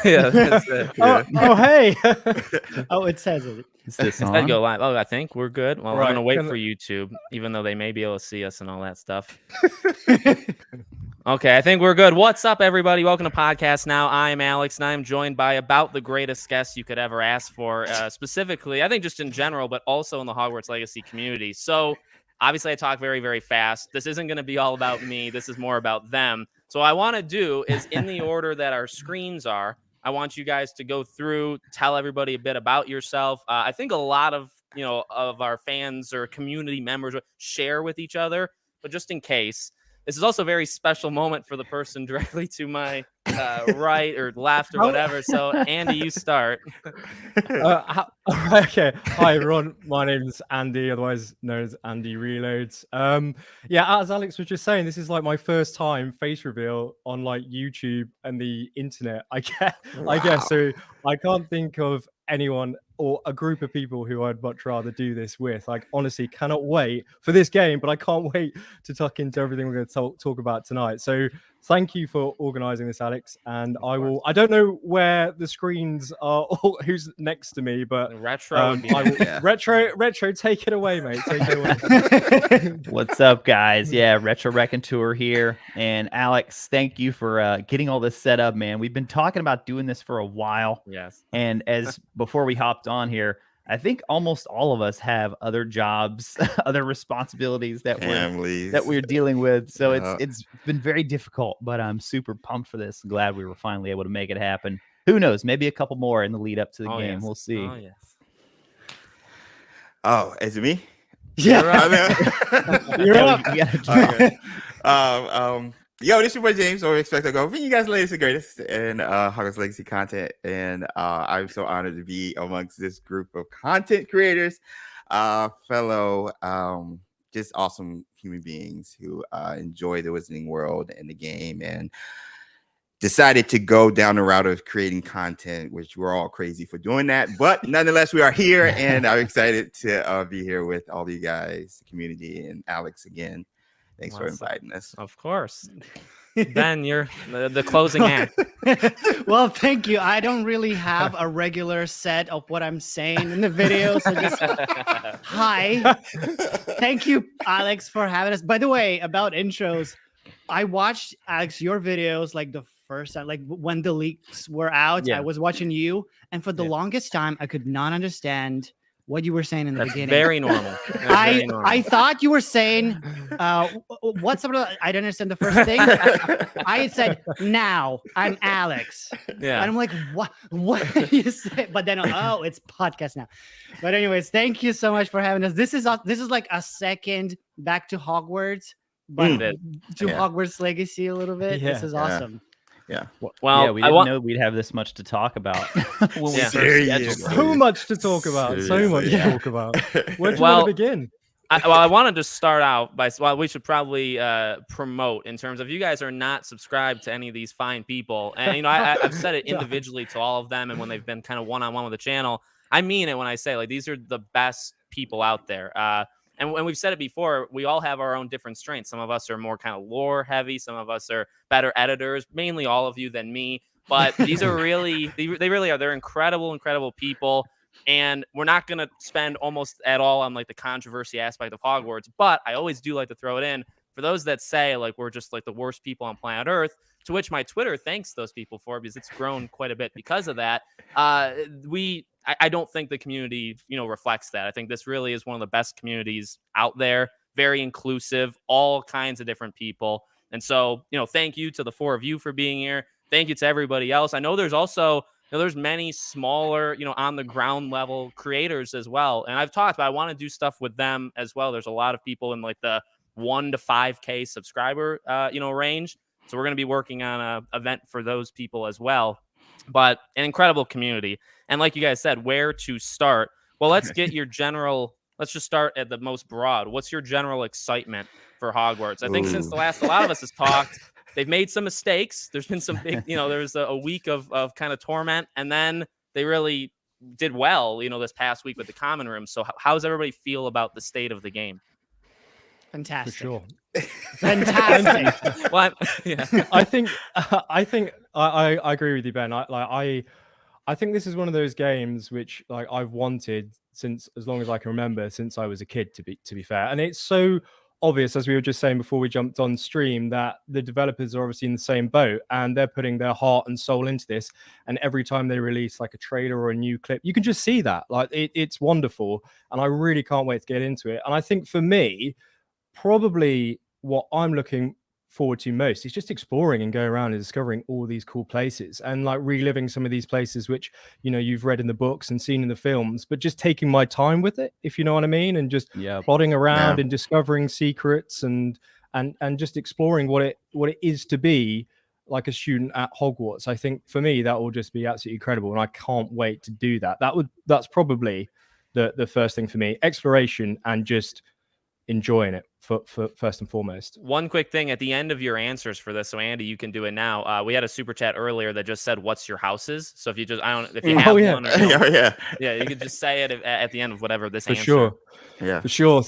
Yeah, that's it. Oh, hey. Oh, it says it. Is this Instead on? go live. Oh, I think we're good. Well, I'm Right, gonna wait can for YouTube, even though they may be able to see us and all that stuff. Okay, I think we're good. What's up, everybody? Welcome to Podcast Now. I'm Alex, and I'm joined by about the greatest guest you could ever ask for, specifically, I think just in general, but also in the Hogwarts Legacy community. So, obviously, I talk very, very fast. This isn't going to be all about me. This is more about them. So, what I want to do is, in the order that our screens are, I want you guys to go through, tell everybody a bit about yourself. I think a lot of of our fans or community members share with each other, but just in case. This is also a very special moment for the person directly to my right or left or whatever. So, Andy, you start. Okay. Hi, everyone. My name's Andy, otherwise known as Andy Reloads. Yeah, as Alex was just saying, this is like my first time face reveal on like YouTube and the internet. I guess so. I can't think of anyone or a group of people who I'd much rather do this with. Like, honestly, cannot wait for this game, but I can't wait to tuck into everything we're going to talk about tonight. So thank you for organizing this, Alex. And I don't know where the screens are or who's next to me, but Retro. Retro, take it away, mate. Take it away. What's up, guys? Yeah, Retro Raconteur here. And Alex, thank you for getting all this set up, man. We've been talking about doing this for a while. Yes. And as before we hopped on here, I think almost all of us have other jobs, other responsibilities that we're dealing with. So it's been very difficult, but I'm super pumped for this. Glad we were finally able to make it happen. Who knows? Maybe a couple more in the lead up to the game. Yes. We'll see. Oh, yes. Oh, is it me? Yeah. You're up. Yo, this is your boy James, or Expect to Go. Bring you guys the latest and greatest in Hogwarts Legacy content, and I'm so honored to be amongst this group of content creators, fellow just awesome human beings who enjoy the Wizarding world and the game, and decided to go down the route of creating content, which we're all crazy for doing that. But nonetheless, we are here, and I'm excited to be here with all you guys, the community, and Alex again. Thanks for inviting us. Of course. Ben, you're the closing act. Well, thank you. I don't really have a regular set of what I'm saying in the video. So just hi. Thank you, Alex, for having us. By the way, about intros, I watched, Alex, your videos like the first time, like when the leaks were out. I was watching you. And for the longest time, I could not understand what you were saying in the beginning. Very normal. I thought you were saying, what's up? I don't understand the first thing. I said, now I'm Alex. Yeah. And I'm like, what did you say? But then, oh, it's podcast now. But anyways, thank you so much for having us. This is like a second back to Hogwarts, but to Hogwarts Legacy a little bit. This is awesome. Yeah. Well, we didn't know we'd have this much to talk about when we first scheduled. So much to talk about. So much to talk about. Where do you want to begin? I wanted to start out by, we should probably promote in terms of, you guys are not subscribed to any of these fine people. And, I've said it individually to all of them. And when they've been kind of one-on-one with the channel, I mean it when I say, like, these are the best people out there. And when we've said it before, we all have our own different strengths. Some of us are more kind of lore heavy. Some of us are better editors, mainly all of you than me. But these are really, they really are. They're incredible, incredible people. And we're not going to spend almost at all on like the controversy aspect of Hogwarts. But I always do like to throw it in for those that say like we're just like the worst people on planet Earth, to which my Twitter thanks those people for, because it's grown quite a bit because of that. I don't think the community, reflects that. I think this really is one of the best communities out there, very inclusive, all kinds of different people. And so, thank you to the four of you for being here. Thank you to everybody else. I know there's also, there's many smaller, on the ground level creators as well. And I've talked about, I want to do stuff with them as well. There's a lot of people in like the 1 to 5K subscriber, range. So we're going to be working on an event for those people as well. But an incredible community. And like you guys said, where to start? Well, let's get your general, let's just start at the most broad. What's your general excitement for Hogwarts? I think since the last, a lot of us has talked, they've made some mistakes. There's been some big, there's a week of kind of torment. And then they really did well, this past week with the common room. So how does everybody feel about the state of the game? Fantastic. For sure. Fantastic. Well, yeah. I think I agree with you, Ben. I think this is one of those games which like I've wanted since as long as I can remember, since I was a kid, to be fair. And it's so obvious, as we were just saying before we jumped on stream, that the developers are obviously in the same boat and they're putting their heart and soul into this. And every time they release like a trailer or a new clip, you can just see that. Like it's wonderful. And I really can't wait to get into it. And I think for me, probably what I'm looking forward to most is just exploring and going around and discovering all these cool places and like reliving some of these places which, you know, you've read in the books and seen in the films, but just taking my time with it, if you know what I mean, and just plodding around and discovering secrets and just exploring what it is to be like a student at Hogwarts. I think for me that will just be absolutely incredible, and I can't wait to do that. That's probably the first thing for me, exploration and just enjoying it for first and foremost. One quick thing at the end of your answers for this, so Andy, you can do it now. We had a super chat earlier that just said, "What's your houses?" So if you just, if you have one, or you could just say it at the end of whatever this answer. Sure, for sure.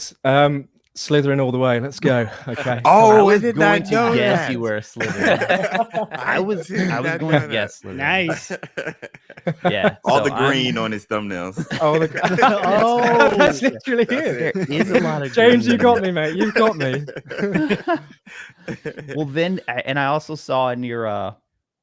Slytherin all the way. Let's go. Okay. Oh, I was going to guess you were a Slytherin. I was going to guess Slytherin. Nice. Yeah. All the green on his thumbnails. Oh, that's literally it. There is a lot of James, green. you got me, mate. You've got me. Well, then, and I also saw in your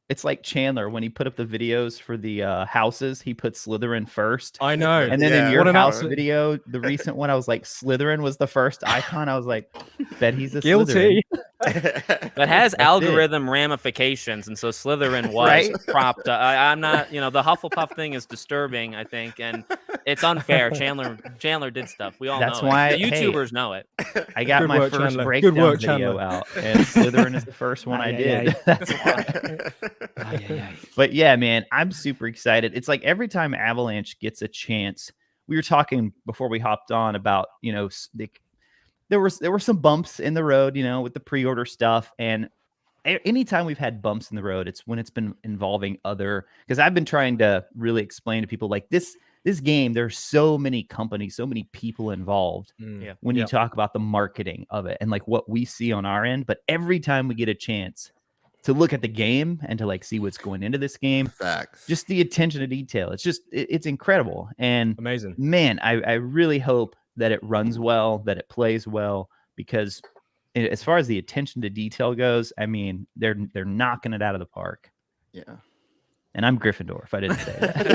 it's like Chandler when he put up the videos for the houses, he put Slytherin first. I know. And then in your house video, the recent one, I was like, Slytherin was the first icon. I was like, bet he's a guilty. That has algorithm ramifications, and so Slytherin was propped up. I'm not, the Hufflepuff thing is disturbing, I think, and it's unfair. Chandler did stuff. We all know. That's why the YouTubers know it. I got my first Chandler. breakdown video out, and Slytherin is the first one I did. That's why. But yeah, man, I'm super excited. It's like every time Avalanche gets a chance, we were talking before we hopped on about, there were some bumps in the road, with the pre-order stuff. And anytime we've had bumps in the road, it's when it's been involving because I've been trying to really explain to people like this game, there's so many companies, so many people involved when you talk about the marketing of it and like what we see on our end. But every time we get a chance to look at the game and to like see what's going into this game, just the attention to detail, it's incredible and amazing, man. I really hope that it runs well, that it plays well, because as far as the attention to detail goes, I mean, they're knocking it out of the park. Yeah. And I'm Gryffindor, if I didn't say that.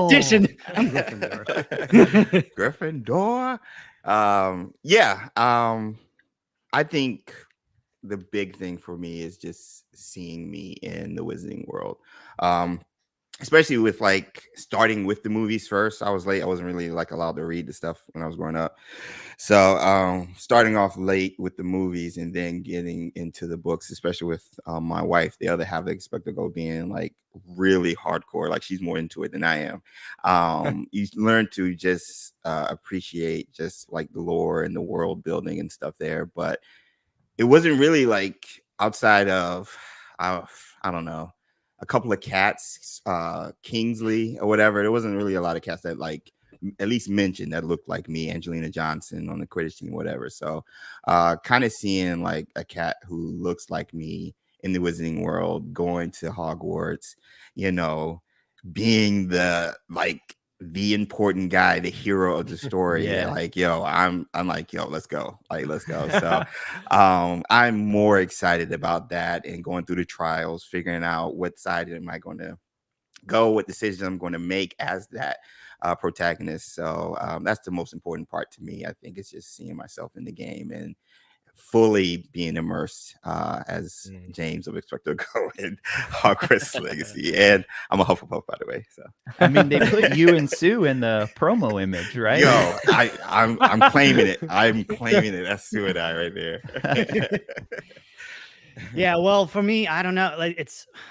Addition. I'm Gryffindor. I think the big thing for me is just seeing me in the Wizarding world. Especially with like starting with the movies first. I was late. I wasn't really like allowed to read the stuff when I was growing up. So starting off late with the movies and then getting into the books, especially with my wife, the other half of Speculating, being like really hardcore. Like she's more into it than I am. You learn to just appreciate just like the lore and the world building and stuff there. But it wasn't really like outside of, I don't know, a couple of cats, Kingsley or whatever. There wasn't really a lot of cats that like at least mentioned that looked like me, Angelina Johnson on the Quidditch team, whatever. So kind of seeing like a cat who looks like me in the Wizarding world, going to Hogwarts, being the important guy, the hero of the story. Like, I'm like, let's go. So I'm more excited about that and going through the trials, figuring out what side am I going to go, what decision I'm going to make as that protagonist. So that's the most important part to me. I think it's just seeing myself in the game and fully being immersed as James of Expecto Go in Hogwarts Legacy. And I'm a Hufflepuff, by the way. So I mean, they put you and Sue in the promo image, right? Yo, I'm claiming it. I'm claiming it. That's Sue and I right there. Yeah, well, for me, I don't know. Like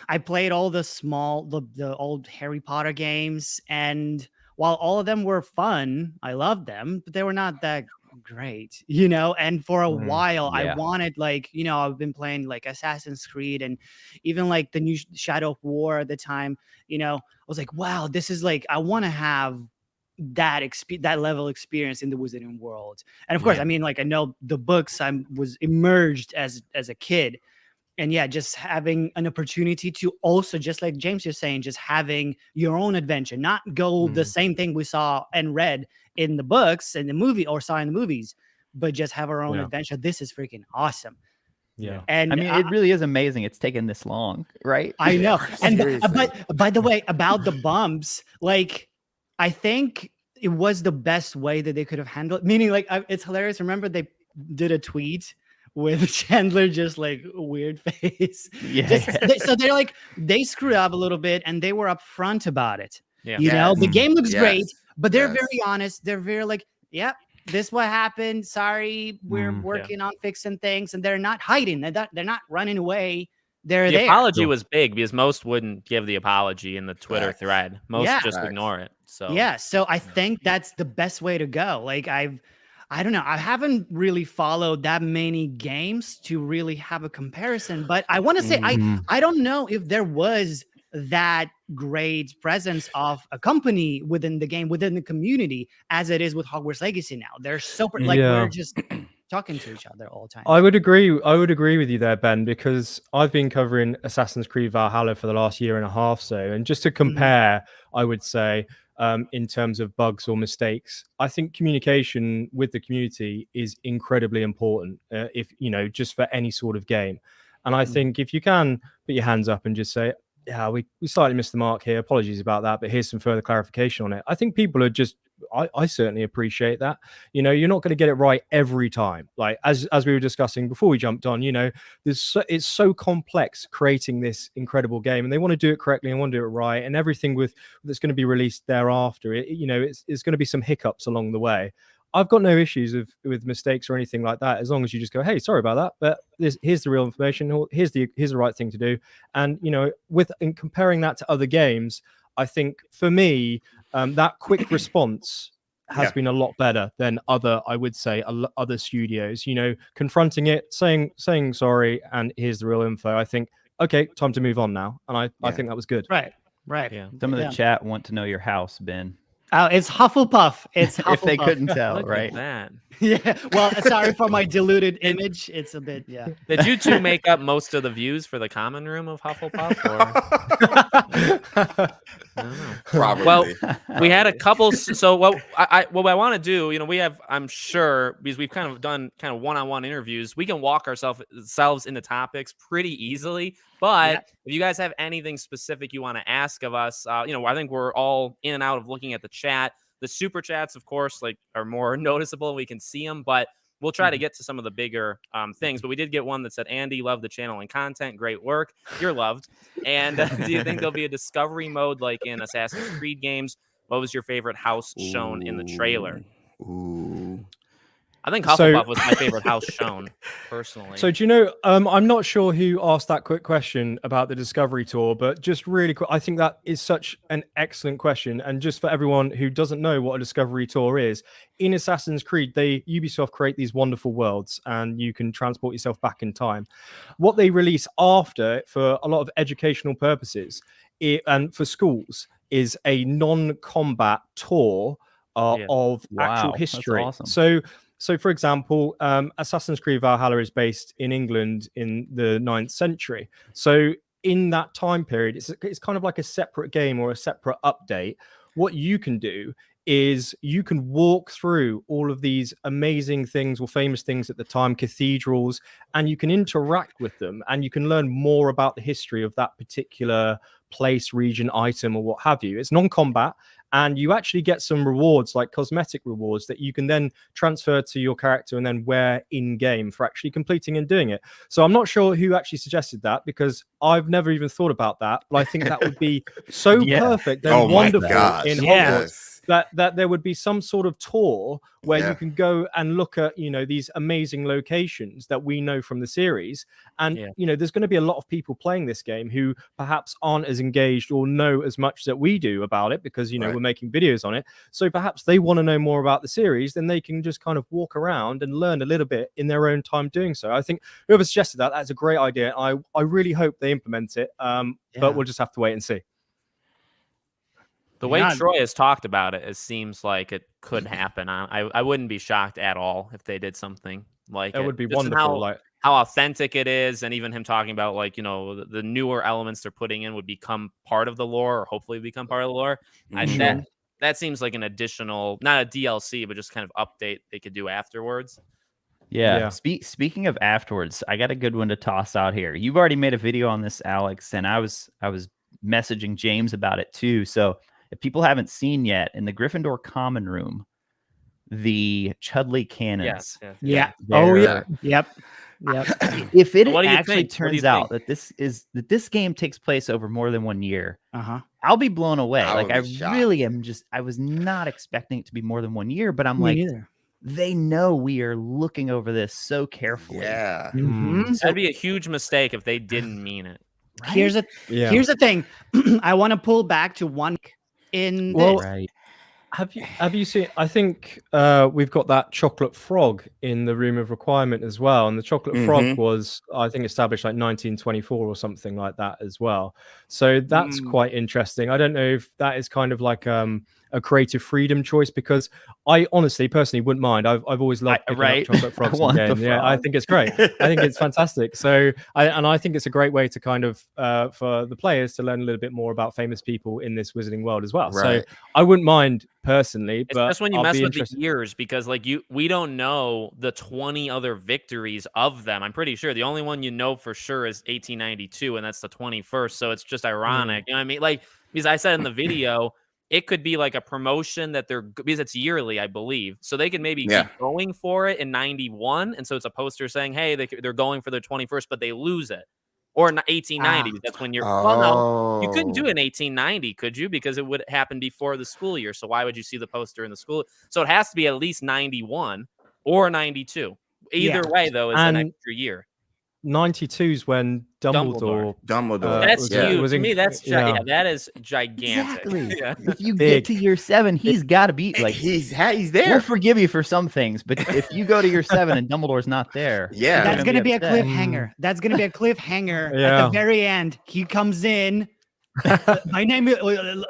I played all the old Harry Potter games, and while all of them were fun, I loved them, but they were not that great, and for a while I wanted I've been playing like Assassin's Creed and even like the new Shadow of War at the time. I was like, wow, this is like, I want to have that level experience in the wizarding world. And of course, I mean, like, I know the books, I was immersed as a kid. And yeah, just having an opportunity to also, just like James is saying, just having your own adventure, not go the same thing we saw and read in the books and the movie or saw in the movies, but just have our own adventure. This is freaking awesome. Yeah. And I mean, it really is amazing it's taken this long, right? I know. And Seriously. but by the way, about the bumps, like, I think it was the best way that they could have handled it. Meaning, like, it's hilarious. Remember, they did a tweet with Chandler just like weird face. So they're like, they screwed up a little bit and they were upfront about it. Yeah. You know, the game looks great, but they're Yes. very honest. They're very like, yep, this what happened. Sorry, we're working on fixing things. And they're not hiding. They're not running away. They're The there. apology was big because most wouldn't give the apology in the Twitter thread. Most just ignore it. So yeah, so I think that's the best way to go. Like, I don't know. I haven't really followed that many games to really have a comparison, but I want to say I don't know if there was that great presence of a company within the game, within the community, as it is with Hogwarts Legacy now. They're so like we're just talking to each other all the time. I would agree with you there, Ben, because I've been covering Assassin's Creed Valhalla for the last year and a half, and just to compare, I would say, in terms of bugs or mistakes, I think communication with the community is incredibly important, if just for any sort of game. And I think if you can put your hands up and just say, yeah, we slightly missed the mark here, apologies about that, but here's some further clarification on it, I think people are just, I certainly appreciate that. You're not going to get it right every time. Like as we were discussing before we jumped on, it's so complex creating this incredible game, and they want to do it correctly and want to do it right, and everything that's going to be released thereafter, it's going to be some hiccups along the way. I've got no issues with mistakes or anything like that, as long as you just go, hey, sorry about that, but here's the real information, or here's the right thing to do. And in comparing that to other games, I think for me, that quick response has been a lot better than other studios. Confronting it, saying sorry, and here's the real info. I think, okay, time to move on now, and I think that was good. Right. Yeah. Some of the chat want to know your house, Ben. Oh, it's Hufflepuff. It's Hufflepuff. If they couldn't tell, Look right? at that. Yeah. Well, sorry for my diluted image. It's a bit, Did you two make up most of the views for the common room of Hufflepuff? Or? I don't know. Probably. Well, we had a couple. So what I want to do, we have, I'm sure, because we've kind of done one-on-one interviews, we can walk ourselves into topics pretty easily. But if you guys have anything specific you want to ask of us, I think we're all in and out of looking at the chat. The super chats, of course, are more noticeable. We can see them, but we'll try to get to some of the bigger things. But we did get one that said, Andy, love the channel and content. Great work. You're loved. And do you think there'll be a discovery mode like in Assassin's Creed games? What was your favorite house shown in the trailer? Ooh. I think Hufflepuff was my favorite house shown, personally. So do you know, I'm not sure who asked that quick question about the Discovery Tour, but just really quick, I think that is such an excellent question. And just for everyone who doesn't know what a Discovery Tour is, in Assassin's Creed, Ubisoft create these wonderful worlds and you can transport yourself back in time. What they release after, for a lot of educational purposes and for schools, is a non-combat tour of actual history. That's awesome. So, for example, Assassin's Creed Valhalla is based in England in the 9th century. So in that time period, it's kind of like a separate game or a separate update. What you can do is you can walk through all of these amazing things or famous things at the time, cathedrals, and you can interact with them, and you can learn more about the history of that particular place, region, item, or what have you. It's non-combat, and you actually get some rewards, like cosmetic rewards, that you can then transfer to your character and then wear in game for actually completing and doing it. So I'm not sure who actually suggested that, because I've never even thought about that, but I think that would be so perfect and wonderful in Hogwarts. That there would be some sort of tour where you can go and look at, these amazing locations that we know from the series. And, there's going to be a lot of people playing this game who perhaps aren't as engaged or know as much that we do about it, because, we're making videos on it. So perhaps they want to know more about the series, then they can just kind of walk around and learn a little bit in their own time doing so. I think whoever suggested that's a great idea. I really hope they implement it, but we'll just have to wait and see. The way Troy has talked about it, it seems like it could happen. I wouldn't be shocked at all if they did something like it. Would be wonderful. How authentic it is, and even him talking about like, you know, the newer elements they're putting in would become part of the lore, or hopefully become part of the lore. That seems like an additional, not a DLC, but just kind of update they could do afterwards. Yeah. Speaking of afterwards, I got a good one to toss out here. You've already made a video on this, Alex, and I was messaging James about it too. So if people haven't seen yet, in the Gryffindor common room, the Chudley cannons. Yep. If it actually turns out that this game takes place over more than 1 year, I'll be blown away. I was not expecting it to be more than 1 year, but I'm they know we are looking over this so carefully. Yeah. That'd be a huge mistake if they didn't mean it. Right? Here's the thing. I want to pull back to one in this. Right. Have you seen? I think we've got that chocolate frog in the room of requirement as well, and the chocolate frog was, I think, established like 1924 or something like that as well. So that's quite interesting. I don't know if that is kind of like a creative freedom choice, because I honestly, personally, wouldn't mind. I've always loved chocolate frogs in games. Yeah, I think it's great. I think it's fantastic. So I think it's a great way to kind of for the players to learn a little bit more about famous people in this wizarding world as well. Right. So I wouldn't mind personally, it's but just when you mess with the years, because like we don't know the 20 other victories of them. I'm pretty sure the only one you know for sure is 1892, and that's the 21st. So it's just ironic. You know what I mean? Like, because I said in the video, it could be like a promotion that because it's yearly, I believe. So they could maybe keep going for it in 91. And so it's a poster saying, hey, they're going for their 21st, but they lose it. Or in 1890, that's when you're, well, no, you couldn't do it in 1890, could you? Because it would happen before the school year. So why would you see the poster in the school? So it has to be at least 91 or 92. Either way, though, is an extra year. 92's when Dumbledore. That's huge. To me, that's that is gigantic. Exactly. If you get to year 7, he's got to be like he's there. We'll forgive you for some things, but if you go to year 7 and Dumbledore's not there, that's gonna be a cliffhanger. That's gonna be a cliffhanger at the very end. He comes in. My name is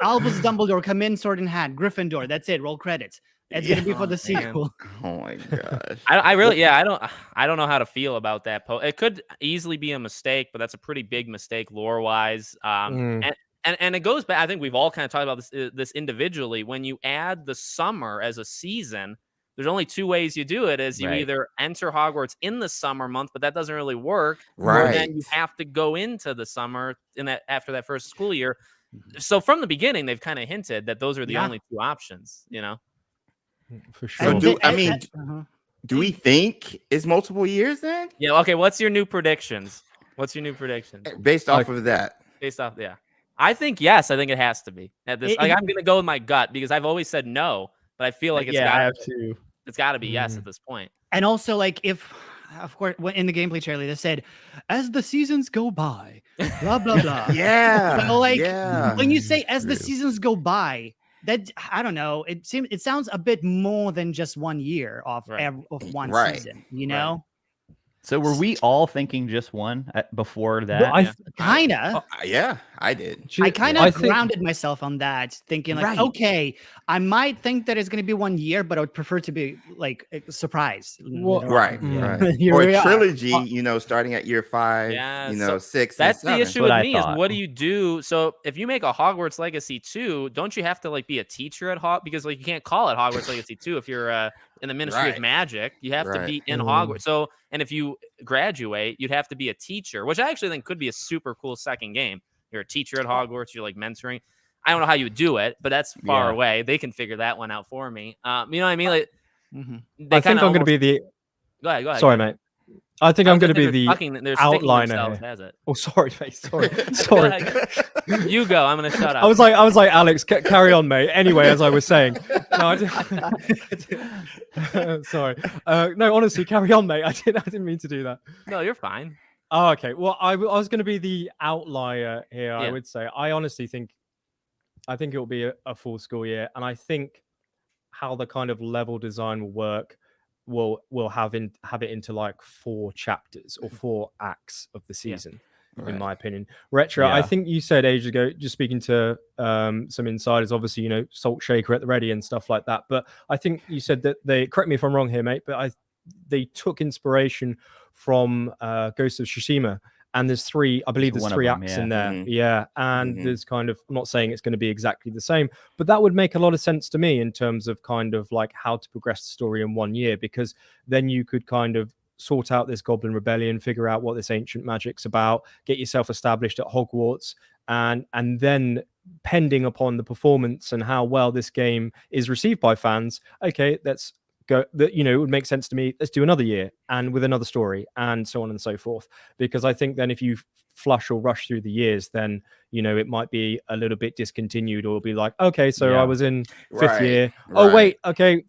Albus Dumbledore. Come in, sword in hand. Gryffindor. That's it. Roll credits. It's gonna be for the sequel. Oh my gosh! I really, I don't know how to feel about that. It could easily be a mistake, but that's a pretty big mistake lore wise. And it goes back. I think we've all kind of talked about this individually. When you add the summer as a season, there's only 2 ways you do it. Is you either enter Hogwarts in the summer month, but that doesn't really work. Right. Or then you have to go into the summer after that first school year. So from the beginning, they've kind of hinted that those are the only 2 options. You know. For sure. So do we think it's multiple years then? Yeah. Okay. What's your new predictions? Based off of that? I think yes. I think it has to be at this. I'm gonna go with my gut because I've always said no, but I feel like it's got to be yes at this point. And also, like, if of course, in the gameplay trailer, they said, "As the seasons go by, blah blah blah." When you say "as the seasons go by," that I don't know. It sounds a bit more than just 1 year of one season. You know. So were we all thinking just one before that? Well, kinda. I did. I kind of grounded myself on that, thinking like, okay, I might think that it's going to be 1 year, but I would prefer to be like a surprise. Or a trilogy, starting at year 5, 6. That's the issue with me is what do you do? So if you make a Hogwarts Legacy 2, don't you have to like be a teacher at Hogwarts? Because like you can't call it Hogwarts Legacy 2 if you're in the Ministry of Magic. You have to be in Hogwarts. So, and if you graduate, you'd have to be a teacher, which I actually think could be a super cool second game. You're a teacher at Hogwarts. You're like mentoring. I don't know how you would do it, but that's far away. They can figure that one out for me. You know what I mean? Like, I think I'm going to be the. Go ahead. Sorry, mate. I think I'm going to be the outliner. Oh, sorry, mate. Sorry. You go. I'm going to shut up. I was like, Alex, carry on, mate. Anyway, as I was saying. No, sorry. No, honestly, carry on, mate. I didn't mean to do that. No, you're fine. Oh, okay. Well, I was going to be the outlier here. I would say. I honestly think it will be a full school year, and I think how the kind of level design will work. We'll have it into like 4 chapters or 4 acts of the season. in my opinion. Retro, I think you said ages ago, just speaking to some insiders, obviously, salt shaker at the ready and stuff like that. But I think you said that correct me if I'm wrong here, mate, but they took inspiration from Ghost of Tsushima. And there's three acts in there. And there's kind of, I'm not saying it's going to be exactly the same, but that would make a lot of sense to me in terms of kind of like how to progress the story in 1 year, because then you could kind of sort out this Goblin Rebellion, figure out what this ancient magic's about, get yourself established at Hogwarts, and then pending upon the performance and how well this game is received by fans, okay, let's go, it would make sense to me, let's do another year and with another story and so on and so forth. Because I think then if you flush or rush through the years, then it might be a little bit discontinued, or be like, okay, so I was in fifth year, oh wait, okay,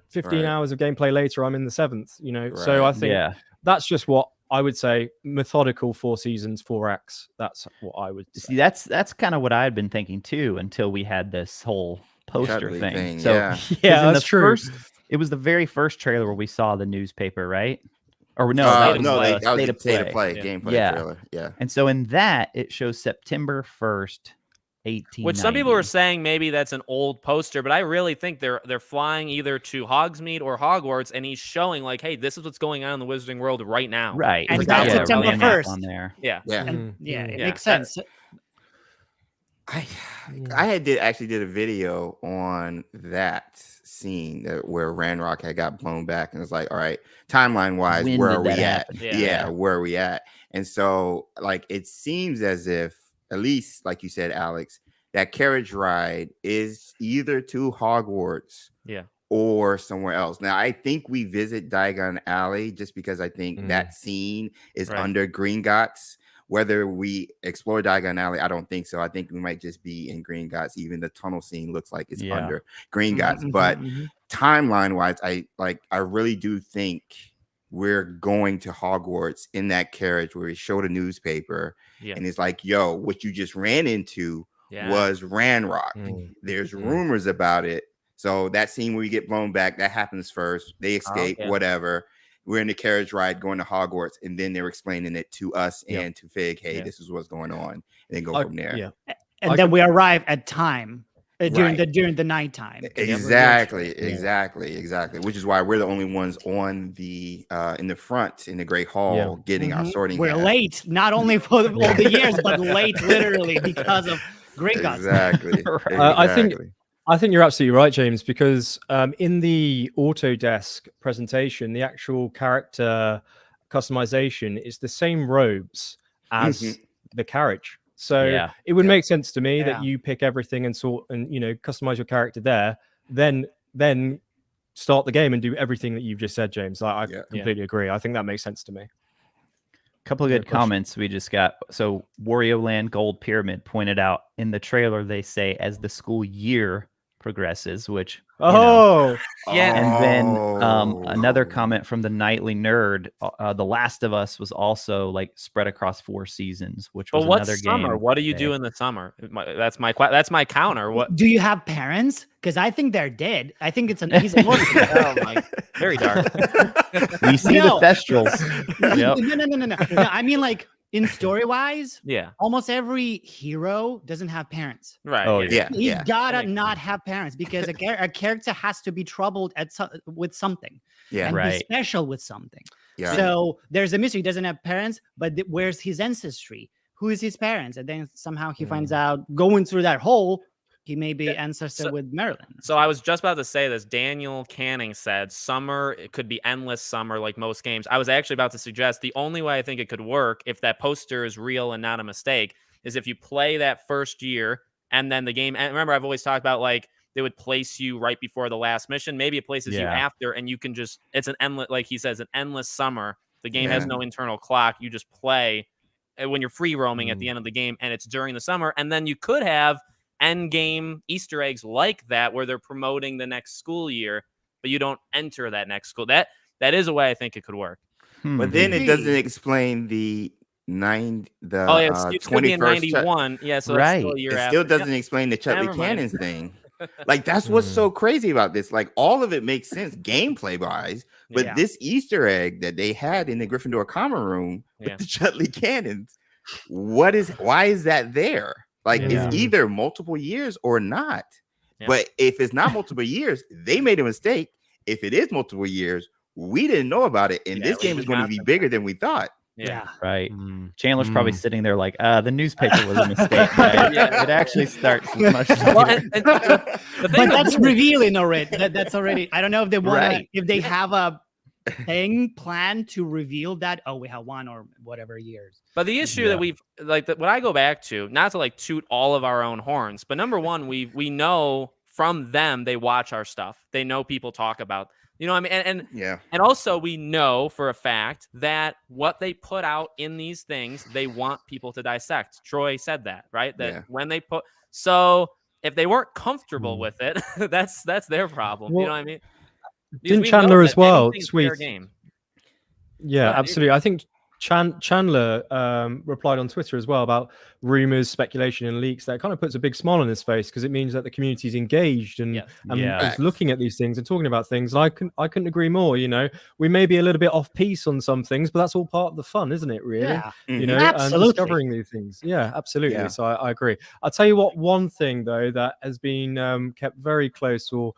15 hours of gameplay later, I'm in the 7th, so I think that's just what I would say. Methodical 4 seasons, 4 acts. That's what I would say. See, that's kind of what I had been thinking too, until we had this whole poster thing. So that's true. It was the very first trailer where we saw the newspaper, right? Or no, State of Play gameplay trailer. Yeah. And so in that, it shows September 1st, 1890. Which some people were saying maybe that's an old poster, but I really think they're flying either to Hogsmeade or Hogwarts, and he's showing like, hey, this is what's going on in the Wizarding World right now. Right. And that's September 1st. On there. Yeah. It makes sense. I actually did a video on that scene where Ranrock had got blown back, and it's like, all right, timeline wise, where are we at? Where are we at? And so like it seems as if, at least like you said, Alex, that carriage ride is either to Hogwarts or somewhere else. Now I think we visit Diagon Alley just because I think that scene is under Gringotts. Whether we explore Diagon Alley, I don't think so. I think we might just be in Gringotts. Even the tunnel scene looks like it's under Gringotts. But timeline-wise, I really do think we're going to Hogwarts in that carriage where we showed a newspaper, and it's like, yo, what you just ran into was Ranrock. There's rumors about it. So that scene where you get blown back, that happens first. They escape, whatever. We're in the carriage ride going to Hogwarts, and then they're explaining it to us and to Fig. Hey, this is what's going on, and then go from there. And then we arrive at time during the nighttime. Exactly. Which is why we're the only ones on the in the front in the Great Hall getting our sorting. We're late, not only for all the years, but late literally because of Gringotts. Exactly. I think you're absolutely right, James, because in the Autodesk presentation, the actual character customization is the same robes as the carriage. So it would make sense to me that you pick everything and customize your character there, then start the game and do everything that you've just said, James. I completely agree. I think that makes sense to me. Couple of good comments we just got. So Wario Land Gold Pyramid pointed out in the trailer, they say as the school year progresses, which and then another comment from the Nightly Nerd, The Last of Us was also like spread across 4 seasons, which was another summer game. What do you do in the summer? That's my counter. What do you have parents? Because I think they're dead. I think it's an easy one. Very dark. We see the Thestrals. No, I mean, like, in story wise, almost every hero doesn't have parents. Right. You gotta not have parents, because a character has to be troubled with something. And be special with something. So there's a mystery. He doesn't have parents, but where's his ancestry? Who is his parents? And then somehow he finds out, going through that hole, he may be ancestor with Marilyn. So I was just about to say this. Daniel Canning said summer, it could be endless summer like most games. I was actually about to suggest the only way I think it could work, if that poster is real and not a mistake, is if you play that first year and then the game. And remember, I've always talked about like they would place you right before the last mission. Maybe it places you after, and you can just, it's an endless, like he says, an endless summer. The game has no internal clock. You just play when you're free roaming at the end of the game, and it's during the summer. And then you could have end game Easter eggs like that, where they're promoting the next school year, but you don't enter that next school. That is a way I think it could work. But then it doesn't explain the it's going to be in 91. So that's still a year it still doesn't explain the Chutley Cannons thing. Like, that's what's so crazy about this. Like, all of it makes sense gameplay wise, but this Easter egg that they had in the Gryffindor common room with the Chutley Cannons, why is that there? Like, it's either multiple years or not. But if it's not multiple years, they made a mistake. If it is multiple years, we didn't know about it, and this game is going to be bigger than we thought. Right. Chandler's probably sitting there like, the newspaper was a mistake. Right? It actually starts much later. But that's revealing already. That's already. I don't know if they want if they have a thing planned to reveal that. Oh, we have 1 or whatever years. But the issue that we've what I go back to, not to like toot all of our own horns, but number one, we know from them they watch our stuff. They know people talk about. You know what I mean? And also we know for a fact that what they put out in these things, they want people to dissect. Troy said that, right? That when they put, so if they weren't comfortable with it, that's their problem. Well, you know what I mean? Didn't Chandler as well tweet? Game. Yeah, absolutely. I think Chandler replied on Twitter as well about rumors, speculation, and leaks. That kind of puts a big smile on his face because it means that the community is engaged and is looking at these things and talking about things. And I couldn't agree more. You know, we may be a little bit off piece on some things, but that's all part of the fun, isn't it? Really, you know, and discovering these things. Yeah, absolutely. Yeah. So I agree. I'll tell you what. One thing though that has been kept very close or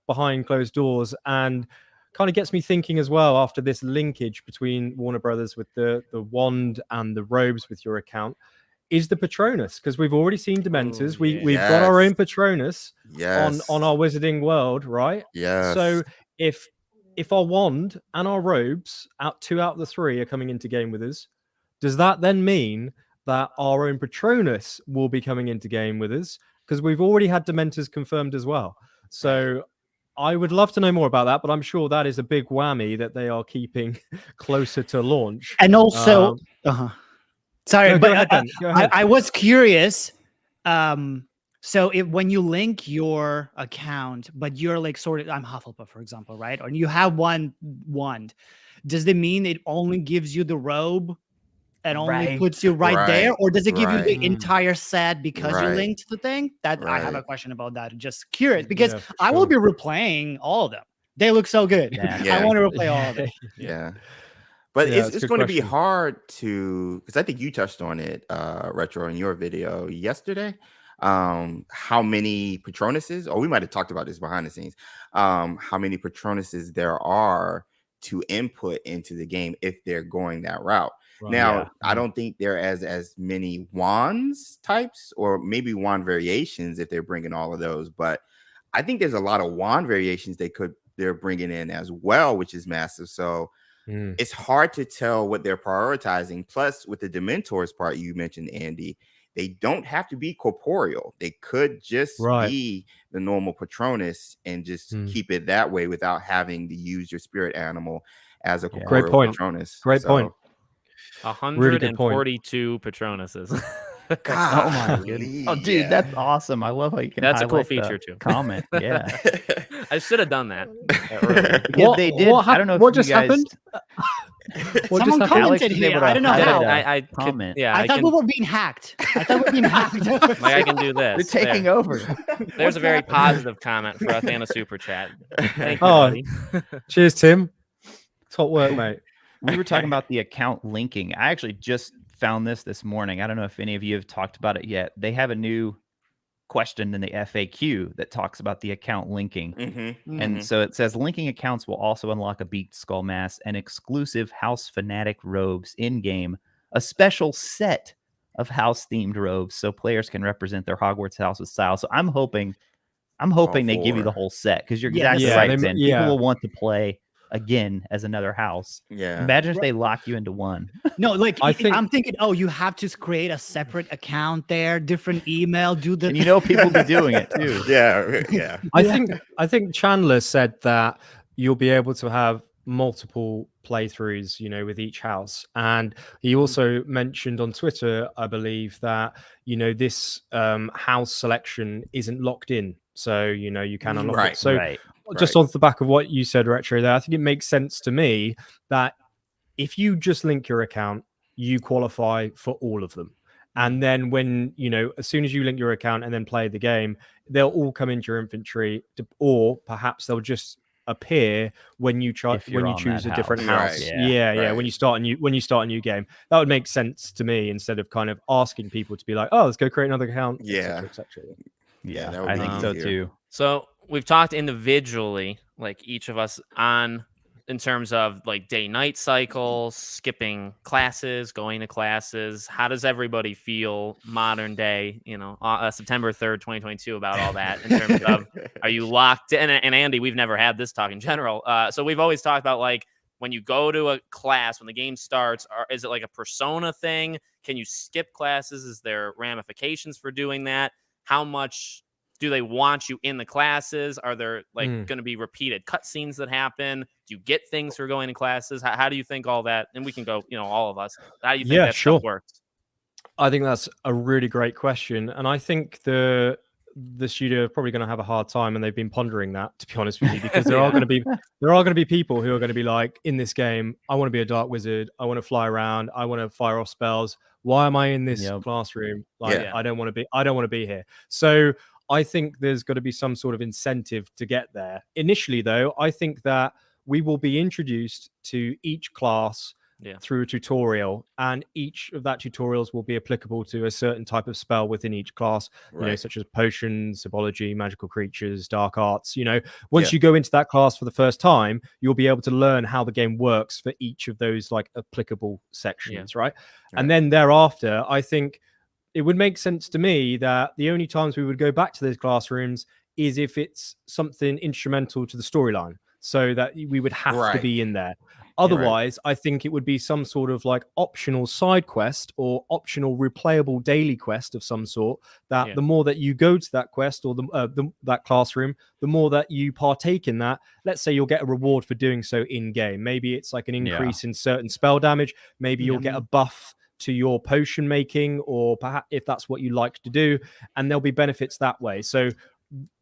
behind closed doors and kind of gets me thinking as well after this linkage between Warner Brothers with the wand and the robes with your account is the Patronus, because we've already seen Dementors. We've got our own Patronus on our Wizarding World, right? Yeah. So if our wand and our robes, two out of the 3 are coming into game with us, does that then mean that our own Patronus will be coming into game with us? Because we've already had Dementors confirmed as well. So I would love to know more about that, but I'm sure that is a big whammy that they are keeping closer to launch. And also, sorry, no, but go ahead. I was curious. So when you link your account, but you're like I'm Hufflepuff, for example, right? Or you have one wand, does that mean it only gives you the robe and only puts you right there, or does it give you the entire set because you linked the thing? I have a question about that. Just curious because I will be replaying all of them. They look so good. I want to replay all of them. But it's going to be hard to, because I think you touched on it, Retro, in your video yesterday. How many Patronuses, or we might have talked about this behind the scenes, how many Patronuses there are to input into the game if they're going that route. Now, I don't think there are as many wands types, or maybe wand variations if they're bringing all of those. But I think there's a lot of wand variations they're bringing in as well, which is massive. So it's hard to tell what they're prioritizing. Plus, with the Dementors part you mentioned, Andy, they don't have to be corporeal. They could just be the normal Patronus and just keep it that way without having to use your spirit animal as a corporeal Patronus. Great point. 142 Patronuses. God, oh my goodness! Oh, dude, that's awesome. I love how you can. That's a cool feature too. Comment, yeah. I should have done that. Because they did. I don't know what just happened. Someone commented here. I don't know how. I comment. I thought we were being hacked. Like I can do this. They're taking over. There's a very positive comment for Athena Super Chat. Thank you, buddy. Cheers, Tim. Top work, mate. We were talking about the account linking. I actually just found this morning. I don't know if any of you have talked about it yet. They have a new question in the FAQ that talks about the account linking. And so it says linking accounts will also unlock a Beaked Skull Mask and exclusive House Fanatic robes in-game, a special set of house-themed robes so players can represent their Hogwarts house with style. So I'm hoping they give you the whole set, because you're exactly right, Ben. People will want to play again as another house. Imagine if they lock you into one. No, like I'm thinking, you have to create a separate account there, different email, do the. And people be doing it too. Yeah. I think Chandler said that you'll be able to have multiple playthroughs, with each house, and he also mentioned on Twitter, I believe, that this house selection isn't locked in, so you can unlock it. So. Just on the back of what you said, Retro, there, I think it makes sense to me that if you just link your account, you qualify for all of them. And then when, as soon as you link your account and then play the game, they'll all come into your inventory, or perhaps they'll just appear when you choose a different house. Right. Yeah. When you start a new game, that would make sense to me instead of kind of asking people to be like, oh, let's go create another account, etc. Yeah, I think so too. So we've talked individually, like each of us, on in terms of like day-night cycles, skipping classes, going to classes. How does everybody feel modern day, September 3rd, 2022 about all that in terms of, are you locked in? And Andy, we've never had this talk in general. So we've always talked about like when you go to a class, when the game starts, is it like a persona thing? Can you skip classes? Is there ramifications for doing that? How much do they want you in the classes? Are there like going to be repeated cutscenes that happen? Do you get things for going to classes? How do you think all that? And we can go, all of us. How do you think that stuff works? I think that's a really great question, and I think the studio are probably going to have a hard time, and they've been pondering that, to be honest with you, because there are going to be people who are going to be like, in this game, I want to be a dark wizard, I want to fly around, I want to fire off spells. Why am I in this classroom? I don't want to be here. So I think there's got to be some sort of incentive to get there. Initially, though, I think that we will be introduced to each class through a tutorial, and each of that tutorials will be applicable to a certain type of spell within each class, such as potions, symbology, magical creatures, dark arts. Once you go into that class for the first time, you'll be able to learn how the game works for each of those like applicable sections, right? And then thereafter, I think it would make sense to me that the only times we would go back to those classrooms is if it's something instrumental to the storyline, so that we would have to be in there. Otherwise, I think it would be some sort of like optional side quest or optional replayable daily quest of some sort, that the more that you go to that quest or that classroom, the more that you partake in that, let's say you'll get a reward for doing so in game. Maybe it's like an increase in certain spell damage. Maybe you'll get a buff to your potion making, or perhaps if that's what you like to do, and there'll be benefits that way. So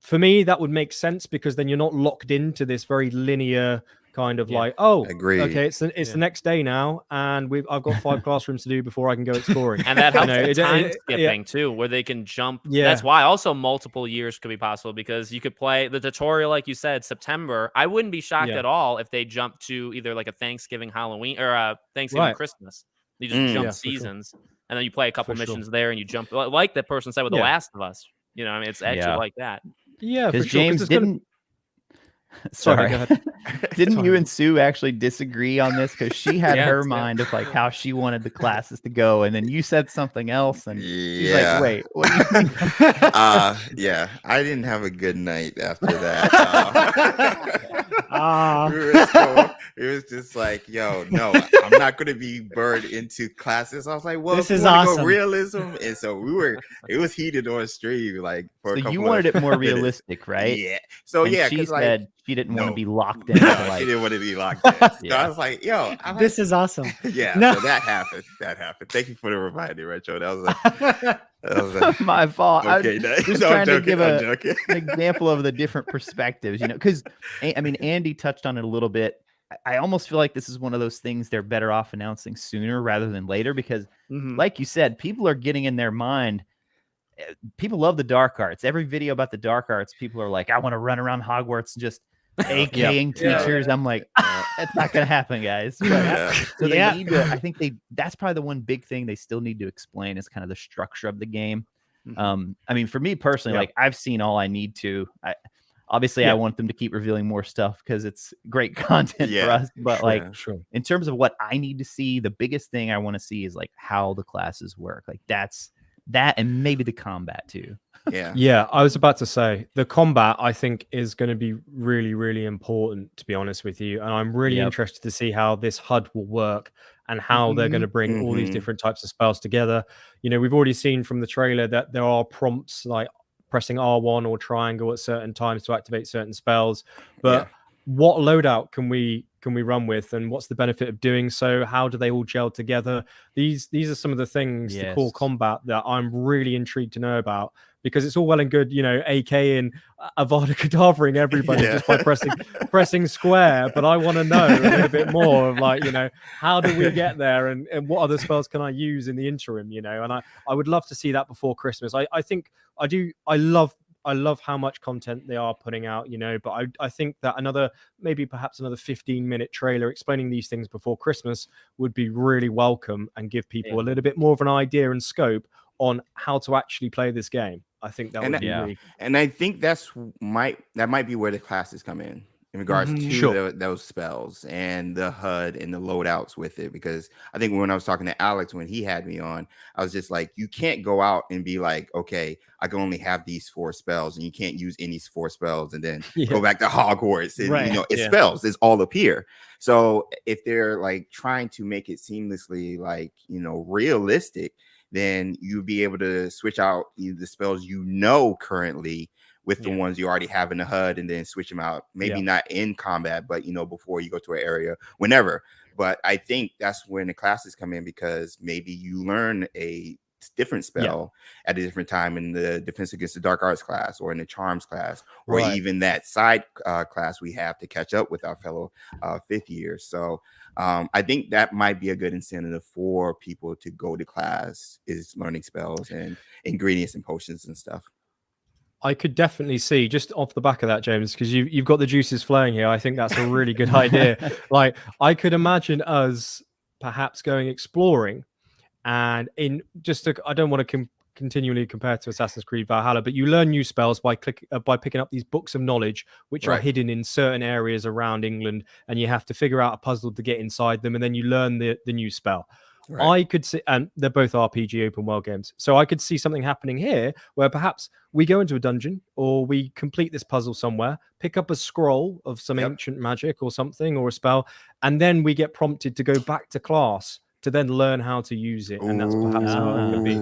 for me, that would make sense, because then you're not locked into this very linear kind of like, okay, it's the next day now, and I've got 5 classrooms to do before I can go exploring. And that helps time skipping too, where they can jump. That's why also multiple years could be possible, because you could play the tutorial, like you said, September. I wouldn't be shocked at all if they jump to either like a Thanksgiving, Halloween, or a Thanksgiving, Christmas. You just jump seasons, and then you play a couple missions there, and you jump, like that person said with The Last of Us. It's actually like that. Yeah, because James didn't. Sorry, go ahead. Didn't you and Sue actually disagree on this? Because she had her mind of like how she wanted the classes to go, and then you said something else, and she's like, "Wait, what do you think?" I didn't have a good night after that. It was just like, yo, no, I'm not going to be burned into classes. I was like, well, this is awesome. Realism, and so it was heated on stream, like for a couple. You wanted it more realistic, right? Yeah. So and she said she didn't want to be locked in. She didn't want to be locked in. So I was like, yo, this is awesome. So that happened. Thank you for the reminder, Retro. That was my fault. Okay, I'm just trying to give an example of the different perspectives, because I mean, Andy touched on it a little bit. I almost feel like this is one of those things they're better off announcing sooner rather than later, because like you said, people are getting in their mind. People love the dark arts. Every video about the dark arts, people are like, I want to run around Hogwarts and just AKing teachers. I'm like, it's not going to happen, guys. So they need to, I think that's probably the one big thing they still need to explain is kind of the structure of the game. I mean, for me personally, like I've seen all I need to. Obviously, I want them to keep revealing more stuff because it's great content for us. But in terms of what I need to see, the biggest thing I want to see is like how the classes work. Like that's that, and maybe the combat too. Yeah, I was about to say the combat I think is going to be really, really important, to be honest with you. And I'm really interested to see how this HUD will work and how they're going to bring all these different types of spells together. We've already seen from the trailer that there are prompts like pressing R1 or triangle at certain times to activate certain spells. But what loadout can we run with, and what's the benefit of doing so? How do they all gel together? These are some of the things, the core combat, that I'm really intrigued to know about, because it's all well and good, AK and Avada Kedavraing everybody just by pressing square, but I want to know a little bit more of like, how do we get there, and what other spells can I use in the interim, and I would love to see that before Christmas. I think I love I love how much content they are putting out, you know, but I think that perhaps another 15-minute trailer explaining these things before Christmas would be really welcome and give people a little bit more of an idea and scope on how to actually play this game. I think that would be really cool. And I think that might be where the classes come in regards to those spells and the HUD and the loadouts with it. Because I think when I was talking to Alex, when he had me on, I was just like, you can't go out and be like, okay, I can only have these 4 spells and you can't use any 4 spells and then go back to Hogwarts. And, you know, it's spells, it's all up here. So if they're like trying to make it seamlessly, like, you know, realistic, then you'll be able to switch out the spells you know currently with the ones you already have in the HUD, and then switch them out. Maybe not in combat, but you know, before you go to an area, whenever. But I think that's when the classes come in, because maybe you learn a different spell at a different time in the Defense Against the Dark Arts class, or in the Charms class, or even that side class we have to catch up with our fellow 5th years. So I think that might be a good incentive for people to go to class, is learning spells and ingredients and potions and stuff. I could definitely see, just off the back of that, James, because you've got the juices flowing here. I think that's a really good idea. Like, I could imagine us perhaps going exploring, and I don't want to continually compare to Assassin's Creed Valhalla, but you learn new spells by picking up these books of knowledge, which are hidden in certain areas around England, and you have to figure out a puzzle to get inside them, and then you learn the new spell. I could see, and they're both RPG open world games, so I could see something happening here where perhaps we go into a dungeon, or we complete this puzzle somewhere, pick up a scroll of some ancient magic or something, or a spell, and then we get prompted to go back to class to then learn how to use it. And that's perhaps how it could be.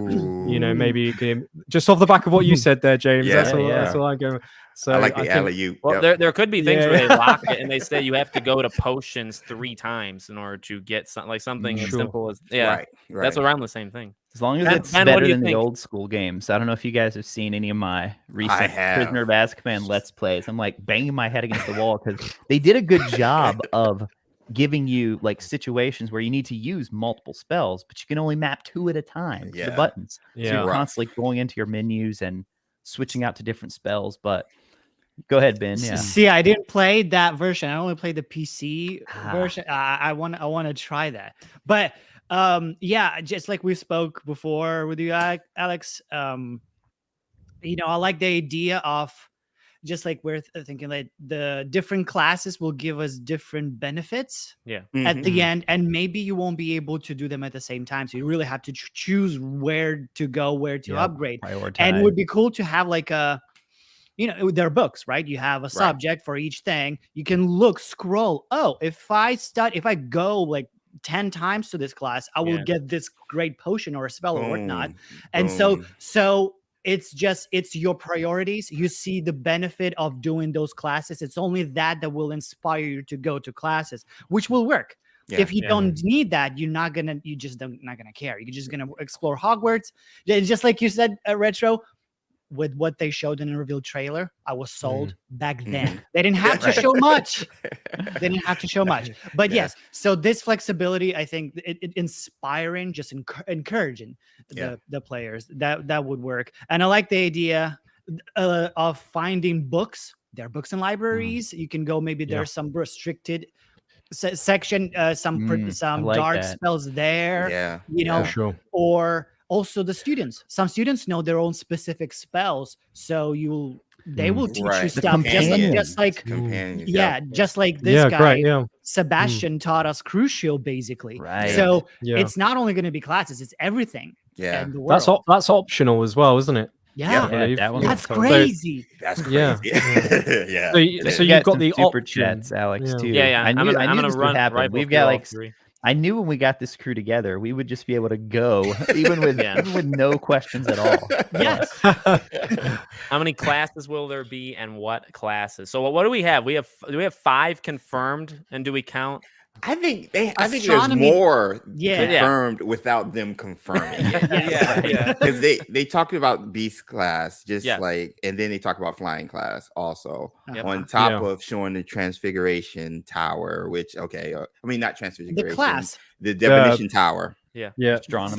You know, maybe you can, just off the back of what you said there, James. That's all I'm going. So I like the alley-oop. Well, there could be things where they lock it and they say you have to go to potions 3 times in order to get something as simple as that's around the same thing. As long as it's better than the old school games. I don't know if you guys have seen any of my recent Prisoner of Azkaban Let's Plays. I'm like banging my head against the wall because they did a good job of giving you like situations where you need to use multiple spells, but you can only map 2 at a time to the buttons. So you're constantly going into your menus and switching out to different spells. But go ahead, Ben. See, I didn't play that version. I only played the PC version. I want to try that. But just like we spoke before with you, Alex, you know, I like the idea of just like we're thinking like the different classes will give us different benefits at the end, and maybe you won't be able to do them at the same time. So you really have to choose where to go, where to upgrade. And it would be cool to have like you know, there are books, right? You have a subject for each thing. You can scroll. Oh, if I go like 10 times to this class, I will get this great potion or a spell or whatnot. And so it's your priorities. You see the benefit of doing those classes. It's only that will inspire you to go to classes, which will work. If you don't need that, you're not gonna care. You're just gonna explore Hogwarts. Just like you said, Retro, with what they showed in the reveal trailer, I was sold back then. They didn't have to show much. They didn't have to show much. But yes, so this flexibility, I think it inspiring, just encouraging the players. That would work. And I like the idea of finding books. There are books in libraries. You can go, maybe there's some restricted section, some dark spells there. You know, or also the students. Some students know their own specific spells, so they will teach you stuff just like just like this guy Sebastian taught us Crucio, basically. So it's not only going to be classes, it's everything. In the world. That's optional as well, isn't it? That's crazy. That's crazy. So you've got the super chats, Alex, too. I'm gonna run happen. We've got like I knew when we got this crew together, we would just be able to go even with no questions at all. Yes. How many classes will there be, and what classes? So what do we have? Do we have 5 confirmed, and do we count? I think there's more confirmed without them confirming. Because they talked about beast class, like, and then they talk about flying class also on top of showing the transfiguration tower, which not transfiguration, the class, the definition tower. astronomy.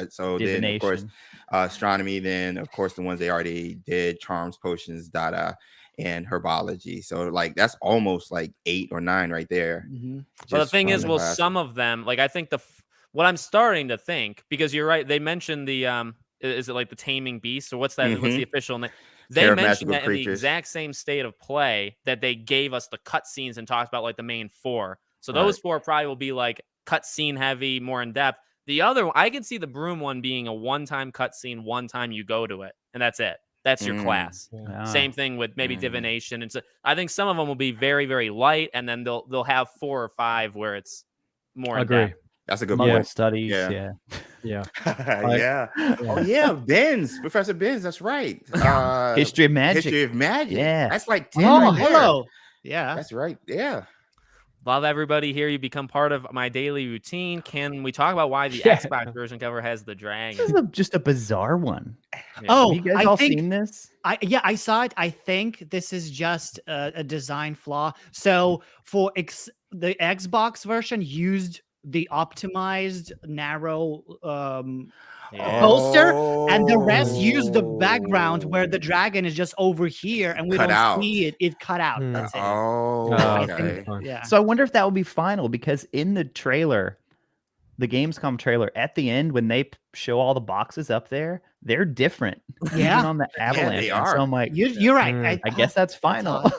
So then of course astronomy, then of course the ones they already did, charms, potions, data, and herbology. So like that's almost like 8 or 9 right there. But the thing is, some of them, like I think what I'm starting to think, because you're right, they mentioned the is it like the taming beast, or what's that? What's the official name? They mentioned that in the exact same state of play that they gave us the cutscenes and talked about like the main 4. So those 4 probably will be like cutscene heavy, more in depth. The other, I can see the broom one being a one-time cutscene, one time you go to it, and that's it. That's your class. Same thing with maybe divination, and so I think some of them will be very, very light, and then they'll have 4 or 5 where it's more in depth. That's a good point. Studies. Yeah. Oh yeah, Benz, Professor Benz. That's right. History of Magic. History of Magic. Yeah, that's like 10 right there. Hello. Yeah, that's right. Yeah. Love everybody here. You become part of my daily routine. Can we talk about why the Xbox version cover has the dragon? This is just a bizarre one. Oh, have you guys all seen this? I saw it. I think this is just a design flaw. So for the Xbox version used the optimized narrow poster, and the rest used the background where the dragon is just over here, and we don't see it. It cut out. That's it. Okay. So I wonder if that will be final, because in the trailer, the Gamescom trailer, at the end when they show all the boxes up there, they're different. Yeah, even on the Avalanche. they are. So I'm like, you're right. I guess that's final.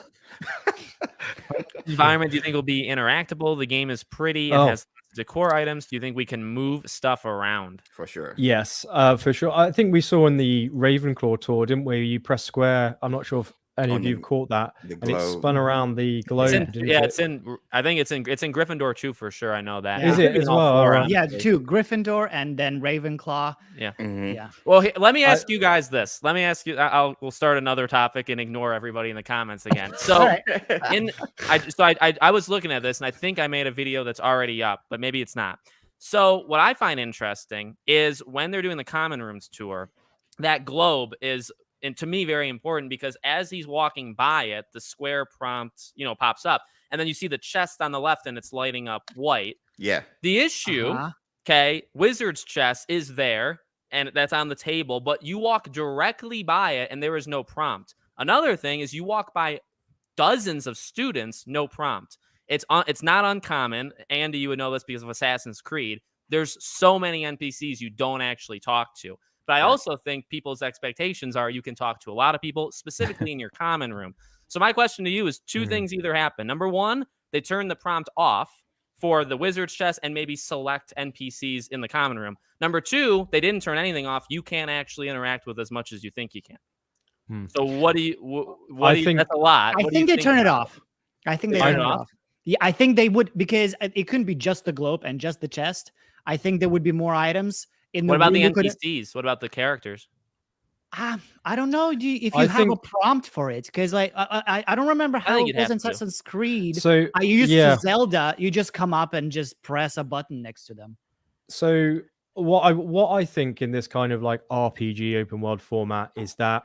Environment, do you think will be interactable? The game is pretty. It has decor items. Do you think we can move stuff around? For sure. Yes, for sure. I think we saw in the Ravenclaw tour, didn't we? You press square. I'm not sure if any of you have caught that, and it spun around the globe. It's in. I think it's in Gryffindor too, for sure. I know that. Is it as well? Yeah, 2 Gryffindor and then Ravenclaw. Yeah. Well, let me ask you guys this. Let me ask you. We'll start another topic and ignore everybody in the comments again. So, I was looking at this, and I think I made a video that's already up, but maybe it's not. So, what I find interesting is when they're doing the Common Rooms tour, that globe is, and to me, very important, because as he's walking by it, the square prompt, pops up, and then you see the chest on the left, and it's lighting up white. Yeah. The issue, Wizard's chest is there, and that's on the table, but you walk directly by it, and there is no prompt. Another thing is you walk by dozens of students, no prompt. It's not uncommon. Andy, you would know this because of Assassin's Creed. There's so many NPCs you don't actually talk to. But I also think people's expectations are you can talk to a lot of people, specifically in your common room. So my question to you is 2 things either happen. Number 1, they turn the prompt off for the Wizard's chest and maybe select NPCs in the common room. Number 2, they didn't turn anything off. You can't actually interact with as much as you think you can. So what do you think? That's a lot. I think they turn it off. I think they turn it off. Yeah, I think they would, because it couldn't be just the globe and just the chest. I think there would be more items. What about the NPCs? What about the characters? I don't know if you have a prompt for it, because I don't remember how it was in Assassin's Creed. So I used to Zelda. You just come up and just press a button next to them. So what I think in this kind of like RPG open world format is that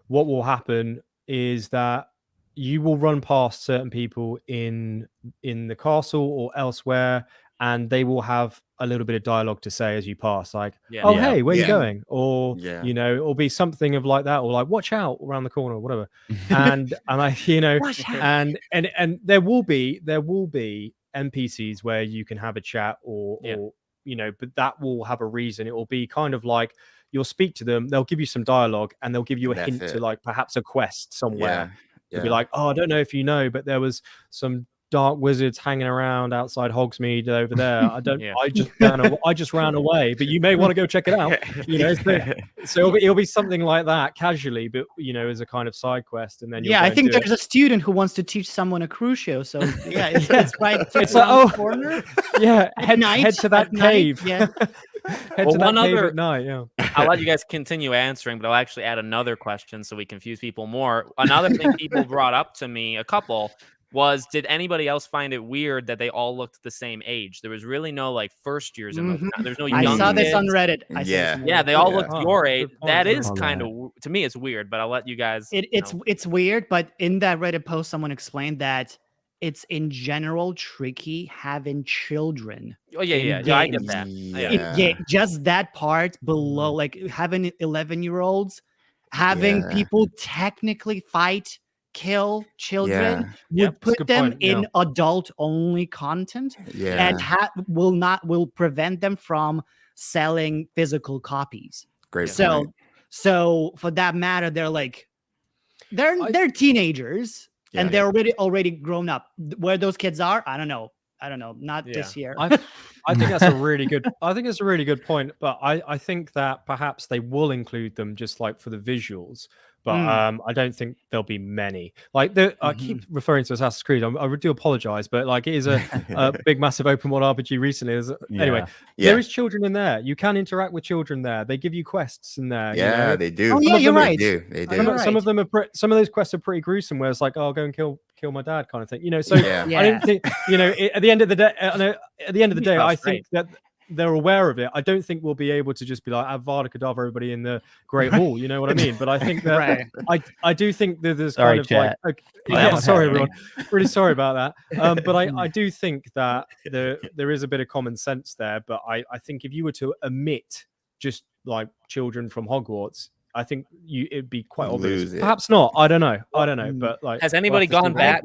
what will happen is that you will run past certain people in the castle or elsewhere, and they will have a little bit of dialogue to say as you pass, like, hey, where are you going? Or, it'll be something of like that, or like, watch out around the corner or whatever. and there will be NPCs where you can have a chat or but that will have a reason. It will be kind of like you'll speak to them, they'll give you some dialogue, and they'll give you a hint to like perhaps a quest somewhere. It'll be like, I don't know if you know, but there was some dark wizards hanging around outside Hogsmeade over there. I just ran away, but you may want to go check it out. So it'll be something like that casually, but as a kind of side quest. And then I think there's a student who wants to teach someone a Crucio. So it's right. It's like corner. Yeah, head to that cave. Yeah. Head to that cave at night. Yeah. I'll let you guys continue answering, but I'll actually add another question so we confuse people more. Another thing people brought up to me, a couple, was, did anybody else find it weird that they all looked the same age? There was really no like first years in those. There's no young I saw this kids. on Reddit. They all looked your age. That is kind of, to me, it's weird, but I'll let you guys. It's weird, but in that Reddit post, someone explained that it's in general tricky having children. Oh yeah, in yeah. I get games. that. Yeah. Just that part below, like having 11-year-olds, having people technically fight, kill children Yeah. would put good them point, yeah. in adult-only content, Yeah. and will prevent them from selling physical copies. Great So, point. so for that matter, they're like, they're teenagers and they're already grown up. Where those kids are, I don't know. Not this year. I think that's a really good. I think it's a really good point. But I think that perhaps they will include them just like for the visuals. But I don't think there'll be many. Like I keep referring to Assassin's Creed. I do apologize, but like it is a big, massive open world RPG recently. Anyway, there is children in there. You can interact with children there. They give you quests in there. Yeah, you know? they do. Oh yeah, you're right. They do. Some of them are some of those quests are pretty gruesome. Where it's like, oh, I'll go and kill my dad, kind of thing. You know, so I don't think at the end of the day, I think that they're aware of it. I don't think we'll be able to just be like Avada Kedavra everybody in the Great Hall. You know what I mean? But I think that I do think that there's kind of chat. like sorry everyone, really sorry about that. But I do think that there is a bit of common sense there. But I think if you were to omit just like children from Hogwarts, I think it'd be quite obvious. Perhaps not. I don't know. But like, has anybody gone back?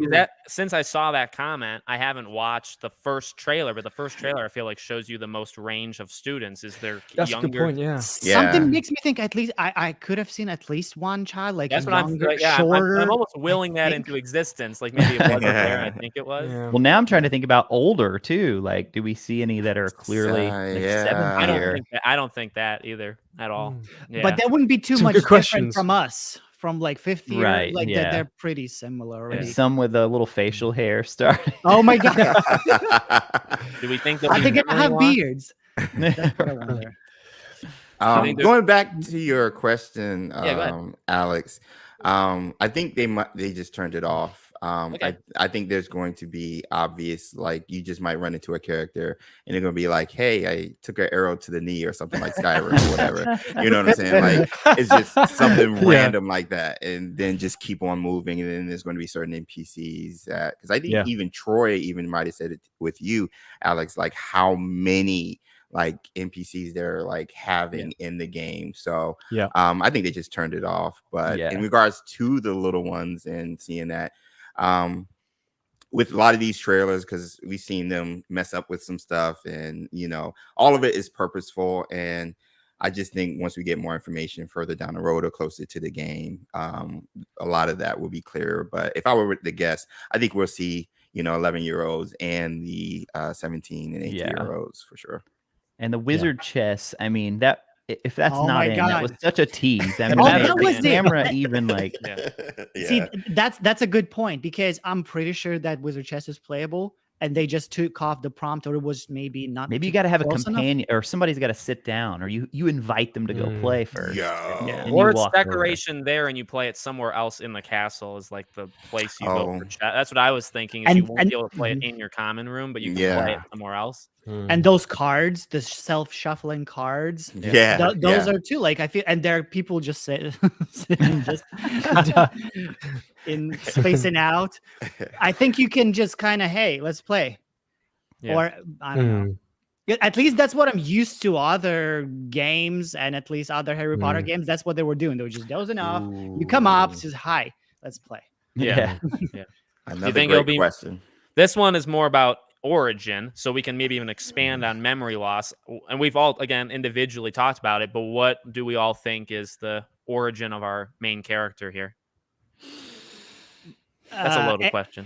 Since I saw that comment, I haven't watched the first trailer. But the first trailer, I feel like, shows you the most range of students. Is there that's younger? a good point. Yeah. Something makes me think at least I could have seen at least one child, like that's what younger, I'm. Yeah, shorter. I'm almost willing that into existence. Like maybe it wasn't there. I think it was. Well, now I'm trying to think about older too. Like, do we see any that are clearly like 7th year? I don't think that either at all. Yeah. But that wouldn't be too much different from us, from like 5th year. Right, Like they're pretty similar already. Some with a little facial hair starting. Oh my god! Do we think I think they have beards. That's what I wonder. Going back to your question, go ahead. Alex, I think they just turned it off. Okay. I think there's going to be obvious, like you just might run into a character and they're going to be like, hey, I took an arrow to the knee or something like Skyrim or whatever. You know what I'm saying? Like it's just something random like that. And then just keep on moving. And then there's going to be certain NPCs because I think even Troy even might have said it with you, Alex, like how many like NPCs they're like having in the game. So I think they just turned it off. But in regards to the little ones and seeing that, with a lot of these trailers, because we've seen them mess up with some stuff, and you know, all of it is purposeful. And I just think once we get more information further down the road or closer to the game, a lot of that will be clearer. But if I were to guess, I think we'll see 11-year-olds and the 17 and 18-year-olds for sure. And the wizard chess, I mean, that if that's not in, God. that was such a tease. I mean, that was the camera even like. See, that's a good point, because I'm pretty sure that wizard chess is playable, and they just took off the prompt, or it was maybe not. Maybe you got to have a companion, or somebody's got to sit down, or you invite them to go play first. Or it's decoration there, and you play it somewhere else in the castle is like the place you go for chat. That's what I was thinking. Is you won't be able to play it in your common room, but you can play it somewhere else. And those cards, the self-shuffling cards, those are too. Like I feel, and there are people just sitting just in spacing out. I think you can just kind of, hey, let's play, or I don't know. At least that's what I'm used to other games, and at least other Harry Potter games. That's what they were doing. They were just dozing off. You come up, says hi, let's play. Another great question. This one is more about origin, so we can maybe even expand on memory loss. And we've all, again, individually talked about it, but what do we all think is the origin of our main character here? That's a loaded question.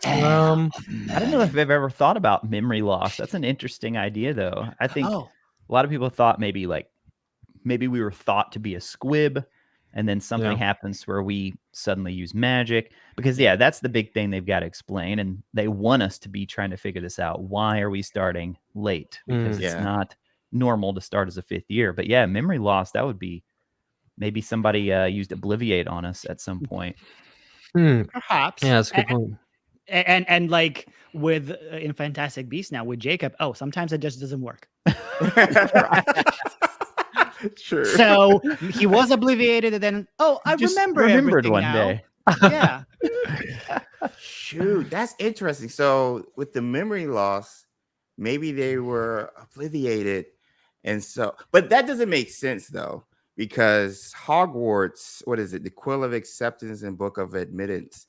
I don't know if I've ever thought about memory loss. That's an interesting idea, though. I think a lot of people thought maybe we were thought to be a squib, and then something happens where we suddenly use magic, because that's the big thing they've got to explain, and they want us to be trying to figure this out. Why are we starting late? Because it's not normal to start as a 5th year. But memory loss, that would be maybe somebody used Obliviate on us at some point. Perhaps. Yeah, that's a good point. And like with in Fantastic Beasts now with Jacob, sometimes it just doesn't work. Sure. So he was obliviated, and then I remembered one now. day. Shoot, that's interesting. So with the memory loss, maybe they were obliviated, and so, but that doesn't make sense though, because Hogwarts, what is it? The Quill of Acceptance and Book of Admittance.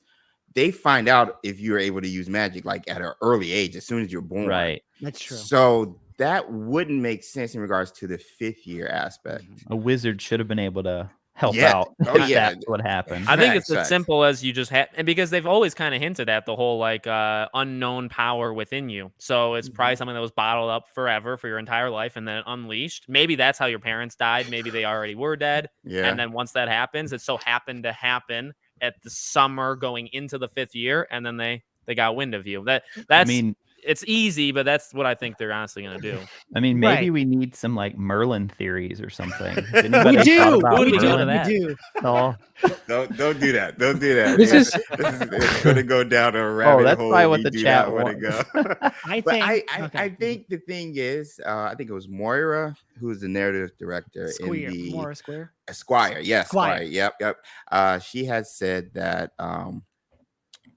They find out if you're able to use magic like at an early age, as soon as you're born. Right. That's true. So that wouldn't make sense in regards to the 5th year aspect. A wizard should have been able to help Yeah. out. Oh, if yeah. That's what happened. I think it's Facts. as simple as you just have, and because they've always kind of hinted at the whole like unknown power within you. So it's probably something that was bottled up forever for your entire life and then unleashed. Maybe that's how your parents died. Maybe they already were dead. Yeah. And then once that happens, it so happened to happen at the summer going into the 5th year, and then they got wind of you. That's I mean, it's easy, but that's what I think they're honestly gonna do. I mean, maybe Right. we need some like Merlin theories or something. Has We anybody thought do. about What do we do Merlin with that? We do. at all? Don't do that. Don't do that. This is- it's going to go down a rabbit that's hole. probably if what you the do chat not wanna go. I But think. I think the thing is, I think it was Moira, who's the narrative director Square. in the More Square. Esquire. Yes, Squire. Squire. Yep. She has said that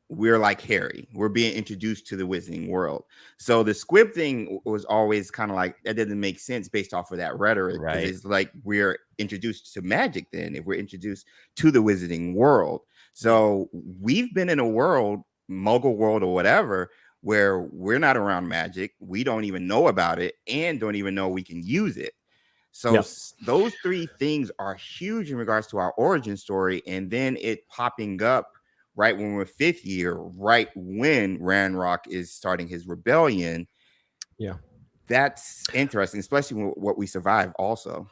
we're like Harry. We're being introduced to the wizarding world. So the squib thing was always kind of like, that didn't make sense based off of that rhetoric. 'Cause Right. it's like we're introduced to magic then, if we're introduced to the wizarding world. So we've been in a world, muggle world or whatever, where we're not around magic. We don't even know about it and don't even know we can use it. So Yeah. those 3 things are huge in regards to our origin story. And then it popping up right when we're 5th year, right when Ranrock is starting his rebellion. Yeah. That's interesting, especially what we survived also.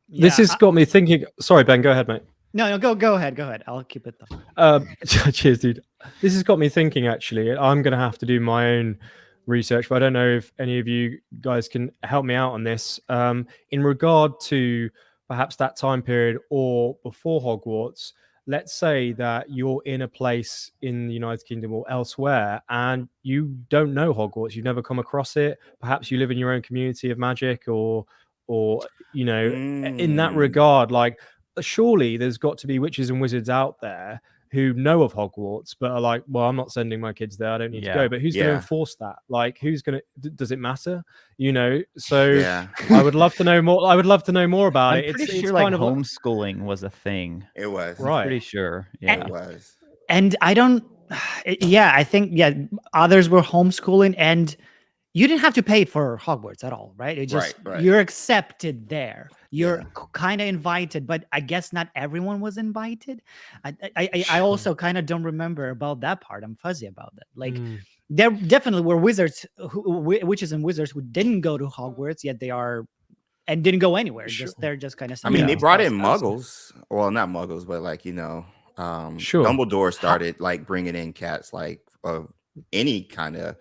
This has got me thinking. Sorry, Ben, go ahead, mate. No, go ahead. I'll keep it though. Cheers, dude. This has got me thinking, actually. I'm going to have to do my own research, but I don't know if any of you guys can help me out on this. In regard to perhaps that time period or before Hogwarts, let's say that you're in a place in the United Kingdom or elsewhere and you don't know Hogwarts, you've never come across it. Perhaps you live in your own community of magic or you know, in that regard, like surely there's got to be witches and wizards out there who know of Hogwarts but are like, well, I'm not sending my kids there, I don't need to go. But who's going to enforce that? Like, who's going to, does it matter? You know, so I would love to know more. I would love to know more about it. I'm pretty It's sure like kind of homeschooling was a thing. It was. Right. Pretty sure. Yeah. It was. And I don't. I think others were homeschooling, and you didn't have to pay for Hogwarts at all, right? It just Right. you're accepted there. You're kind of invited, but I guess not everyone was invited. I also kind of don't remember about that part. I'm fuzzy about that. Like there definitely were wizards, witches and wizards who didn't go to Hogwarts, yet they are and didn't go anywhere. Sure. They're just kind of. I mean, they brought in muggles. Well, not muggles, but like, you know, Sure. Dumbledore started like bringing in cats like of any kind of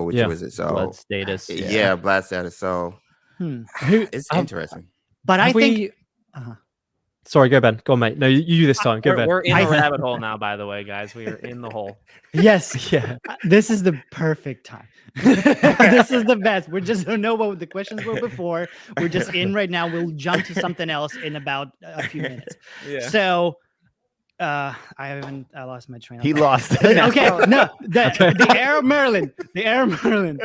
which was it? So blood status. blood status. So it's interesting. But I think. Sorry, go Ben. Go on, mate. No, you this time. Go Ben. We're in a rabbit hole now, by the way, guys. We are in the hole. Yes. Yeah. This is the perfect time. This is the best. We just don't know what the questions were before. We're just in right now. We'll jump to something else in about a few minutes. So I lost my train of He thought. lost. Okay, no, the Heir of Merlin. The Heir of Merlin.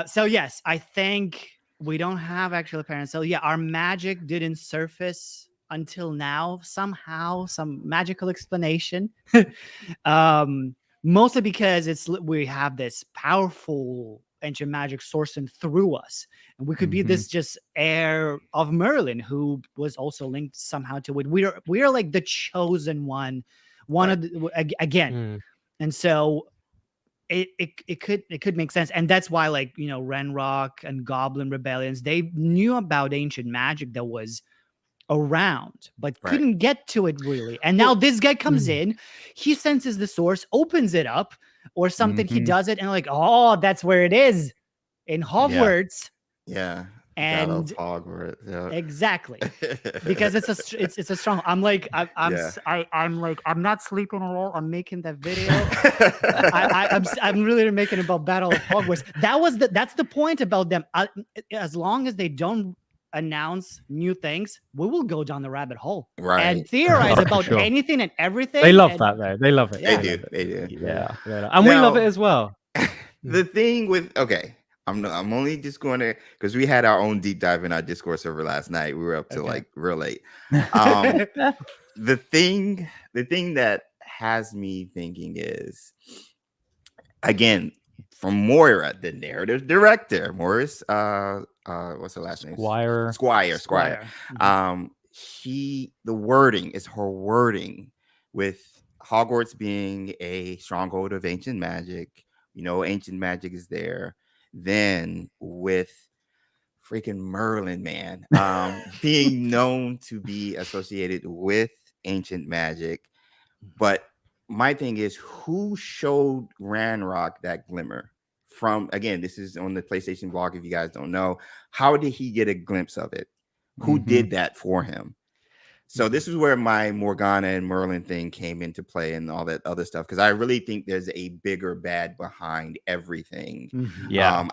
So yes, I think we don't have actual parents. So yeah, our magic didn't surface until now. Somehow, some magical explanation. Mostly because we have this powerful ancient magic sourcing through us, and we could be this just heir of Merlin who was also linked somehow to it. We are like the chosen one of the, again, and so it could make sense, and that's why, like, you know, Ranrock and Goblin rebellions, they knew about ancient magic that was around but couldn't get to it really. And now this guy comes in, he senses the source, opens it up or something, he does it, and like, oh, that's where it is in Hogwarts. And Hogwarts, exactly, because it's a strong. I'm not sleeping at all. I'm making that video. I'm really making it about Battle of Hogwarts. That's the point about them. As long as they don't announce new things, we will go down the rabbit hole Right. and theorize about Sure. anything and everything. They love and that though. They love it. Yeah. They do. Yeah. And we love Now- it as well. The thing with I'm only just going to, because we had our own deep dive in our Discord server last night. We were up to like real late. The thing that has me thinking is, again, from Moira, the narrative director, Morris, what's her last name? Squire. Squire. The wording is her wording with Hogwarts being a stronghold of ancient magic. Ancient magic is there. Then with freaking Merlin, man, being known to be associated with ancient magic. But my thing is, who showed Ranrock that glimmer? From, again, this is on the PlayStation blog, if you guys don't know. How did he get a glimpse of it? Who did that for him? So this is where my Morgana and Merlin thing came into play and all that other stuff, because I really think there's a bigger bad behind everything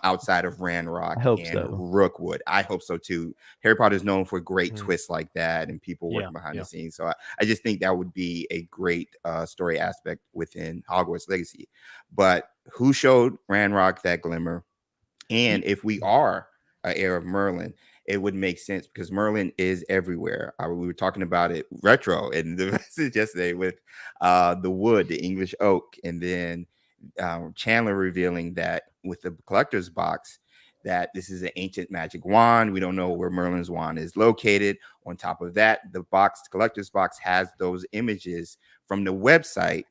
outside of Ranrock and Rookwood. I hope so too. Harry Potter is known for great twists like that and people working behind the scenes. So I just think that would be a great story aspect within Hogwarts Legacy. But who showed Ranrock that glimmer? And if we are an heir of Merlin, it would make sense because Merlin is everywhere. We were talking about it retro in the message yesterday with the wood, the English oak, and then Chandler revealing that with the collector's box that this is an ancient magic wand. We don't know where Merlin's wand is located. On top of that, the collector's box has those images from the website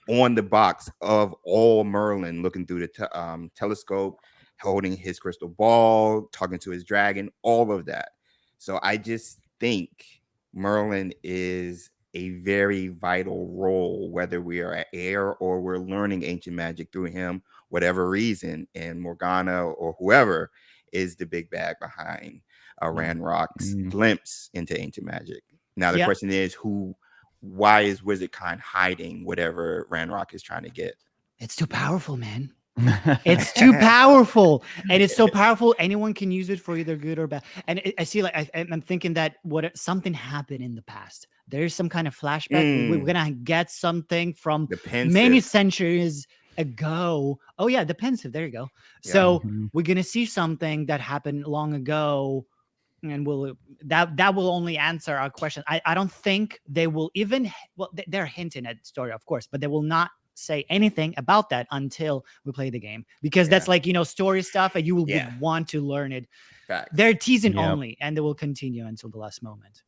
on the box of all Merlin looking through the telescope, holding his crystal ball, talking to his dragon, all of that. So I just think Merlin is a very vital role, whether we are an heir or we're learning ancient magic through him, whatever reason, and Morgana or whoever is the big bag behind Ranrock's glimpse into ancient magic. Now the question is, why is Wizardkind hiding whatever Ranrock is trying to get? It's too powerful, man. It's too powerful, and it's so powerful anyone can use it for either good or bad. And I see, like, I'm thinking that something happened in the past. There's some kind of flashback. We're gonna get something from many centuries ago. Oh yeah, the pensive. There you go. So we're gonna see something that happened long ago, and that will only answer our question. I don't think they will even. Well, they're hinting at story, of course, but they will not say anything about that until we play the game, because that's like, story stuff, and you will want to learn it. Facts. They're teasing only, and they will continue until the last moment.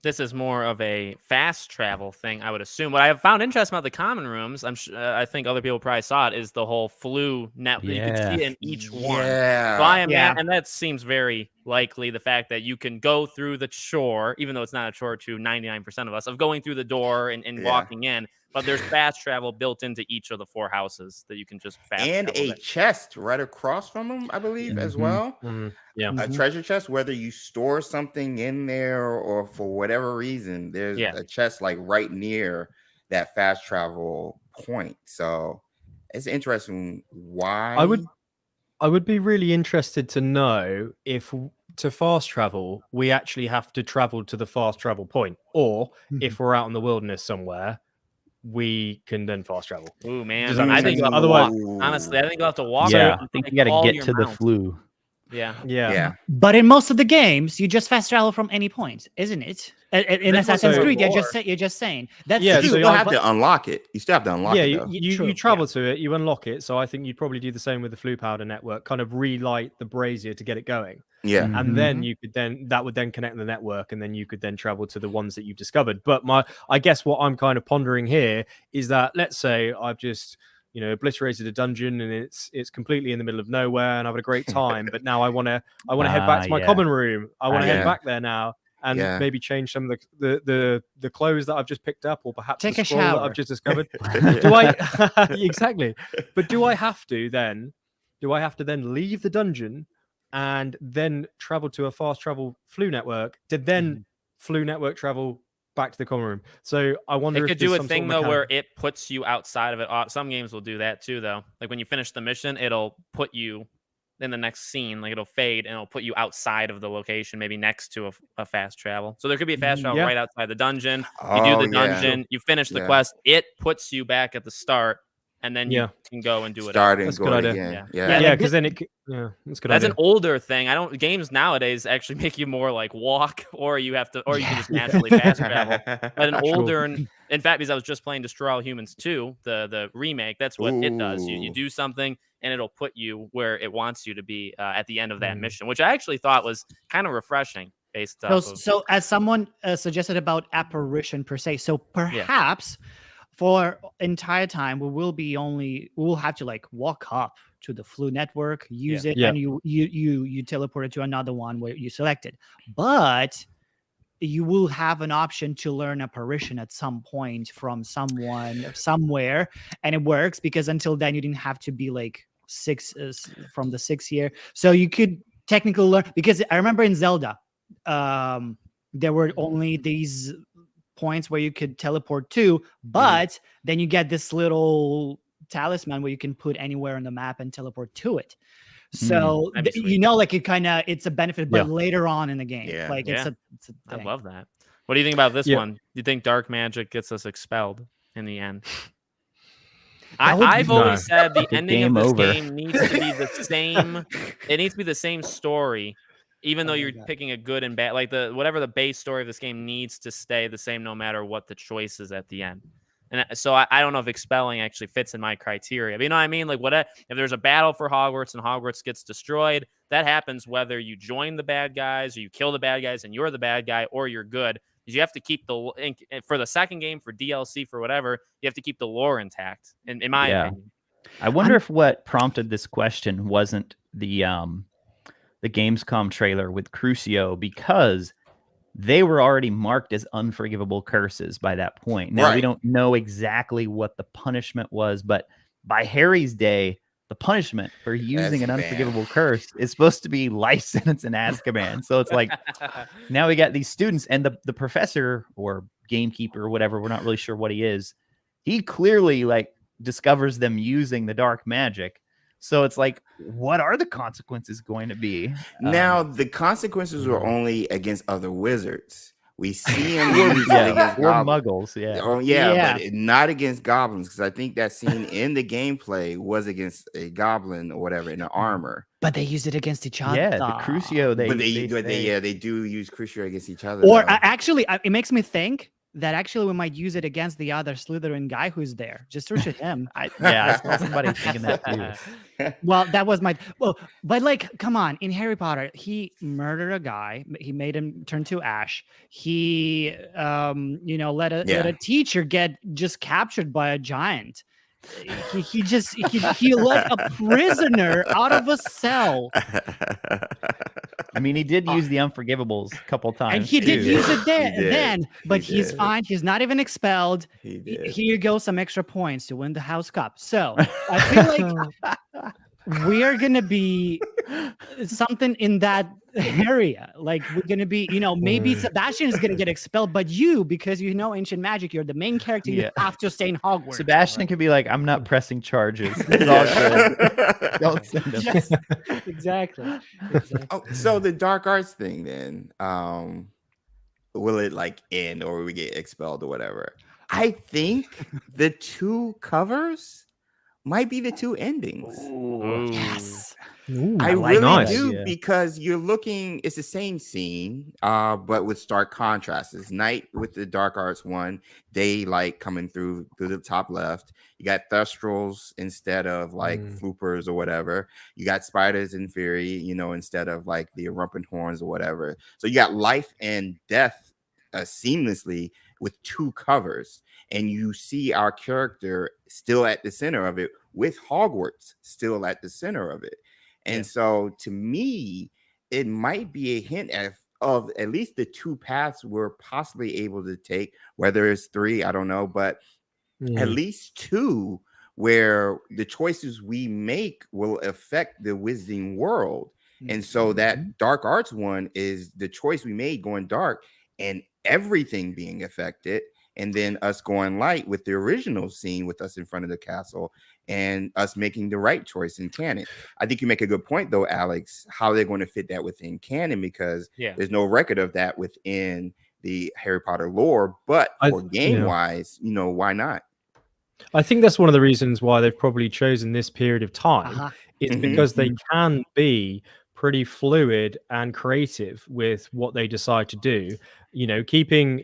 This is more of a fast travel thing, I would assume. What I have found interesting about the common rooms, I think other people probably saw it, is the whole flu net. You can see it in each one. So and that seems very likely, the fact that you can go through the chore, even though it's not a chore to 99% of us, of going through the door and walking in. But there's fast travel built into each of the 4 houses that you can just fast and travel. And a chest right across from them, I believe, as well. A treasure chest, whether you store something in there or for whatever reason, there's a chest like right near that fast travel point. So it's interesting why. I would be really interested to know if to fast travel, we actually have to travel to the fast travel point, or if we're out in the wilderness somewhere, we can then fast travel. Ooh, man. I think otherwise, honestly, I think you'll have to walk. Yeah, I think you got to get to the flu. Yeah. But in most of the games, you just fast travel from any point, isn't it? In Assassin's Creed, you're just saying that's true. So you still have to unlock it. You still have to unlock it. Yeah, you travel to it, you unlock it. So I think you'd probably do the same with the flu powder network, kind of relight the brazier to get it going. Yeah. And then you could that would then connect the network, and then you could then travel to the ones that you've discovered. But I guess what I'm kind of pondering here is that, let's say I've just obliterated a dungeon and it's completely in the middle of nowhere and I've had a great time, but now I want to head back to my common room. I want to head back there now and maybe change some of the clothes that I've just picked up, or perhaps take the a scroll shower that I've just discovered. Do I exactly? But do I have to then leave the dungeon and then travel to a fast travel flu network to then flu network travel back to the common room? So I wonder if it could do a thing though where it puts you outside of it. Some games will do that too, though. Like when you finish the mission, it'll put you in the next scene, like it'll fade and it'll put you outside of the location, maybe next to a fast travel. So there could be a fast travel right outside the dungeon. You do the dungeon, you finish the quest, it puts you back at the start, and then you can go and do it. That's a good idea. Yeah, because then that's good. That's an older thing. Games nowadays actually make you more like walk, or you have to, or you can just naturally fast travel. But an older, in fact, because I was just playing Destroy All Humans 2, the remake, that's what it does. You do something and it'll put you where it wants you to be at the end of that mission, which I actually thought was kind of refreshing. Based off so as someone suggested about apparition per se, so perhaps. For entire time, we will have to like walk up to the Flu network, use it, and you teleport it to another one where you selected. But you will have an option to learn apparition at some point from someone somewhere, and it works because until then you didn't have to be like from the 6th year. So you could technically learn, because I remember in Zelda, there were only these points where you could teleport to, but then you get this little talisman where you can put anywhere on the map and teleport to it. So like it's a benefit, but later on in the game, it's a thing. I love that. What do you think about this one? Do you think dark magic gets us expelled in the end? I've always said the ending of this game needs to be the same. It needs to be the same story. Even though you're picking a good and bad, like whatever the base story of this game needs to stay the same no matter what the choice is at the end. And so I don't know if expelling actually fits in my criteria. But you know what I mean? Like if there's a battle for Hogwarts and Hogwarts gets destroyed, that happens whether you join the bad guys or you kill the bad guys and you're the bad guy, or you're good. Because you have to keep for the second game, for DLC, for whatever, you have to keep the lore intact. In my opinion. I wonder if what prompted this question wasn't the Gamescom trailer with Crucio, because they were already marked as unforgivable curses by that point. Now we don't know exactly what the punishment was, but by Harry's day, the punishment for using an unforgivable curse is supposed to be life sentence in Azkaban. So it's like now we got these students, and the professor or gamekeeper or whatever, we're not really sure what he is. He clearly like discovers them using the dark magic. So it's like, what are the consequences going to be? Now, the consequences were only against other wizards. We see them use it against muggles, but not against goblins, because I think that scene in the gameplay was against a goblin or whatever in the armor. But they use it against each other. Yeah, the Crucio. They do use Crucio against each other. Or actually, it makes me think that actually we might use it against the other Slytherin guy who's there. Just search at him. I saw somebody thinking that too. Well, that was but like, come on, in Harry Potter, he murdered a guy. He made him turn to ash. He, let a teacher get just captured by a giant. He let a prisoner out of a cell. I mean, he did use the Unforgivables a couple times, and he did use it then. But he's fine. He's not even expelled. Here goes some extra points to win the House Cup. So I feel like we are gonna be something in that area. Like we're gonna be, maybe Sebastian is gonna get expelled, but you, because you know ancient magic, you're the main character. You have to stay in Hogwarts. Sebastian could be like, I'm not pressing charges. It's all good. Don't send him. Yes, exactly. Oh, so the dark arts thing then, will it like end or will we get expelled or whatever? I think the 2 covers might be the 2 endings. Ooh. Yes. Ooh, I really do, idea. because you're looking, it's the same scene, but with stark contrasts. It's night with the dark arts one, daylight coming through the top left. You got Thestrals instead of like Floopers or whatever. You got Spiders in Fury, instead of like the Rumpenhorns or whatever. So you got life and death seamlessly with 2 covers. And you see our character still at the center of it, with Hogwarts still at the center of it. And so to me, it might be a hint of at least the 2 paths we're possibly able to take, whether it's 3, I don't know, but at least 2 where the choices we make will affect the wizarding world. And so that dark arts one is the choice we made going dark and everything being affected. And then us going light with the original scene with us in front of the castle and us making the right choice in canon. I think you make a good point though, Alex, how they're going to fit that within canon, because there's no record of that within the Harry Potter lore. But for game wise, you know, why not? I think that's one of the reasons why they've probably chosen this period of time. It's because they can be pretty fluid and creative with what they decide to do, you know, keeping,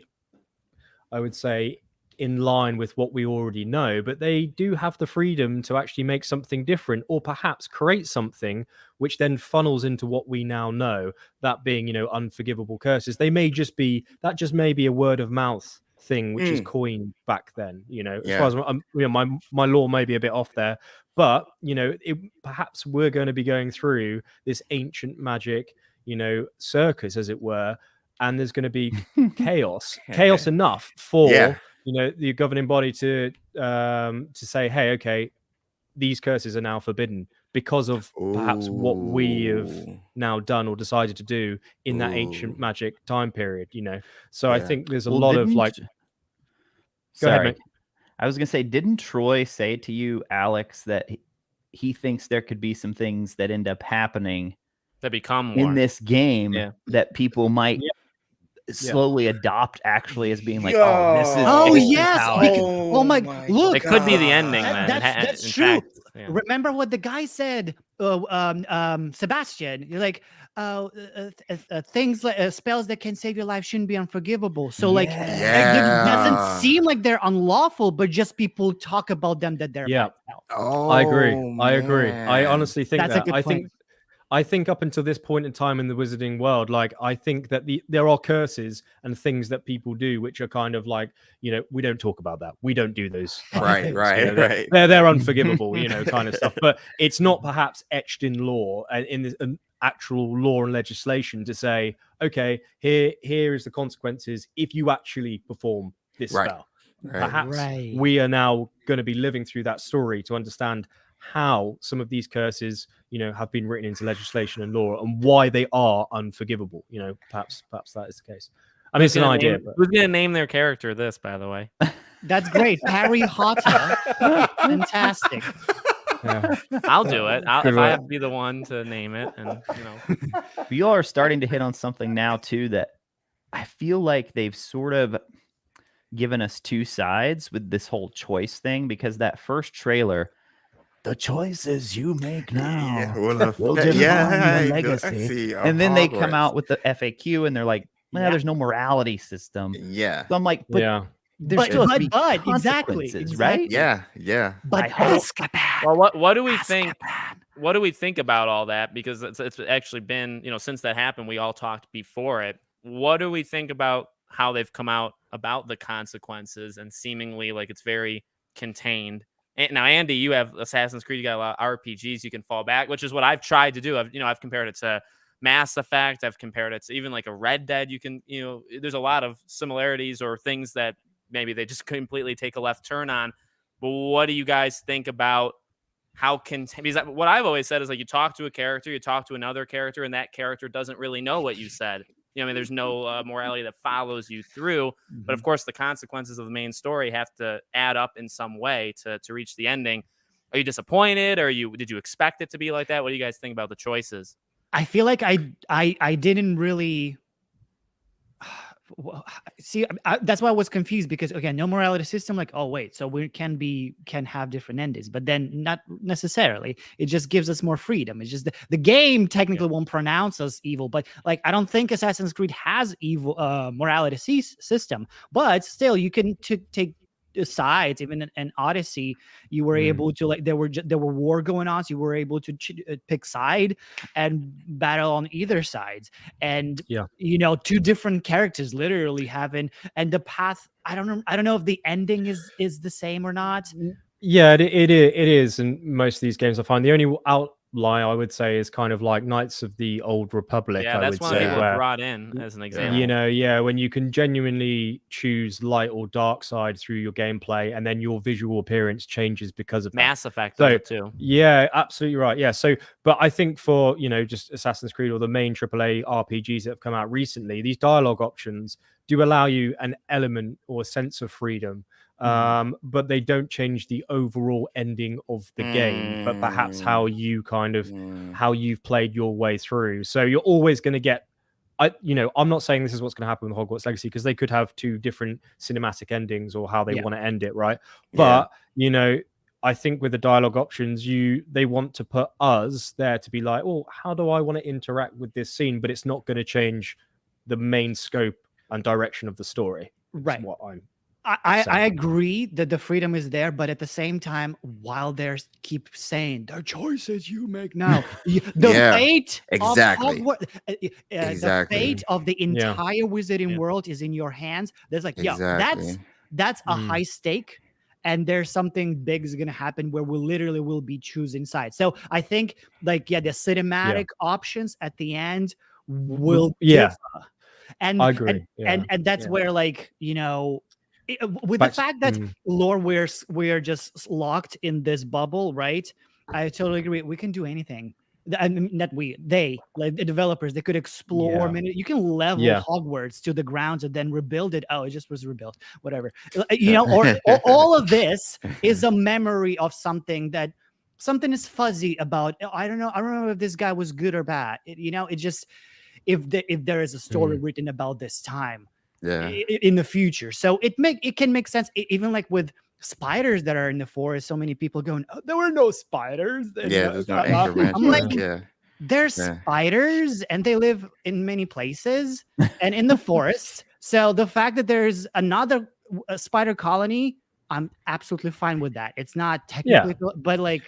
I would say, in line with what we already know, but they do have the freedom to actually make something different, or perhaps create something which then funnels into what we now know, that being, you know, unforgivable curses. They may just be, that just may be a word of mouth thing which is coined back then, you know, as far as you know, my lore may be a bit off there, but you know, perhaps we're going to be going through this ancient magic, you know, circus, as it were, and there's going to be chaos enough for you know, the governing body to say, hey, okay, these curses are now forbidden because of perhaps what we have now done or decided to do in that ancient magic time period, you know. So I think there's a lot of like. Go ahead, mate. I was gonna say, didn't Troy say to you, Alex, that he thinks there could be some things that end up happening that become in this game that people might slowly adopt actually as being like, oh, this is my look, it could be the ending. That's true. Remember what the guy said, Sebastian, you're like things like spells that can save your life shouldn't be unforgivable. So like it doesn't seem like they're unlawful, but just people talk about them that they're I agree. I honestly think that's a good point. I think up until this point in time in the wizarding world, like I think that there are curses and things that people do which are kind of like, you know, we don't talk about that. We don't do those. Right. They're unforgivable, you know, kind of stuff. But it's not perhaps etched in law and in an actual law and legislation to say, okay, here is the consequences if you actually perform this spell. Perhaps we are now going to be living through that story to understand how some of these curses, you know, have been written into legislation and law and why they are unforgivable. You know, perhaps that is the case. I mean, it's an idea. Who's going to name their character this, by the way? That's great. Harry Potter. Fantastic. Yeah. I'll do it. If I have to be the one to name it. And, you know. You all are starting to hit on something now, too, that I feel like they've sort of given us two sides with this whole choice thing, because that first trailer, the choices you make now will define your legacy. And then they come out with the FAQ and they're like, well, there's no morality system. Yeah. So I'm like, but there's still exactly. Right? Yeah. But Azkaban. Well, what do we think? What do we think about all that? Because it's actually been, you know, since that happened, we all talked before it. What do we think about how they've come out about the consequences and seemingly like it's very contained? And now, Andy, you have Assassin's Creed. You got a lot of RPGs you can fall back, which is what I've tried to do. I've compared it to Mass Effect. I've compared it to even like a Red Dead. You can, you know, there's a lot of similarities or things that maybe they just completely take a left turn on. But what do you guys think about how because what I've always said is like you talk to a character, you talk to another character, and that character doesn't really know what you said. You know, I mean, there's no morality that follows you through. But of course, the consequences of the main story have to add up in some way to reach the ending. Are you disappointed? Or did you expect it to be like that? What do you guys think about the choices? I feel like I didn't really see. That's why I was confused, because again, no morality system. Like, oh wait, so we can have different endings, but then not necessarily. It just gives us more freedom. It's just the game technically won't pronounce us evil, but like I don't think Assassin's Creed has evil morality system. But still, you can take sides. Even in Odyssey, you were able to, like, there were war going on, so you were able to pick side and battle on either sides. And you know, two different characters literally having, and the path, I don't know if the ending is the same or not. Yeah, it is. And most of these games I find the only outlier I would say is kind of like Knights of the Old Republic. Yeah, that's one they were brought in as an example. You know, when you can genuinely choose light or dark side through your gameplay, and then your visual appearance changes because of Mass Effect too. Yeah, absolutely right. Yeah, so but I think for, you know, just Assassin's Creed or the main AAA RPGs that have come out recently, these dialogue options do allow you an element or a sense of freedom but they don't change the overall ending of the game, but perhaps how you kind of how you've played your way through. So you're always going to get, I'm not saying this is what's going to happen with Hogwarts Legacy, because they could have 2 different cinematic endings or how they want to end it, right? But I think with the dialogue options, they want to put us there to be like, well, how do I want to interact with this scene? But it's not going to change the main scope and direction of the story. Right. What I agree that the freedom is there, but at the same time, while they keep saying the choices you make now, the fate of Hogwarts, the fate of the entire wizarding world is in your hands. There's like, that's a high stake, and there's something big is gonna happen where we literally will be choosing sides. So I think, like, the cinematic options at the end will differ. And I agree. And that's where, like, with the fact that lore we're just locked in this bubble, right? I totally agree. We can do anything. I mean, not we, they, like the developers, they could explore. You can level Hogwarts to the grounds and then rebuild it. Oh, it just was rebuilt. Whatever. Or all of this is a memory of something is fuzzy about. I don't know. I don't know if this guy was good or bad. It just, if there is a story written about this time in the future, so it can make sense. Even like with spiders that are in the forest, so many people going, oh, there were no spiders. There's no anchor. I'm like, there's spiders and they live in many places and in the forest. So the fact that there's another spider colony, I'm absolutely fine with that. It's not technically, but like,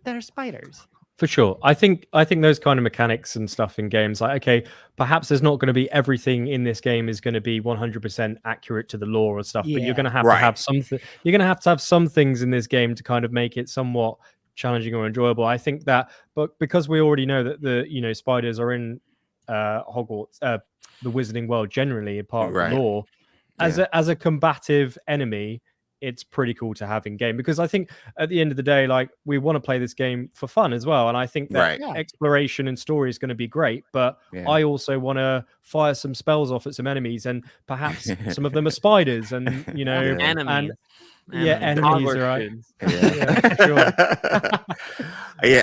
there are spiders. For sure. I think those kind of mechanics and stuff in games, like, okay, perhaps there's not going to be everything in this game is going to be 100% accurate to the lore or stuff, but you're going to have to have something. You're going to have some things in this game to kind of make it somewhat challenging or enjoyable. I think that, but because we already know that the spiders are in Hogwarts, the Wizarding world generally, a part of the lore, as a combative enemy, it's pretty cool to have in game, because I think at the end of the day, like, we want to play this game for fun as well. And I think that exploration and story is going to be great, but I also want to fire some spells off at some enemies, and perhaps some of them are spiders, and enemies. Enemies, right? Sure.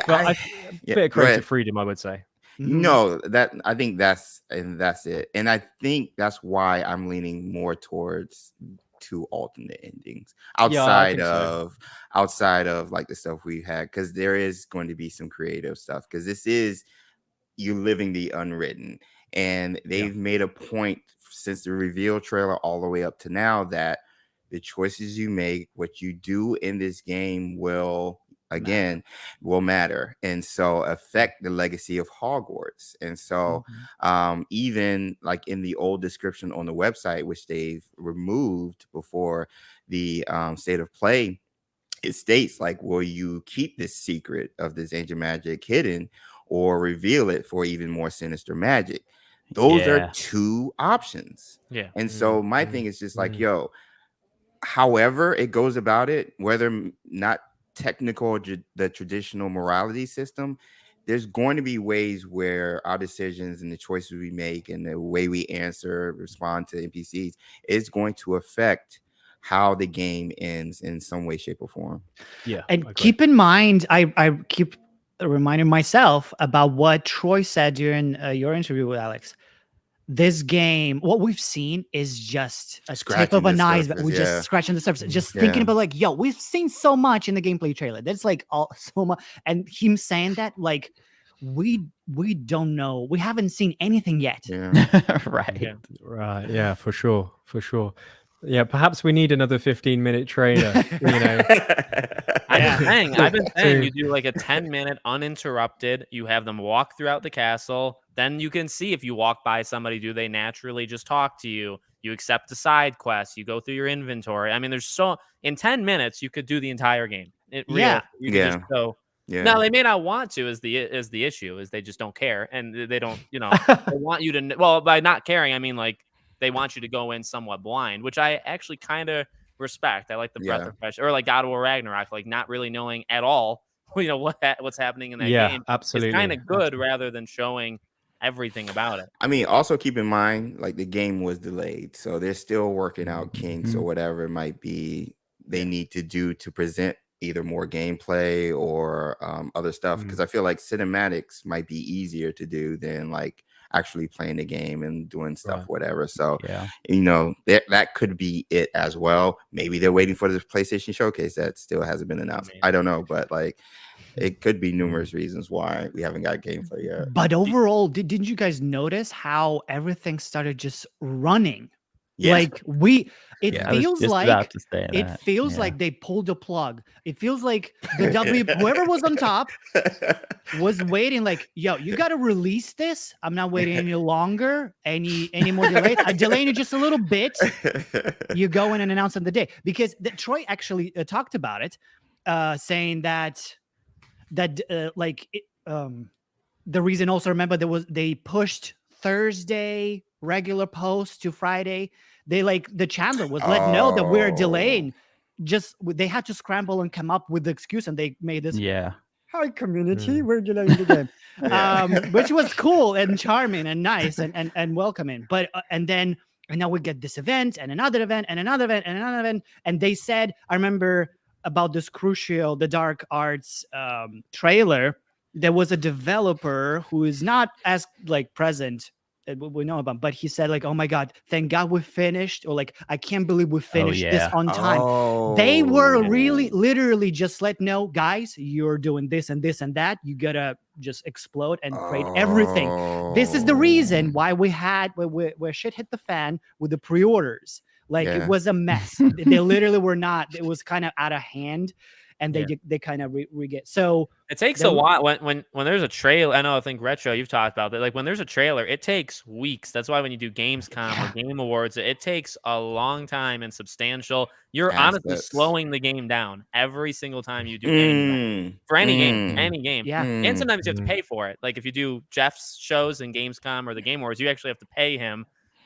But a bit of creative freedom, I would say. No, I think that's it. And I think that's why I'm leaning more towards 2 alternate endings outside of like the stuff we had, because there is going to be some creative stuff, because this is you living the unwritten, and they've made a point since the reveal trailer all the way up to now that the choices you make, what you do in this game will matter, and so affect the legacy of Hogwarts. And so even like in the old description on the website, which they've removed before the state of play, it states like, will you keep this secret of this ancient magic hidden, or reveal it for even more sinister magic? Those are 2 options. And so my thing is just like, however it goes about it, whether not technical, the traditional morality system, there's going to be ways where our decisions and the choices we make and the way we respond to NPCs is going to affect how the game ends in some way, shape, or form. And keep in mind, I keep reminding myself about what Troy said during your interview with Alex. This game, what we've seen is just a tip of an iceberg. We're just scratching the surface. Just thinking about like, we've seen so much in the gameplay trailer. That's like all so much. And him saying that, like, we don't know. We haven't seen anything yet. Right. Yeah, for sure. Yeah, perhaps we need another 15-minute trailer. I've been saying you do like a 10-minute uninterrupted. You have them walk throughout the castle. Then you can see if you walk by somebody, do they naturally just talk to you? You accept a side quest. You go through your inventory. I mean, in 10 minutes you could do the entire game. You can just go. Now they may not want to. Is the issue is they just don't care, and they don't. They want you to. Well, by not caring, I mean like they want you to go in somewhat blind, which I actually kind of respect. I like the breath of fresh, or like God of War Ragnarok, like not really knowing at all, what's happening in that game. Absolutely. It's kind of good rather than showing everything about it. I mean, also keep in mind, like the game was delayed, so they're still working out kinks or whatever it might be they need to do to present either more gameplay or other stuff. Because I feel like cinematics might be easier to do than like actually playing the game and doing stuff, whatever. So, you know, that could be it as well. Maybe they're waiting for the PlayStation Showcase that still hasn't been announced. I don't know, but like. It could be numerous reasons why we haven't got gameplay yet. But overall, didn't you guys notice how everything started just running? Yeah. Like it feels like they pulled the plug. It feels like the whoever was on top was waiting. Like, yo, you got to release this. I'm not waiting any longer. Any more delays? I'm delaying it just a little bit. You go in and announce on the day because Troy actually talked about it, saying that. The reason also, remember, they pushed Thursday regular post to Friday. They the Chandler was let know that we're delaying. Just they had to scramble and come up with the excuse, and they made this. Hi community, we're delaying the game, which was cool and charming and nice and welcoming. But and now we get this event and another event and another event and another event, and they said, I remember. About this crucial, the Dark Arts trailer, there was a developer who is not as like present. We know about, but he said like, "Oh my God, thank God we finished," or like, "I can't believe we finished this on time." They were really, literally just let know, guys, you're doing this and this and that. You gotta just explode and create everything. This is the reason why where shit hit the fan with the pre-orders. Like it was a mess. They literally were not. It was kind of out of hand, and they kind of re-get. So it takes a while when there's a trailer. I think Retro, you've talked about that. Like when there's a trailer, it takes weeks. That's why when you do Gamescom or Game Awards, it takes a long time and substantial. You're honestly slowing the game down every single time you do anything for any game. Yeah, and sometimes you have to pay for it. Like if you do Jeff's shows in Gamescom or the Game Awards, you actually have to pay him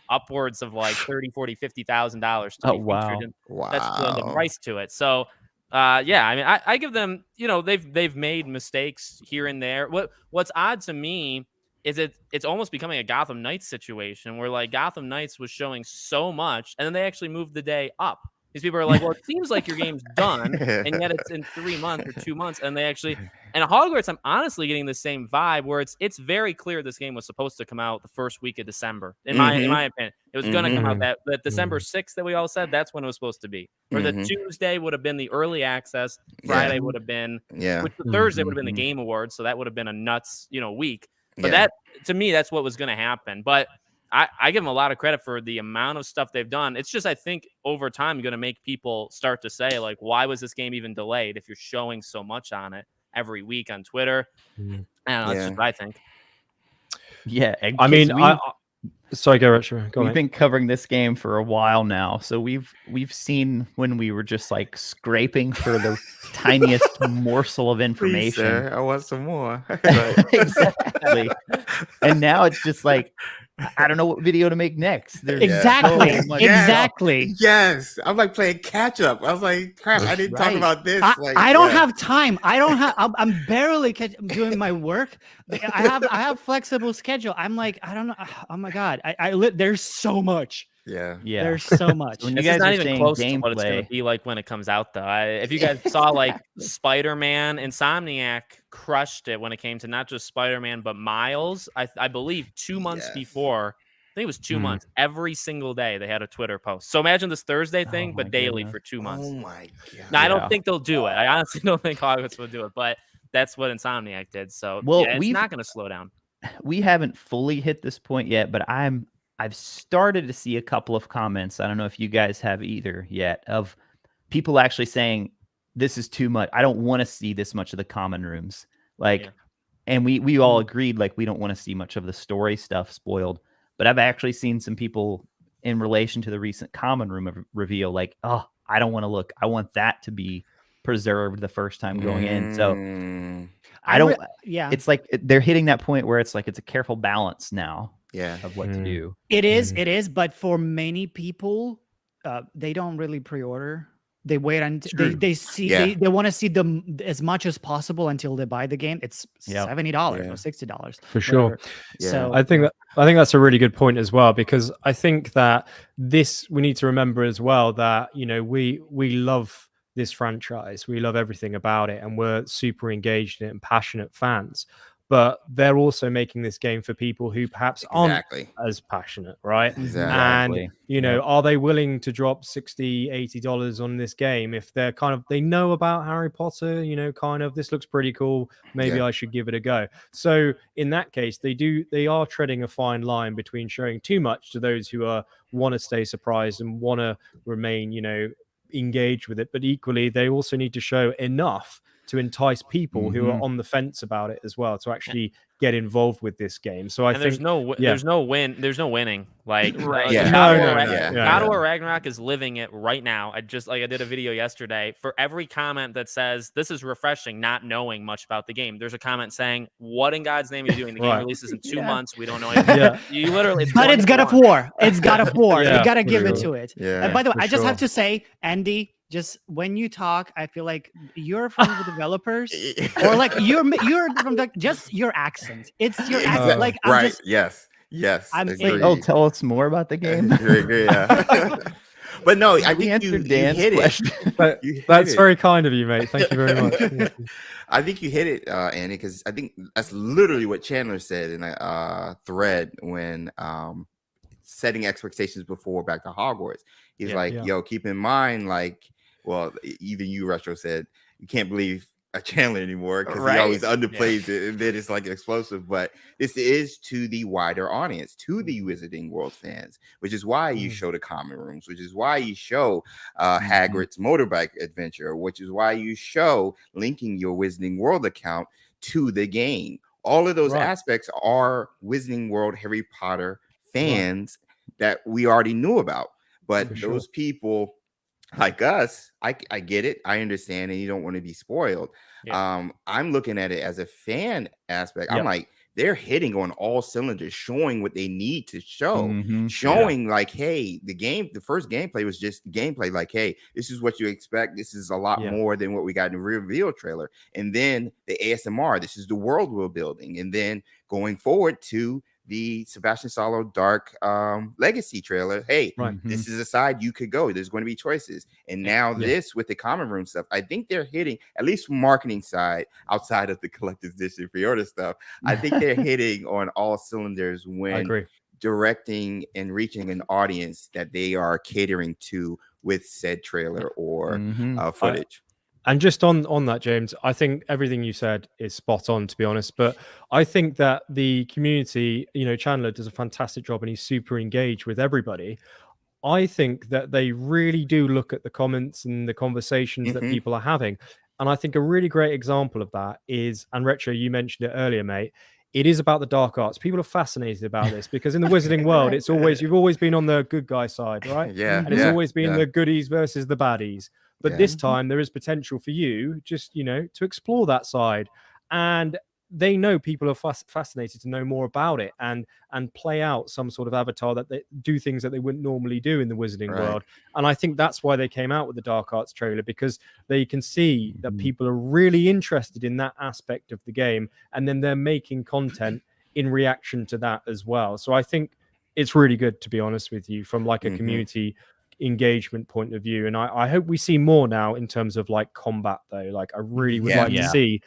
upwards of like $30,000, $40,000, $50,000 to be featured. That's the price to it. So, I mean, I give them, you know, they've made mistakes here and there. What's odd to me is it's almost becoming a Gotham Knights situation where like Gotham Knights was showing so much, and then they actually moved the day up. These people are like, well, it seems like your game's done, and yet it's in 3 months or 2 months, and they actually. And Hogwarts, I'm honestly getting the same vibe where it's very clear this game was supposed to come out the first week of December. In my opinion, it was going to come out that December 6th that we all said that's when it was supposed to be. Or the Tuesday would have been the early access, Friday would have been, which the Thursday would have been the Game Awards, so that would have been a nuts week. But that to me, that's what was going to happen. But I give them a lot of credit for the amount of stuff they've done. It's just, I think over time, you're going to make people start to say, like, why was this game even delayed if you're showing so much on it every week on Twitter? I don't know, that's just what I think. Yeah. I mean, sorry, go Retro. We've been covering this game for a while now. So we've seen when we were just like scraping for the tiniest morsel of information. Please, sir, I want some more. Exactly. And now it's just like, I don't know what video to make next. Exactly. Yes. I'm like playing catch up. I was like, crap, I didn't talk about this. I don't have time. I'm barely doing my work. I have flexible schedule. I'm like, I don't know. Oh my God. There's so much. Yeah. There's so much. When you guys not even close to what it's going to be like when it comes out, though. If you guys saw like Spider-Man, Insomniac crushed it when it came to not just Spider-Man but Miles. I believe 2 months before. I think it was 2 months. Every single day they had a Twitter post. So imagine this Thursday thing, but daily for 2 months. Oh my God. Now I don't think they'll do it. I honestly don't think Hogwarts will do it, but that's what Insomniac did. So it's not going to slow down. We haven't fully hit this point yet, but I've started to see a couple of comments. I don't know if you guys have either yet, of people actually saying this is too much. I don't want to see this much of the common rooms. And we all agreed, like, we don't want to see much of the story stuff spoiled. But I've actually seen some people in relation to the recent common room reveal, like, oh, I don't want to look. I want that to be preserved the first time going in. So it's like they're hitting that point where it's like it's a careful balance now. Of what to do. It is, but for many people, they don't really pre-order They wait until they see they want to see them as much as possible until they buy the game. It's $70 or $60 for sure. So I think that's a really good point as well, because I think that we need to remember as well that we love this franchise, we love everything about it, and we're super engaged in it and passionate fans. But they're also making this game for people who perhaps aren't as passionate, right? Exactly. And are they willing to drop $60-$80 on this game if they're they know about Harry Potter, this looks pretty cool, maybe I should give it a go. So in that case, they are treading a fine line between showing too much to those who want to stay surprised and want to remain engaged with it, but equally they also need to show enough to entice people who are on the fence about it as well to actually get involved with this game. So I think there's no winning. Like God of War Ragnarok is living it right now. I did a video yesterday. For every comment that says this is refreshing, not knowing much about the game, there's a comment saying, what in God's name are you doing? The game releases in 2 months. We don't know anything. You literally it's God of War. It's God of War. You gotta give it to it. And by the way, I just have to say, Andy, just when you talk, I feel like you're from the developers, or like you're from just your accent. It's your accent. Like yes. Tell us more about the game. But no, I think you hit it. That's very kind of you, mate. Thank you very much. I think you hit it, Andy, because I think that's literally what Chandler said in a thread when setting expectations before Back to Hogwarts. He's yo, keep in mind, even you, Retro, said you can't believe a Chandler anymore because he always underplays it, and then it's explosive. But this is to the wider audience, to the Wizarding World fans, which is why you show the common rooms, which is why you show Hagrid's motorbike adventure, which is why you show linking your Wizarding World account to the game. All of those aspects are Wizarding World Harry Potter fans that we already knew about. But those people like us, I get it. I understand, and you don't want to be spoiled. I'm looking at it as a fan aspect. I'm like, they're hitting on all cylinders, showing what they need to show, showing hey, the first gameplay was just gameplay. Hey, this is what you expect. This is a lot more than what we got in the reveal trailer. And then the ASMR, this is the world we're building. And then going forward to the Sebastian Salo Dark Legacy trailer. Hey, this is a side you could go. There's going to be choices. And now this with the common room stuff, I think they're hitting, at least from marketing side, outside of the collector's edition pre-order stuff, I think they're hitting on all cylinders when directing and reaching an audience that they are catering to with said trailer or footage. And just on that, James, I think everything you said is spot on, to be honest. But I think that the community, Chandler does a fantastic job and he's super engaged with everybody. I think that they really do look at the comments and the conversations that people are having. And I think a really great example of that is, and Retro, you mentioned it earlier, mate, it is about the dark arts. People are fascinated about this because in the Wizarding world, you've always been on the good guy side, right? And it's always been the goodies versus the baddies. But this time there is potential for you just, to explore that side. And they know people are fascinated to know more about it and play out some sort of avatar that they do things that they wouldn't normally do in the Wizarding world. And I think that's why they came out with the Dark Arts trailer, because they can see that people are really interested in that aspect of the game. And then they're making content in reaction to that as well. So I think it's really good, to be honest with you, from a community engagement point of view. And I hope we see more now in terms of combat, though. I really would like to see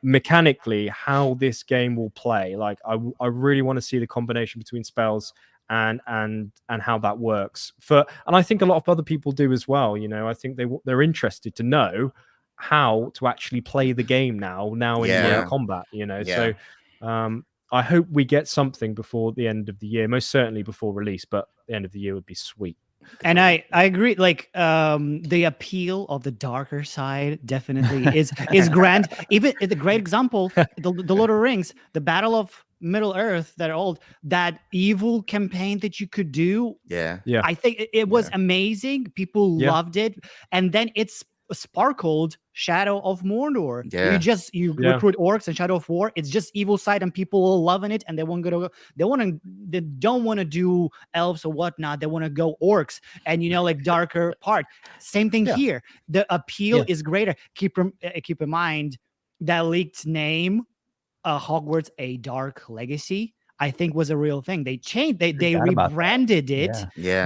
mechanically how this game will play. I really want to see the combination between spells and how that works. And I think a lot of other people do as well. I think they're interested to know how to actually play the game now in combat. So I hope we get something before the end of the year, most certainly before release, but the end of the year would be sweet. And I agree. The appeal of the darker side definitely is grand. Even the great example, the Lord of the Rings, the Battle of Middle Earth, that evil campaign that you could do. I think it was amazing. People loved it, and then it's sparkled Shadow of Mordor. Yeah. You recruit orcs and Shadow of War. It's just evil side, and people are loving it, and they don't want to do elves or whatnot. They want to go orcs and like darker part. Same thing here. The appeal is greater. Keep in mind that leaked name, Hogwarts: A Dark Legacy, I think was a real thing. They changed, they rebranded it,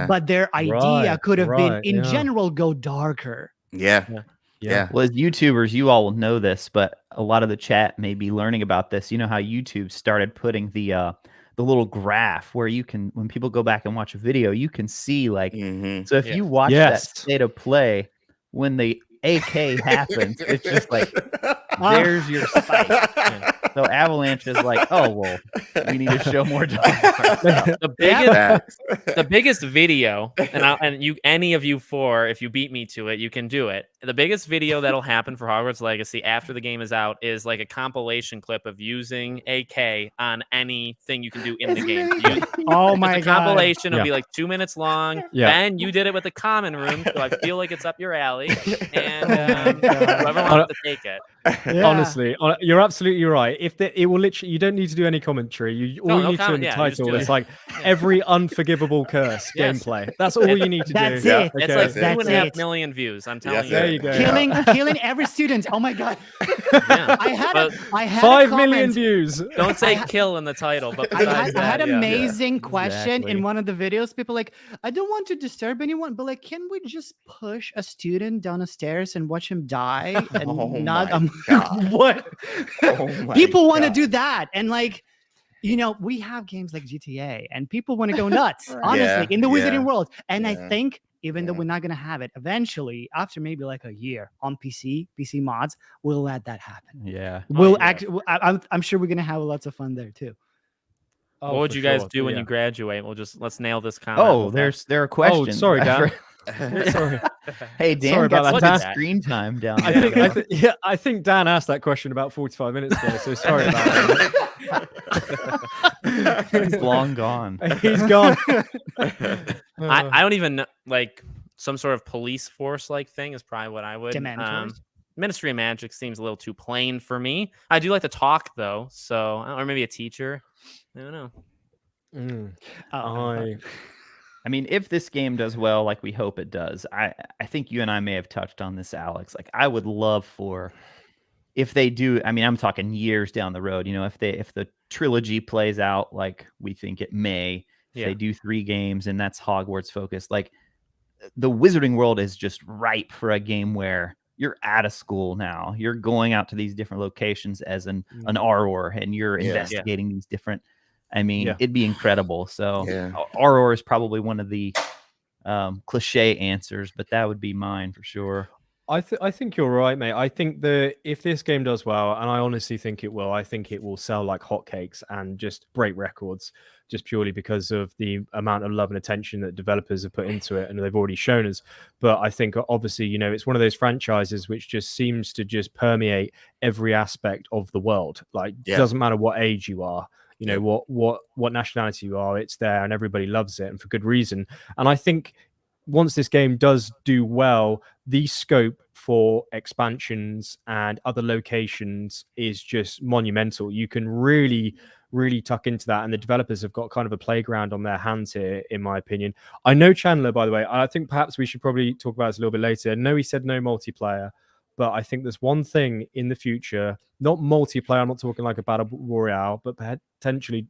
but their idea could have been in general go darker. Yeah. Well, as YouTubers, you all will know this, but a lot of the chat may be learning about this. You know how YouTube started putting the little graph where you can, when people go back and watch a video, you can see like, so if you watch that state of play, when the AK happens, it's just like, there's your spike. So Avalanche is like, oh, well, we need to show more the biggest video, and any of you four, if you beat me to it, you can do it. The biggest video that'll happen for Hogwarts Legacy after the game is out is like a compilation clip of using AK on anything you can do in the game. Oh my god! Compilation will be like 2 minutes long. Ben, you did it with the common room, so I feel like it's up your alley. And whoever wants to take it. Honestly, you're absolutely right. It will literally, you don't need to do any commentary. All you need to do in the title is like every Unforgivable Curse gameplay. That's all you need to do. That's it. It's like 2.5 million views. I'm telling you. There you go. Killing every student. Oh my god. I had 5 million views. Don't say kill in the title, but I had an amazing question in one of the videos. People like, I don't want to disturb anyone, but like, can we just push a student down the stairs and watch him die and what? People want to do that, and like, we have games like GTA, and people want to go nuts. Honestly, in the Wizarding World, and I think even though we're not gonna have it eventually, after maybe like a year on PC mods, we'll let that happen. I'm sure we're gonna have lots of fun there too. What would you guys do when you graduate? Let's nail this comment. Oh, there are questions. Oh, sorry, Dan. Sorry. Hey, Dan, got some screen time down there. I think Dan asked that question about 45 minutes ago, so sorry about that. He's long gone. He's gone. I don't even know, like some sort of police force like thing is probably what I would. Dementors. Ministry of Magic seems a little too plain for me. I do like to talk though, so or maybe a teacher. I don't know. I mean, if this game does well, like we hope it does, I think you and I may have touched on this, Alex. Like, I would love for, if they do, I mean, I'm talking years down the road, if the trilogy plays out like we think it may, if they do 3 games and that's Hogwarts focused, like the Wizarding World is just ripe for a game where you're out of school now. You're going out to these different locations as an Auror, and you're investigating these different. I mean, it'd be incredible. So Auror is probably one of the cliche answers, but that would be mine for sure. I think you're right, mate. I think that if this game does well, and I honestly think it will, I think it will sell like hotcakes and just break records, just purely because of the amount of love and attention that developers have put into it, and they've already shown us. But I think obviously, it's one of those franchises which just seems to just permeate every aspect of the world. Like, it doesn't matter what age you are. What nationality you are, it's there and everybody loves it, and for good reason. And I think once this game does do well, the scope for expansions and other locations is just monumental. You can really tuck into that, and the developers have got kind of a playground on their hands here, in my opinion. I know Chandler, by the way, I think perhaps we should probably talk about this a little bit later. I know he said no multiplayer, but I think there's one thing in the future, not multiplayer, I'm not talking like a battle royale, but potentially,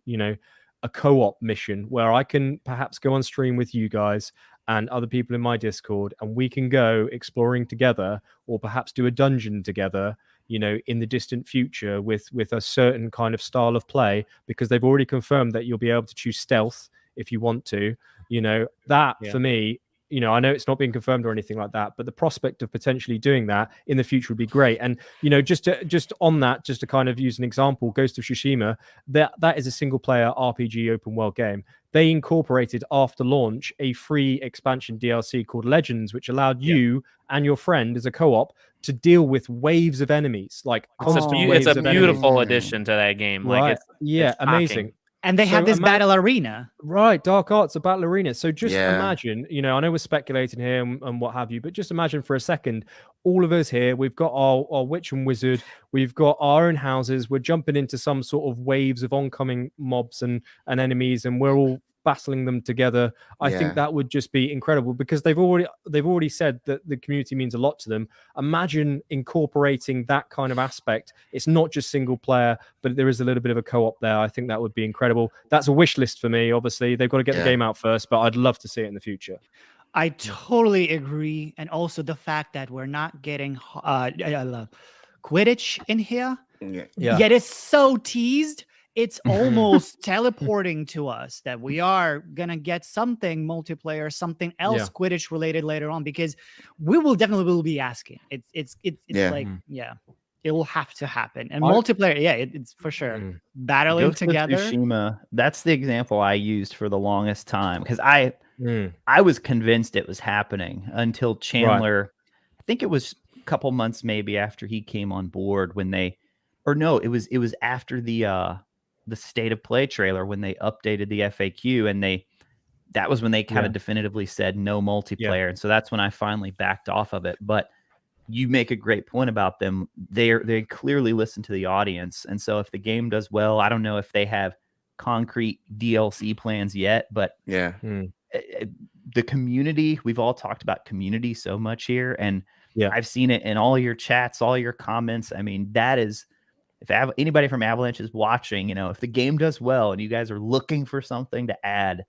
a co-op mission where I can perhaps go on stream with you guys and other people in my Discord, and we can go exploring together, or perhaps do a dungeon together, in the distant future with a certain kind of style of play, because they've already confirmed that you'll be able to choose stealth if you want to. For me, I know it's not being confirmed or anything like that, but the prospect of potentially doing that in the future would be great. And, just on that, just to kind of use an example, Ghost of Tsushima, that is a single player RPG open world game. They incorporated after launch a free expansion DLC called Legends, which allowed you and your friend as a co-op to deal with waves of enemies. Like it's a beautiful addition to that game. Right. Like it's amazing. And they have this battle arena. Right, Dark Arts, a battle arena. So just imagine, you know, I know we're speculating here and what have you, but just imagine for a second, all of us here, we've got our witch and wizard, we've got our own houses, we're jumping into some sort of waves of oncoming mobs and enemies, and we're all battling them together. I think that would just be incredible, because they've already said that the community means a lot to them. Imagine incorporating that kind of aspect. It's not just single player, but there is a little bit of a co-op there. I think that would be incredible. That's a wish list for me. Obviously, they've got to get the game out first, but I'd love to see it in the future. I totally agree. And also the fact that we're not getting Quidditch in here. Yet it's so teased. It's almost teleporting to us that we are gonna get something multiplayer, something else Quidditch related later on, because we will definitely be asking. It's like it will have to happen. And multiplayer, it's for sure battling together. Tsushima, that's the example I used for the longest time, because I was convinced it was happening until Chandler. I think it was a couple months maybe after he came on board when it was after the state of play trailer when they updated the FAQ, and that was when they kind of definitively said no multiplayer. And so that's when I finally backed off of it. But you make a great point about them. They clearly listen to the audience. And so if the game does well, I don't know if they have concrete DLC plans yet, but the community, we've all talked about community so much here. And I've seen it in all your chats, all your comments. I mean, that is, if anybody from Avalanche is watching, you know, if the game does well and you guys are looking for something to add,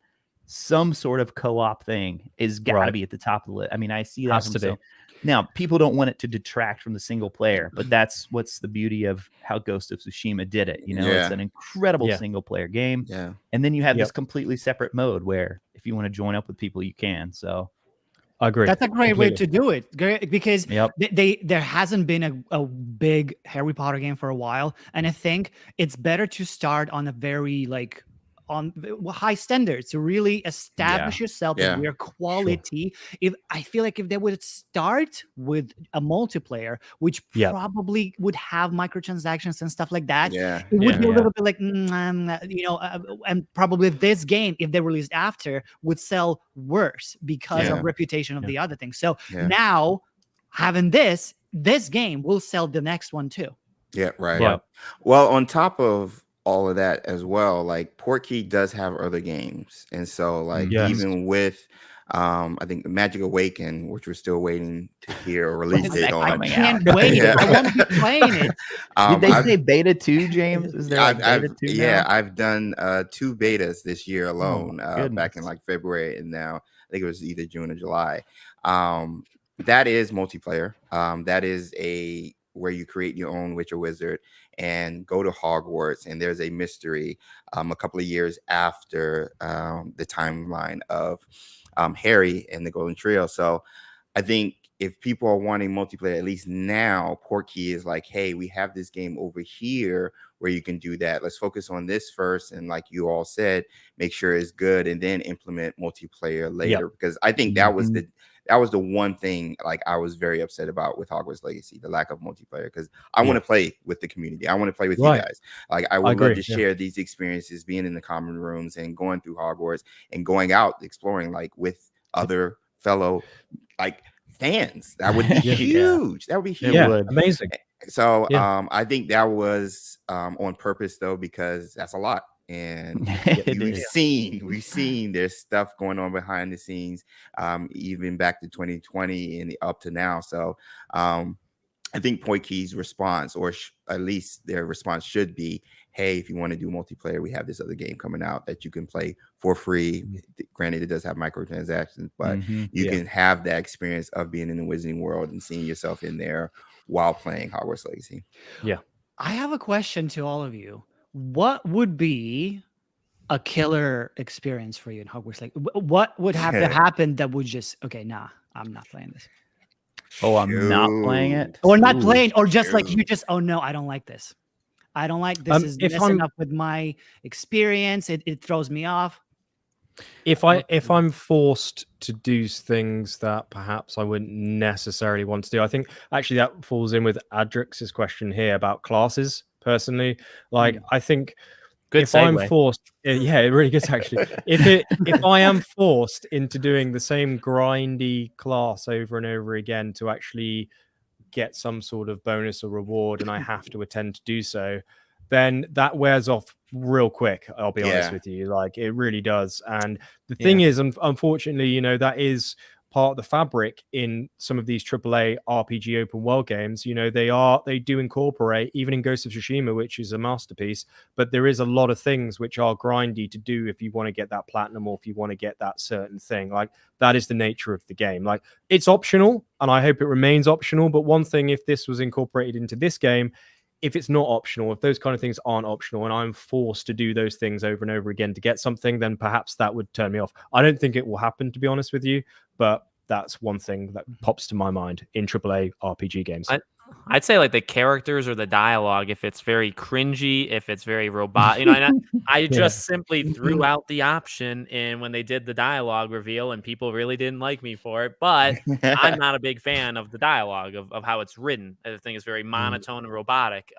some sort of co-op thing is got to be at the top of the list. I mean, I see that. Now, people don't want it to detract from the single player, but that's what's the beauty of how Ghost of Tsushima did it. You know, it's an incredible single player game. And then you have this completely separate mode where if you want to join up with people, you can. So I agree. That's a great way to do it, because there hasn't been a big Harry Potter game for a while, and I think it's better to start on a very on high standards to really establish yourself that we are quality. If I feel like if they would start with a multiplayer, which probably would have microtransactions and stuff like that, it would be a little bit like, and probably this game, if they released after, would sell worse because of reputation of the other things. So now having this game will sell the next one too. Yeah, right. Yeah. Well, on top of all of that as well, like Portkey does have other games, and so like even with I think the Magic Awaken, which we're still waiting to hear a release date on. I can't wait. I want to be playing it. Did they say beta 2, James? Is there beta 2 Yeah, now? I've done 2 betas this year alone, back in like February, and now I think it was either June or July. That is multiplayer. That is where you create your own witch or wizard and go to Hogwarts, and there's a mystery a couple of years after the timeline of Harry and the Golden Trio. So I think if people are wanting multiplayer, at least now, Portkey is like, hey, we have this game over here where you can do that. Let's focus on this first, and like you all said, make sure it's good, and then implement multiplayer later. Because I think that was the one thing like I was very upset about with Hogwarts Legacy, the lack of multiplayer, because I want to play with the community. I want to play with you guys. Like I would love to share these experiences, being in the common rooms and going through Hogwarts and going out exploring like with other fellow like fans. That would be huge. That would be huge. Amazing. So I think that was on purpose though, because that's a lot. And we've seen there's stuff going on behind the scenes, even back to 2020 and up to now. So I think Portkey's response, or at least their response, should be, hey, if you want to do multiplayer, we have this other game coming out that you can play for free. Granted, it does have microtransactions, but you can have that experience of being in the Wizarding world and seeing yourself in there while playing Hogwarts Legacy. I have a question to all of you. What would be a killer experience for you in Hogwarts? Like, what would have to happen that would just, okay, nah, I'm not playing this. Oh, I'm not playing it? Or not playing, or just like, you just, oh no, I don't like this. I don't like this. Is messing up with my experience. It throws me off. If I'm forced to do things that perhaps I wouldn't necessarily want to do, I think actually that falls in with Adrix's question here about classes. Personally, like I think Good if I'm segue. forced, yeah, it really is actually. If I am forced into doing the same grindy class over and over again to actually get some sort of bonus or reward, and I have to attend to do so, then that wears off real quick. I'll be honest with you, like it really does. And the thing is, unfortunately, you know, that is part of the fabric in some of these AAA RPG open world games. You know, they do incorporate, even in Ghost of Tsushima, which is a masterpiece, but there is a lot of things which are grindy to do if you want to get that platinum or if you want to get that certain thing. Like that is the nature of the game. Like it's optional, and I hope it remains optional. But one thing, if this was incorporated into this game, if it's not optional, if those kind of things aren't optional and I'm forced to do those things over and over again to get something, then perhaps that would turn me off. I don't think it will happen, to be honest with you, but that's one thing that pops to my mind in AAA RPG games. I'd say like the characters or the dialogue, if it's very cringy, if it's very robot, you know, and I just simply threw out the option in when they did the dialogue reveal, and people really didn't like me for it. But I'm not a big fan of the dialogue of how it's written. I think it's very monotone and robotic,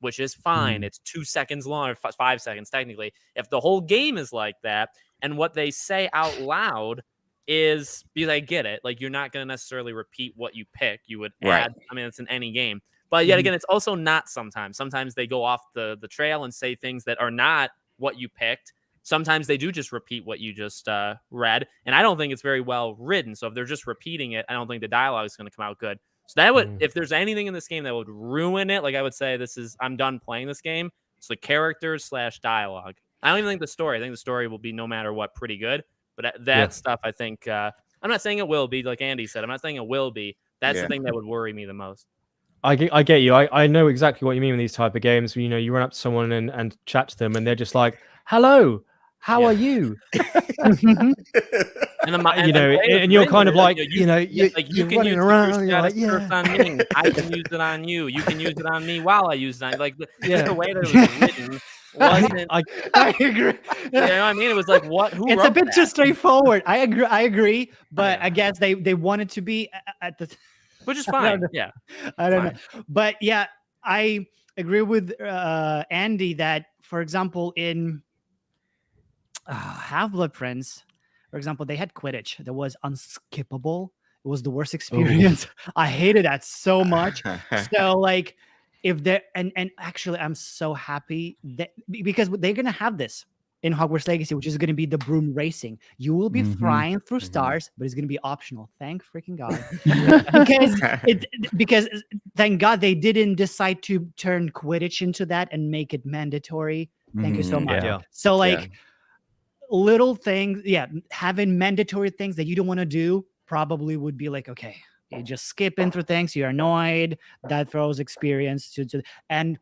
which is fine. It's 2 seconds long, or 5 seconds technically. If the whole game is like that, and what they say out loud is, because I get it, like you're not going to necessarily repeat what you pick. You would add, I mean, it's in any game, but yet again, it's also not sometimes. Sometimes they go off the trail and say things that are not what you picked. Sometimes they do just repeat what you just read, and I don't think it's very well written. So if they're just repeating it, I don't think the dialogue is going to come out good. So that would, if there's anything in this game that would ruin it, like I would say, I'm done playing this game. It's the characters / dialogue. I don't even think the story. I think the story will be, no matter what, pretty good. But that stuff, I think, I'm not saying it will be, like Andy said. I'm not saying it will be. That's the thing that would worry me the most. I get you. I know exactly what you mean with these type of games. You know, you run up to someone and chat to them, and they're just like, "Hello, how are you?" And you're kind of like, you can use around. You're like, on me. I can use it on you. You can use it on me while I use it on you. Like just the way that it was written. I agree. You know what I mean? It was like, what? Who it's wrote a bit that? too straightforward. I agree. But I guess they wanted to be at the, which is fine. I don't know. But yeah, I agree with Andy that, for example, in Half-Blood Prince, for example, they had Quidditch that was unskippable. It was the worst experience. I hated that so much. So like, if they're and actually, I'm so happy that, because they're gonna have this in Hogwarts Legacy, which is gonna be the broom racing. You will be flying through stars, but it's gonna be optional. Thank freaking God. because thank God they didn't decide to turn Quidditch into that and make it mandatory. Thank you so much. So like little things, having mandatory things that you don't want to do probably would be like, okay, you just skipping through things, you're annoyed, that throws experience to and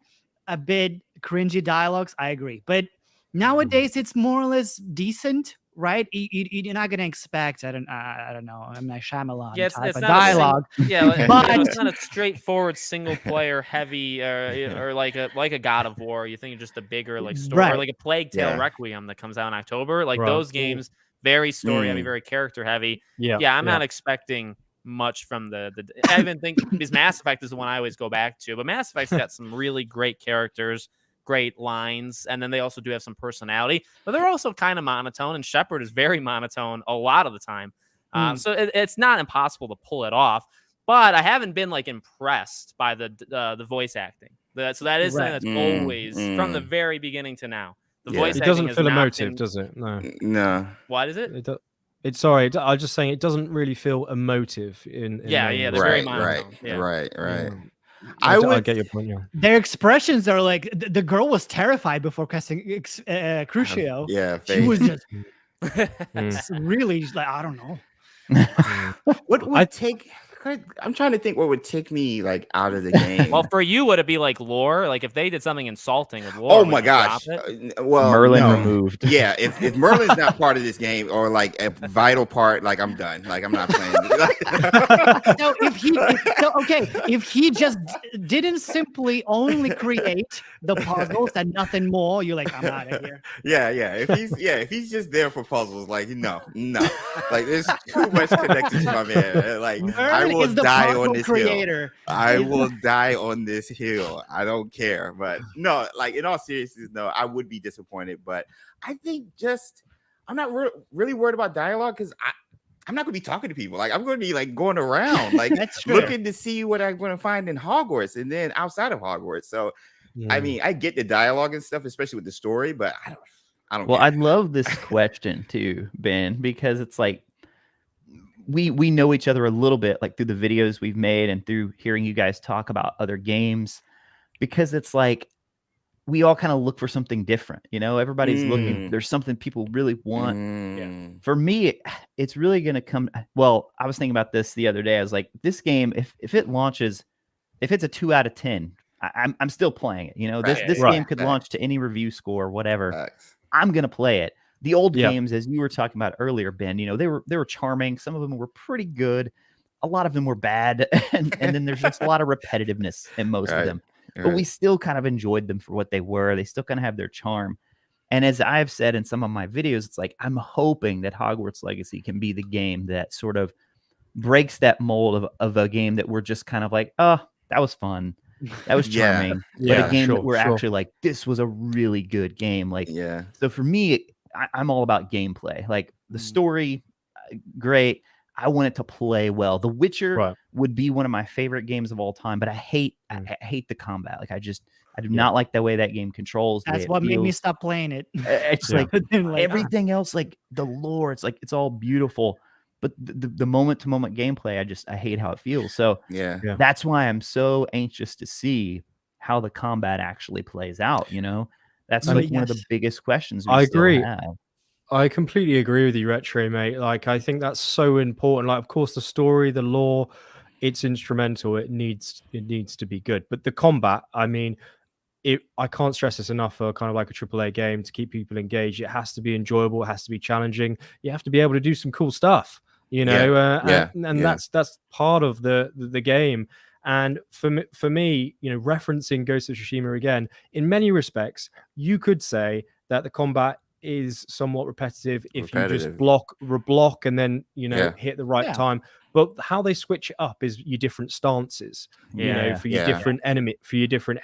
a bit cringy dialogues. I agree, but nowadays it's more or less decent, right? You're not gonna expect, I don't know, I'm not Shyamalan type of dialogue. But it's not a straightforward single player heavy or like a God of War. You think just a bigger like story, or like a Plague Tale Requiem that comes out in October. Like those games, very story heavy, very character heavy. I'm not expecting much from the I even think, because Mass Effect is the one I always go back to, but Mass Effect's got some really great characters, great lines, and then they also do have some personality, but they're also kind of monotone, and Shepard is very monotone a lot of the time. So it's not impossible to pull it off, but I haven't been like impressed by the voice acting. So that is something that's always from the very beginning to now. The voice acting doesn't feel emotive, does it? No. What is it? It's sorry. I was just saying it doesn't really feel emotive in they're very monotone. Right. I get your point. Their expressions are like the girl was terrified before casting Crucio. She was just really like, I don't know. What would take? I'm trying to think what would take me like out of the game. Well, for you, would it be like lore? Like if they did something insulting with lore? Oh my gosh! Well, Merlin removed. Yeah, if Merlin's not part of this game or like a vital part, like I'm done. Like I'm not playing. So if he just didn't simply only create the puzzles and nothing more, you're like, I'm out of here. Yeah. If he's just there for puzzles, like no, like there's too much connected to my man. Like I will is the die on powerful this hill. creator. I will die on this hill. I don't care. But no, like in all seriousness, no, I would be disappointed. But I think I'm not really worried about dialogue because I'm not going to be talking to people. Like I'm going to be like going around, like looking to see what I'm going to find in Hogwarts and then outside of Hogwarts. So, I mean, I get the dialogue and stuff, especially with the story, but I don't. Well, care. I love this question too, Ben, because it's like we know each other a little bit, like through the videos we've made and through hearing you guys talk about other games, because it's like we all kind of look for something different, you know. Everybody's looking. There's something people really want. For me, it's really going to come. Well, I was thinking about this the other day. I was like, this game, if it launches, if it's a 2 out of 10, I'm still playing it. You know, this game could launch to any review score, whatever. I'm going to play it. The old games, as you were talking about earlier, Ben, you know, they were charming. Some of them were pretty good. A lot of them were bad, and then there's just a lot of repetitiveness in most of them. But we still kind of enjoyed them for what they were. They still kind of have their charm. And as I've said in some of my videos, it's like I'm hoping that Hogwarts Legacy can be the game that sort of breaks that mold of a game that we're just kind of like, oh, that was fun. That was charming. But a game that we're actually like, this was a really good game. Like, so for me, I'm all about gameplay. Like the story, great. I want it to play well. The Witcher would be one of my favorite games of all time, but I hate the combat. Like I do not like the way that game controls. That's what made me stop playing it. It's like everything else, like the lore. It's like it's all beautiful, but the moment to moment gameplay, I hate how it feels. So that's why I'm so anxious to see how the combat actually plays out. You know, that's like one of the biggest questions. I agree. Have. I completely agree with you, Retro, mate. Like, I think that's so important. Like, of course, the story, the lore, it's instrumental. It needs to be good. But the combat, I mean, I can't stress this enough for kind of like a AAA game to keep people engaged. It has to be enjoyable. It has to be challenging. You have to be able to do some cool stuff, you know. And that's part of the game. And for me, you know, referencing Ghost of Tsushima again, in many respects, you could say that the combat is somewhat repetitive if you just block and then, you know, hit the right time. But how they switch it up is your different stances, you know, for your different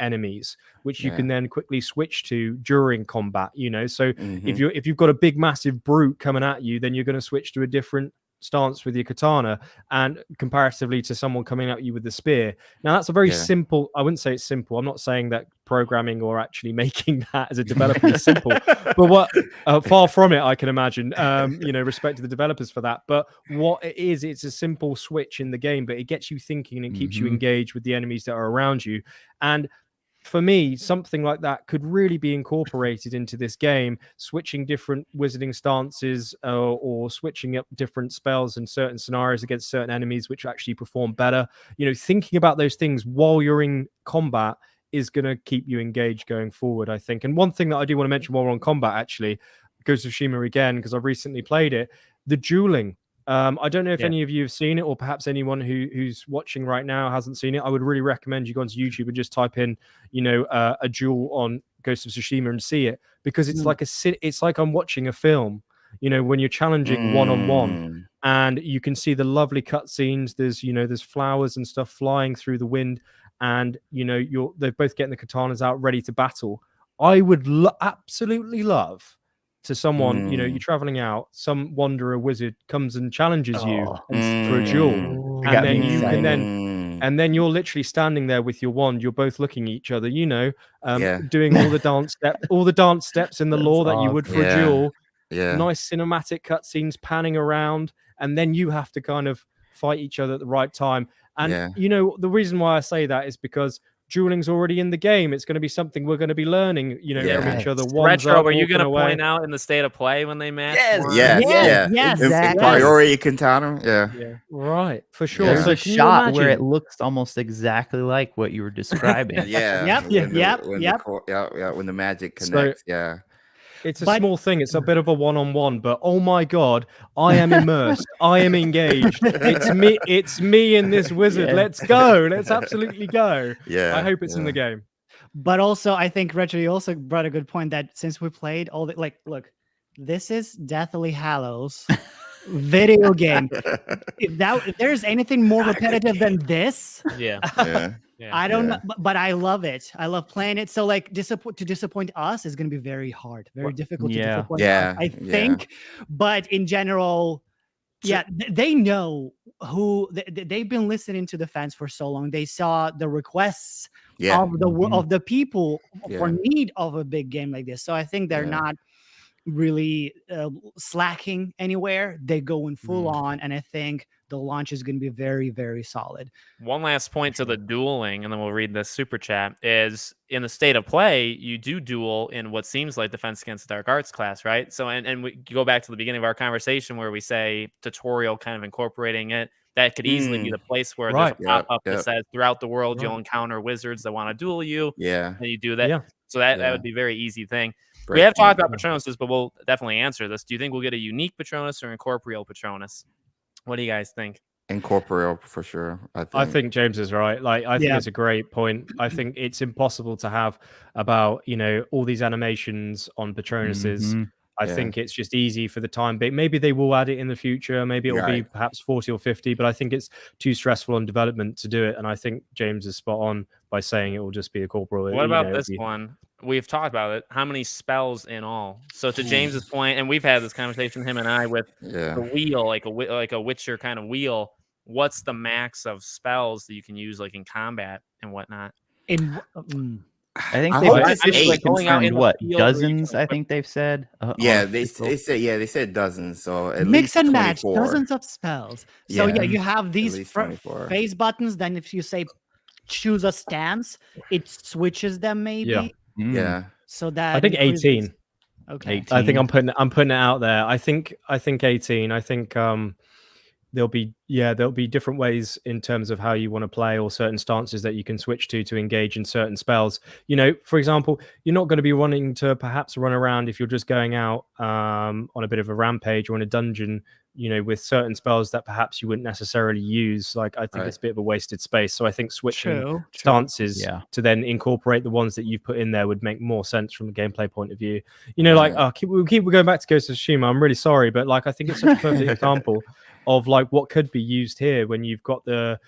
enemies, which you can then quickly switch to during combat, you know. So if you've got a big massive brute coming at you, then you're going to switch to a different stance with your katana, and comparatively to someone coming at you with the spear. Now that's a very simple, I wouldn't say it's simple. I'm not saying that programming or actually making that as a developer is simple, but what far from it, I can imagine. You know, respect to the developers for that. But what it is, it's a simple switch in the game, but it gets you thinking and keeps you engaged with the enemies that are around you. And for me, something like that could really be incorporated into this game, switching different wizarding stances or switching up different spells in certain scenarios against certain enemies, which actually perform better. You know, thinking about those things while you're in combat is going to keep you engaged going forward, I think. And one thing that I do want to mention while we're on combat, actually, Ghost of Tsushima again, because I've recently played it, the dueling. I don't know if any of you have seen it, or perhaps anyone who's watching right now hasn't seen it. I would really recommend you go onto YouTube and just type in, you know, a duel on Ghost of Tsushima and see it, because it's it's like I'm watching a film. You know, when you're challenging one-on-one, and you can see the lovely cutscenes. There's flowers and stuff flying through the wind, and you know they're both getting the katanas out ready to battle. I would absolutely love to someone, you know, you're traveling out, some wanderer wizard comes and challenges you for a duel, and then you can and then you're literally standing there with your wand. You're both looking at each other, you know, doing all the dance steps in the lore that you would for a duel. Nice cinematic cutscenes panning around, and then you have to kind of fight each other at the right time. And you know, the reason why I say that is because dueling's already in the game. It's going to be something we're going to be learning, you know, from each other. Retro, were you going to point out in the state of play when they match? Yes. Exactly. Priority katana. Right, for sure. There's a shot where it looks almost exactly like what you were describing. When the magic connects. It's a small thing. It's a bit of a one-on-one, but oh my god, I am immersed. I am engaged. It's me in this wizard. Let's go. Let's absolutely go. I hope it's in the game. But also, I think Retro, you also brought a good point that since we played all the look, this is Deathly Hallows video game. If there's anything more repetitive than this, Yeah. I don't know, but I love it. I love playing it. So like to disappoint us is going to be very hard, very difficult to disappoint us, I think. But in general, they know who they've been listening to the fans for so long. They saw the requests of the people for need of a big game like this. So I think they're not really slacking anywhere. They going full on, and I think the launch is going to be very, very solid. One last point to the dueling, and then we'll read this super chat, is in the state of play, you do duel in what seems like Defense Against the Dark Arts class, right? So, and we go back to the beginning of our conversation where we say tutorial kind of incorporating it. That could easily be the place where there's a pop-up that says throughout the world you'll encounter wizards that want to duel you. And you do that. So that would be a very easy thing. We have talked about Patronuses, but we'll definitely answer this. Do you think we'll get a unique Patronus or incorporeal Patronus? What do you guys think? Incorporeal for sure. I think James is right. Like, I think it's a great point. I think it's impossible to have about, all these animations on Patronuses. I think it's just easy for the time being. Maybe they will add it in the future. Maybe it will be perhaps 40 or 50, but I think it's too stressful on development to do it. And I think James is spot on by saying it will just be a corporeal. What about this one? We've talked about it. How many spells in all? So to James's point, and we've had this conversation, him and I, with the wheel, like a Witcher kind of what's the max of spells that you can use like in combat and whatnat? I think they've confirmed what, dozens? I think they've said. They said dozens. So at mix least and match 24. dozens of spells. So you have these phase buttons. Then if you say choose a stance, it switches them maybe. So that I think 18. Okay. 18. I think I'm putting it out there. I think 18. I think there'll be different ways in terms of how you want to play, or certain stances that you can switch to engage in certain spells. For example, you're not going to be wanting to perhaps run around if you're just going out on a bit of a rampage or in a dungeon, with certain spells that perhaps you wouldn't necessarily use. Like, I think it's a bit of a wasted space. So I think switching stances to then incorporate the ones that you've put in there would make more sense from a gameplay point of view. We'll keep going back to Ghost of Tsushima. I'm really sorry, but like, I think it's such a perfect example of like what could be used here when you've got the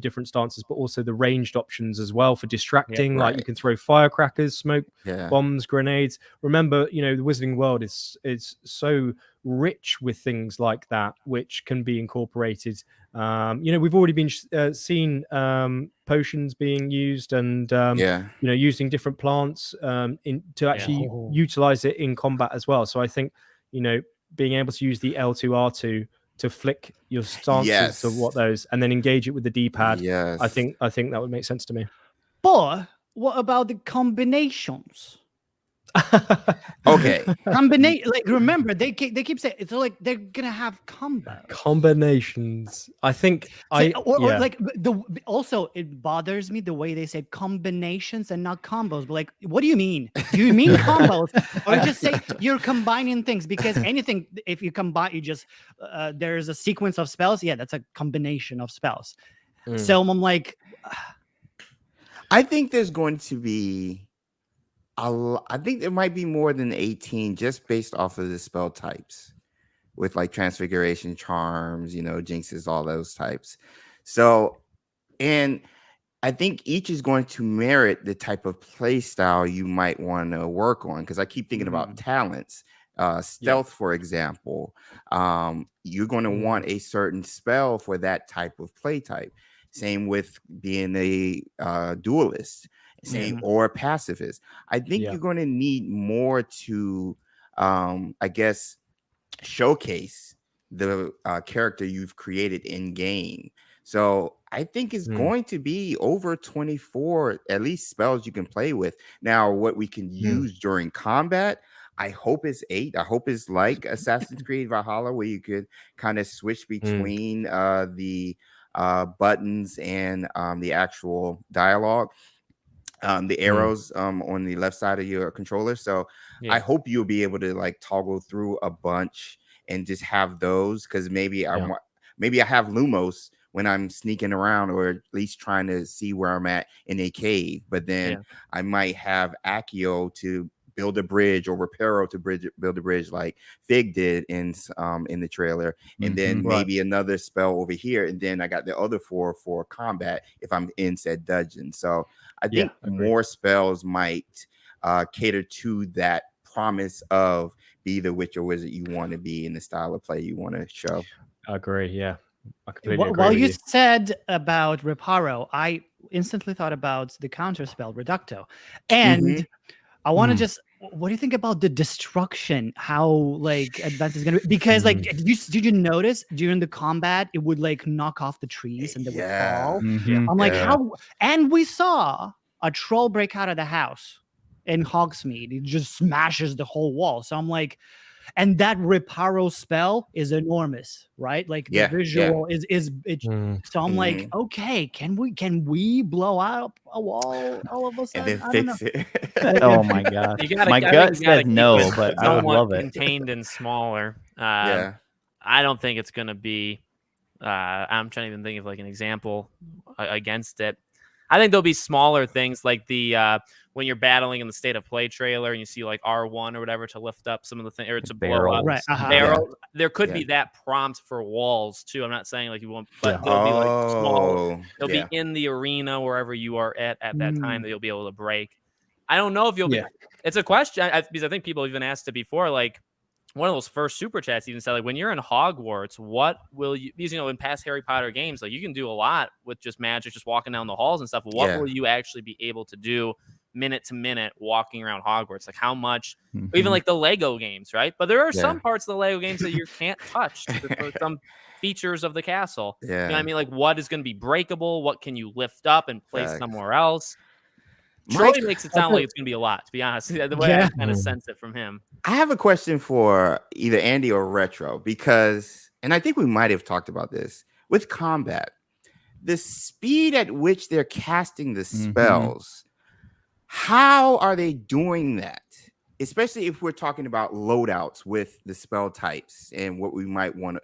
different stances, but also the ranged options as well for distracting. Like, you can throw firecrackers, smoke bombs, grenades. Remember, the Wizarding World is so rich with things like that, which can be incorporated. We've already been seen potions being used, and using different plants to actually utilize it in combat as well. So I think being able to use the L2R2 to flick your stances to what those, and then engage it with the D-pad. I think that would make sense to me. But what about the combinations? Okay. Like, remember, they keep saying it's like they're gonna have combinations. I think also it bothers me the way they say combinations and not combos. But like, what do you mean? Do you mean combos, or you just say you're combining things? Because anything, if you combine, you just there's a sequence of spells. Yeah, that's a combination of spells. So I'm like, I think there's going to be. I think there might be more than 18 just based off of the spell types, with like transfiguration, charms, jinxes, all those types. So, and I think each is going to merit the type of play style you might want to work on. Because I keep thinking about talents. Stealth, for example, you're going to want a certain spell for that type of play type. Same with being a duelist. Or a pacifist. I think you're going to need more to, showcase the character you've created in game. So I think it's going to be over 24 at least spells you can play with. Now, what we can use during combat, I hope it's 8. I hope it's like Assassin's Creed Valhalla, where you could kind of switch between the buttons and the actual dialogue. The arrows on the left side of your controller. So I hope you'll be able to like toggle through a bunch and just have those, because maybe I have Lumos when I'm sneaking around, or at least trying to see where I'm at in a cave. But then I might have Accio to build a bridge or Reparo to build a bridge like Fig did in the trailer, and then maybe another spell over here, and then I got the other 4 for combat if I'm in said dungeon. So I think more spells might cater to that promise of be the witch or wizard you want to be in the style of play you want to show. I agree. Yeah, I completely agree. While with you said about Reparo, I instantly thought about the counter spell Reducto, and I want to just. What do you think about the destruction? How like advanced is gonna be? Because like, did you notice during the combat it would like knock off the trees and they would fall? I'm like, how? And we saw a troll break out of the house in Hogsmeade. It just smashes the whole wall. So I'm like, and that Reparo spell is enormous, right? Like the visual is so I'm like, okay, can we blow up a wall all of a sudden? And then fix it. Oh my god. My gut says no, but I would love it. Contained and smaller. I don't think it's gonna be I'm trying to even think of like an example against it. I think there'll be smaller things like the when you're battling in the State of Play trailer and you see like R1 or whatever to lift up some of the things or to blow up. Right. Barrel. There could be that prompt for walls too. I'm not saying like you won't, but they'll be like small. They'll be in the arena wherever you are at that time that you'll be able to break. I don't know if you'll be. It's a question because I think people even asked it before. Like one of those first super chats even said, like, when you're in Hogwarts, what will you? Because in past Harry Potter games, like you can do a lot with just magic, just walking down the halls and stuff. But what will you actually be able to do minute to minute walking around Hogwarts? Like how much? Even like the Lego games, right? But there are some parts of the Lego games that you can't touch. For some features of the castle. You know what I mean? Like what is going to be breakable? What can you lift up and place somewhere else? Troy makes it sound like it's going to be a lot, to be honest. The way I kind of sense it from him. I have a question for either Andy or Retro because, and I think we might have talked about this, with combat, the speed at which they're casting the spells, how are they doing that? Especially if we're talking about loadouts with the spell types and what we might want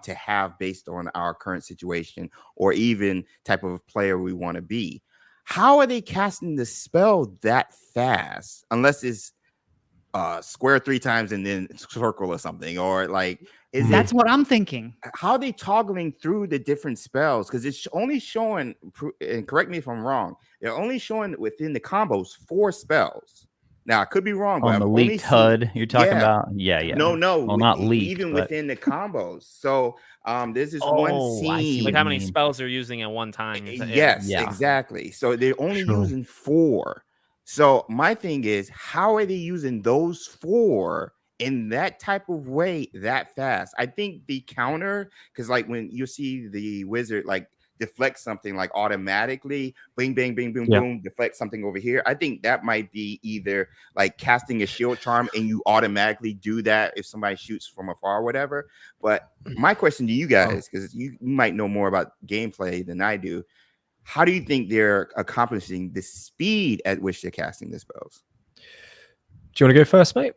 to have based on our current situation or even type of player we want to be. How are they casting the spell that fast? Unless it's square 3 times and then circle or something, or like that's what I'm thinking. How are they toggling through the different spells? Because it's only showing, and correct me if I'm wrong, they're only showing within the combos 4 spells. Now I could be wrong, but on the leaked HUD you're talking about, no, well, not leaked, even within the combos. So there's this one scene, like how many spells they're using at one time. Yes, exactly. So they're only using 4. So my thing is, how are they using those 4 in that type of way that fast? I think the counter, because like when you see the wizard like deflect something like automatically, bing, bang, bing, boom, boom, deflect something over here. I think that might be either like casting a shield charm and you automatically do that if somebody shoots from afar or whatever. But my question to you guys, because you might know more about gameplay than I do, how do you think they're accomplishing the speed at which they're casting the spells? Do you want to go first, mate?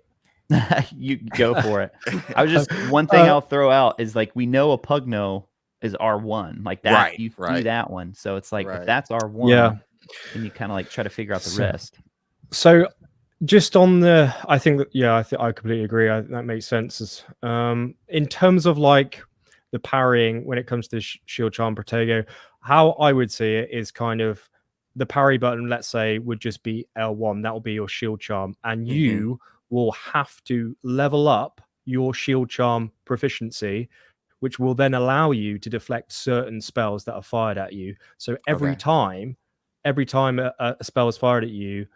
You go for it. I was just one thing I'll throw out is like we know a Pugno is R1 like that. You do that one, so it's like if that's R1, then you kind of like try to figure out the rest. So just on the, I think that I completely agree. That makes sense. In terms of like the parrying when it comes to shield charm Protego, how I would see it is kind of the parry button, let's say, would just be L1. That will be your shield charm, and you will have to level up your shield charm proficiency, which will then allow you to deflect certain spells that are fired at you. So every time a spell is fired at you,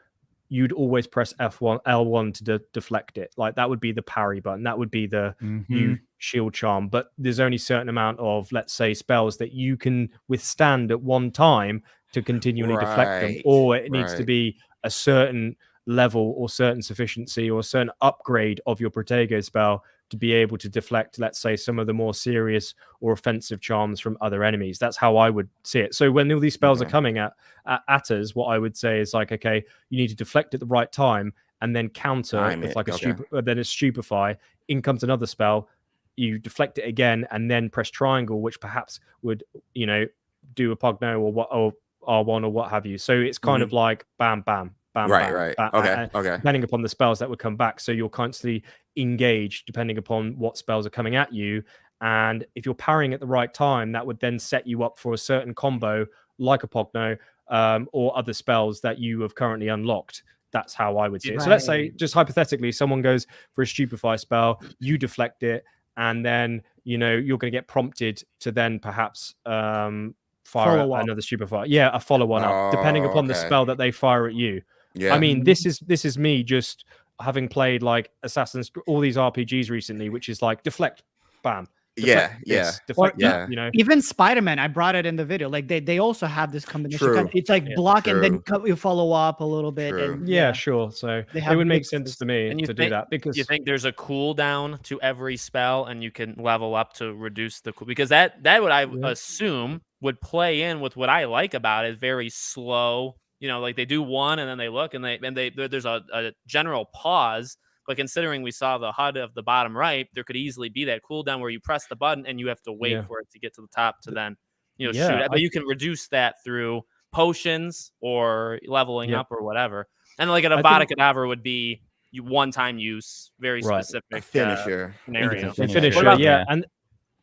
you'd always press L1 to deflect it. Like that would be the parry button. That would be the you shield charm. But there's only a certain amount of, let's say, spells that you can withstand at one time to continually deflect them, or it needs to be a certain level or certain sufficiency or a certain upgrade of your Protego spell to be able to deflect, let's say, some of the more serious or offensive charms from other enemies. That's how I would see it. So when all these spells are coming at us, what I would say is like, okay, you need to deflect at the right time and then counter with like then a stupefy. In comes another spell, you deflect it again and then press triangle, which perhaps would, do a Pugno or R1 or what have you. So it's kind of like bam, bam. bam, Right, bam, right. bam, Okay. depending upon the spells that would come back. So you're constantly engaged depending upon what spells are coming at you. And if you're parrying at the right time, that would then set you up for a certain combo like a Pogno or other spells that you have currently unlocked. That's how I would see it. So let's say, just hypothetically, someone goes for a Stupefy spell, you deflect it, and then, you know, you're going to get prompted to then perhaps fire another Stupefy. Yeah, a follow-on up, depending upon the spell that they fire at you. Yeah. I mean, this is me just having played like all these RPGs recently, which is like deflect, bam. Deflect deflect, you know. Even Spider-Man, I brought it in the video. Like they also have this combination. It's like block and then you follow up a little bit. And, sure. So it would make sense to me to do that, because you think there's a cooldown to every spell, and you can level up to reduce the because that would I assume would play in with what I like about it. Very slow. You know, like they do one and then they look and there's a general pause. But considering we saw the HUD of the bottom right, there could easily be that cooldown where you press the button and you have to wait for it to get to the top to then, shoot it. But you can reduce that through potions or leveling up or whatever. And like an Avada Kedavra would be one-time use, very specific finisher scenario. Finisher, And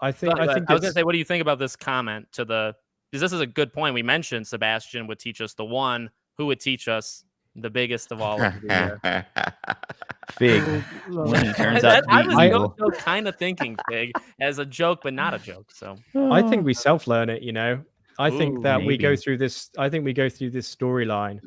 I think I was gonna say, what do you think about this comment because this is a good point. We mentioned Sebastian would teach us the one who would teach us the biggest of all of the Fig. When he turns out to be evil. I was kind of thinking Fig as a joke, but not a joke. So I think we self-learn it, you know. I think that maybe. we go through this storyline,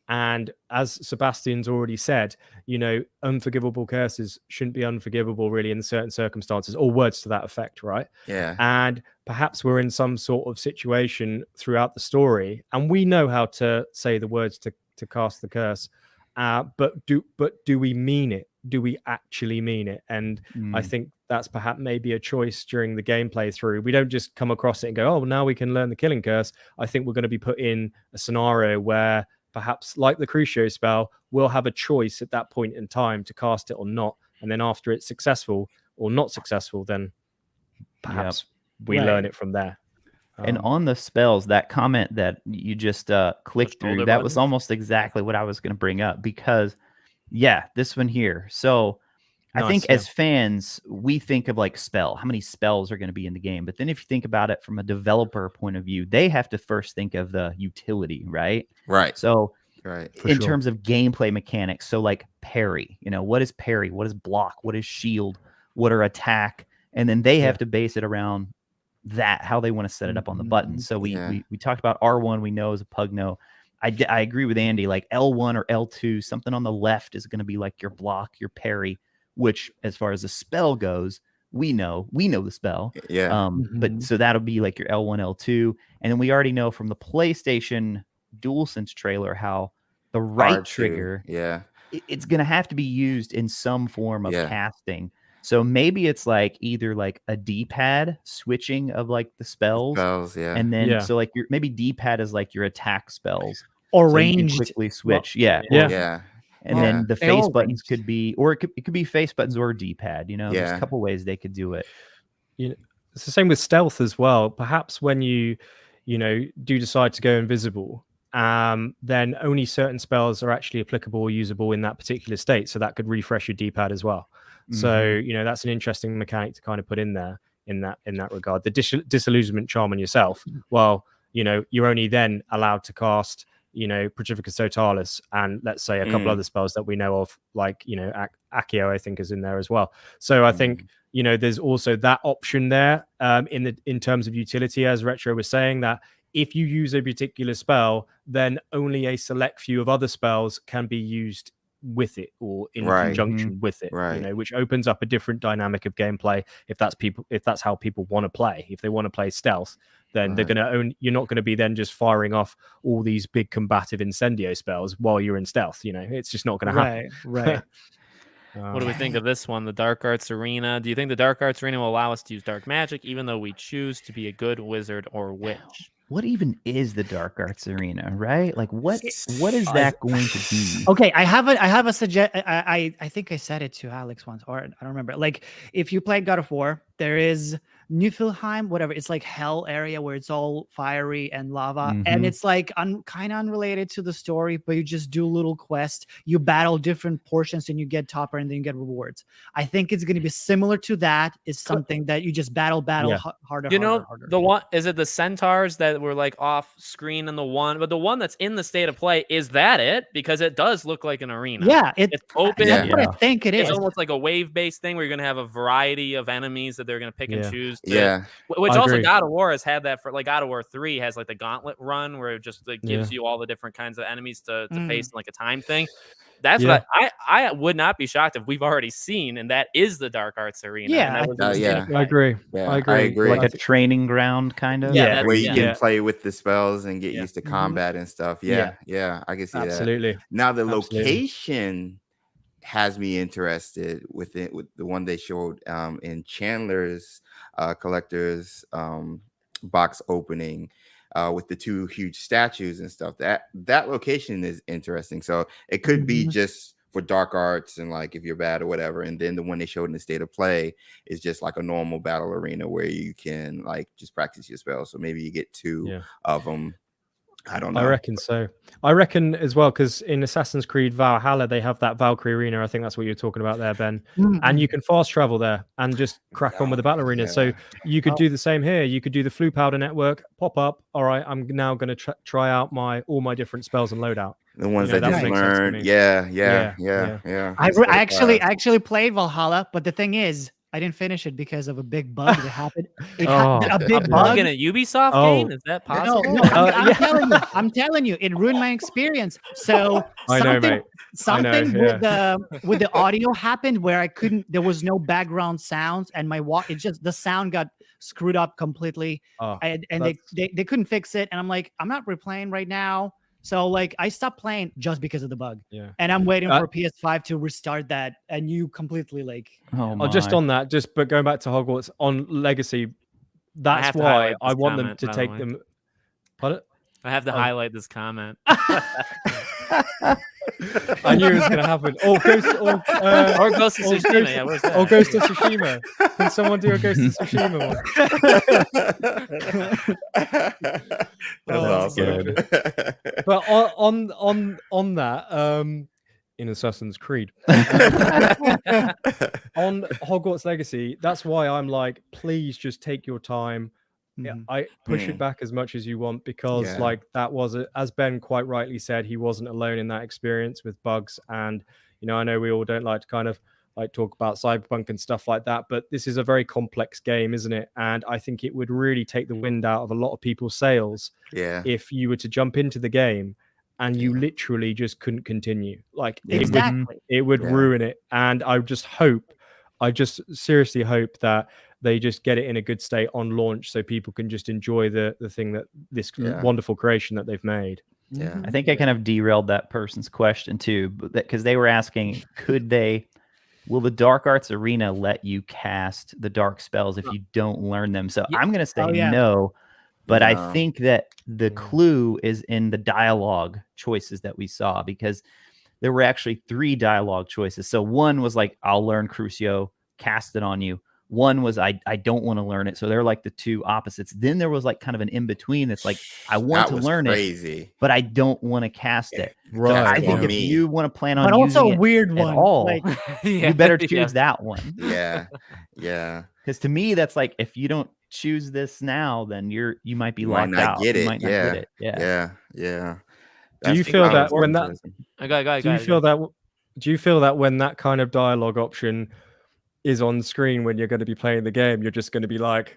and as Sebastian's already said, you know, unforgivable curses shouldn't be unforgivable really in certain circumstances, or words to that effect, right? Yeah. And perhaps we're in some sort of situation throughout the story, and we know how to say the words to cast the curse, but do we mean it? Do we actually mean it? And I think that's perhaps maybe a choice during the gameplay through. We don't just come across it and go, oh, now we can learn the killing curse. I think we're going to be put in a scenario where perhaps, like the Crucio spell, we'll have a choice at that point in time to cast it or not. And then after it's successful or not successful, then perhaps we learn it from there. And on the spells, that comment that you just clicked through, that was almost exactly what I was going to bring up, because this one here. So I think as fans, we think of like how many spells are going to be in the game. But then if you think about it from a developer point of view, they have to first think of the utility, right? Right. So in terms of gameplay mechanics, so like parry, you know, what is parry? What is block? What is shield? What are attack? And then they have to base it around that, how they want to set it up on the button. So we talked about R1, we know is a Pugno. I agree with Andy, like L1 or L2, something on the left is going to be like your block, your parry, which as far as the spell goes, we know the spell. But so that'll be like your L1, L2. And then we already know from the PlayStation DualSense trailer how the right R2, trigger, it's going to have to be used in some form of casting. So maybe it's like either like a D-pad switching of like the spells, and then so like your maybe D-pad is like your attack spells, or so ranged, quickly switch, and then the face buttons could be, or it could be face buttons or D-pad. You know, there's a couple ways they could do it. You know, it's the same with stealth as well. Perhaps when you do decide to go invisible, then only certain spells are actually applicable or usable in that particular state. So that could refresh your D-pad as well. So, you know, that's an interesting mechanic to kind of put in there in that regard. The disillusionment charm on yourself. Well, you know, you're only then allowed to cast, you know, Pacificus Totalis and let's say a couple other spells that we know of, like, you know, Accio, I think, is in there as well. So I think, you know, there's also that option there in terms of utility, as Retro was saying, that if you use a particular spell, then only a select few of other spells can be used with it or in conjunction with it, you know, which opens up a different dynamic of gameplay. If that's how people want to play, if they want to play stealth, then they're going to you're not going to be then just firing off all these big combative incendio spells while you're in stealth. You know, it's just not going to happen. Right. What do we think of this one? The Dark Arts Arena. Do you think the Dark Arts Arena will allow us to use dark magic, even though we choose to be a good wizard or witch? What even is the Dark Arts Arena, right? Like what is that going to be? Okay, I have a suggestion. I think I said it to Alex once, or I don't remember. Like, if you play God of War, there is Niflheim, whatever. It's like hell area where it's all fiery and lava, and Mhm. it's like kind of unrelated to the story, but you just do little quests. You battle different portions, and you get topper, and then you get rewards. I think it's going to be similar to that. It's something that you just battle Yeah. harder. You know, harder. the one is it the centaurs that were like off screen in the one, but the one that's in the state of play, is that it? Because it does look like an arena. Yeah, it's open. That's what I think it is. It's almost like a wave-based thing where you're going to have a variety of enemies that they're going to pick and choose. Which I also agree. God of War has had that for like God of War 3 has like the gauntlet run where it just like gives you all the different kinds of enemies to face in like a time thing. That's what I would not be shocked if we've already seen, and that is the Dark Arts arena. Yeah, and that was I agree. Yeah, I agree. Like a training ground, kind of. Yeah, where you can play with the spells and get used to combat and stuff. Yeah, I can see that. Absolutely. Now the location has me interested with it, with the one they showed in Chandler's collector's box opening. With the 2 huge statues and stuff, that location is interesting. So it could be just for dark arts and like if you're bad or whatever. And then the one they showed in the state of play is just like a normal battle arena where you can like just practice your spells. So maybe you get 2 of them. I don't know. I reckon so. I reckon as well, because in Assassin's Creed Valhalla, they have that Valkyrie arena. I think that's what you're talking about there, Ben. And you can fast travel there and just crack on with the battle arena. So you could do the same here. You could do the Flue Powder Network, pop up. All right, I'm now going to try out all my different spells and loadout. The ones that just learned. Yeah. I actually played Valhalla, but the thing is, I didn't finish it because of a big bug that happened. A big bug in a Ubisoft game? Is that possible? No, I'm telling you, it ruined my experience. So something with the audio happened where I couldn't. There was no background sounds, and the sound got screwed up completely. And they couldn't fix it, and I'm like, I'm not replaying right now. So like I stopped playing just because of the bug. Yeah. And I'm waiting for PS5 to restart that, and you completely like just on that, but going back to Hogwarts on Legacy, that's why I want them to take them. Pardon? I have to highlight this comment. I knew it was going to happen. Or Ghost of Tsushima. Yeah, where's that? Or Ghost of Tsushima. Can someone do a Ghost of Tsushima one? That's awesome. But on that, in Assassin's Creed, on Hogwarts Legacy, that's why I'm like, please just take your time. Yeah, I push it back as much as you want, because like that was as Ben quite rightly said, he wasn't alone in that experience with bugs. And I know we all don't like to kind of like talk about Cyberpunk and stuff like that, but this is a very complex game, isn't it? And I think it would really take the wind out of a lot of people's sails if you were to jump into the game and you literally just couldn't continue. Like it would ruin it. And I just seriously hope that they just get it in a good state on launch so people can just enjoy the thing that this wonderful creation that they've made. Yeah, I think I kind of derailed that person's question too, because they were asking, will the Dark Arts Arena let you cast the dark spells if you don't learn them? So I'm going to say no, but I think that the clue is in the dialogue choices that we saw, because there were actually 3 dialogue choices. So one was like, I'll learn Crucio, cast it on you. One was I don't want to learn it. So they're like the 2 opposites. Then there was like kind of an in between that's like, I want to learn it, but I don't want to cast it. Right. I think if you want to plan on but also using a weird it one at all, like, you better choose that one. Yeah. Because to me, that's like, if you don't choose this now, then you might be locked out. You might not get it. Yeah. Do you feel that when that? Do you feel that when that kind of dialogue option is on screen when you're going to be playing the game, you're just going to be like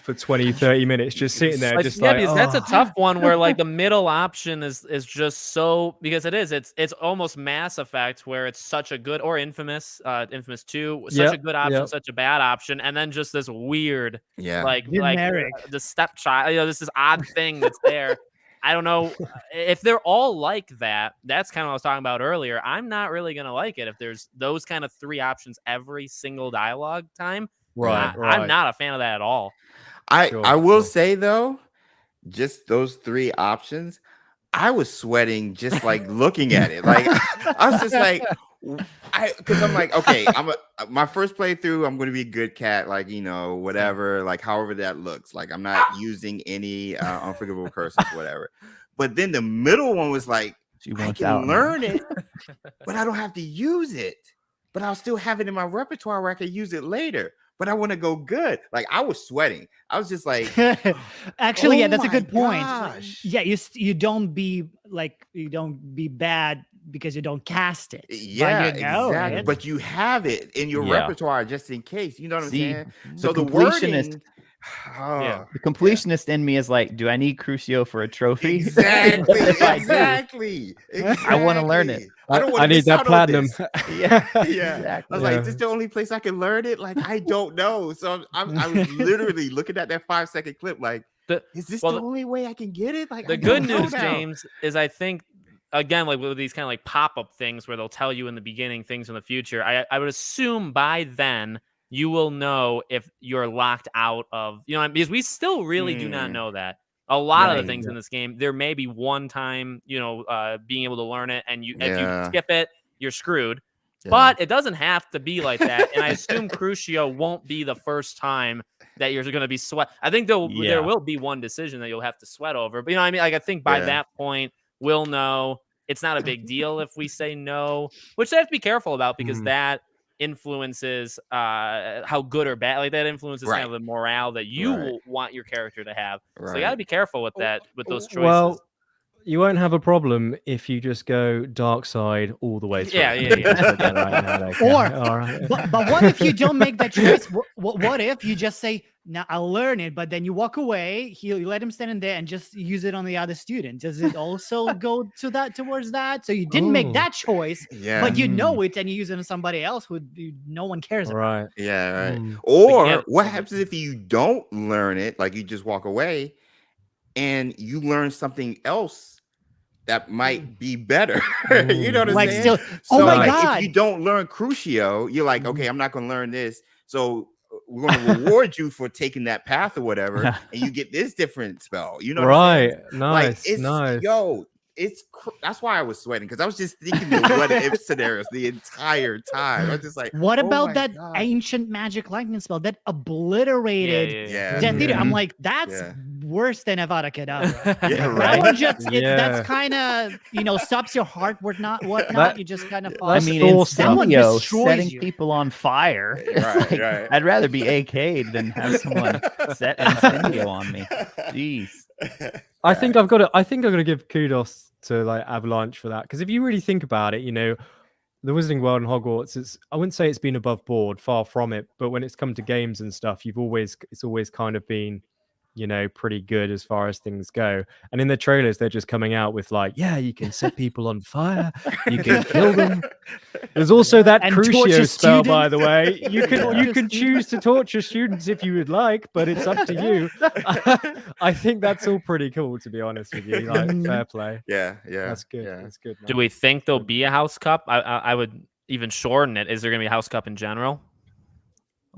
for 20-30 minutes just sitting there because that's a tough one where like the middle option is just so, because it's almost Mass Effect where it's such a good, or Infamous 2, such a good option, such a bad option, and then just this weird like the stepchild, this is odd thing that's there. I don't know if they're all like that. That's kind of what I was talking about earlier. I'm not really going to like it if there's those kind of 3 options every single dialogue time. Right. I'm not a fan of that at all. I will say though, just those 3 options, I was sweating just like looking at it. Like I was just like, because I'm like, okay, my first playthrough, I'm going to be a good cat, like, you know, whatever, like however that looks. Like I'm not using any unforgivable curses, whatever. But then the middle one was like, I can learn it, but I don't have to use it. But I'll still have it in my repertoire where I can use it later. But I want to go good. Like I was sweating. I was just like, actually, yeah, that's a good point. gosh. Yeah, you don't be bad because you don't cast it. Yeah, but you know exactly. it. But you have it in your repertoire just in case. You know what I'm saying? So the completionist, wording, the completionist in me is like, do I need Crucio for a trophy? Exactly. Exactly. I want to learn it. I need that platinum. Yeah. Exactly. I was like, is this the only place I can learn it? Like, I don't know. So I was literally looking at that 5-second clip, like, is this the only way I can get it? Like, the good news, James, is I think, again, like with these kind of like pop-up things where they'll tell you in the beginning things in the future, I would assume by then you will know if you're locked out of, you know, because we still really do not know that. A lot of the things in this game, there may be one time, you know, being able to learn it, and if you skip it, you're screwed. But it doesn't have to be like that. And I assume Crucio won't be the first time that you're going to be sweat. I think there will be one decision that you'll have to sweat over. But you know what I mean? Like I think by that point, we'll know it's not a big deal if we say no, which they have to be careful about because that influences how good or bad, like that influences kind of the morale that you will want your character to have. So you got to be careful with that, with those choices. Well, you won't have a problem if you just go dark side all the way through. But what if you don't make that choice? What if you just say, "Now I'll learn it," but then you walk away? You let him stand in there and just use it on the other student. Does it also go towards that? So you didn't make that choice, but you know it, and you use it on somebody else who no one cares about. Right. Yeah. Right. Or what happens if you don't learn it? Like you just walk away, and you learn something else that might be better. You know what I'm saying? Still, so my God. If you don't learn Crucio, you're like, okay, I'm not going to learn this. So we're going to reward you for taking that path or whatever, and you get this different spell. You know what I'm saying? Nice. Like, nice. Yo, that's why I was sweating, because I was just thinking the what if scenarios the entire time. I was just like, what about that ancient magic lightning spell that obliterated Death Eater? I'm like, that's worse than Avada Kedavra. That one just that's kind of, you know, stops your heart, whatnot. You just kind of fall. I mean, Incendio setting people on fire. Right. I'd rather be AK'd than have someone set Incendio on me. Jeez. I think I've got to give kudos to like Avalanche for that, because if you really think about it, you know, the Wizarding World in Hogwarts, I wouldn't say it's been above board, far from it, but when it's come to games and stuff, it's always kind of been, you know, pretty good as far as things go. And in the trailers, they're just coming out with like, yeah, you can set people on fire, you can kill them. There's also that Crucio spell, by the way. You can choose to torture students if you would like, but it's up to you. I think that's all pretty cool, to be honest with you. Like, fair play. Yeah. That's good. Yeah. That's good. Man. Do we think there'll be a house cup? I would even shorten it. Is there going to be a house cup in general?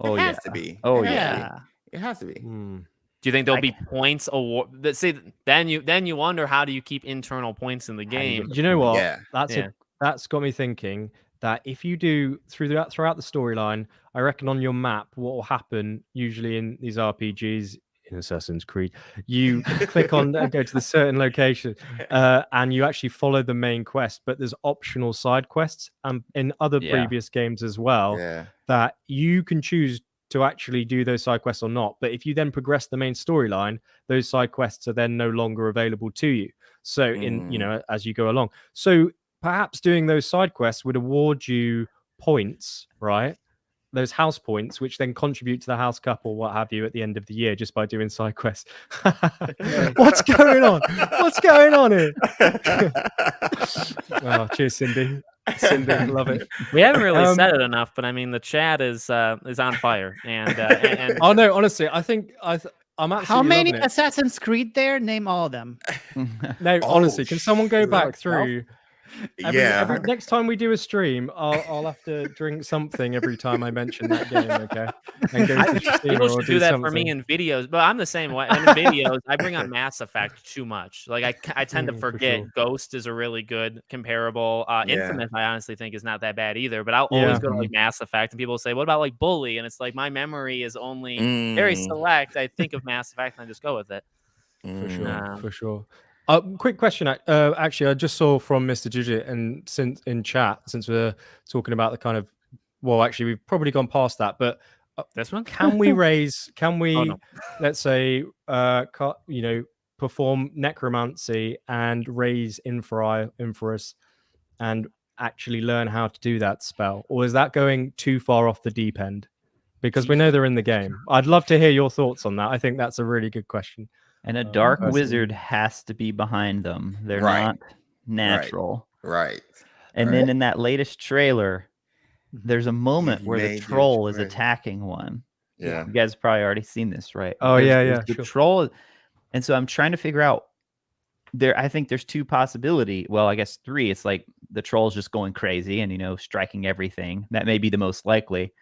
It has to be. Oh yeah. It has to be. Do you think there'll be points award? Then you wonder, how do you keep internal points in the game? Do you know what? That's got me thinking that if you do throughout the storyline, I reckon on your map, what will happen usually in these RPGs, in Assassin's Creed, you click on go to the certain location and you actually follow the main quest, but there's optional side quests in other previous games as well that you can choose to actually do those side quests or not. But if you then progress the main storyline, those side quests are then no longer available to you. So in, you know, as you go along. So perhaps doing those side quests would award you points, right? Those house points, which then contribute to the house cup or what have you at the end of the year, just by doing side quests. What's going on? What's going on here? Oh, cheers, Cindy. Cindy, love it. We haven't really said it enough, but I mean, the chat is on fire. And oh no, honestly, I think I'm absolutely. How many Assassin's Creed there? Name all of them. No, honestly, can someone go back through Next time we do a stream, I'll have to drink something every time I mention that game. Okay. And go to people should do that for me in videos, but I'm the same way. In videos, I bring up Mass Effect too much. Like I tend to forget. sure. Ghost is a really good comparable. Infamous, I honestly think is not that bad either. But I'll always go to like Mass Effect, and people say, "What about like Bully?" And it's like my memory is only very select. I think of Mass Effect and I just go with it. For sure. Quick question. Actually, I just saw from Mr. Digit, and since in chat, since we're talking about the kind of, well, actually, we've probably gone past that, but this one, can we let's say, perform necromancy and raise Imperius and actually learn how to do that spell, or is that going too far off the deep end? Because we know they're in the game. I'd love to hear your thoughts on that. I think that's a really good question. And a dark wizard has to be behind them. They're not natural. Right. And then in that latest trailer, there's a moment where the troll is attacking one. Yeah. You guys have probably already seen this, right? Oh, yeah. The troll. And so I'm trying to figure out I think there's two possibilities. Well, I guess three. It's like the troll's just going crazy and, striking everything. That may be the most likely.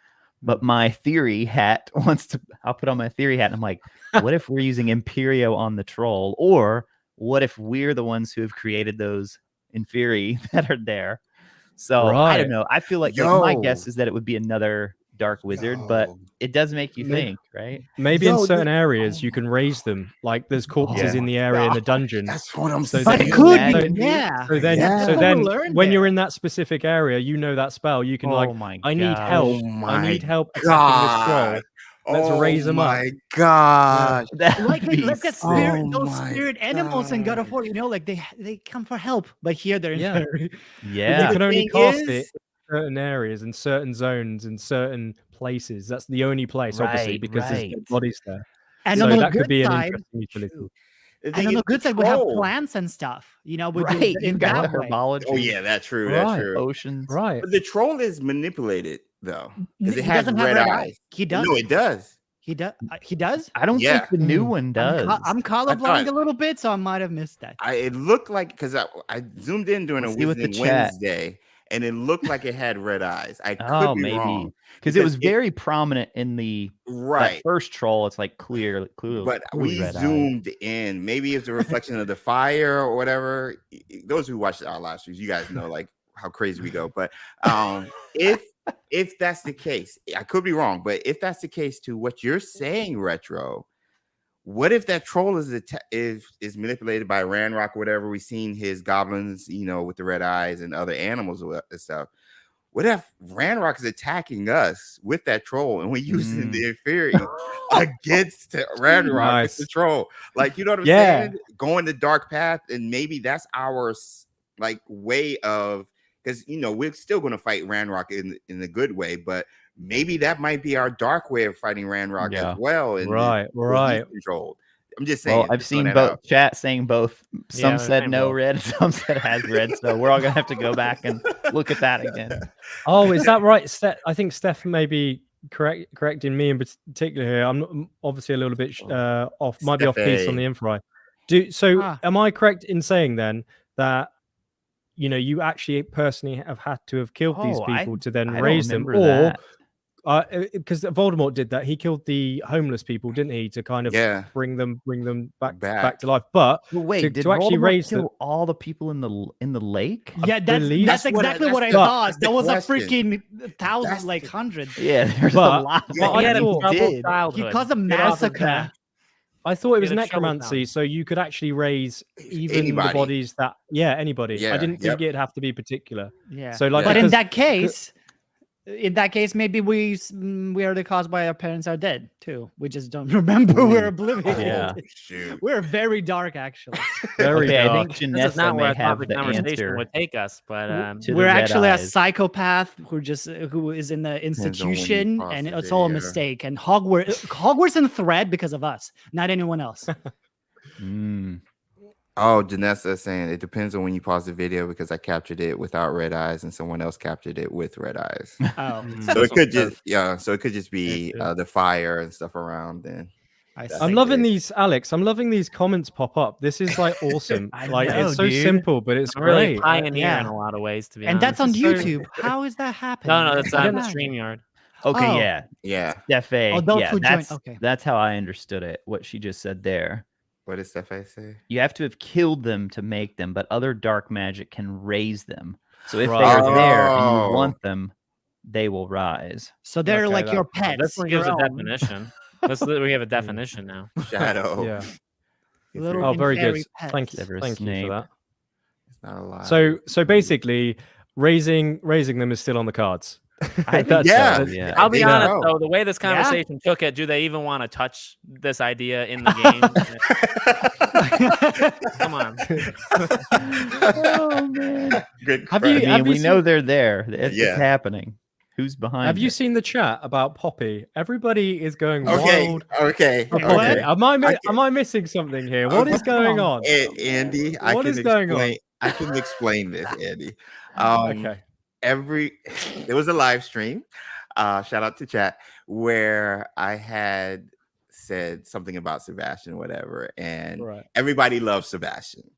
But my theory hat I'll put on my theory hat and I'm like, what if we're using Imperio on the troll? Or what if we're the ones who have created those Inferi that are there? So I don't know. I feel like my guess is that it would be another dark wizard, but it does make you think, right? Maybe in certain areas you can raise them. Like there's corpses in the area in the dungeon. That's what I'm saying. But it could be, yeah. So then when you're in that specific area, that spell. You can I need help. I need help attacking this troll. Let's raise them up. Oh my god! Like let's get those spirit animals in God of War. Like they come for help, but here they're in you can only cast it in certain areas and certain zones and certain places. That's the only place, obviously, because there's dead bodies there. And so on that the could be good an side, interesting utility. And on the good side, we have plants and stuff. We do in that way. Herbology. Oh yeah, that's true. That's true. Oceans. Right. But the troll is manipulated though, because it He has doesn't have red eyes. He does. No, it does. He does. He does. I don't think the new one does. I'm colorblind a little bit, so I might have missed that. It looked like, because I zoomed in during a Wednesday, and it looked like it had red eyes. I could be wrong, because it was very prominent in the first troll. It's like clear. But we zoomed in. Maybe it's a reflection of the fire or whatever. Those who watched our live streams, you guys know like how crazy we go. But if that's the case, I could be wrong, but if that's the case to what you're saying, Retro, what if that troll is manipulated by Ranrock or whatever? We've seen his goblins, with the red eyes and other animals and stuff. What if Ranrock is attacking us with that troll and we're using the Inferi against Ranrock with the troll? Like, you know what I'm saying? Going the dark path, and maybe that's our way of, because we're still going to fight Ranrock in a good way, but maybe that might be our dark way of fighting Ranrock as well. And right. Controlled. I'm just saying. Well, I've seen both chat saying both. Some said no red, some said has red. So we're all gonna have to go back and look at that again. Oh, is that right? I think Steph may be correcting me in particular here. I'm obviously a little bit off. Might be off piece on the info. Am I correct in saying then that you actually personally have had to have killed these people to then raise them, or because Voldemort did that, he killed the homeless people, didn't he, to kind of bring them back to life? But wait, did actually raise all the people in the lake? Yeah, that's exactly what I thought. There was a freaking thousands, hundreds. Yeah, there's a lot. He caused a massacre. I thought it was necromancy, so you could actually raise even the bodies that anybody. I didn't think it'd have to be particular. Yeah. So but in that case, maybe we are the cause why our parents are dead too. We just don't remember. We're oblivious. Yeah. We're very dark, actually. Very dark. I think Janessa not where may have the conversation answer would take us, but we're actually a psychopath who is in the institution, and it's all a mistake. And Hogwarts in threat because of us, not anyone else. Oh, Janessa is saying it depends on when you pause the video, because I captured it without red eyes and someone else captured it with red eyes. Oh, so it could just be the fire and stuff around then. I'm loving these, Alex. I'm loving these comments pop up. This is like awesome. Like it's so simple, but it's I'm really great. pioneer in a lot of ways, to be honest. And that's on It's so- YouTube. How is that happening? No, that's on Imagine. StreamYard. Okay, Oh. yeah. Steffe. Oh, those Yeah, who joined. Okay. that's how I understood it. What she just said there. What does Steffe say? You have to have killed them to make them, but other dark magic can raise them. So if they Right. are there and Oh. you want them, they will rise. So they're Okay, like that- your pets. This one gives a definition. We have a definition now. Shadow. Yeah. Little Oh, very good. fairy pets. Thank you. Ever Thank you Snape. for that. It's not a lot. So basically, raising them is still on the cards. I think Yeah. so, yeah. I'll be think honest so. though, the way this conversation took it, do they even want to touch this idea in the game? Come on. Oh man. Good. Have crack. you- I mean, we seen- know they're there. It's Yeah. happening. Who's behind? Have you it? seen the chat about Poppy? Everybody is going Okay. wild. Okay. for What? Poppy. Okay. Am I missing something here? What is going on? Andy, I What can is going on? explain. I can explain this, Andy. Okay. There was a live stream. Shout out to chat where I had said something about Sebastian, whatever, and Right. everybody loves Sebastian.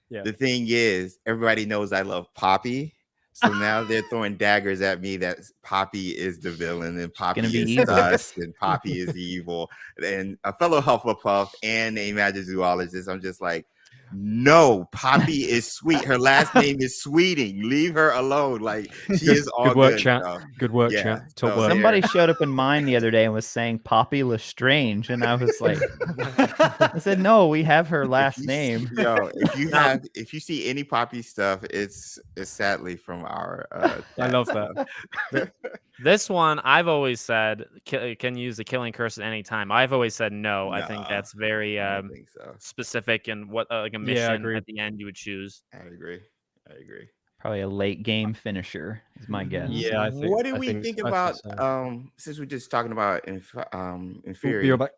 Yeah. The thing is, everybody knows I love Poppy. So now they're throwing daggers at me that Poppy is the villain and Poppy gonna be is evil. sus and Poppy is evil. And a fellow Hufflepuff and a magic zoologist, I'm just like, no, Poppy is sweet. Her last name is Sweeting. Leave her alone. Like she is all Good work, good. chat. So, Good work, yeah, chat. Top so work. Somebody showed up in mine the other day and was saying Poppy Lestrange, and I was like, I said, no, we have her last if you name. see- yo, if you see any Poppy stuff, it's sadly from our I love that. This one, I've always said can use the killing curse at any time. I've always said no. I think Nah, that's very I don't think so. specific and what like a Yeah, mission agreed. at the end you would choose. I agree. Probably a late game finisher is my guess. Yeah, I think. What do I we think I about so. since we're just talking about You're inferior back.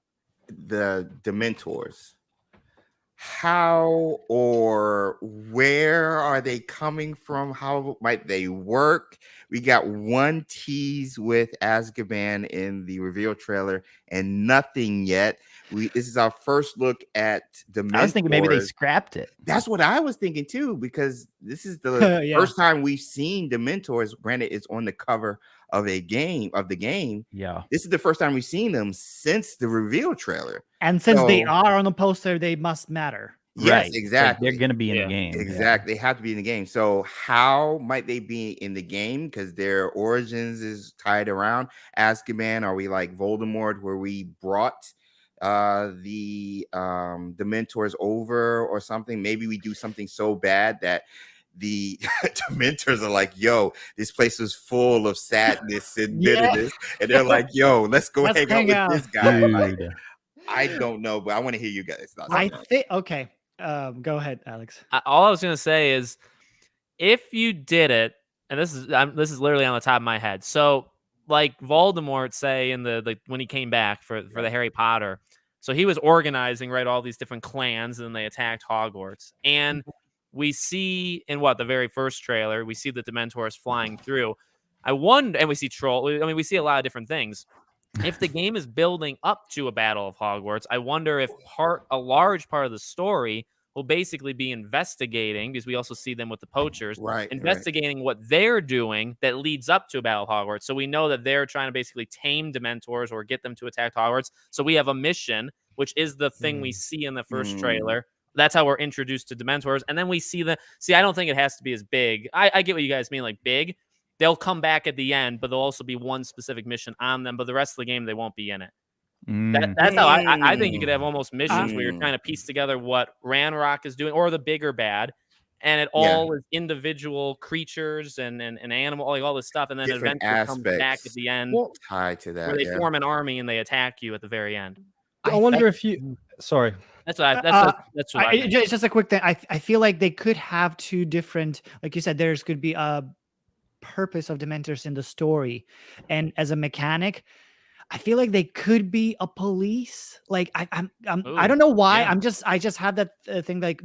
the Dementors? How or where are they coming from? How might they work? We got one tease with Azkaban in the reveal trailer and nothing yet. This is our first look at Dementors. I was thinking maybe they scrapped it. That's what I was thinking too, because this is the Yeah. first time we've seen Dementors. Granted, it's on the cover of the game. Yeah. This is the first time we've seen them since the reveal trailer. And since they So- are on the poster, they must matter. Yes, Right. Like, exactly. they're going to be in Yeah. the game. yeah. Exactly. They have to be in the game. So how might they be in the game? Because their origins is tied around Azkaban. Are we like Voldemort, where we brought the Dementors over or something? Maybe we do something so bad that the Dementors are like, yo, this place was full of sadness and Yeah. bitterness. And they're like, yo, let's go Let's hang hang out out. with this guy. Like, Dude. I don't know, but I want to hear you guys' thoughts. I on that. think. Okay. Go ahead, Alex. All I was gonna say is, if you did it, and this is literally on the top of my head. So, like Voldemort, say in the when he came back for the Harry Potter, so he was organizing all these different clans, and then they attacked Hogwarts. And we see in the very first trailer, we see the Dementors flying through. I wonder, and we see troll. I mean, we see a lot of different things. If the game is building up to a Battle of Hogwarts, I wonder if a large part of the story will basically be investigating, because we also see them with the poachers, Right. investigating what they're doing that leads up to a Battle of Hogwarts. So we know that they're trying to basically tame Dementors or get them to attack Hogwarts. So we have a mission, which is the thing we see in the first trailer. That's how we're introduced to Dementors. And then we see I don't think it has to be as big. I get what you guys mean, like big. They'll come back at the end, but there'll also be one specific mission on them. But the rest of the game, they won't be in it. That's how I think you could have almost missions where you're trying to piece together what Ranrock is doing, or the bigger bad, and it all is individual creatures and animal, like all this stuff, and then Different eventually comes back at aspects. the end Tied to that. where they yeah. form an army and they attack you at the very end. I wonder if you. Sorry. That's what that's what I think. It's just a quick thing. I feel like they could have two different, like you said, there's could be a purpose of Dementors in the story, and as a mechanic, I feel like they could be a police. Like I don't know why. yeah. I just have that thing like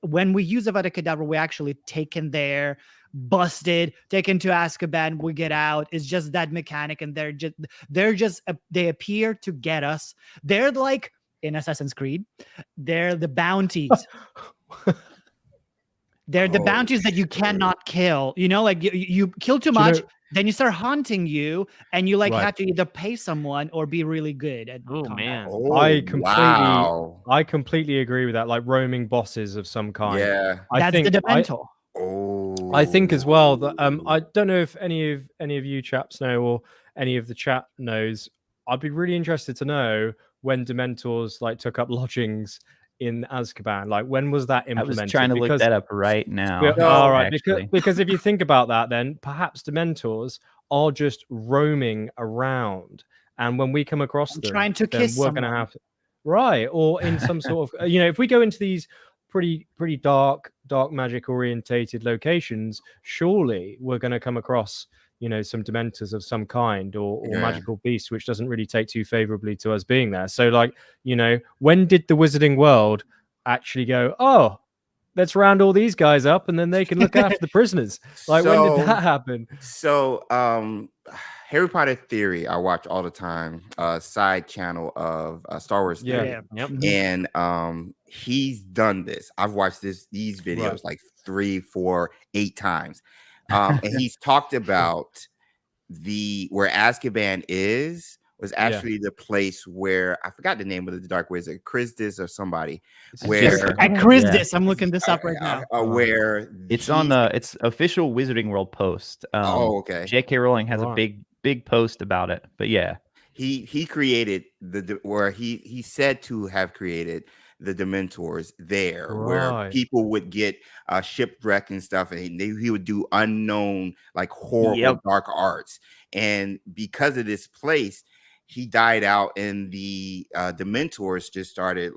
when we use Avada Kedavra, we actually taken their busted, taken to Azkaban, we get out. It's just that mechanic, and they appear to get us. They're like in Assassin's Creed, they're the bounties. They're the bounties that you cannot kill. You know, like you kill too much, then you start haunting you, and you like have to either pay someone or be really good at combat. Man. I completely agree with that. Like roaming bosses of some kind. Yeah, that's the Dementor. I think as well that I don't know if any of you chaps know or any of the chat knows. I'd be really interested to know when Dementors like took up lodgings in Azkaban. Like when was that implemented? I was trying to look that up right now. All right, because if you think about that, then perhaps Dementors are just roaming around, and when we come across them, trying to kiss we're going to have or in some sort of if we go into these pretty dark magic orientated locations, surely we're going to come across some Dementors of some kind or magical beasts, which doesn't really take too favorably to us being there. So like, when did the Wizarding World actually go, oh, let's round all these guys up and then they can look after the prisoners? Like, when did that happen? So Harry Potter Theory, I watch all the time, side channel of Star Wars Theory. And he's done this. I've watched these videos like 3, 4, 8 times. And he's talked about where Azkaban was actually the place where I forgot the name of the Dark Wizard, Christus or somebody. Christus, I'm looking this up right now. Where it's on it's official Wizarding World post. Okay. J.K. Rowling has a big post about it, but yeah, he created where he said to have created the Dementors there, where people would get shipwrecked and stuff, and he would do unknown, like horrible dark arts. And because of this place, he died out, and the Dementors just started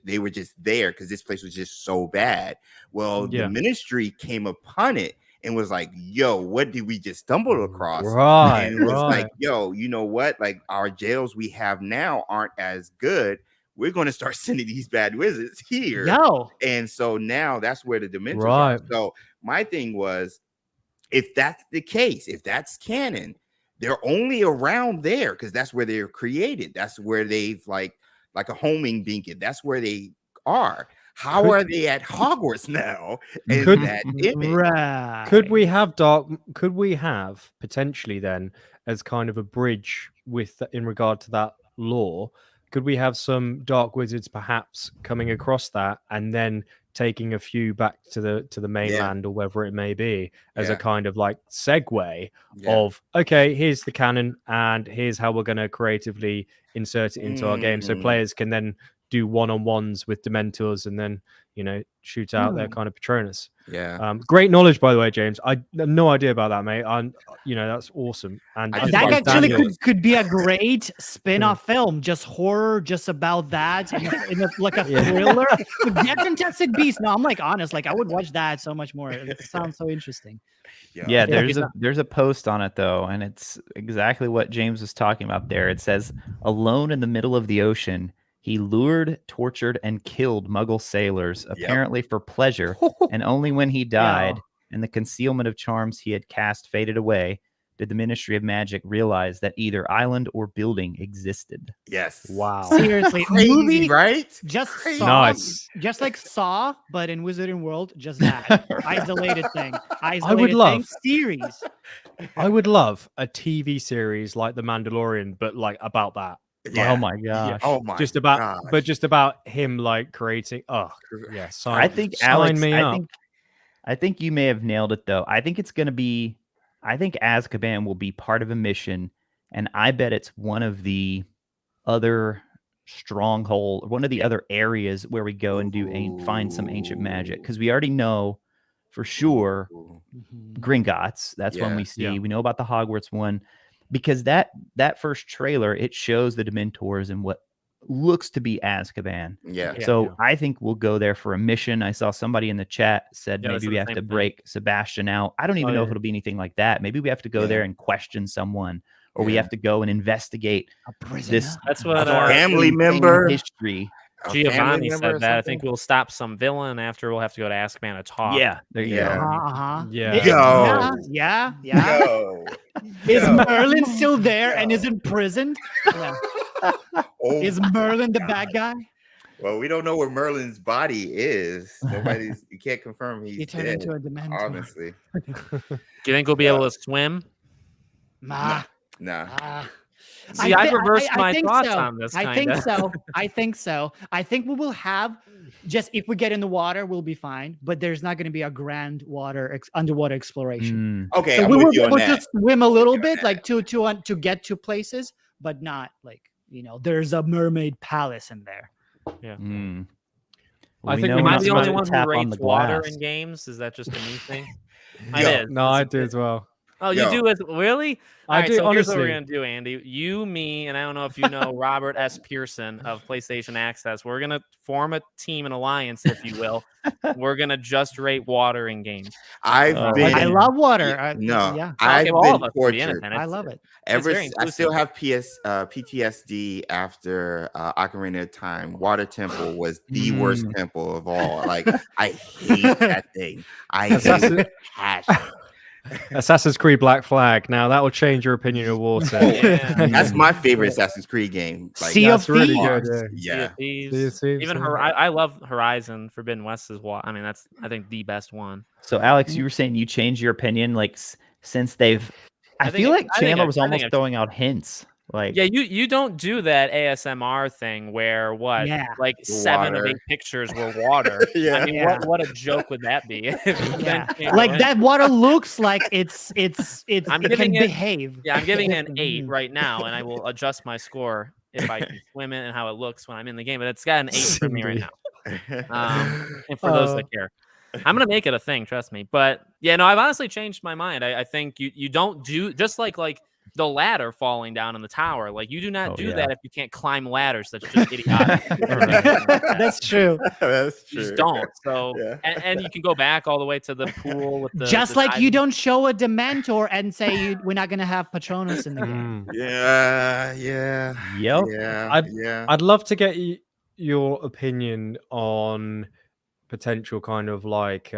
they were just there because this place was just so bad. Well, the Ministry came upon it and was like, yo, what did we just stumble across? And it was like, yo, you know what? Like, our jails we have now aren't as good. We're going to start sending these bad wizards here. And so now that's where the Dementors are. So my thing was, if that's the case, if that's canon, they're only around there because that's where they're created. That's where they've like a homing beacon. That's where they are. How are they at Hogwarts now? Could we have potentially then as kind of a bridge in regard to that lore? Could we have some dark wizards perhaps coming across that and then taking a few back to the mainland or wherever it may be as a kind of like segue of, okay, here's the canon and here's how we're going to creatively insert it into our game, so players can then do one-on-ones with Dementors and then shoot out their kind of Patronus. Great knowledge, by the way, James. I have no idea about that, mate. That's awesome. And that actually could be a great spin-off film, just horror, just about that, like a thriller. Get Fantastic Beasts. No, I'm like honest, like I would watch that so much more. It sounds so interesting. There's a post on it though, and it's exactly what James was talking about there. It says, alone in the middle of the ocean, he lured, tortured, and killed Muggle sailors, apparently for pleasure, and only when he died and the concealment of charms he had cast faded away, did the Ministry of Magic realize that either island or building existed. Yes. Wow. Seriously. Crazy, movie, right? Just Crazy. Saw, Nice. just like Saw, but in Wizarding World, just that. Isolated thing. Series. I would love a TV series like The Mandalorian, but like about that. Yeah. Oh my gosh. Oh my just about him like creating. Oh yeah. I think Alex, I think you may have nailed it though. I think it's going to be, I think Azkaban will be part of a mission, and I bet it's one of the other stronghold, one of the other areas where we go and find some ancient magic, because we already know for sure Gringotts. That's one we see. We know about the Hogwarts one. Because that first trailer, it shows the Dementors in what looks to be Azkaban. I think we'll go there for a mission. I saw somebody in the chat said maybe we have to break Sebastian out. I don't even know if it'll be anything like that. Maybe we have to go there and question someone, or we have to go and investigate this. That's what family member history. Giovanni said that. I think we'll stop some villain after we'll have to go to Azkaban to talk. Yeah, there you go. Yeah. Is Merlin still there and is imprisoned? Yeah. Is Merlin the bad guy? Well, we don't know where Merlin's body is. You can't confirm he's turned dead, into a Dementor. honestly. Do you think we'll be able to swim? Nah. See, I reversed my thoughts on this. I think so. I think we will have just if we get in the water, we'll be fine. But there's not going to be a grand underwater exploration. Okay, so we'll just swim a little bit, like to get to places, but not like there's a mermaid palace in there. Yeah. I think am I the only one who rates water in games? Is that just a me thing? I do as well. Oh, you do as really? I do. So honestly, here's what we're gonna do, Andy. You, me, and I don't know if you know Robert S. Pearson of PlayStation Access. We're gonna form a team, an alliance, if you will. We're gonna just rate water in games. I love water. I've been tortured. I love it. I still have PTSD after Ocarina of Time. Water Temple was the worst temple of all. Like I hate that thing. I hate passion. Assassin's Creed Black Flag. Now that will change your opinion of water. That's my favorite Assassin's Creed game. Like, Sea of Thieves. Really good. Yeah. Even I love Horizon Forbidden West as well. I mean, that's I think the best one. So Alex, you were saying you changed your opinion like since they've. I feel like Chandler was almost throwing out hints. Like you don't do that ASMR thing where like 7 of 8 pictures were water. I mean, what a joke would that be? Like that water looks like it can behave. Yeah, I'm giving it an 8 right now, and I will adjust my score if I can swim it and how it looks when I'm in the game. But it's got an 8 for me right now. And for those that care. I'm gonna make it a thing, trust me. But I've honestly changed my mind. I think you don't do just like the ladder falling down in the tower. Like you do not do that if you can't climb ladders. That's just idiotic. That's true. That's true. You just don't. So and you can go back all the way to the pool with the just like you don't show a Dementor and say we're not gonna have Patronus in the game. I'd love to get your opinion on potential kind of like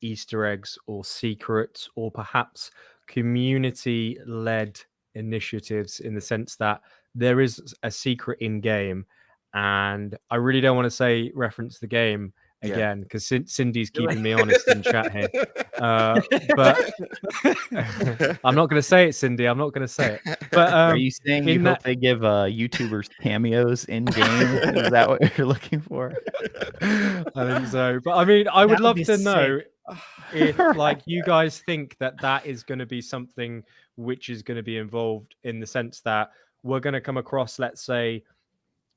Easter eggs or secrets or perhaps community-led initiatives in the sense that there is a secret in game, and I really don't want to say reference the game again because Cindy's keeping me honest in chat here, but I'm not going to say it, Cindy. I'm not going to say it. But are you saying you hope they give YouTubers cameos in game? Is that what you're looking for? I think so. But I mean, I would love to know if like you guys think that is going to be something which is going to be involved in the sense that we're going to come across, let's say,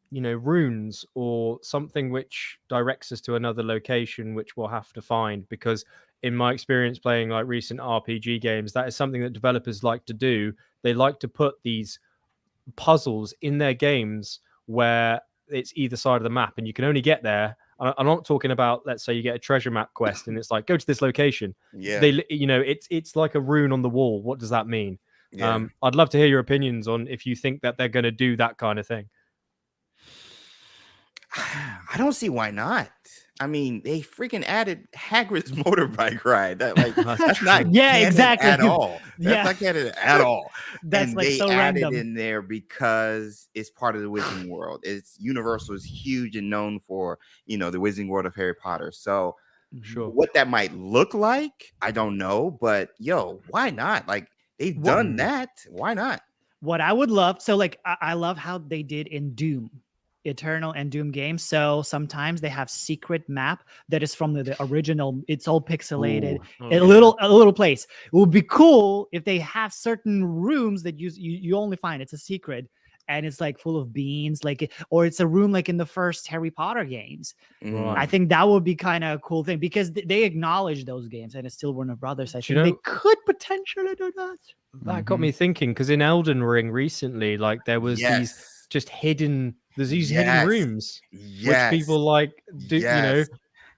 runes or something which directs us to another location which we'll have to find, because in my experience playing like recent RPG games, that is something that developers like to do. They like to put these puzzles in their games where it's either side of the map and you can only get there. I'm not talking about, let's say you get a treasure map quest and it's like, go to this location. Yeah. It's like a rune on the wall. What does that mean? Yeah. I'd love to hear your opinions on if you think that they're going to do that kind of thing. I don't see why not. I mean, they freaking added Hagrid's motorbike ride. That's not exactly at all. That's not canon at all. That's and like they so added random in there because it's part of the Wizarding World. Universal is huge and known for the Wizarding World of Harry Potter. So what that might look like, I don't know. But why not? Like they've done that. Why not? What I would love, so like I love how they did in Doom. Eternal and Doom games. So sometimes they have secret map that is from the original. It's all pixelated. A little place. It would be cool if they have certain rooms that you only find. It's a secret and it's like full of beans, or it's a room like in the first Harry Potter games. I think that would be kind of a cool thing because they acknowledge those games and it's still Warner Brothers. I think they could potentially do that. That got me thinking because in Elden Ring recently, like there was these just hidden. There's these hidden rooms which people like do.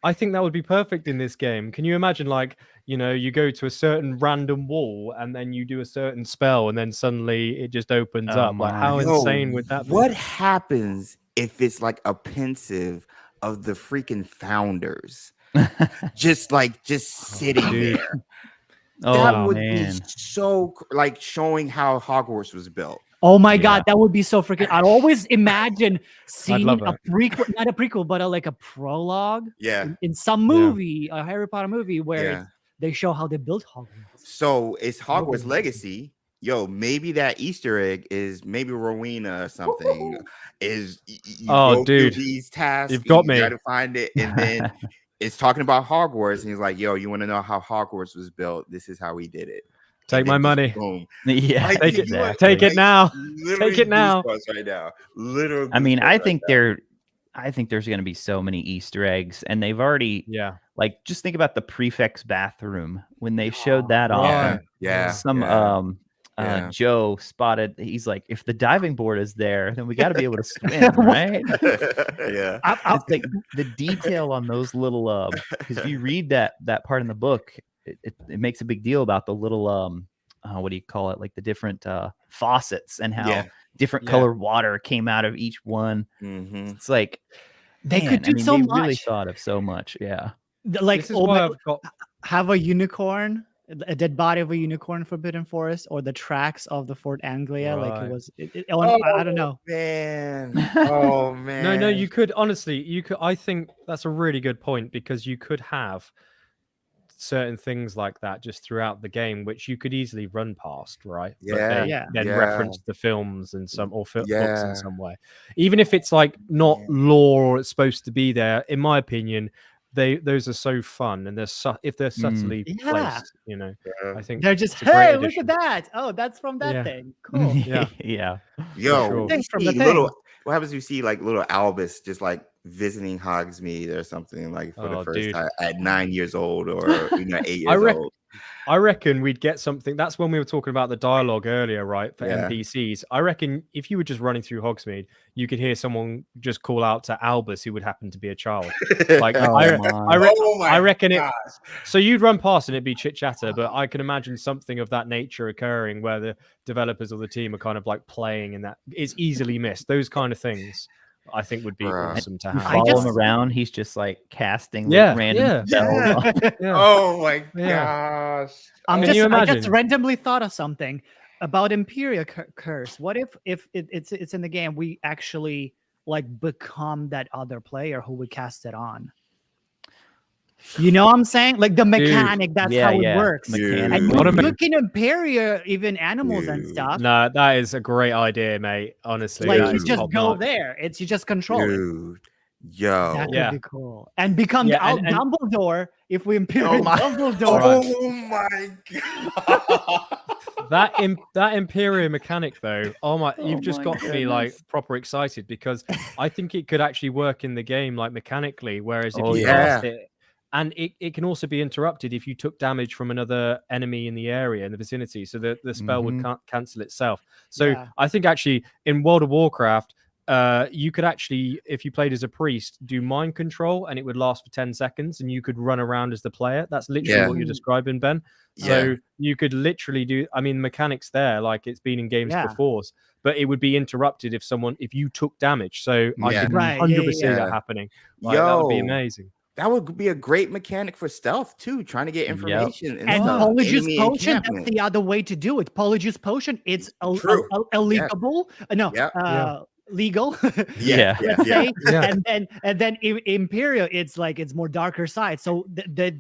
I think that would be perfect in this game. Can you imagine, like, you go to a certain random wall and then you do a certain spell and then suddenly it just opens up. Like, how insane would that be? What happens if it's like a pensive of the freaking founders, just sitting there. That would be so like showing how Hogwarts was built. Oh my God, that would be so freaking. I'd always imagine seeing a prequel, not a prequel, but like a prologue. In some movie, a Harry Potter movie, where they show how they built Hogwarts. So it's Hogwarts Legacy. Yo, maybe that Easter egg is maybe Rowena or something. Is you go through these tasks, you've got me. You got to find it, and then it's talking about Hogwarts, and he's like, "Yo, you want to know how Hogwarts was built? This is how we did it." Take my money. Boom. Yeah, like, take it now. Take it now. Take it now. Right now. Literally. I mean, I think there's going to be so many Easter eggs, and they've already, like, just think about the prefect's bathroom when they showed that off. Joe spotted. He's like, if the diving board is there, then we got to be able to swim, right? It's like the detail on those little. Because if you read that part in the book, it makes a big deal about the little what do you call it, like the different faucets and how different colored water came out of each one. It's like they could do so much. Really thought of so much. Like have a unicorn, a dead body of a unicorn, Forbidden Forest, or the tracks of the Fort Anglia. Like it was I don't know, man. Oh man. No, you could honestly, I think that's a really good point, because you could have certain things like that just throughout the game, which you could easily run past, right? Then reference the films and books in some way, even if it's like not lore or it's supposed to be there. In my opinion, those are so fun, and if they're subtly placed, you know, I think they're just, hey, look at that. Oh, that's from that thing. Cool. Yo, thanks from the little. What happens if you see like little Albus just like visiting Hogsmeade or something, like for the first time at 9 years old, or 8 years old? I reckon we'd get something. That's when we were talking about the dialogue earlier, right? For NPCs. I reckon if you were just running through Hogsmeade, you could hear someone just call out to Albus, who would happen to be a child. Like I reckon it. So you'd run past and it'd be chit chatter, but I can imagine something of that nature occurring where the developers of the team are kind of like playing, and that is easily missed. Those kind of things, I think, would be awesome to have. Follow him around. He's just like casting random spells. Oh my gosh! I just randomly thought of something about Imperius curse. What if it's in the game, we actually like become that other player who would cast it on? You know what I'm saying? Like the mechanic, that's how it works. And look in Imperia, even animals and stuff. No, that is a great idea, mate. Honestly, like you just go there. You just control it. Yo, that would be cool. And become Dumbledore if we Imperial Dumbledore. Oh my god. That Imperial mechanic though, you've just got to be like proper excited, because I think it could actually work in the game like mechanically, whereas if you cast it, and it can also be interrupted if you took damage from another enemy in the area, in the vicinity, so the spell would cancel itself. So I think actually in World of Warcraft, you could actually, if you played as a priest, do mind control, and it would last for 10 seconds, and you could run around as the player. That's literally what you're describing, Ben. So you could literally do, I mean, mechanics there, like it's been in games before, but it would be interrupted if you took damage. So I could 100% see that happening. Like, that would be amazing. That would be a great mechanic for stealth too, trying to get information. And Polyjuice Potion, that's the other way to do it. Polyjuice Potion, it's illegal. Legal. And then Imperial, it's like it's more darker side. So they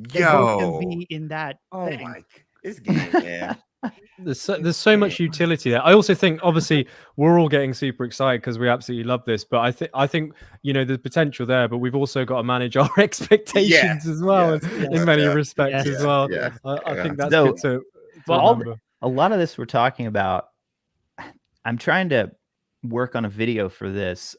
can be in that. Oh thing. My, this game, man. There's so much utility there. I also think, obviously, we're all getting super excited because we absolutely love this. But I think you know the potential there. But we've also got to manage our expectations as well, in many respects as well. I think that's good to remember. A lot of this we're talking about. I'm trying to work on a video for this.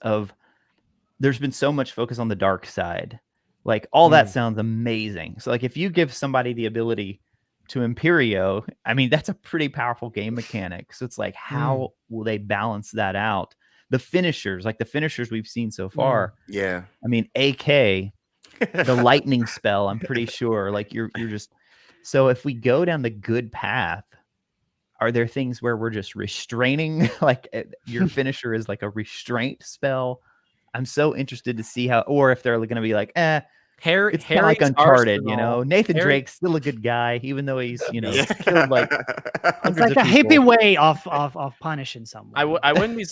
There's been so much focus on the dark side. Like all that sounds amazing. So like if you give somebody the ability to Imperio, I mean, that's a pretty powerful game mechanic. So it's like, how will they balance that out? The finishers we've seen so far. Yeah. I mean, AK, the lightning spell, I'm pretty sure like you're just, so if we go down the good path, Are there things where we're just restraining, like your finisher is like a restraint spell? I'm so interested to see how, or if they're going to be like, it's kind of like Uncharted, you know. Nathan Drake's still a good guy, even though he's, you know, killed like it's like a hippie way of punishing someone. I wouldn't be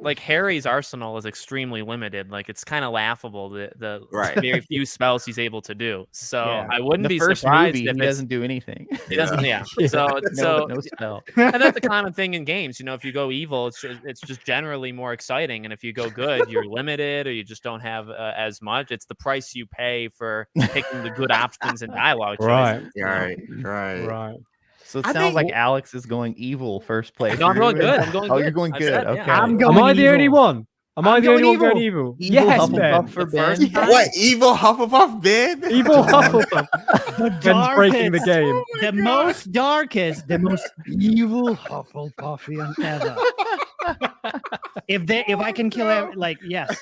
like Harry's arsenal is extremely limited. Like it's kind of laughable the very few spells he's able to do. So I wouldn't be surprised if he doesn't do anything. He doesn't. Yeah. So no spell. And that's a common thing in games. You know, if you go evil, it's just generally more exciting, and if you go good, you're limited or you just don't have as much. It's the price you pay for picking the good options and dialogue choices. Right. So it sounds like Alex is going evil first place. No, I'm going good. I'm going good. You're going good. Said, okay. Yeah. Am I the only one? Am I the only one going evil? Yes, Ben. For Ben. What? Evil Hufflepuff, Ben? Evil Hufflepuff. Ben's breaking the game. The most darkest, the most evil Hufflepuffian ever. If I can kill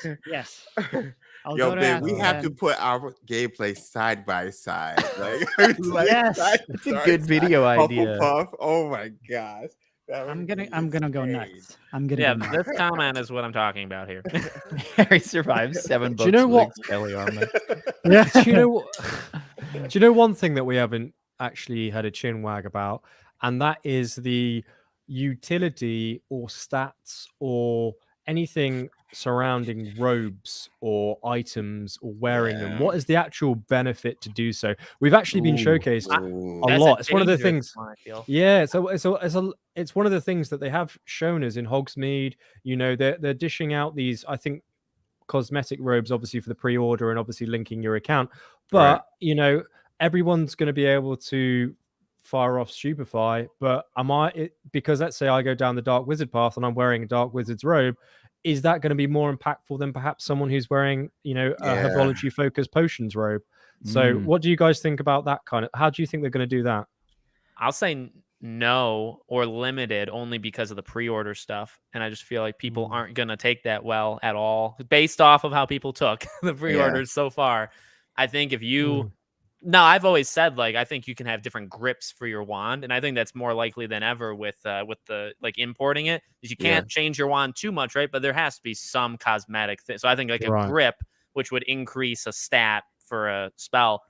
yes. Yo, Ben, we have to put our gameplay side by side. Like, yes, it's a good video idea. Hufflepuff. Oh my gosh. I'm gonna go nuts. I'm gonna. Yeah, this comment is what I'm talking about here. Harry survives 7 books. Do you know what? Belly armor. Yeah. Do you know what? Do you know one thing that we haven't actually had a chin wag about, and that is the utility or stats or anything surrounding robes or items or wearing them. What is the actual benefit to do so? We've actually been showcased a lot. It's one of the things. Yeah, so it's one of the things that they have shown us in Hogsmeade. You know, they're dishing out these, I think, cosmetic robes, obviously for the pre-order and obviously linking your account. But you know, everyone's going to be able to fire off Stupefy. But because let's say I go down the Dark Wizard path and I'm wearing a Dark Wizard's robe, is that going to be more impactful than perhaps someone who's wearing, you know, a herbology focused potions robe? So what do you guys think about that kind of, how do you think they're going to do that? I'll say no or limited only because of the pre-order stuff. And I just feel like people aren't going to take that well at all based off of how people took the pre-orders so far. I think if you, no, I've always said, like, I think you can have different grips for your wand. And I think that's more likely than ever with the, like, importing it, is you can't change your wand too much, right? But there has to be some cosmetic thing. So I think like a grip, which would increase a stat for a spell.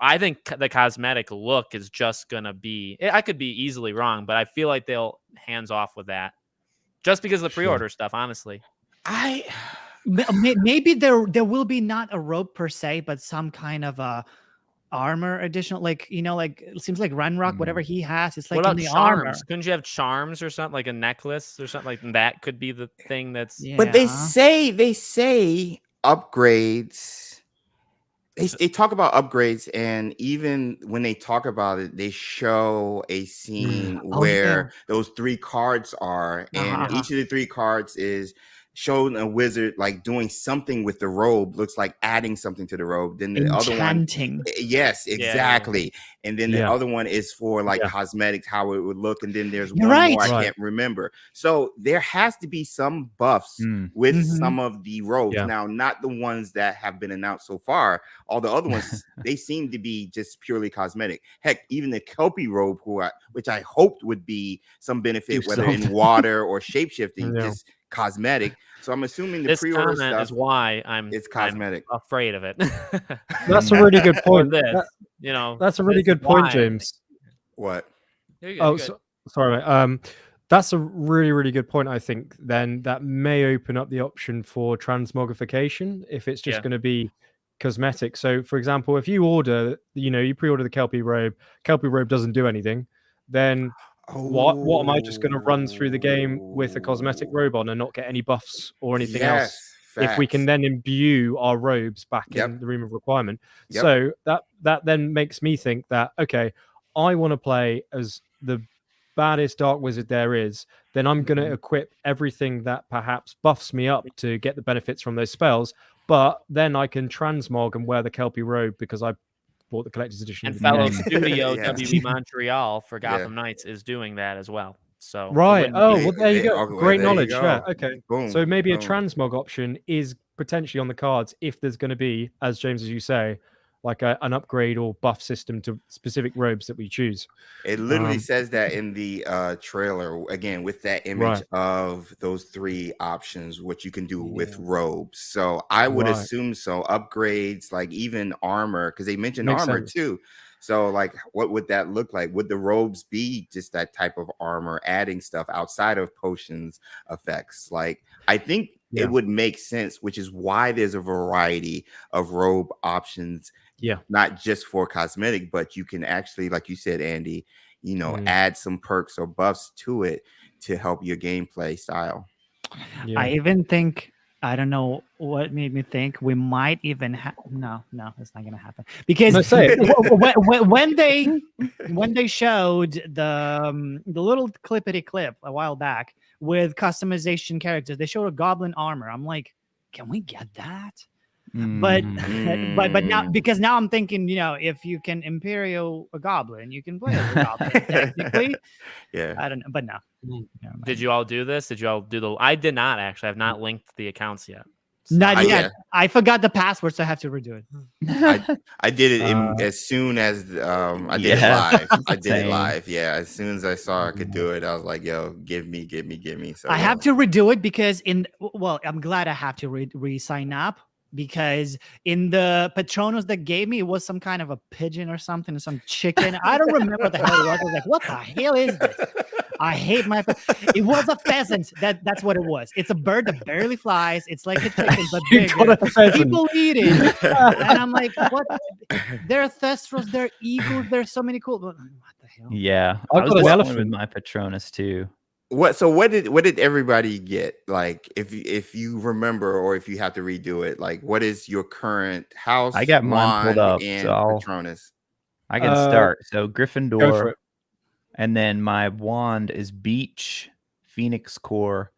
I think the cosmetic look is just going to be, I could be easily wrong, but I feel like they'll hands off with that just because of the pre-order stuff, honestly. Maybe there will be not a robe per se, but some kind of a armor additional, like, you know, like it seems like Ranrock, whatever he has, it's like what about in the charms? armor. Couldn't you have charms or something, like a necklace or something like that? Could be the thing that's. But they say upgrades. They talk about upgrades, and even when they talk about it, they show a scene where those 3 cards are, and each of the 3 cards is showing a wizard like doing something with the robe, looks like adding something to the robe. Then the other one, yes, exactly. And then the other one is for like cosmetics, how it would look. And then there's one more I can't remember. So there has to be some buffs with some of the robes. Now, not the ones that have been announced so far. All the other ones, they seem to be just purely cosmetic. Heck, even the Kelpie robe, which I hoped would be some benefit, whether in water or shapeshifting, just cosmetic. So I'm assuming the pre-order stuff is why it's cosmetic. I'm afraid of it. That's a really good point. You know, that's a really good point, James. What? Sorry, mate. That's a really, really good point. I think then that may open up the option for transmogrification if it's just going to be cosmetic. So, for example, if you order, you pre-order the Kelpie robe doesn't do anything, then what am I just going to run through the game with a cosmetic robe on and not get any buffs or anything else? Facts. If we can then imbue our robes back in the room of requirement. So that then makes me think that, okay, I want to play as the baddest dark wizard there is, then I'm going to equip everything that perhaps buffs me up to get the benefits from those spells, but then I can transmog and wear the Kelpie robe because I bought the collector's edition. And fellow studio WB Montreal for Gotham Knights is doing that as well. So there you go. Great knowledge. Okay. Boom, so maybe a transmog option is potentially on the cards if there's going to be, as James, as you say, like an upgrade or buff system to specific robes that we choose. It literally says that in the trailer, again, with that image of those 3 options, what you can do with robes. So I would assume so. Upgrades, like even armor, because they mentioned armor too. So like, what would that look like? Would the robes be just that type of armor, adding stuff outside of potions effects? Like, I think it would make sense, which is why there's a variety of robe options. Yeah, not just for cosmetic, but you can actually, like you said, Andy, you know, add some perks or buffs to it to help your gameplay style. Yeah. I even think, I don't know what made me think we might even have. No, it's not gonna happen, because when they showed the little clippity clip a while back with customization characters, they showed a goblin armor. I'm like, can we get that? But now, because now I'm thinking, you know, if you can Imperial a goblin, you can play as a goblin technically. Yeah, I don't know, but no. Did you all do this? Did you all do the? I did not actually. I've not linked the accounts yet. So not yet. I forgot the password, so I have to redo it. I did it as soon as I did it live. I did it live. Yeah, as soon as I saw I could do it, I was like, "Yo, give me." So I have to redo it because I'm glad I have to re-sign up. Because in the Patronus that gave me, it was some kind of a pigeon or something, some chicken. I don't remember what the hell it was. I was like, what the hell is this? I hate my... It was a pheasant. That's what it was. It's a bird that barely flies. It's like a chicken, but bigger. People eat it. And I'm like, what? There are thestrals, there are eagles, there's so many cool... What the hell? Yeah. I was the elephant with my Patronus too. What did everybody get? Like, if you remember, or if you have to redo it, like, what is your current house? I got mine pulled up, and so Patronus. I can start. So Gryffindor, and then my wand is Beach, Phoenix Core,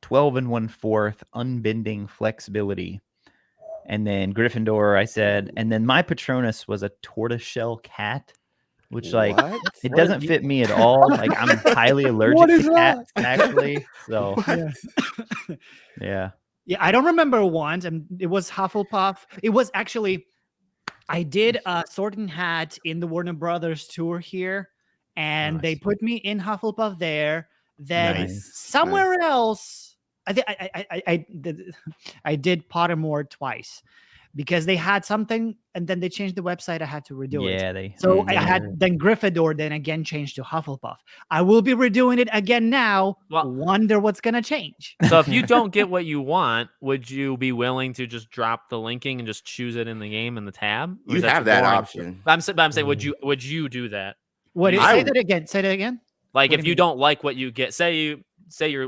12 1/4, Unbending Flexibility, and then Gryffindor. I said, and then my Patronus was a tortoiseshell cat. Which, like, it doesn't fit me at all. Like, I'm highly allergic to cats, actually. So, yeah. I don't remember once, and it was Hufflepuff. It was actually, I did a Sorting Hat in the Warner Brothers tour here, and they put me in Hufflepuff there. Then somewhere else, I did Pottermore twice. Because they had something, and then they changed the website. I had to redo it. I had then Gryffindor, then again changed to Hufflepuff. I will be redoing it again now. Wonder what's gonna change. So if you don't get what you want, would you be willing to just drop the linking and just choose it in the game in the tab? You have that option. I'm saying, would you do that? Say that again. Say that again. Like, if you don't like what you get, say you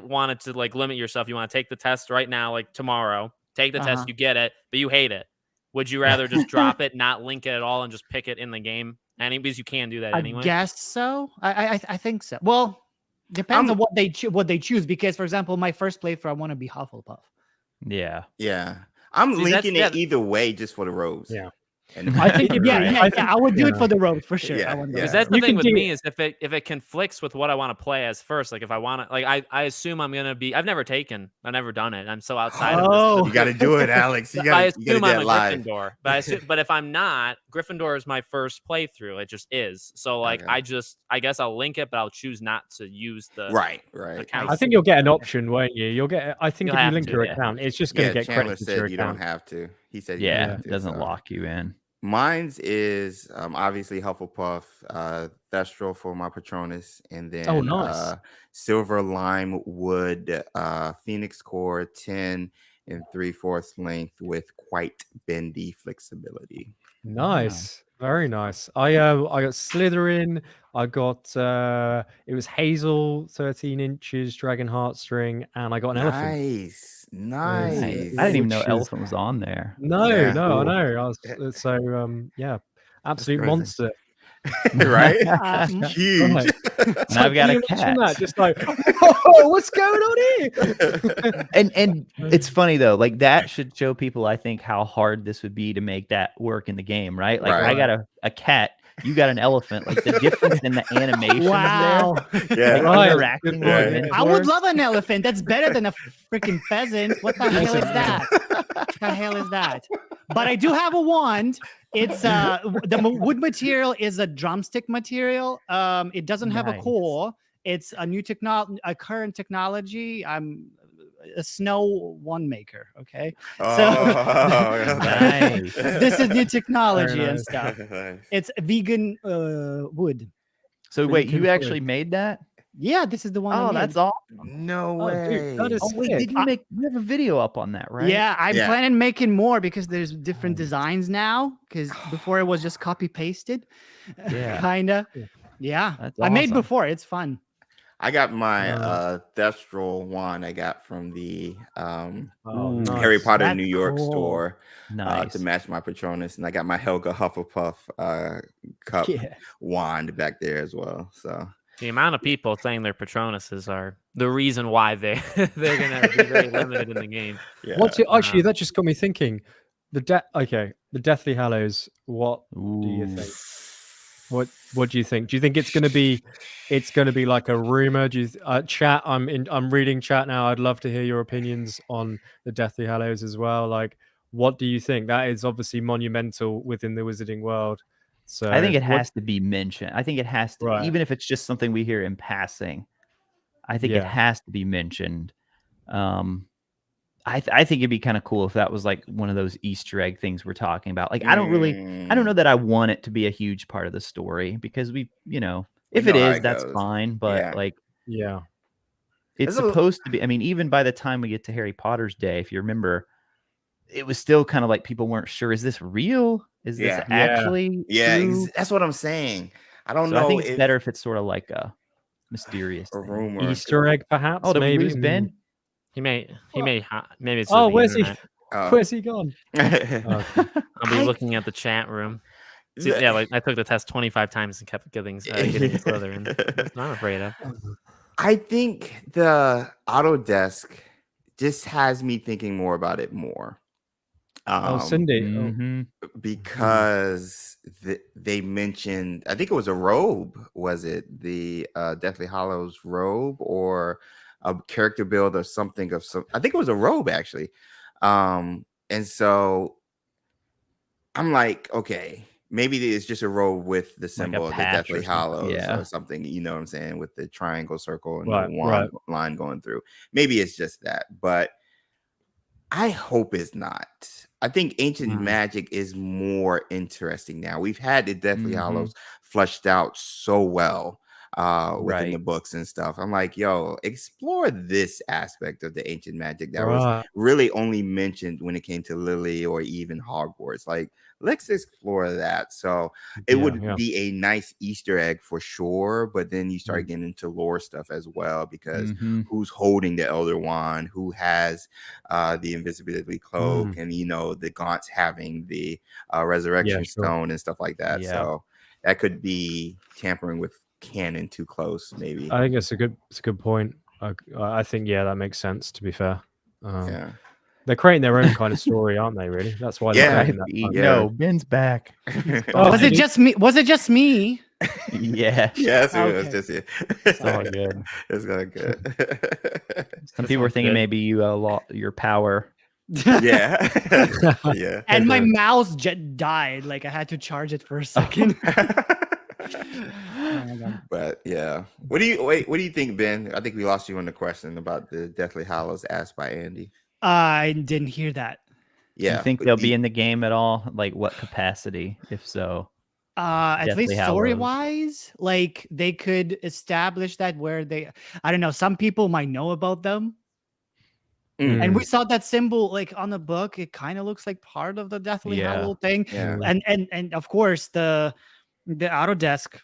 wanted to like limit yourself. You want to take the test right now, like tomorrow. Take the test, you get it, but you hate it. Would you rather just drop it, not link it at all, and just pick it in the game? Because you can do that anyway. I guess so. I think so. Well, depends on what they choose. Because, for example, my first playthrough, I want to be Hufflepuff. Yeah. I'm linking it either way, just for the robes. Yeah. I think, I would do it for the robes for sure. Because that's the thing with me is if it conflicts with what I want to play as first. Like, if I want to, like, I assume I'm gonna be. I've never done it. I'm so outside of this. You got to do it, Alex. I assume I'm a Gryffindor, but if I'm not, Gryffindor is my first playthrough. It just is. So like, I guess I'll link it, but I'll choose not to use the right. I think you'll get an option, won't you? You'll get. I think if you link your account, it's just going to get credited to your account. You don't have to. He said, it doesn't lock you in. Mine's is obviously Hufflepuff, Thestral for my Patronus, and then Silver Lime Wood, Phoenix Core, 10 3/4 length with quite bendy flexibility. Nice. Very nice. I got Slytherin. I got it was Hazel, 13 inches, Dragon Heartstring, and I got an elephant. Nice. I didn't even know elephant was on there. No, I know. Absolute monster. Right? Huge. Right. And I've got a cat. That, just like, whoa, what's going on here? and it's funny though, like that should show people, I think, how hard this would be to make that work in the game, right? Like I got a cat, you got an elephant. Like the difference in the animation there. Interacting with it. I would love an elephant. That's better than a freaking pheasant. What the hell is that? What the hell is that? But I do have a wand. It's the wood material is a drumstick material. It doesn't have a core. It's a new current technology. I'm a snow wand maker. Okay, Nice. this is new technology Very and nice. stuff. It's vegan wood. So But wait, you can you actually made that? Yeah, this is the one. I Oh, made. that's all. No Oh, dude, way. that is Oh wait, sick. did you make? You have a video up on that, right? Yeah, I'm Yeah. planning making more because there's different designs now. Because before it was just copy pasted. Yeah. Kinda. Cool. Yeah, That's I made awesome. before. It's fun. I got my Thestral wand I got from the Ooh, Harry Potter That's New York cool. store Nice. to match my Patronus, and I got my Helga Hufflepuff cup wand back there as well. So The amount of people saying their Patronuses are the reason why they're gonna be very limited in the game. yeah. What's it? Actually, that just got me thinking. The Deathly Hallows. What do you think? What do you think? Do you think it's going to be like a rumor? Do you chat? I'm reading chat now. I'd love to hear your opinions on the Deathly Hallows as well. Like, what do you think? That is obviously monumental within the wizarding world. So I think it has to be mentioned. I think it has to, Right. even if it's just something we hear in passing. I think it has to be mentioned. I think it'd be kind of cool if that was like one of those Easter egg things we're talking about. Like, I don't know that I want it to be a huge part of the story because if it is, that's fine. But it's supposed to be. I mean, even by the time we get to Harry Potter's day, if you remember, it was still kind of like people weren't sure. Is this real? Is this actually true? That's what I'm saying. I don't know. I think it's better if it's sort of like a mysterious rumor. Easter egg, perhaps. Oh, did we maybe lose Ben? Maybe it's where's he? Where's he gone? I'll be looking at the chat room. See, yeah, like I took the test 25 times and kept getting Slytherin. That's what I'm afraid of. I think the Autodesk just has me thinking more about it more. Cindy. Because they mentioned, I think it was a robe. Was it the Deathly Hallows robe or a character build or something of some? I think it was a robe actually. And so I'm like, okay, maybe it's just a robe with the symbol of the Deathly Hallows or something. You know what I'm saying? With the triangle, circle, and the wand line going through. Maybe it's just that, but I hope it's not. I think ancient magic is more interesting now. We've had the Deathly Hallows fleshed out so well within the books and stuff. I'm like, yo, explore this aspect of the ancient magic that was really only mentioned when it came to Lily or even Hogwarts. Like, let's explore that. So it would be a nice Easter egg for sure, but then you start getting into lore stuff as well, because who's holding the Elder Wand, who has the invisibility cloak, and the Gaunts having the resurrection stone and stuff like that. So that could be tampering with canon too close, maybe. I think it's a good point. I think that makes sense, to be fair. They're creating their own kind of story, aren't they? Really, that's why. No, Ben's back. Was it just me? Was it just me? Yeah. Yes, it was just you. It's not good. It's not good. Some people were thinking maybe you lost your power. Yeah. And my mouse died. Like, I had to charge it for a second. But yeah, what do you think, Ben? I think we lost you on the question about the Deathly Hallows asked by Andy. I didn't hear that. Yeah, you think they'll be in the game at all? Like, what capacity, if so? At least story wise, like they could establish that where I don't know, some people might know about them. And we saw that symbol like on the book. It kind of looks like part of the Deathly Hallow thing. And of course the Autodesk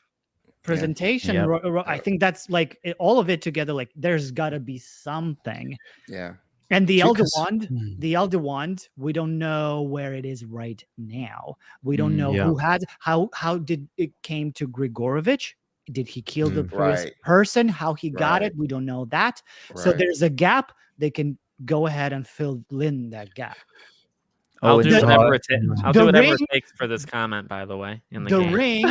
presentation. I think that's like all of it together. Like, there's gotta be something. Yeah. And the Elder Wand, we don't know where it is right now. We don't know who had how did it came to Grigorovich? Did he kill the person? How he got it? We don't know that. So there's a gap. They can go ahead and fill in that gap. I'll do whatever it takes for this comment. By the way, in the game. ring.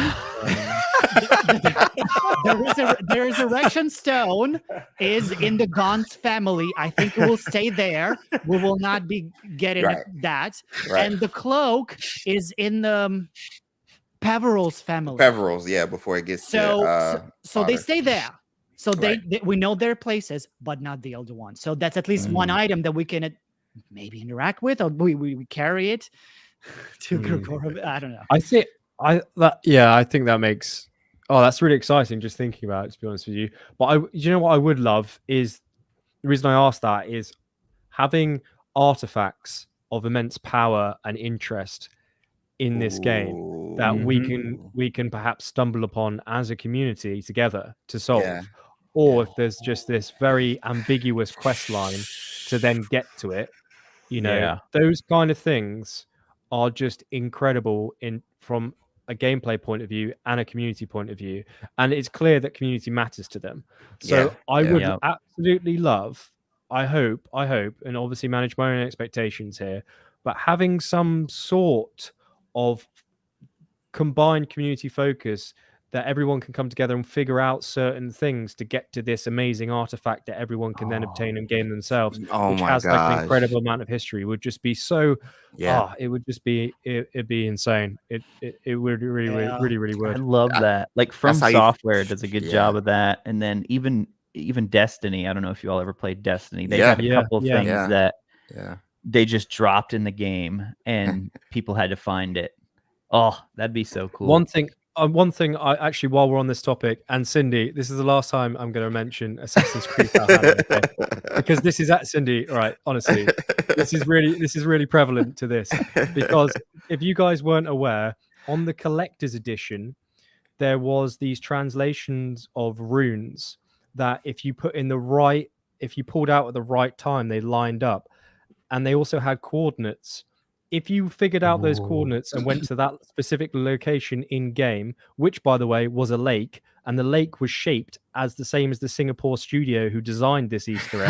The resurrection stone is in the Gaunt's family. I think it will stay there. We will not be getting that. Right. And the cloak is in the Peverell's family. Peverell's, yeah, before it gets so they stay there. So they we know their places, but not the Elder One. So that's at least one item that we can maybe interact with, or we carry it to Gregor. I don't know. I think that makes. Oh, that's really exciting. Just thinking about it, to be honest with you. But you know what I would love is the reason I asked that is having artifacts of immense power and interest in this game that we can perhaps stumble upon as a community together to solve. Yeah. Or if there's just this very ambiguous quest line to then get to it, those kind of things are just incredible from a gameplay point of view and a community point of view. And it's clear that community matters to them. So I would absolutely love, I hope, and obviously manage my own expectations here, but having some sort of combined community focus that everyone can come together and figure out certain things to get to this amazing artifact that everyone can then obtain and game themselves, which has like an incredible amount of history, would just be so it would just be it'd be insane. It would really would. I love that. Like From Software does a good job of that. And then even Destiny, I don't know if you all ever played Destiny. They had a couple of things that they just dropped in the game and people had to find it. Oh, that'd be so cool. One thing I actually, while we're on this topic, and Cindy, this is the last time I'm going to mention Assassin's Creed Valhalla, okay? Because this is at Cindy, right? Honestly, this is really prevalent to this, because if you guys weren't aware, on the collector's edition, there was these translations of runes that if you pulled out at the right time, they lined up, and they also had coordinates. If you figured out those coordinates and went to that specific location in game, which by the way was a lake, and the lake was shaped as the same as the Singapore studio who designed this Easter egg,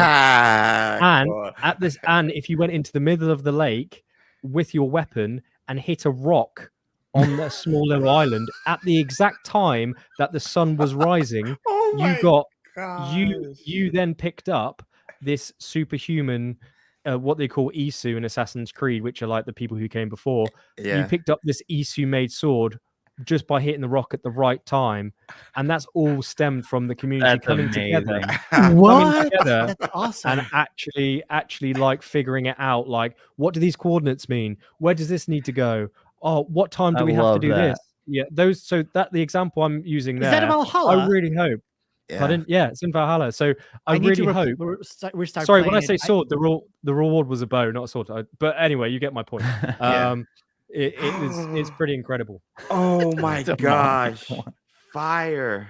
and if you went into the middle of the lake with your weapon and hit a rock on a small little island at the exact time that the sun was rising, you then picked up this superhuman. What they call Isu in Assassin's Creed, which are like the people who came before. You picked up this Isu-made sword just by hitting the rock at the right time, and that's all stemmed from the community coming together. That's awesome. And actually like figuring it out. Like, what do these coordinates mean? Where does this need to go? Oh, what time do we have to do this? Yeah, so that the example I'm using there. Is that Valhalla? I really hope. Yeah, it's in Valhalla. So I really hope. Sorry, when I say sword, the reward was a bow, not a sword. But anyway, you get my point. It's pretty incredible. Oh my gosh, fire!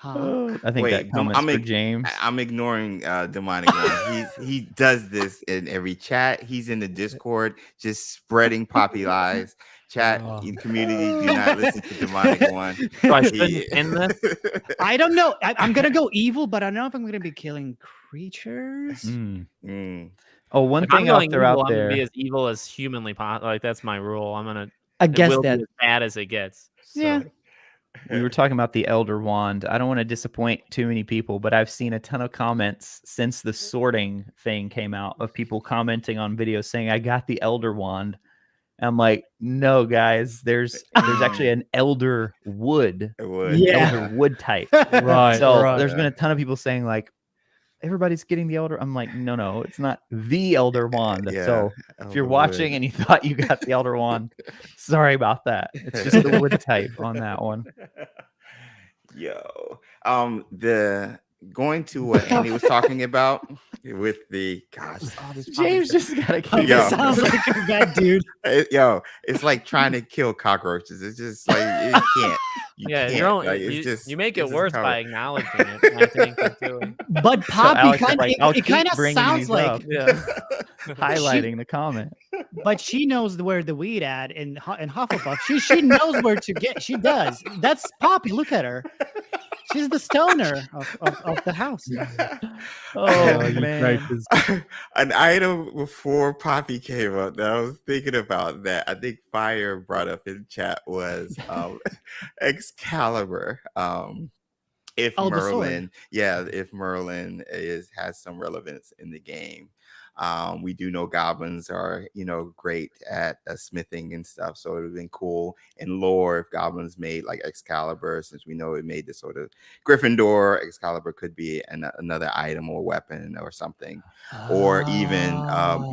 I think that comment's for James. I'm ignoring Demonic One. He does this in every chat. He's in the Discord, just spreading poppy lies. Chat in community, do not listen to Demonic One. So I shouldn't end this? I don't know. I'm gonna go evil, but I don't know if I'm gonna be killing creatures. Oh, one thing I'll throw out there. I'm gonna be as evil as humanly possible. Like, that's my rule. I guess that be as bad as it gets. So. Yeah. We were talking about the Elder Wand. I don't want to disappoint too many people, but I've seen a ton of comments since the sorting thing came out of people commenting on videos saying, I got the Elder Wand. I'm like, no, guys, there's actually an Elder Wood. Elder Wood type. Right. So there's been a ton of people saying, like, everybody's getting the Elder. I'm like, no, it's not the Elder Wand. So if you're watching and you thought you got the Elder Wand, sorry about that. It's just the wood type on that one. Going to what Andy was talking about with the James just gotta keep sounds like a bad dude. It's like trying to kill cockroaches. It's just like you can't. You make it worse by acknowledging it. I think but Poppy it kind of sounds like highlighting the comment. But she knows where the weed at in Hufflepuff. She knows where to get. She does. That's Poppy. Look at her. She's the stoner of the house. Oh you man. breakers. An item before Poppy came up that I was thinking about that I think Fire brought up in chat was Excalibur. If Oh, the sword. Merlin, if Merlin has some relevance in the game. We do know goblins are, great at smithing and stuff. So it would have been cool in lore if goblins made like Excalibur, since we know it made this sort of Gryffindor. Excalibur could be another item or weapon or something. Or even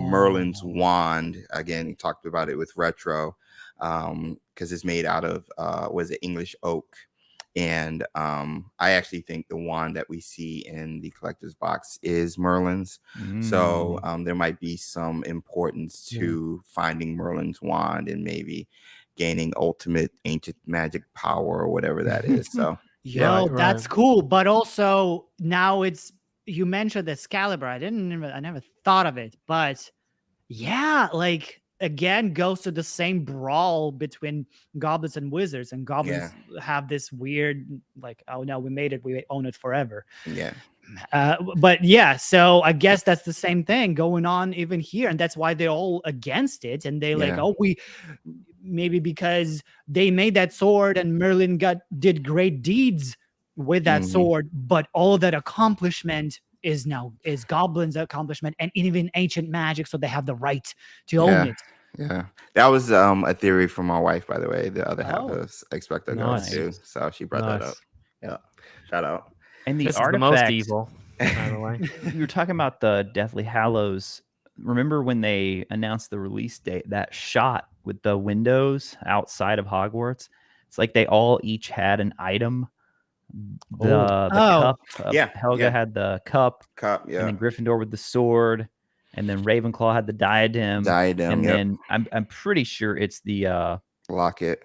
Merlin's wand. Again, we talked about it with Retro, because it's made out of, was it English oak? And I actually think the wand that we see in the collector's box is Merlin's. So there might be some importance to finding Merlin's wand and maybe gaining ultimate ancient magic power or whatever that is. So that's cool. But also now you mentioned Excalibur. I never thought of it. But yeah, like again goes to the same brawl between goblins and wizards, and goblins have this weird like, oh no, we made it, we own it forever. But so I guess that's the same thing going on even here, and that's why they're all against it. And they like, we maybe because they made that sword and Merlin did great deeds with that sword, but all that accomplishment is goblins' accomplishment and even ancient magic, so they have the right to own it. Yeah, that was a theory from my wife, by the way. The other half of Expecto Gods too, so she brought that up. Yeah, shout out. And the this artifact, is the most evil, by the way. We were talking about the Deathly Hallows. Remember when they announced the release date? That shot with the windows outside of Hogwarts. It's like they all each had an item. The cup. Helga had the cup. And then Gryffindor with the sword, and then Ravenclaw had the diadem. And then I'm pretty sure it's the locket.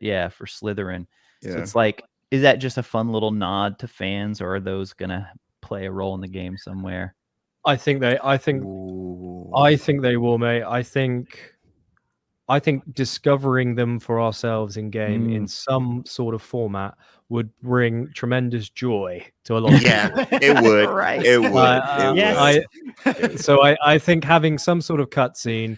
Yeah, for Slytherin. So it's like, is that just a fun little nod to fans, or are those gonna play a role in the game somewhere? I think they will, mate. I think discovering them for ourselves in game in some sort of format would bring tremendous joy to a lot of people. It would. Right. It would. Yes. So I think having some sort of cutscene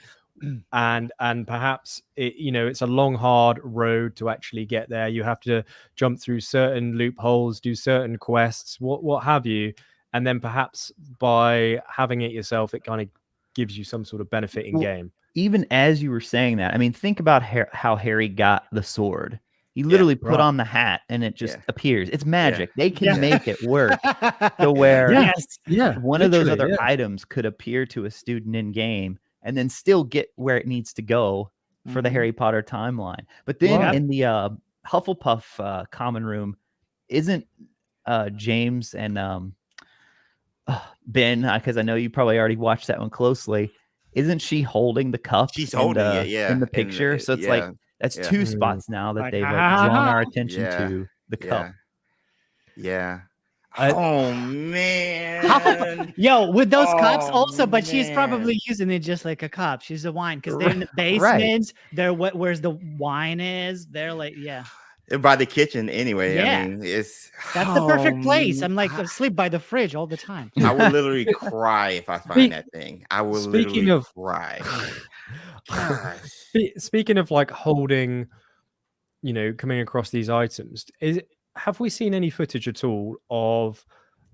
and perhaps it's a long, hard road to actually get there. You have to jump through certain loopholes, do certain quests, what have you. And then perhaps by having it yourself, it kind of gives you some sort of benefit in game. Even as you were saying that, I mean, think about how Harry got the sword. He literally put on the hat and it just appears. It's magic. They can make it work to where one of those other items could appear to a student in game and then still get where it needs to go for the Harry Potter timeline. But then in the Hufflepuff common room, isn't James and Ben, because I know you probably already watched that one closely, isn't she holding the cup? She's holding it, in the picture. So it's like that's two spots now that they've drawn our attention to the cup. Oh man. With those cups also, but she's probably using it just like a cup. She's a wine because they're in the basement. They're where's the wine is. They're like They're by the kitchen anyway. I mean, that's the perfect place. I'm like asleep by the fridge all the time. I would literally cry if I find that thing. I will literally cry. Speaking of like holding, coming across these items, have we seen any footage at all of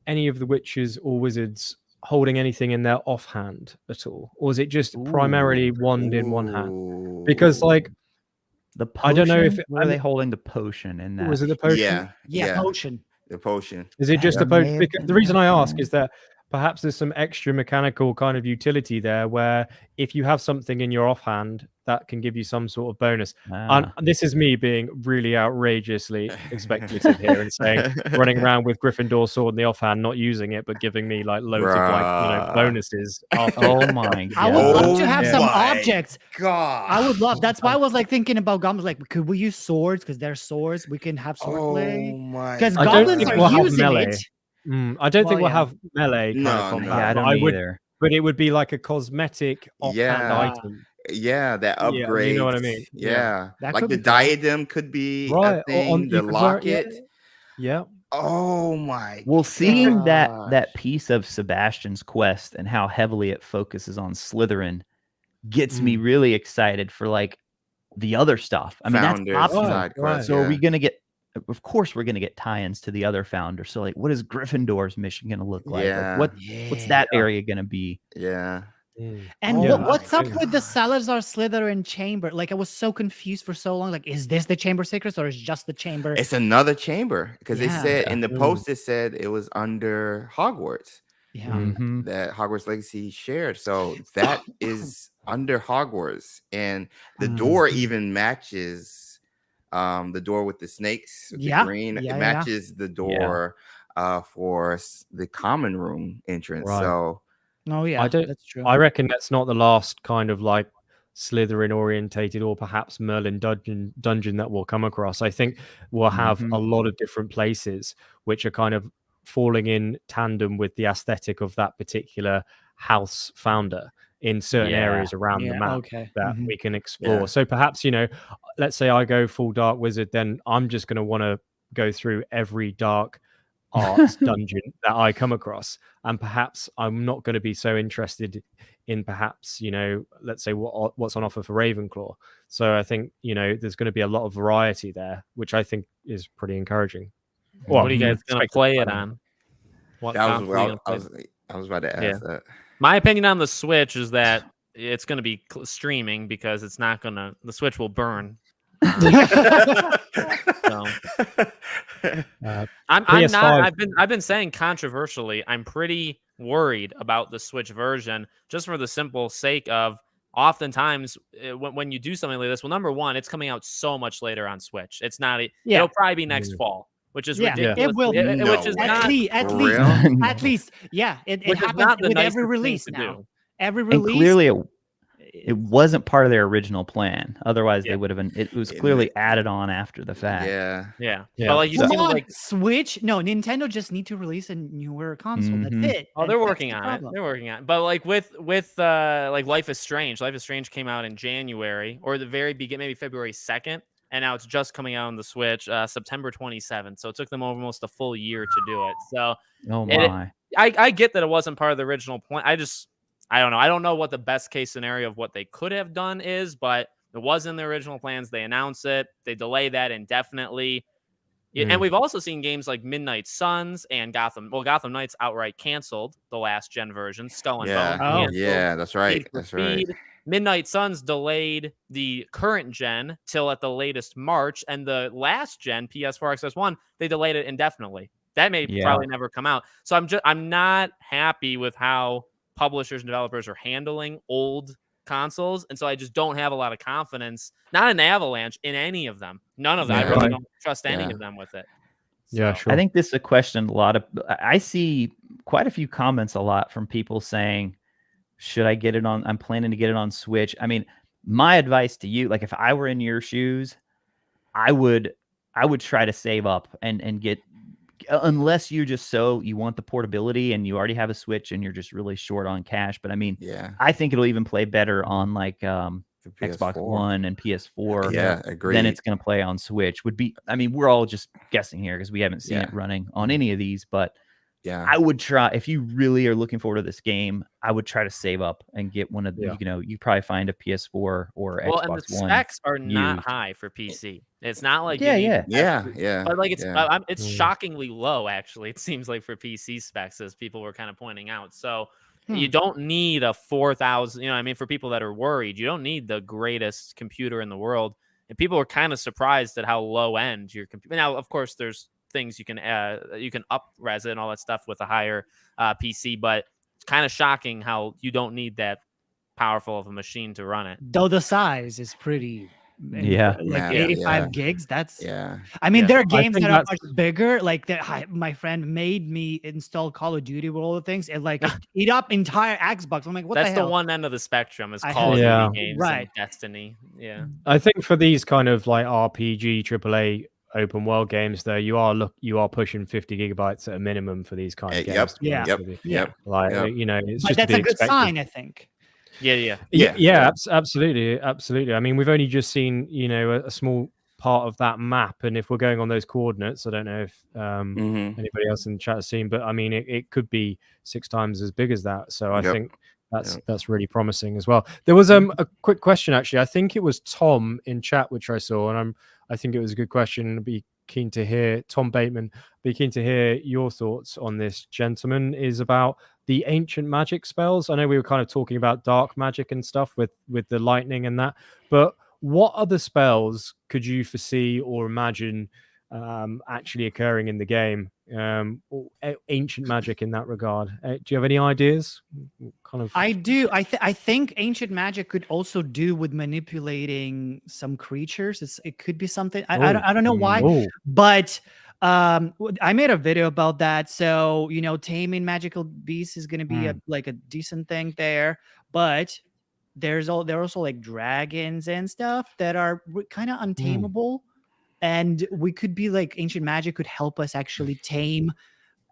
any of the witches or wizards holding anything in their offhand at all, or is it just primarily wand in one hand? Because like. The potion, I don't know if are they holding the potion in that? Was it the potion? Potion. The potion. Is it just a potion? The reason I ask is that perhaps there's some extra mechanical kind of utility there where if you have something in your offhand, that can give you some sort of bonus. And this is me being really outrageously speculative here and saying running around with Gryffindor sword in the offhand, not using it, but giving me like loads of like bonuses. Oh my god! I would love to have some objects. God, I would love. That's why I was like thinking about goblins. Like, could we use swords? Because they're swords. We can have sword play. Because goblins are using it. I don't think we'll have melee kind of combat. Yeah, I don't either. But it would be like a cosmetic offhand item. That upgrade. You know what I mean? Like the diadem could be a thing. The locket. Oh my! Well, seeing that gosh. piece of Sebastian's quest and how heavily it focuses on Slytherin gets me really excited for like the other stuff. I mean, that's Founders optional. side quest. So are we gonna get? Of course, we're gonna get tie-ins to the other founders. So like, what is Gryffindor's mission gonna look like? Yeah. Like, what's that area gonna be? Yeah. And Yeah. what's up with the Salazar Slytherin chamber? Like, I was so confused for so long. Like, is this the Chamber of Secrets or is just the chamber? It's another chamber because they Yeah. said in the post it said it was under Hogwarts. Yeah. Mhm. That Hogwarts Legacy shared. So that is under Hogwarts, and the door even matches the door with the snakes, with the green. It matches the door for the common room entrance. Right. So Oh yeah, that's true. I reckon that's not the last kind of like Slytherin orientated or perhaps Merlin dungeon that we'll come across. I think we'll have a lot of different places which are kind of falling in tandem with the aesthetic of that particular house founder in certain areas around the map that we can explore. So perhaps, you know, let's say I go full Dark Wizard, then I'm just going to want to go through every dark arts dungeon that I come across, and perhaps I'm not going to be so interested in perhaps, you know, let's say what's on offer for Ravenclaw. So I think, you know, there's going to be a lot of variety there, which I think is pretty encouraging. Well, what are you guys going to play it on? I was about to ask that. My opinion on the Switch is that it's going to be streaming because it's not going to. The Switch will burn. I'm not. I've been saying controversially, I'm pretty worried about the Switch version, just for the simple sake of oftentimes when you do something like this. Well, number one, it's coming out so much later on Switch. It's not. It'll probably be next fall, which is ridiculous. It will. Which is at least. Yeah, it happens with every release now. Every release. And clearly, it wasn't part of their original plan. Otherwise, they would have been. It was clearly added on after the fact. Yeah. But like you see, like Switch. No, Nintendo just need to release a newer console. That's it. Oh, they're working on it. They're working on it. But like with like Life is Strange. Life is Strange came out in January or the very beginning, maybe February 2nd, and now it's just coming out on the Switch September 27th. So it took them almost a full year to do it. So I get that it wasn't part of the original plan. I don't know. I don't know what the best case scenario of what they could have done is, but it was in the original plans. They announce it. They delay that indefinitely. And we've also seen games like Midnight Suns and Gotham. Well, Gotham Knights outright canceled the last gen version. Skull and Bones. Oh, yeah, that's right. That's right. Midnight Suns delayed the current gen till at the latest March, and the last gen PS4 XS1 they delayed it indefinitely. That may probably never come out. So I'm not happy with how publishers and developers are handling old consoles, and so I just don't have a lot of confidence, not in Avalanche, in any of them. None of them. I really don't trust any of them with it. So. Yeah, sure. I think this is a question I see quite a few comments a lot from people saying, should I get it on? I'm planning to get it on Switch. I mean, my advice to you, like if I were in your shoes, I would try to save up and get, unless you want the portability and you already have a Switch and you're just really short on cash. But I mean, I think it'll even play better on like Xbox One and PS4. Yeah, agree. Then it's going to play on Switch. I mean, we're all just guessing here because we haven't seen it running on any of these, but I would try, if you really are looking forward to this game, I would try to save up and get one of the, you probably find a PS4 or Xbox and the One. Specs are not high for PC. It's not like yeah. But like it's shockingly low actually. It seems like for PC specs, as people were kind of pointing out. So you don't need a 4,000. You know, I mean, for people that are worried, you don't need the greatest computer in the world. And people are kind of surprised at how low end your computer. Now, of course, there's things you can up res it and all that stuff with a higher PC, but it's kind of shocking how you don't need that powerful of a machine to run it. Though the size is pretty, 85 gigs. That's I mean, there are games that are much bigger. Like that, my friend made me install Call of Duty with all the things. It like eat up entire Xbox. I'm like, what that's the hell? The one end of the spectrum is Call of Duty games, and Destiny. Yeah, I think for these kind of like RPG, AAA open world games, though, you are pushing 50 gigabytes at a minimum for these kind of games. Like you know, it's just that's a good sign, I think. Absolutely. I mean, we've only just seen, you know, a small part of that map, and if we're going on those coordinates, I don't know if anybody else in the chat has seen, but I mean it could be 6 times as big as that. So I think that's really promising as well. There was a quick question actually. I think it was Tom in chat which I saw, and I think it was a good question. I'd be keen to hear Tom Bateman. Be keen to hear your thoughts on this, gentlemen. Is about the ancient magic spells. I know we were kind of talking about dark magic and stuff with the lightning and that, but what other spells could you foresee or imagine actually occurring in the game? Or ancient magic in that regard. Do you have any ideas? Kind of. I do. I think ancient magic could also do with manipulating some creatures. It could be something. I don't know why, but I made a video about that. So taming magical beasts is going to be a decent thing there, but there are also like dragons and stuff that are kind of untamable. And we could be like ancient magic could help us actually tame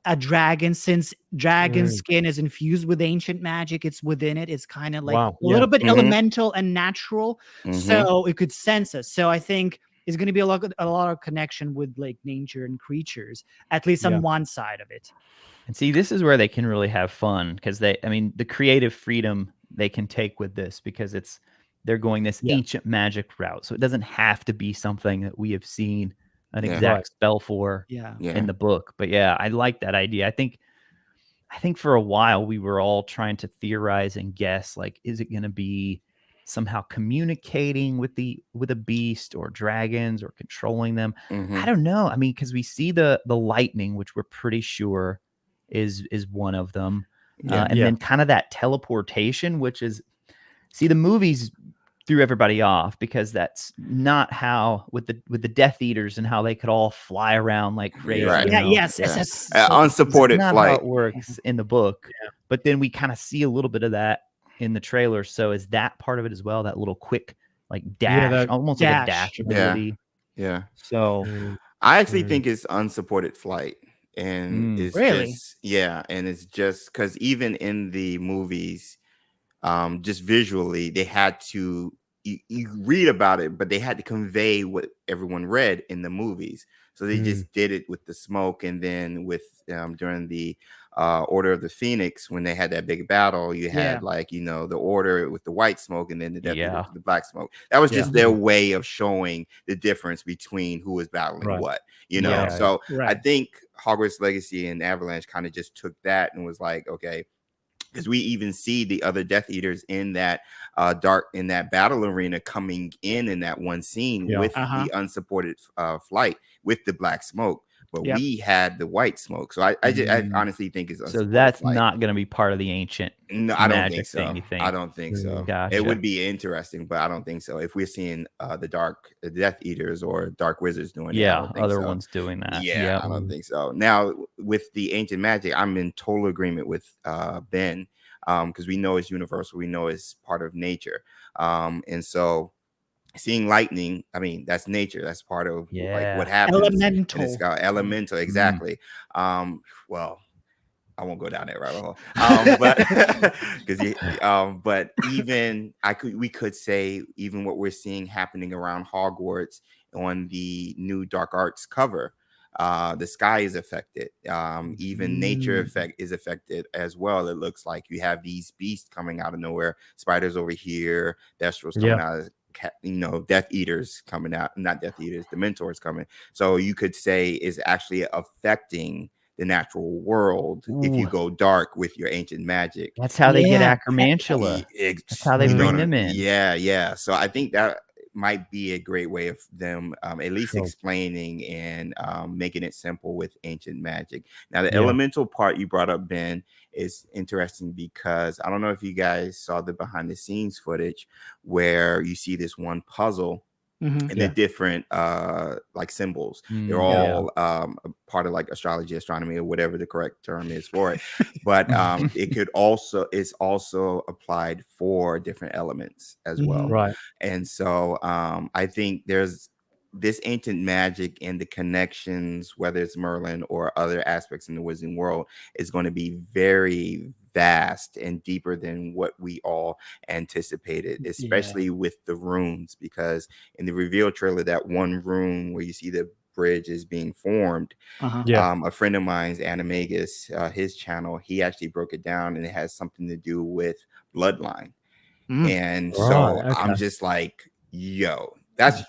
a dragon, since dragon skin is infused with ancient magic. It's within it. It's kind of like a little bit elemental and natural. So it could sense us. So I think it's going to be a lot of connection with like nature and creatures, at least on one side of it. And see, this is where they can really have fun, because the creative freedom they can take with this, because they're going this ancient magic route. So it doesn't have to be something that we have seen an exact spell for in the book. But I like that idea. I think for a while we were all trying to theorize and guess, like, is it going to be somehow communicating with a beast or dragons or controlling them? I don't know. I mean, because we see the lightning, which we're pretty sure is one of them. Then kind of that teleportation, which is, see, the movies threw everybody off, because that's not how with the Death Eaters and how they could all fly around like crazy. Unsupported not flight. How it works in the book. But then we kind of see a little bit of that in the trailer. So is that part of it as well? That little quick like dash, almost like a dash ability. So I actually think it's unsupported flight. And it's really and it's just because even in the movies, just visually, they had to you read about it, but they had to convey what everyone read in the movies. So they just did it with the smoke, and then with during the Order of the Phoenix, when they had that big battle, you had the Order with the white smoke, and then the Death Eaters with the black smoke. That was just their way of showing the difference between who was battling what. So I think Hogwarts Legacy and Avalanche kind of just took that and was like, okay. Because we even see the other Death Eaters in that in that battle arena coming in that one scene with the unsupported flight with the black smoke, but we had the white smoke. So I honestly think it's so that's flight. Not going to be part of the ancient. No, I don't think so. I don't think so. Gotcha. It would be interesting, but I don't think so. If we're seeing the Death Eaters or Dark Wizards doing it, other ones doing that. I don't think so. Now with the ancient magic, I'm in total agreement with Ben, because we know it's universal. We know it's part of nature, and so seeing lightning, I mean, that's nature. That's part of like what happens. Elemental. It's got elemental, exactly. Well, I won't go down that rabbit hole. But even we could say even what we're seeing happening around Hogwarts on the new Dark Arts cover, the sky is affected. Even nature is affected as well. It looks like you have these beasts coming out of nowhere. Spiders over here. Thestrals coming out. Death Eaters coming out. Not Death Eaters. Dementors coming. So you could say is actually affecting the natural world if you go dark with your ancient magic. That's how they get Acromantula. That's how they bring them in. So I think that might be a great way of them at least explaining and making it simple with ancient magic. Now the elemental part you brought up, Ben, is interesting because I don't know if you guys saw the behind the scenes footage where you see this one puzzle and the different like symbols. They're all part of like astrology, astronomy, or whatever the correct term is for it. But it's also applied for different elements as well. Right. And so I think there's this ancient magic and the connections, whether it's Merlin or other aspects in the wizarding world, is going to be very, vast and deeper than what we all anticipated, especially with the runes, because in the reveal trailer, that one room where you see the bridge is being formed, a friend of mine's, Animagus, his channel, he actually broke it down, and it has something to do with bloodline. And so I'm just like, yo, that's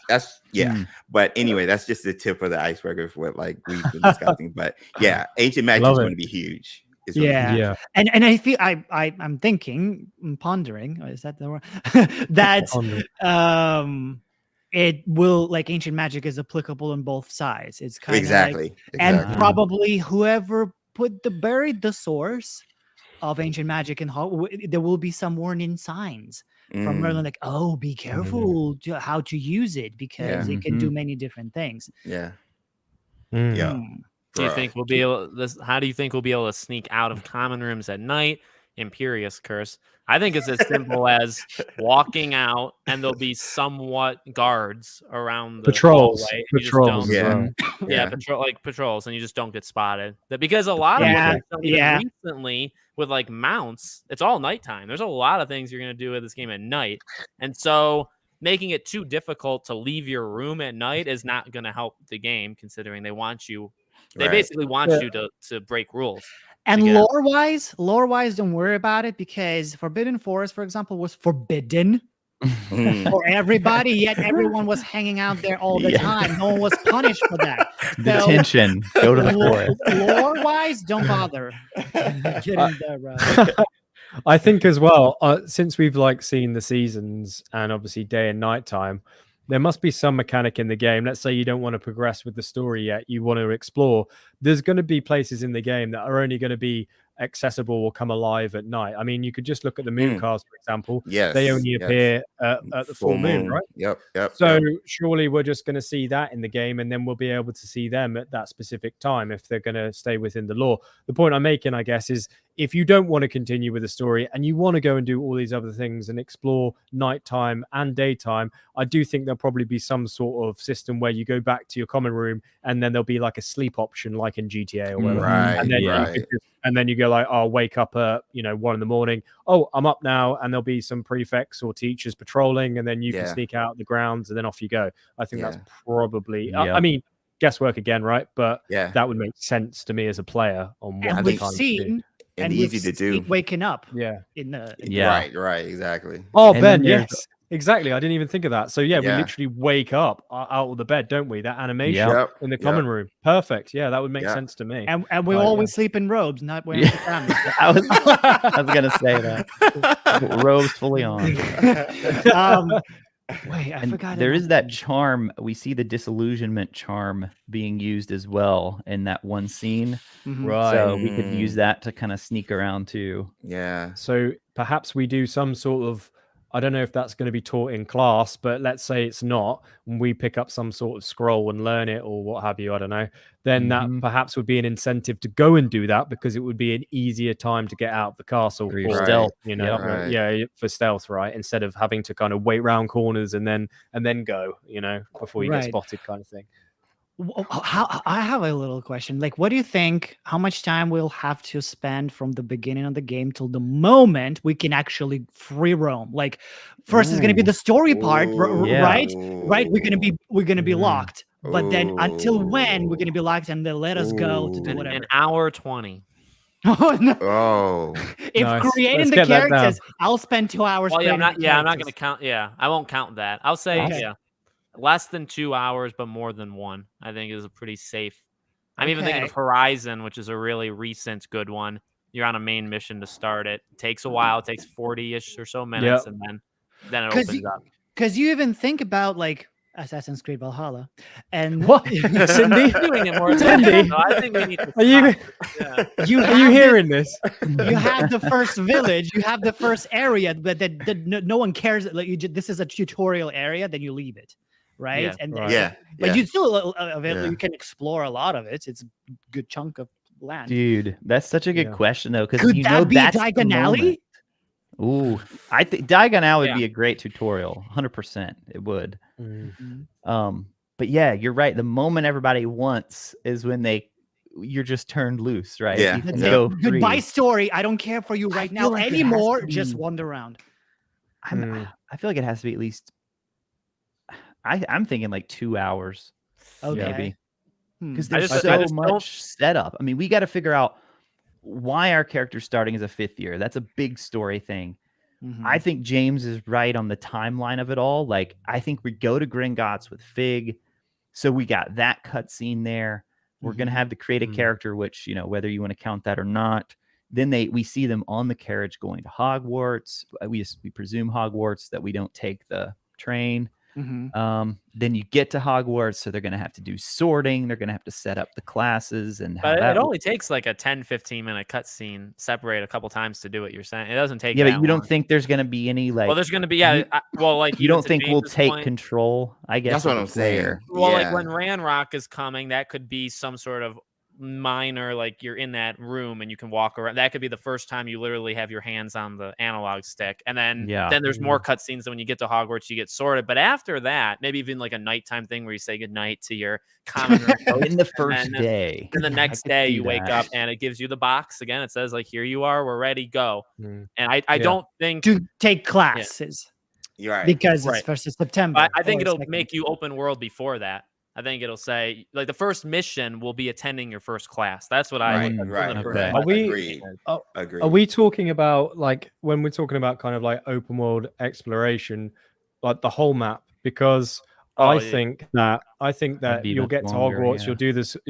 but anyway, that's just the tip of the iceberg of what like we've been discussing. But yeah, ancient magic is going to be huge. And I feel I'm thinking, pondering, is that the word? That it will, like, ancient magic is applicable on both sides. It's kind of exactly. And probably whoever buried the source of ancient magic in Hogwarts, there will be some warning signs from Merlin, like, oh, be careful how to use it, because it can do many different things. Do you think we'll be able how do you think we'll be able to sneak out of common rooms at night? Imperius curse. I think it's as simple as walking out, and there'll be somewhat guards around the patrols. Patrols, patrols, and you just don't get spotted. Because a lot of what they've done recently with like mounts, it's all nighttime. There's a lot of things you're gonna do with this game at night, and so making it too difficult to leave your room at night is not gonna help the game, considering they want you. They basically want you to break rules. And lore-wise, don't worry about it, because Forbidden Forest, for example, was forbidden for everybody, yet everyone was hanging out there all the time. No one was punished for that. Detention. Go to the forest. Lore-wise, don't bother getting there. I think as well, since we've like seen the seasons and obviously day and night time, there must be some mechanic in the game. Let's say you don't want to progress with the story yet, you want to explore. There's going to be places in the game that are only going to be accessible or come alive at night. I mean, you could just look at the Mooncast, for example. They only appear at the full moon, right? So surely we're just going to see that in the game, and then we'll be able to see them at that specific time if they're going to stay within the lore. The point I'm making, I guess, is if you don't want to continue with the story and you want to go and do all these other things and explore nighttime and daytime, I do think there'll probably be some sort of system where you go back to your common room, and then there'll be like a sleep option, like in GTA or whatever. And then you go like, oh, wake up at 1 a.m. Oh, I'm up now, and there'll be some prefects or teachers patrolling, and then you can sneak out the grounds, and then off you go. I think that's probably. I mean, guesswork again, right? But that would make sense to me as a player on what we've seen. And easy to do. Waking up. In the right, exactly. Oh, and Ben, yes. Exactly. I didn't even think of that. So we literally wake up out of the bed, don't we? That animation in the common room. Perfect. Yeah, that would make sense to me. And we always sleep in robes, not wearing pajamas. I was gonna say that. Robes fully on. Wait, I forgot. There is that charm. We see the disillusionment charm being used as well in that one scene. Right. So we could use that to kind of sneak around too. Yeah. So perhaps we do some sort of, I don't know if that's going to be taught in class, but let's say it's not, and we pick up some sort of scroll and learn it or what have you, I don't know, then that perhaps would be an incentive to go and do that, because it would be an easier time to get out of the castle for stealth, for stealth, right? Instead of having to kind of wait round corners and then go, before you get spotted, kind of thing. I have a little question. Like, what do you think? How much time we'll have to spend from the beginning of the game till the moment we can actually free roam? Like, first is going to be the story part, right? Right. We're gonna be locked, but then until when we're gonna be locked, and they let us go to do whatever. An hour 20. Oh no! Oh, if creating the characters, I'll spend 2 hours. Well, I'm not going to count. Yeah, I won't count that. I'll say less than 2 hours, but more than 1, I think, is a pretty safe. I'm even thinking of Horizon, which is a really recent good one. You're on a main mission to start it. It takes a while. It takes 40-ish or so minutes, and then it opens up. Because you even think about like Assassin's Creed Valhalla, and what? Cindy doing it more. Cindy, no, I think we need to. Are you hearing this? You have the first village, you have the first area, but that no one cares. Like this is a tutorial area, then you leave it. Right. But you still you can explore a lot of it. It's a good chunk of land. Dude, that's such a good question though, because could that be Diagon Alley? Ooh, I think Diagon Alley would be a great tutorial. 100%, it would. Mm-hmm. But yeah, you're right. The moment everybody wants is when they you're just turned loose, right? Yeah. You can Yeah. go free. Goodbye, story. I don't care for you right now like anymore. Just wander around. I feel like it has to be at least. I'm thinking like 2 hours. Okay. Maybe. Because I there's just so don't- much setup. I mean, we got to figure out why our character's starting as a 5th year. That's a big story thing. I think James is right on the timeline of it all. Like, I think we go to Gringotts with Fig. So we got that cutscene there. We're going to have to create a character, which, you know, whether you want to count that or not. Then we see them on the carriage going to Hogwarts. We presume Hogwarts, that we don't take the train. Then you get to Hogwarts, so they're going to have to do sorting. They're going to have to set up the classes and how But it only takes like a 10-15 minute cutscene, separate a couple times to do what you're saying. It doesn't take. Yeah, that but you long. don't think there's going to be any like? Well, there's going to be like you don't to think we'll James's take point, control? I guess That's what of I'm the saying. player. Well, like when Ranrock is coming, that could be some sort of minor, like you're in that room and you can walk around. That could be the first time you literally have your hands on the analog stick, and then there's more cutscenes. And when you get to Hogwarts, you get sorted. But after that, maybe even like a nighttime thing where you say goodnight to your common room in the first day. Then the next day you wake up and it gives you the box again. It says like, here you are, we're ready, go. And I don't think to take classes. You're right. Because it's 1st of September. I think it'll make you open world before that. I think it'll say like the first mission will be attending your first class. That's what I would. Right. Are we talking about like when we're talking about kind of like open world exploration, like the whole map? Because I think that you'll get to Hogwarts, you'll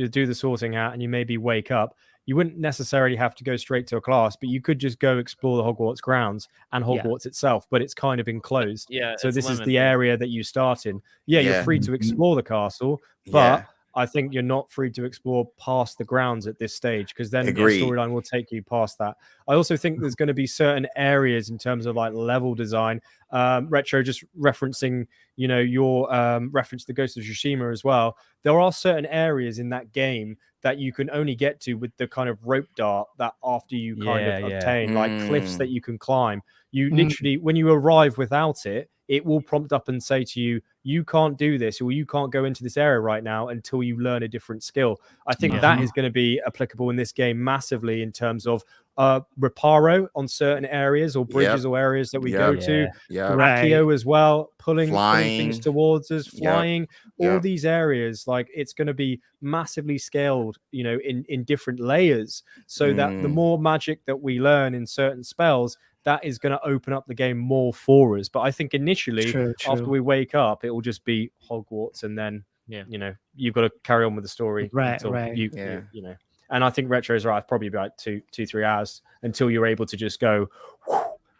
do the sorting hat, and you maybe wake up. You wouldn't necessarily have to go straight to a class, but you could just go explore the Hogwarts grounds and Hogwarts itself, but it's kind of enclosed. So this is the area that you start in. You're free to explore the castle, but I think you're not free to explore past the grounds at this stage, because then the storyline will take you past that. I also think there's going to be certain areas in terms of like level design. Retro, just referencing, you know, your reference to Ghost of Tsushima as well. There are certain areas in that game that you can only get to with the kind of rope dart that after you kind of obtain, like cliffs that you can climb. You literally, when you arrive without it, it will prompt up and say to you, you can't do this, or you can't go into this area right now until you learn a different skill. I think that is going to be applicable in this game massively in terms of reparo on certain areas or bridges or areas that we go to. Accio as well, pulling things towards us, flying, all these areas. Like, it's going to be massively scaled, you know, in different layers, so that the more magic that we learn in certain spells, that is going to open up the game more for us. But I think initially, after we wake up, it will just be Hogwarts, and then you know, you've got to carry on with the story you know. And I think Retro's right. It's probably about 2-3 hours until you're able to just go.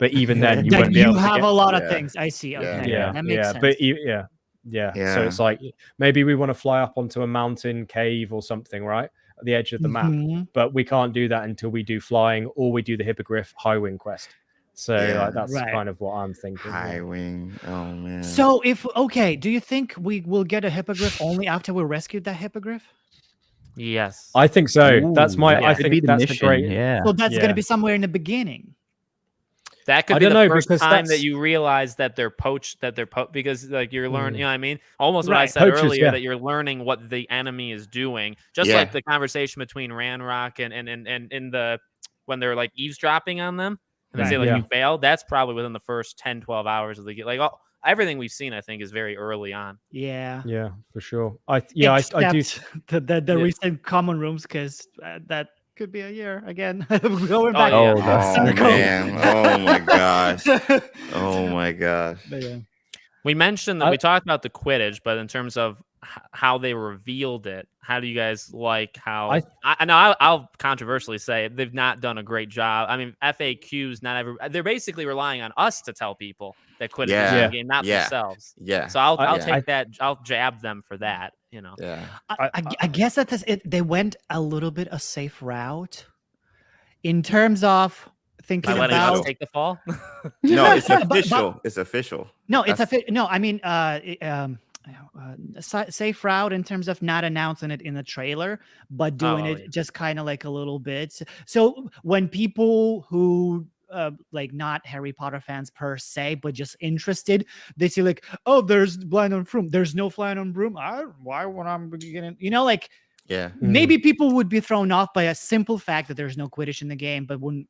But even then, you won't be able to have a lot of things. I see. Okay, that makes sense. But so it's like maybe we want to fly up onto a mountain cave or something, right, at the edge of the map. But we can't do that until we do flying, or we do the Hippogriff High Wing quest. So like, that's kind of what I'm thinking. High Wing. Oh man. So do you think we will get a Hippogriff only after we rescued that Hippogriff? Yes, I think so. Ooh, that's my. I think that's mission. the great. So that's going to be somewhere in the beginning. That could be the first time that you realize that they're poached, because like you're learning, you know what I mean? Almost what I said earlier, that you're learning what the enemy is doing. Just like the conversation between Ranrock and when they're like eavesdropping on them, and they say like, you failed. That's probably within the first 10-12 hours of the game. Like everything we've seen, I think, is very early on. Yeah, for sure. I do the recent common rooms, because that could be a year again. Going back. Oh man! Oh my gosh! Oh my gosh! We mentioned that we talked about the Quidditch, but in terms of how they revealed it, how do you guys like how? I'll controversially say they've not done a great job. I mean, FAQs, they're basically relying on us to tell people that Quidditch is in the game, not themselves. So I'll take that. I'll jab them for that. You know. I guess that they went a little bit a safe route in terms of thinking by letting about us take the fall. No, it's official. It's official. No, it's official. No, I mean, safe route in terms of not announcing it in the trailer, but doing it just kind of like a little bit. So when people who like not Harry Potter fans per se, but just interested, they see like, oh, there's blind on broom. There's no flying on broom. Why when I'm beginning, you know, like Yeah. Maybe people would be thrown off by a simple fact that there's no Quidditch in the game, but when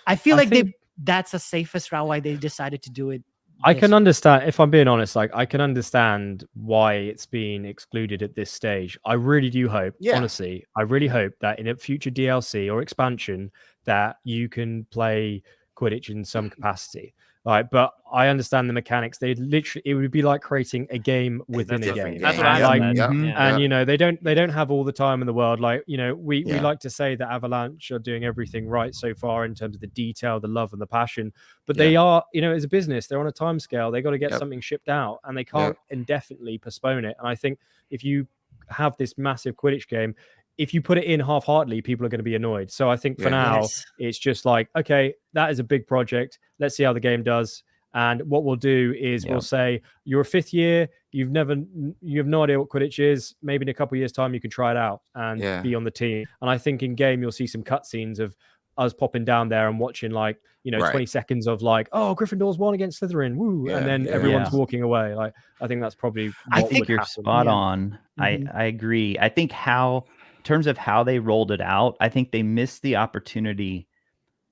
I feel like that's the safest route why they decided to do it. I can understand, if I'm being honest, like I can understand why it's been excluded at this stage. I really do hope, honestly, I really hope that in a future DLC or expansion that you can play Quidditch in some capacity. Right, but I understand the mechanics. They literally, it would be like creating a game within a game. That's what I like, said. And you know, they don't have all the time in the world. Like, you know, we like to say that Avalanche are doing everything right so far in terms of the detail, the love, and the passion. But they are, you know, as a business, they're on a time scale. They got to get something shipped out, and they can't indefinitely postpone it. And I think if you have this massive Quidditch game, if you put it in half-heartedly, people are going to be annoyed. So I think for now, it's just like, okay, that is a big project. Let's see how the game does. And what we'll do is we'll say, you're a 5th year. You have no idea what Quidditch is. Maybe in a couple of years' time, you can try it out and be on the team. And I think in game, you'll see some cutscenes of us popping down there and watching, like, you know, 20 seconds of like, oh, Gryffindor's won against Slytherin, woo, and then everyone's walking away. Like, I think that's probably I think you're spot on. I agree. I think in terms of how they rolled it out, I think they missed the opportunity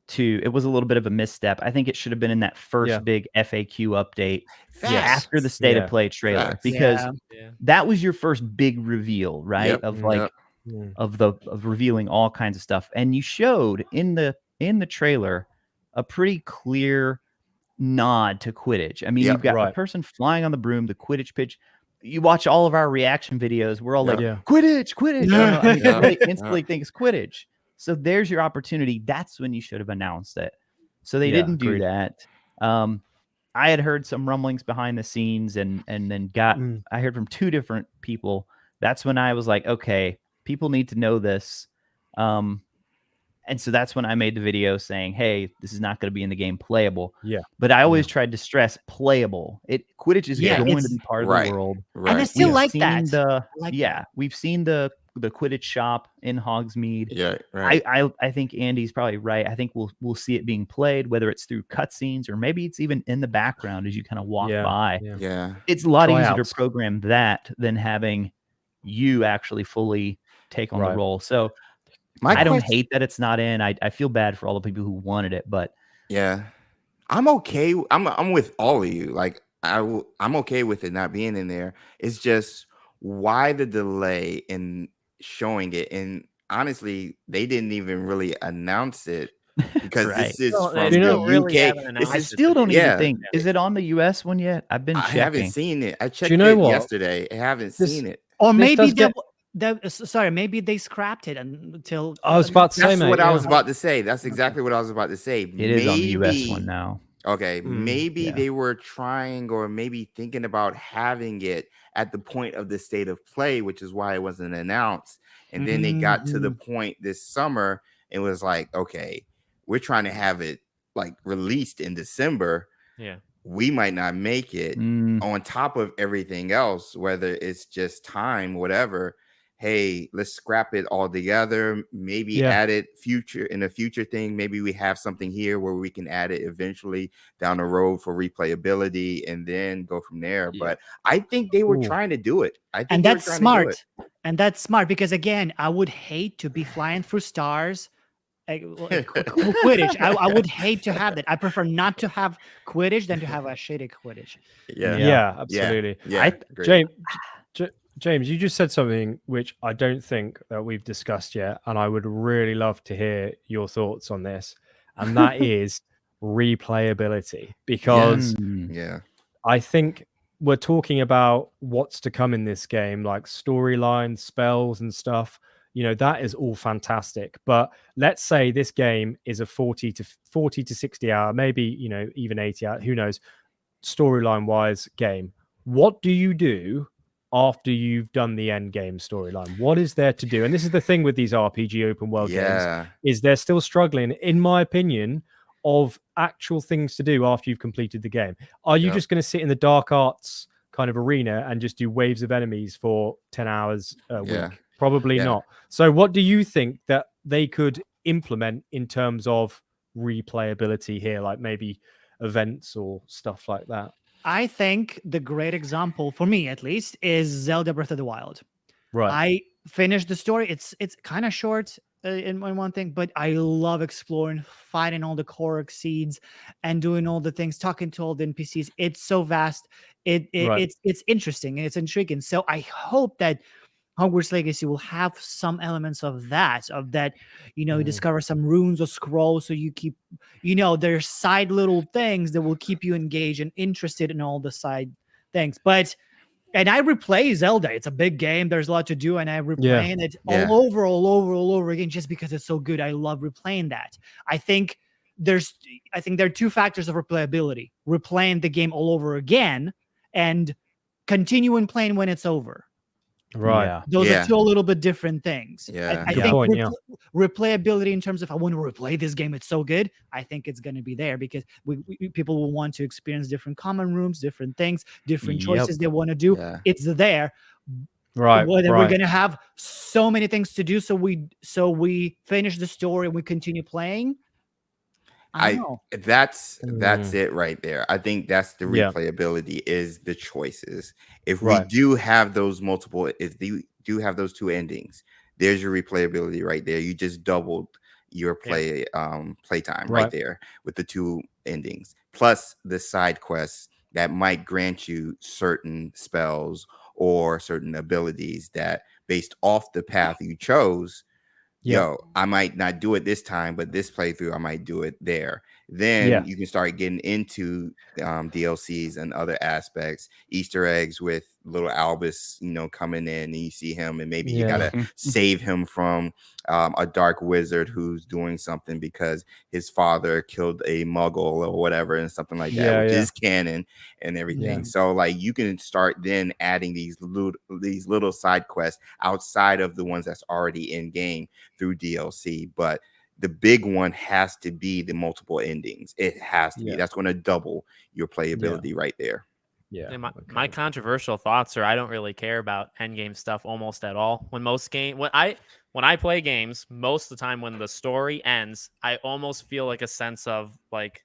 to, it was a little bit of a misstep. I think it should have been in that first big FAQ update after the state of play trailer, because that was your first big reveal, right? Of like, of revealing all kinds of stuff. And you showed in the trailer a pretty clear nod to Quidditch. I mean, you've got a person flying on the broom, the Quidditch pitch. You watch all of our reaction videos. We're all like, Quidditch. Everybody instantly thinks Quidditch. So there's your opportunity. That's when you should have announced it. So they didn't do that. I had heard some rumblings behind the scenes, and then I heard from 2 different people. That's when I was like, okay, people need to know this. And so that's when I made the video saying, hey, this is not going to be in the game playable. Yeah. But I always tried to stress playable. Quidditch is going to be part of the world. Right. And I still like that. We've seen the Quidditch shop in Hogsmeade. Yeah. Right. I think Andy's probably right. I think we'll see it being played, whether it's through cutscenes or maybe it's even in the background as you kind of walk by. Yeah. It's a lot easier to program that than having you actually fully take on the role. So I don't hate that it's not in. I feel bad for all the people who wanted it, but I'm okay. I'm with all of you. Like I'm okay with it not being in there. It's just why the delay in showing it. And honestly, they didn't even really announce it because this is from the UK. I still don't even think. Is it on the US one yet? I've been checking. I haven't seen it. I checked it yesterday. I haven't seen it. Or maybe maybe they scrapped it until. I was about to say, that's what I was about to say. That's exactly what I was about to say. It is on the US one now. Okay, maybe they were trying or maybe thinking about having it at the point of the state of play, which is why it wasn't announced. And then they got to the point this summer and was like, okay, we're trying to have it like released in December. Yeah. We might not make it on top of everything else, whether it's just time, whatever. Hey, let's scrap it all together. Maybe add it in a future thing. Maybe we have something here where we can add it eventually down the road for replayability and then go from there. But I think they were trying to do it. And that's smart. And that's smart because, again, I would hate to be flying through stars. Quidditch. I would hate to have that. I prefer not to have Quidditch than to have a shady Quidditch. Yeah, absolutely. James, you just said something which I don't think that we've discussed yet, and I would really love to hear your thoughts on this, and that is replayability. Because I think we're talking about what's to come in this game, like storylines, spells, and stuff. You know, that is all fantastic. But let's say this game is a 40 to 60 hour, maybe, you know, even 80 hour, who knows, storyline wise game. What do you do after you've done the end game storyline? What is there to do? And this is the thing with these RPG open world games, is they're still struggling, in my opinion, of actual things to do after you've completed the game. Are you just going to sit in the dark arts kind of arena and just do waves of enemies for 10 hours a week? Probably not. So what do you think that they could implement in terms of replayability here, like maybe events or stuff like that? I think the great example, for me at least, is Zelda Breath of the Wild. Right. finish the story. It's kind of short in one thing, but I love exploring, finding all the core seeds, and doing all the things, talking to all the NPCs. It's so vast. It's interesting and it's intriguing. So I hope that Hogwarts Legacy will have some elements of that, you discover some runes or scrolls, so you keep, there's side little things that will keep you engaged and interested in all the side things. And I replay Zelda. It's a big game. There's a lot to do, and I replaying it all over again just because it's so good. I love replaying that. I think there are two factors of replayability: replaying the game all over again and continuing playing when it's over. Right. Yeah. Those are two a little bit different things. Yeah. I think replayability in terms of I want to replay this game, it's so good. I think it's going to be there because people will want to experience different common rooms, different things, different choices they want to do. Yeah. It's there. Right. We're going to have so many things to do. So we finish the story and we continue playing. I don't know. That's it right there. I think that's the replayability is the choices. If we do have those do have those two endings, there's your replayability right there. You just doubled your playtime right there with the two endings, plus the side quests that might grant you certain spells or certain abilities that, based off the path you chose, I might not do it this time, but this playthrough I might do it there. Then you can start getting into DLCs and other aspects, Easter eggs with little Albus, coming in, and you see him, and maybe you gotta save him from a dark wizard who's doing something because his father killed a muggle or whatever, and something like that, which is canon and everything. So like you can start then adding these little side quests outside of the ones that's already in game through DLC. But the big one has to be the multiple endings. It has to be. That's going to double your playability right there. Yeah. My controversial thoughts are I don't really care about endgame stuff almost at all. When I play games, most of the time when the story ends, I almost feel like a sense of like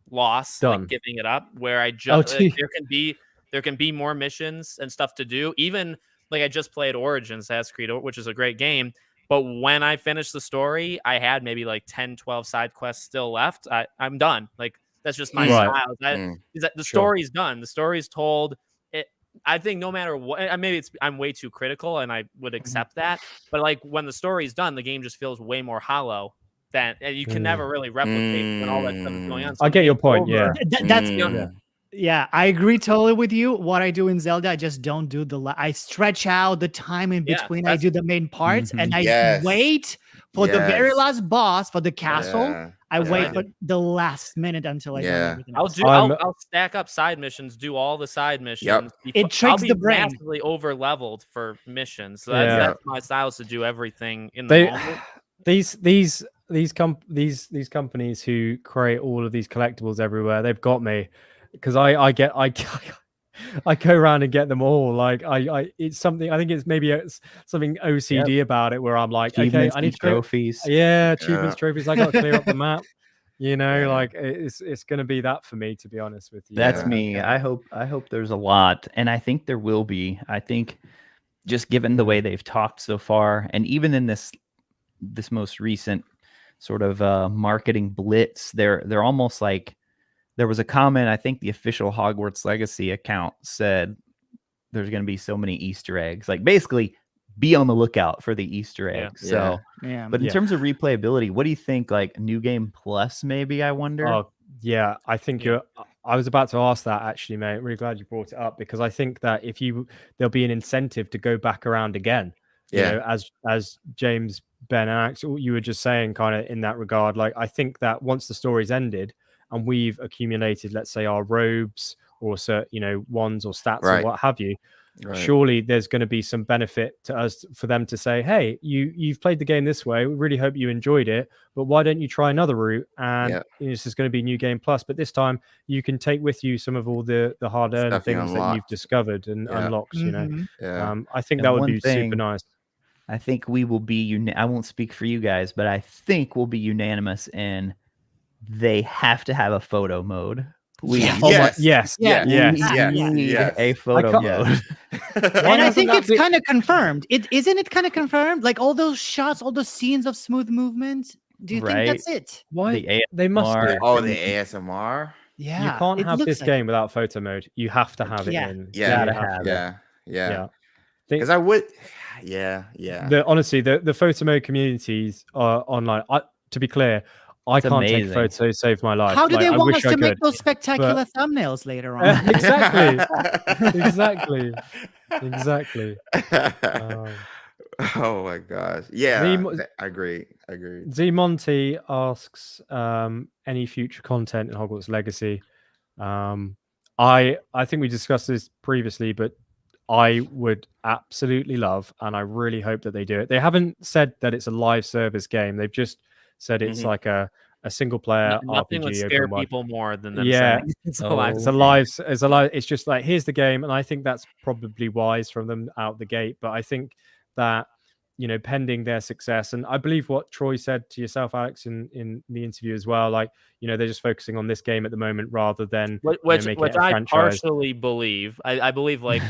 loss, like giving it up, where I just there can be more missions and stuff to do. Even like I just played Origins Assassin's Creed, which is a great game. But when I finished the story, I had maybe like 10, 12 side quests still left. I'm done. Like, that's just my style. The story's done. The story's told. I think no matter what, maybe I'm way too critical and I would accept that. But like when the story's done, the game just feels way more hollow. Than you can never really replicate when all that stuff is going on. I get your point. That's Yeah, I agree totally with you. What I do in Zelda, I just don't do I stretch out the time in between. I do the main parts and I wait for the very last boss for the castle. I wait for the last minute until I do everything else. I'll stack up side missions, do all the side missions. It tricks the brain. Massively over leveled for missions. So that's my style, is to do everything in the moment. These companies who create all of these collectibles everywhere, they've got me, because I go around and get them all. Like it's something, I think it's maybe something OCD about it, where I'm like, okay, I need trophies. Achievements, trophies. I got to clear up the map. Like it's going to be that for me, to be honest with you. That's me. I hope there's a lot, and I think there will be. I think just given the way they've talked so far, and even in this most recent sort of marketing blitz, they're almost like, there was a comment, I think the official Hogwarts Legacy account said there's going to be so many Easter eggs, like basically be on the lookout for the Easter eggs. But in terms of replayability, what do you think? Like New Game Plus, maybe? I wonder. I think I was about to ask that, actually, mate. Really glad you brought it up, because I think that there'll be an incentive to go back around again. As James, Ben, and Axel, you were just saying, kind of in that regard. Like, I think that once the story's ended and we've accumulated, let's say, our robes or wands or stats or what have you, surely there's going to be some benefit to us for them to say, hey, you've played the game this way, we really hope you enjoyed it, but why don't you try another route? And this is going to be New Game Plus, but this time you can take with you some of all the hard-earned things that you've discovered and unlocked. I think that would be super nice. I think we will be I won't speak for you guys, but I think we'll be unanimous in they have to have a photo mode Please. Yes. Oh my, Yes. yes, We need a photo mode. And I think it's kind of confirmed. Isn't it kind of confirmed? Like all those shots, all those scenes of smooth movement. Do you think that's it? Why? They must do. Oh, the ASMR. Yeah. You can't it have looks this like game without photo mode. You have to have it Yeah. in. Yeah, You have to. yeah. Think- Because I would, yeah. Honestly, the photo mode communities are online. To be clear, I It's can't take amazing. photos to save my life. How do they I want wish us I to make could. those spectacular thumbnails later on? Exactly. Oh my gosh. Yeah, I agree. Z Monty asks any future content in Hogwarts Legacy. I think we discussed this previously, but I would absolutely love, and I really hope that they do it. They haven't said that it's a live service game. They've just said it's like a single player Nothing RPG. would scare open world. people more than them Yeah, saying it's a live. It's a live. It's just like, here's the game, and I think that's probably wise from them out the gate. But I think that, pending their success, and I believe what Troy said to yourself, Alex, in the interview as well. Like, they're just focusing on this game at the moment rather than which making it a I franchise. partially believe. I believe like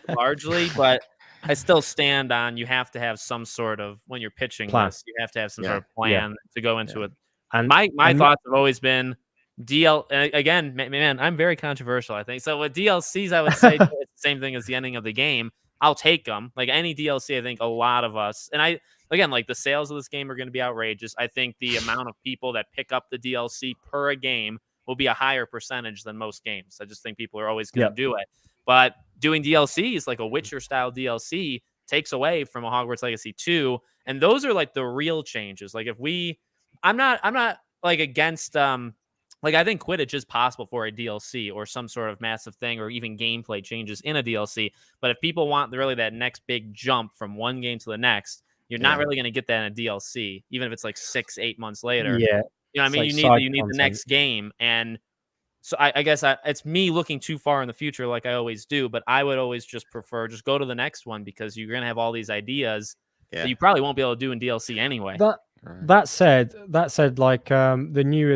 largely, but I still stand on, you have to have some sort of, when you're pitching this, you have to have some sort of plan to go into it. And my thoughts have always been again, man, I'm very controversial, I think. So with DLCs, I would say it's the same thing as the ending of the game. I'll take them. Like any DLC, I think a lot of us, and like the sales of this game are going to be outrageous. I think the amount of people that pick up the DLC per a game will be a higher percentage than most games. I just think people are always going to do it. But doing DLCs, like a Witcher style DLC, takes away from a Hogwarts Legacy 2. And those are like the real changes. Like I'm not like against, like I think Quidditch is possible for a DLC or some sort of massive thing, or even gameplay changes in a DLC. But if people want really that next big jump from one game to the next, you're not really going to get that in a DLC, even if it's like 6-8 months later. Yeah. I mean, you need the next game. And so I guess it's me looking too far in the future, like I always do, but I would always just prefer just go to the next one, because you're going to have all these ideas that you probably won't be able to do in DLC anyway. That said, like the new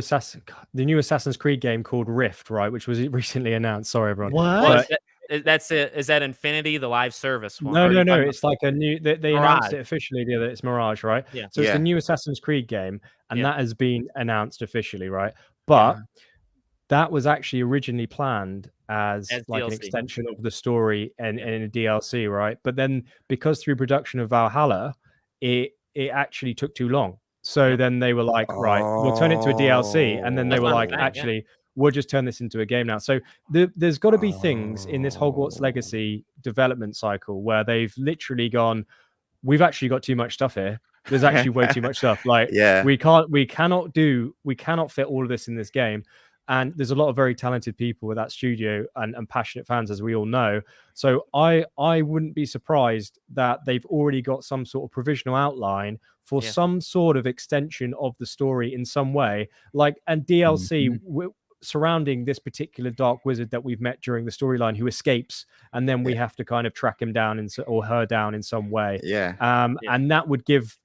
Assassin's Creed game called Rift, right, which was recently announced. Sorry, everyone. What? That's it. Is that Infinity, the live service one? No. It's like a new. They announced it officially. It's Mirage, right? Yeah. So it's the new Assassin's Creed game, and that has been announced officially, right? But that was actually originally planned as like DLC. An extension of the story and in a DLC, right? But then, because through production of Valhalla, it actually took too long. So then they were like, right, we'll turn it to a DLC. And then they were like, actually, we'll just turn this into a game now. So there's got to be things in this Hogwarts Legacy development cycle where they've literally gone, we've actually got too much stuff here. There's actually way too much stuff. Like, we cannot fit all of this in this game. And there's a lot of very talented people with that studio and passionate fans, as we all know. So I wouldn't be surprised that they've already got some sort of provisional outline for some sort of extension of the story in some way, like and DLC surrounding this particular dark wizard that we've met during the storyline, who escapes, and then we have to kind of track him down or her down in some way. And that would give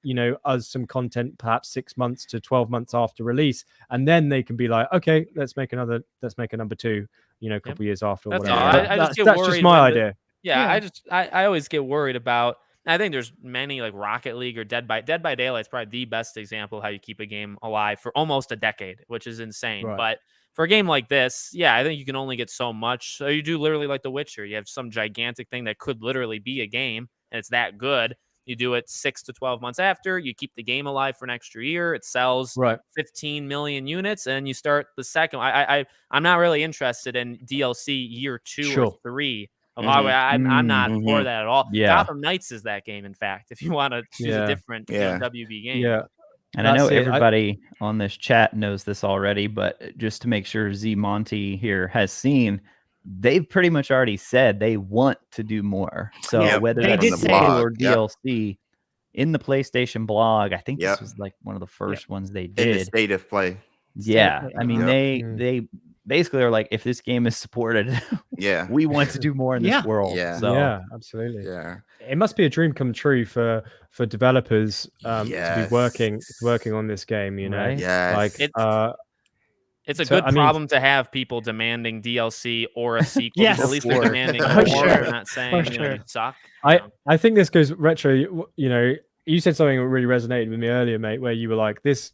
us some content, perhaps 6 months to 12 months after release, and then they can be like, okay, let's make a number 2, a couple years after. Or whatever. That's just my idea. I always get worried about. I think there's many, like Rocket League or Dead by Daylight is probably the best example of how you keep a game alive for almost a decade, which is insane. Right. But for a game like this, I think you can only get so much. So you do literally like The Witcher. You have some gigantic thing that could literally be a game, and it's that good. You do it 6 to 12 months after. You keep the game alive for an extra year. It sells 15 million units, and you start the second. I'm not really interested in DLC year 2 or 3. I'm not for that at all. Gotham Knights is that game, in fact, if you want to choose a different WB game. And I know everybody on this chat knows this already, but just to make sure Z Monty here has seen, they've pretty much already said they want to do more. So whether that's blog or DLC, in the PlayStation blog, I think this was like one of the first ones they did. In the state of play. I mean, they basically are like, if this game is supported, we want to do more in this world. So, absolutely. It must be a dream come true for developers to be working on this game. It's a good problem to have, people demanding DLC or a sequel. Yes. At least they're demanding For more. sure. They're not saying For you sure. suck. I think this goes retro. You know, you said something that really resonated with me earlier, mate, where you were like, this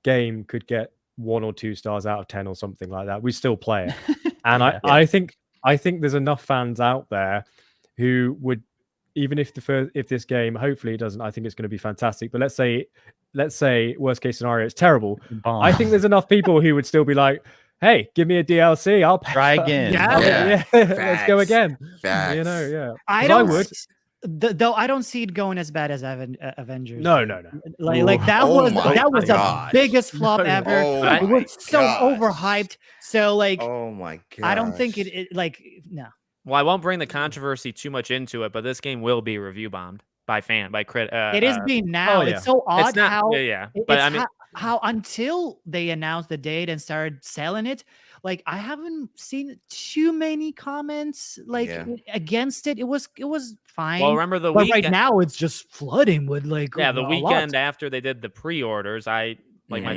game could get 1 or 2 stars out of 10 or something like that. We still play it. And I think there's enough fans out there who would, even if this game, hopefully it doesn't, I think it's going to be fantastic. But let's say worst case scenario, it's terrible. I think there's enough people who would still be like, hey, give me a DLC. I'll try again. Yeah. Let's go again. Facts. You know, yeah. I would. Though I don't see it going as bad as Avengers. No. Like that Oh was my the God. biggest flop ever. Oh It my was so gosh. overhyped. So like, Oh my god. I don't think it like no. Well, I won't bring the controversy too much into it, but this game will be review bombed by crit. It is being now. yeah. It's so odd It's not, how but I mean, how until they announced the date and started selling it, like I haven't seen too many comments like against it. It was fine. well, remember the but weekend. right now it's just flooding with like the a lot. weekend after they did the pre-orders, my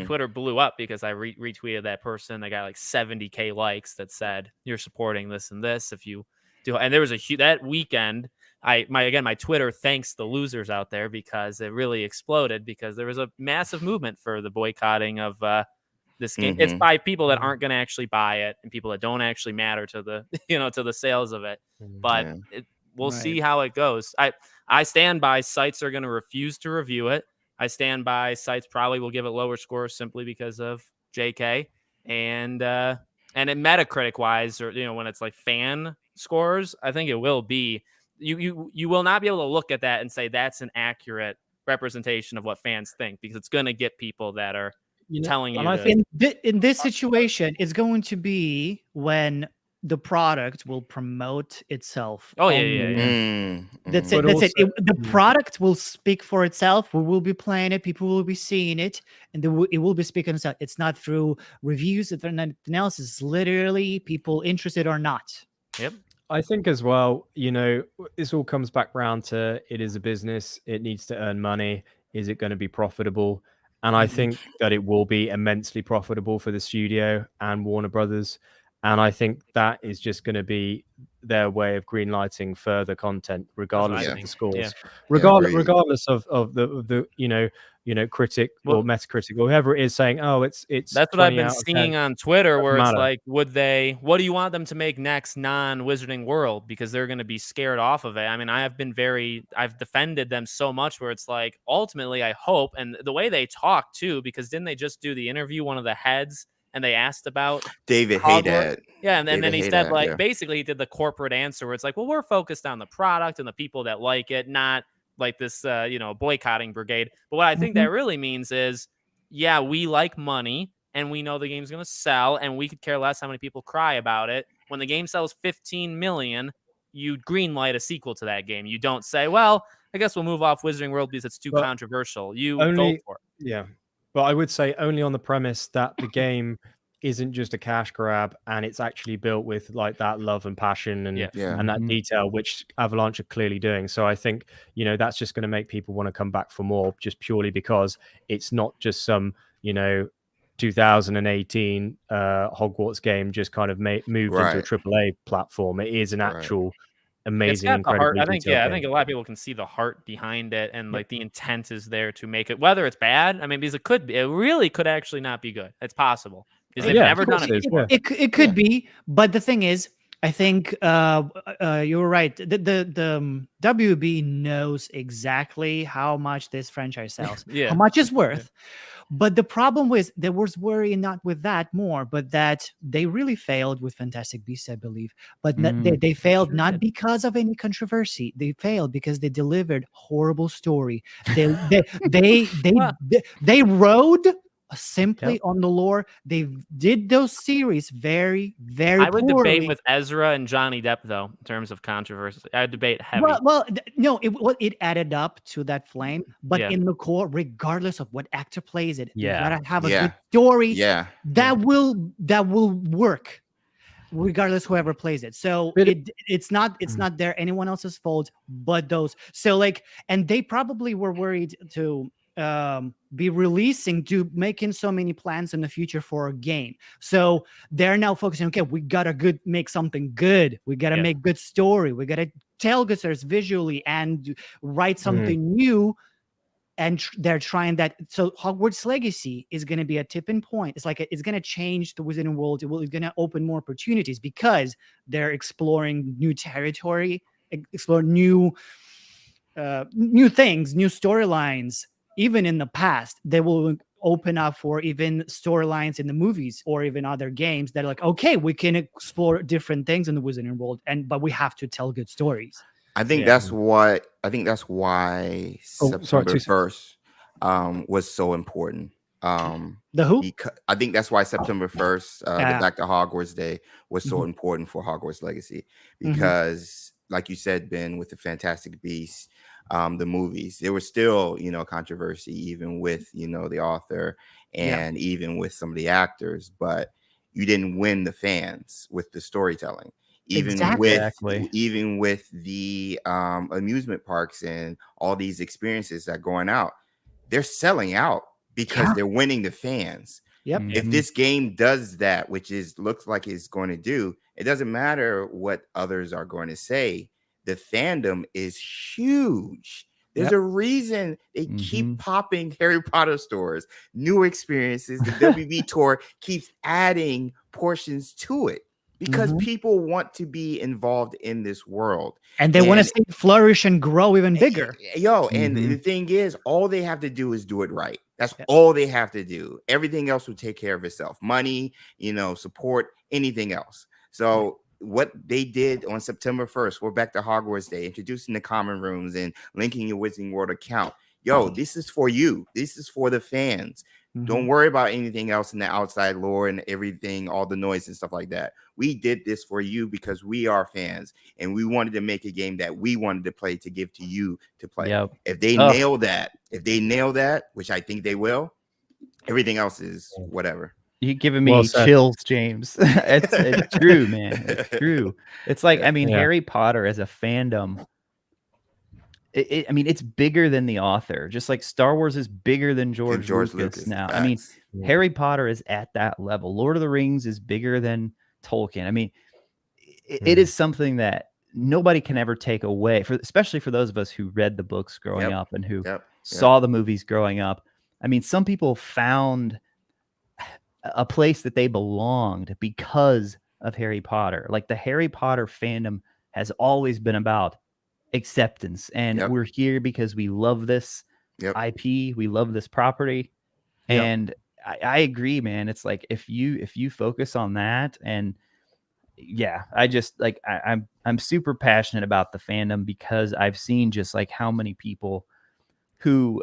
Twitter blew up because I retweeted that person that got like 70K likes that said you're supporting this and this if you do. And there was that weekend. My Twitter thanks the losers out there because it really exploded because there was a massive movement for the boycotting of this game. It's by people that aren't going to actually buy it and people that don't actually matter to the to the sales of it. But we'll see how it goes. I stand by sites are going to refuse to review it. I stand by sites probably will give it lower scores simply because of JK and in Metacritic wise, or when it's like fan scores, I think it will be. You will not be able to look at that and say that's an accurate representation of what fans think because it's going to get people that are telling you. In this situation, it's going to be when the product will promote itself. Oh yeah. That's it. That's it. The product will speak for itself. We will be playing it. People will be seeing it, and it will be speaking itself. It's not through reviews. It's nothing else. It's literally people interested or not. Yep. I think as well, this all comes back round to it is a business. It needs to earn money. Is it going to be profitable? And I think that it will be immensely profitable for the studio and Warner Brothers. And I think that is just going to be their way of greenlighting further content, regardless of the scores, regardless of the critic or Metacritic or whoever it is saying, oh, it's. That's what I've been seeing on Twitter, where it's like, what do you want them to make next non-Wizarding World? Because they're going to be scared off of it. I mean, I've defended them so much where it's like, ultimately, I hope, and the way they talk too, because didn't they just do the interview, one of the heads? And they asked about David Haydad. Yeah, and then he said, basically he did the corporate answer where it's like, well, we're focused on the product and the people that like it, not like this, boycotting brigade. But what I think that really means is, yeah, we like money and we know the game's going to sell and we could care less how many people cry about it. When the game sells 15 million, you greenlight a sequel to that game. You don't say, well, I guess we'll move off Wizarding World because it's too controversial. You go for it. Yeah. But I would say only on the premise that the game isn't just a cash grab and it's actually built with like that love and passion and that detail, which Avalanche are clearly doing. So I think, that's just going to make people want to come back for more just purely because it's not just some, 2018 Hogwarts game just kind of moved into a AAA platform. It is an actual amazing, incredible. I think a lot of people can see the heart behind it, and like the intent is there to make it. Whether it's bad, I mean, because it really could actually not be good. It's possible because they've never done it before. It could be, but the thing is, I think you're right. The WB knows exactly how much this franchise sells, how much it's worth. But the problem was there was worry not with that more, but that they really failed with Fantastic Beasts, I believe. But they failed not because of any controversy. They failed because they delivered horrible story. They rode simply on the lore. They did those series very, very I would poorly. debate with Ezra and Johnny Depp, though, in terms of controversy. I would debate heavy. It added up to that flame, but in the core, regardless of what actor plays it, you gotta have a good story that will work, regardless whoever plays it. So it's not anyone else's fault but those. So and they probably were worried to be releasing, making so many plans in the future for a game. So they're now focusing, okay, we gotta make something good. We gotta make good story. We gotta tell good stories visually and write something new. And they're trying that. So Hogwarts Legacy is going to be a tipping point. It's like it's going to change the Wizarding World. It's going to open more opportunities because they're exploring new territory, explore new things, new storylines. Even in the past, they will open up for even storylines in the movies or even other games that are like, okay, we can explore different things in the Wizarding World, but we have to tell good stories. I think that's why September 1st was so important. The who? I think that's why September 1st, the Back to Hogwarts Day, was so important for Hogwarts Legacy because, like you said, Ben, with the Fantastic Beasts, the movies, there was still, controversy even with, the author and even with some of the actors, but you didn't win the fans with the storytelling. Even with the amusement parks and all these experiences that are going out, they're selling out because they're winning the fans. If this game does that, which looks like it's going to do, it doesn't matter what others are going to say. The fandom is huge. There's a reason they keep popping Harry Potter stores, new experiences. The WB tour keeps adding portions to it. Because people want to be involved in this world. And they want to see it flourish and grow even bigger. And the thing is, all they have to do is do it right. That's all they have to do. Everything else will take care of itself. Money, support, anything else. So what they did on September 1st, we're back to Hogwarts Day, introducing the common rooms and linking your Wizarding World account. This is for you. This is for the fans. Don't worry about anything else in the outside lore and everything, all the noise and stuff like that. We did this for you because we are fans and we wanted to make a game that we wanted to play to give to you to play. If they nail that, which I think they will, everything else is whatever. You're giving me chills, James. It's true, man. It's true. It's like, Harry Potter as a fandom, it's bigger than the author. Just like Star Wars is bigger than George Lucas now. Facts. Harry Potter is at that level. Lord of the Rings is bigger than Tolkien. It is something that nobody can ever take away, especially for those of us who read the books growing up and who saw the movies growing up. Some people found a place that they belonged because of Harry Potter. Like the Harry Potter fandom has always been about acceptance, and we're here because we love this IP, we love this property, and I agree, man. It's like if you focus on that, and I'm super passionate about the fandom because I've seen just like how many people who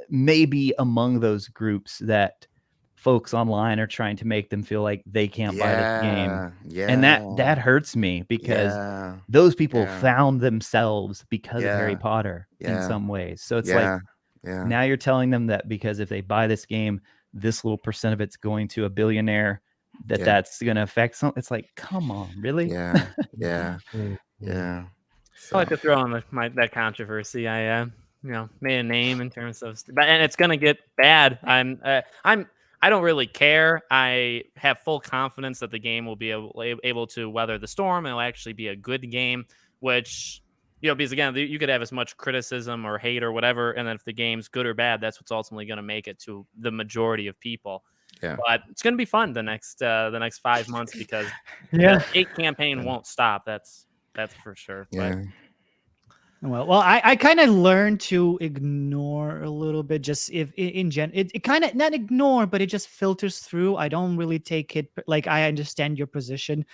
may be among those groups that folks online are trying to make them feel like they can't buy the game. And that hurts me because those people found themselves because of Harry Potter in some ways. So it's like now you're telling them that because if they buy this game, this little percent of it's going to a billionaire, that's going to affect something. It's like, come on, really? Yeah. I like to throw on that controversy. I made a name in terms of, and it's gonna get bad. I don't really care. I have full confidence that the game will be able to weather the storm and it'll actually be a good game, which, because again, you could have as much criticism or hate or whatever. And then if the game's good or bad, that's what's ultimately going to make it to the majority of people. But it's going to be fun the next 5 months because the hate campaign won't stop. That's for sure. But, well, I kind of learned to ignore a little bit. Just if in general, it kind of not ignore, but it just filters through. I don't really take it like I understand your position.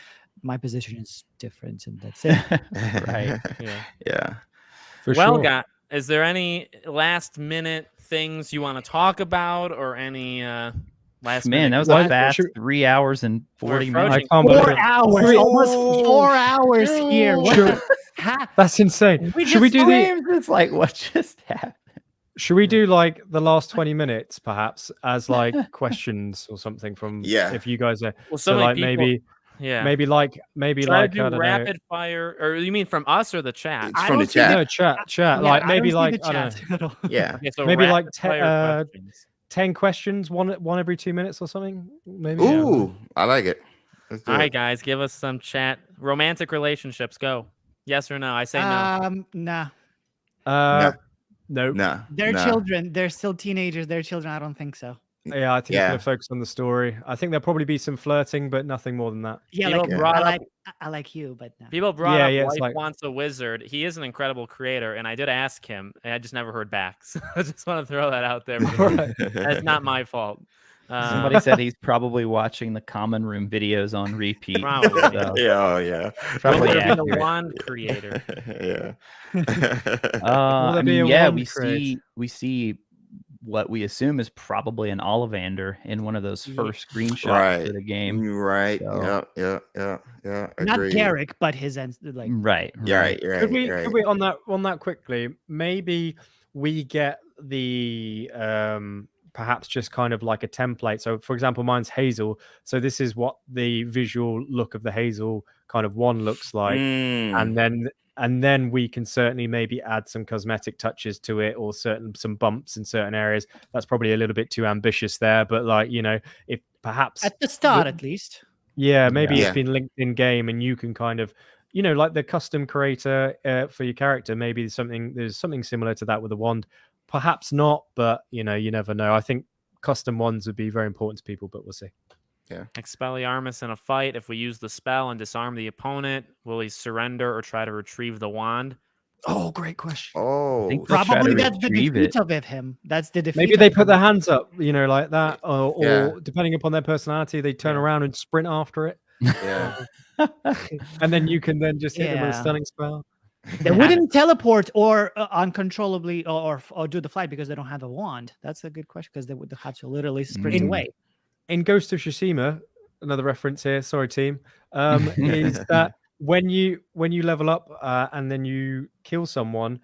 My position is different, and that's it. Right? Yeah. For well, sure. guys, is there any last minute things you want to talk about, or any last minute? That was a fast 3 hours and 40 minutes. 4 hours, almost 4 hours here. That's insane. Should we do It's like, what just happened? Should we do like the last 20 minutes perhaps as like questions or something from if you guys are so like maybe Yeah. Maybe like Try to I do don't know. rapid fire, or you mean from us or the chat? It's from the chat. No, chat. Yeah, Like I maybe don't see like the I don't chat know. at all. Yeah. Okay, so Maybe like rapid fire questions. 10 questions, one every 2 minutes or something. Maybe. Ooh, I like it. Let's do All it. right, guys, give us some chat. Romantic relationships, go. Yes or no? I say no. Nah. No. No. They're no. children. They're still teenagers. They're children. I don't think so. Yeah, I think it's Yeah. going to focus on the story. I think there'll probably be some flirting, but nothing more than that. Yeah, People like brought up- I like you, but no. People brought Yeah, up yeah, Life it's like- Wants a Wizard. He is an incredible creator, and I did ask him, and I just never heard back. So I just want to throw that out there. Right. That's not my fault. Somebody said he's probably watching the common room videos on repeat. Probably. So, Yeah. probably Wizard of the accurate. Wand creator. Yeah. Will there I be mean, a yeah, wand crate? we see what we assume is probably an Ollivander in one of those first screenshots Right. for the game. Right. So- Yeah. Not Agreed. Garrick, but his like. Right. Right. Could we on that quickly? Maybe we get the perhaps just kind of like a template. So, for example, mine's Hazel. So this is what the visual look of the Hazel kind of wand looks like, and then we can certainly maybe add some cosmetic touches to it, or some bumps in certain areas. That's probably a little bit too ambitious there, but like, you know, if perhaps At the start, at least. yeah, maybe Yeah. it's been linked in game, and you can kind of, you know, like the custom creator for your character. Maybe there's something similar to that with a wand. Perhaps not, but you know, you never know. I think custom wands would be very important to people, but we'll see. Expelliarmus in a fight. If we use the spell and disarm the opponent, will he surrender or try to retrieve the wand? Oh, great question. Oh, think they'll try to Probably that's the retrieve defeat it. of him. That's the defeat. Maybe of they put him. their hands up, you know, like that, or Yeah. depending upon their personality, they turn Yeah. around and sprint after it, yeah. and then you can then just hit them with a Yeah. stunning spell. They wouldn't teleport or uncontrollably or do the flight because they don't have a wand. That's a good question, because they would have to literally sprint Mm. away. In Ghost of Tsushima, another reference here, sorry team, is that when you level up and then you kill someone,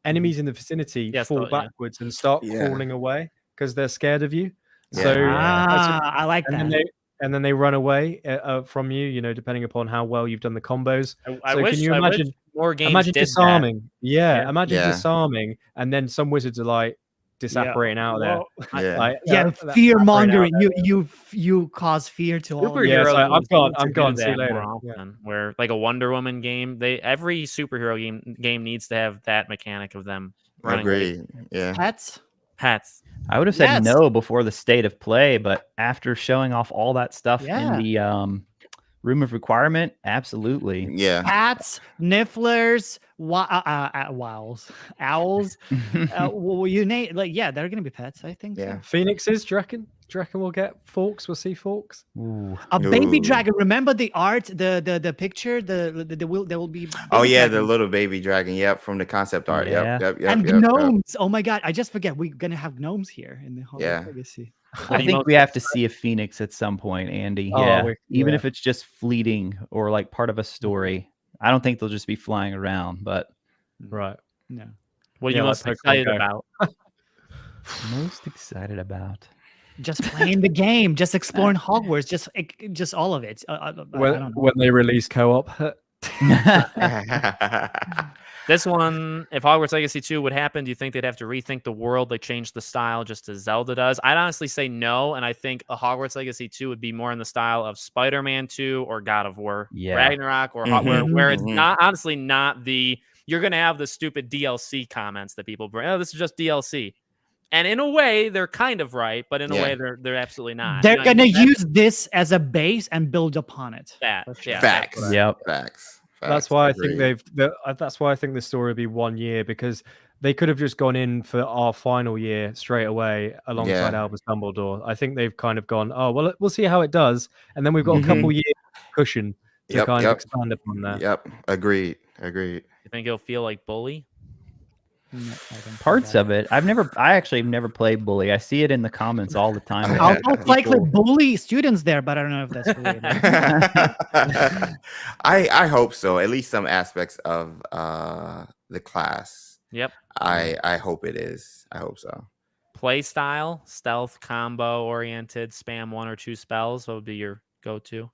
enemies in the vicinity Yes, fall yeah. backwards and start Yeah. crawling away because they're scared of you. Yeah. So I like and that. then they run away from you, you know, depending upon how well you've done the combos. I So wish, can you I wish imagine more games imagine did disarming? Yeah, Yeah. imagine Yeah. disarming, and then some wizards are like disapparating out there. Yeah. Like, Yeah, that- fear that mongering. right You cause fear to all. Superhero Yeah, it's like, I'm games gone, need to I'm do gone, see you that later. more Yeah. often, where like a Wonder Woman game, every superhero game needs to have that mechanic of them running away. Agreed. Yeah. Pets. Pets. I would have said Yes. no before the state of play, but after showing off all that stuff Yeah. in the room of requirement, absolutely. Yeah. Cats, nifflers, owls, owls. Well, you name like they're gonna be pets. I think. Yeah. Phoenixes, do you reckon? Do you reckon we'll get forks? We'll see forks. Ooh. A baby Ooh. dragon. Remember the art, the picture, there will be. Oh baby yeah, the dragons. little baby dragon. Yep, from the concept art. Yeah. Yep. And Yep. gnomes. Oh my god, I just forget. We're gonna have gnomes here in the Hogwarts Yeah. Legacy. I The think most we have to see a phoenix at some point, Andy. Oh, Yeah. Even yeah. if it's just fleeting or like part of a story. I don't think they'll just be flying around, but Right. No. What are Yeah, you like most Pokemon excited Go. about? most excited about. Just playing the game, just exploring Hogwarts, just all of it. I don't know. When they release co-op. This one, if Hogwarts Legacy 2 would happen, do you think they'd have to rethink the world, like change the style just as Zelda does? I'd honestly say no, and I think a Hogwarts Legacy 2 would be more in the style of Spider-Man 2 or God of War, Yeah. Ragnarok, or where it's not honestly not the you're gonna have the stupid DLC comments that people bring. Oh, this is just DLC. And in a way, they're kind of right, but in a way, they're absolutely not. They're You know what I gonna mean? use this as a base and build upon it. that. For sure. Yeah, Facts. that's Yep. Facts. That's why I Agreed. think that's why I think the story would be 1 year, because they could have just gone in for our final year straight away alongside Yeah. Albus Dumbledore. I think they've kind of gone, oh well, we'll see how it does, and then we've got a couple years cushion to kind of expand upon that. Yep. Agreed. You think it'll feel like Bully? No, I don't think Parts that. of it. I actually have never played Bully. I see it in the comments all the time. I'll most likely bully students there, but I don't know if that's related. I hope so. At least some aspects of the class. Yep. I hope it is. I hope so. Play style, stealth, combo oriented, spam 1 or 2 spells. What would be your go-to?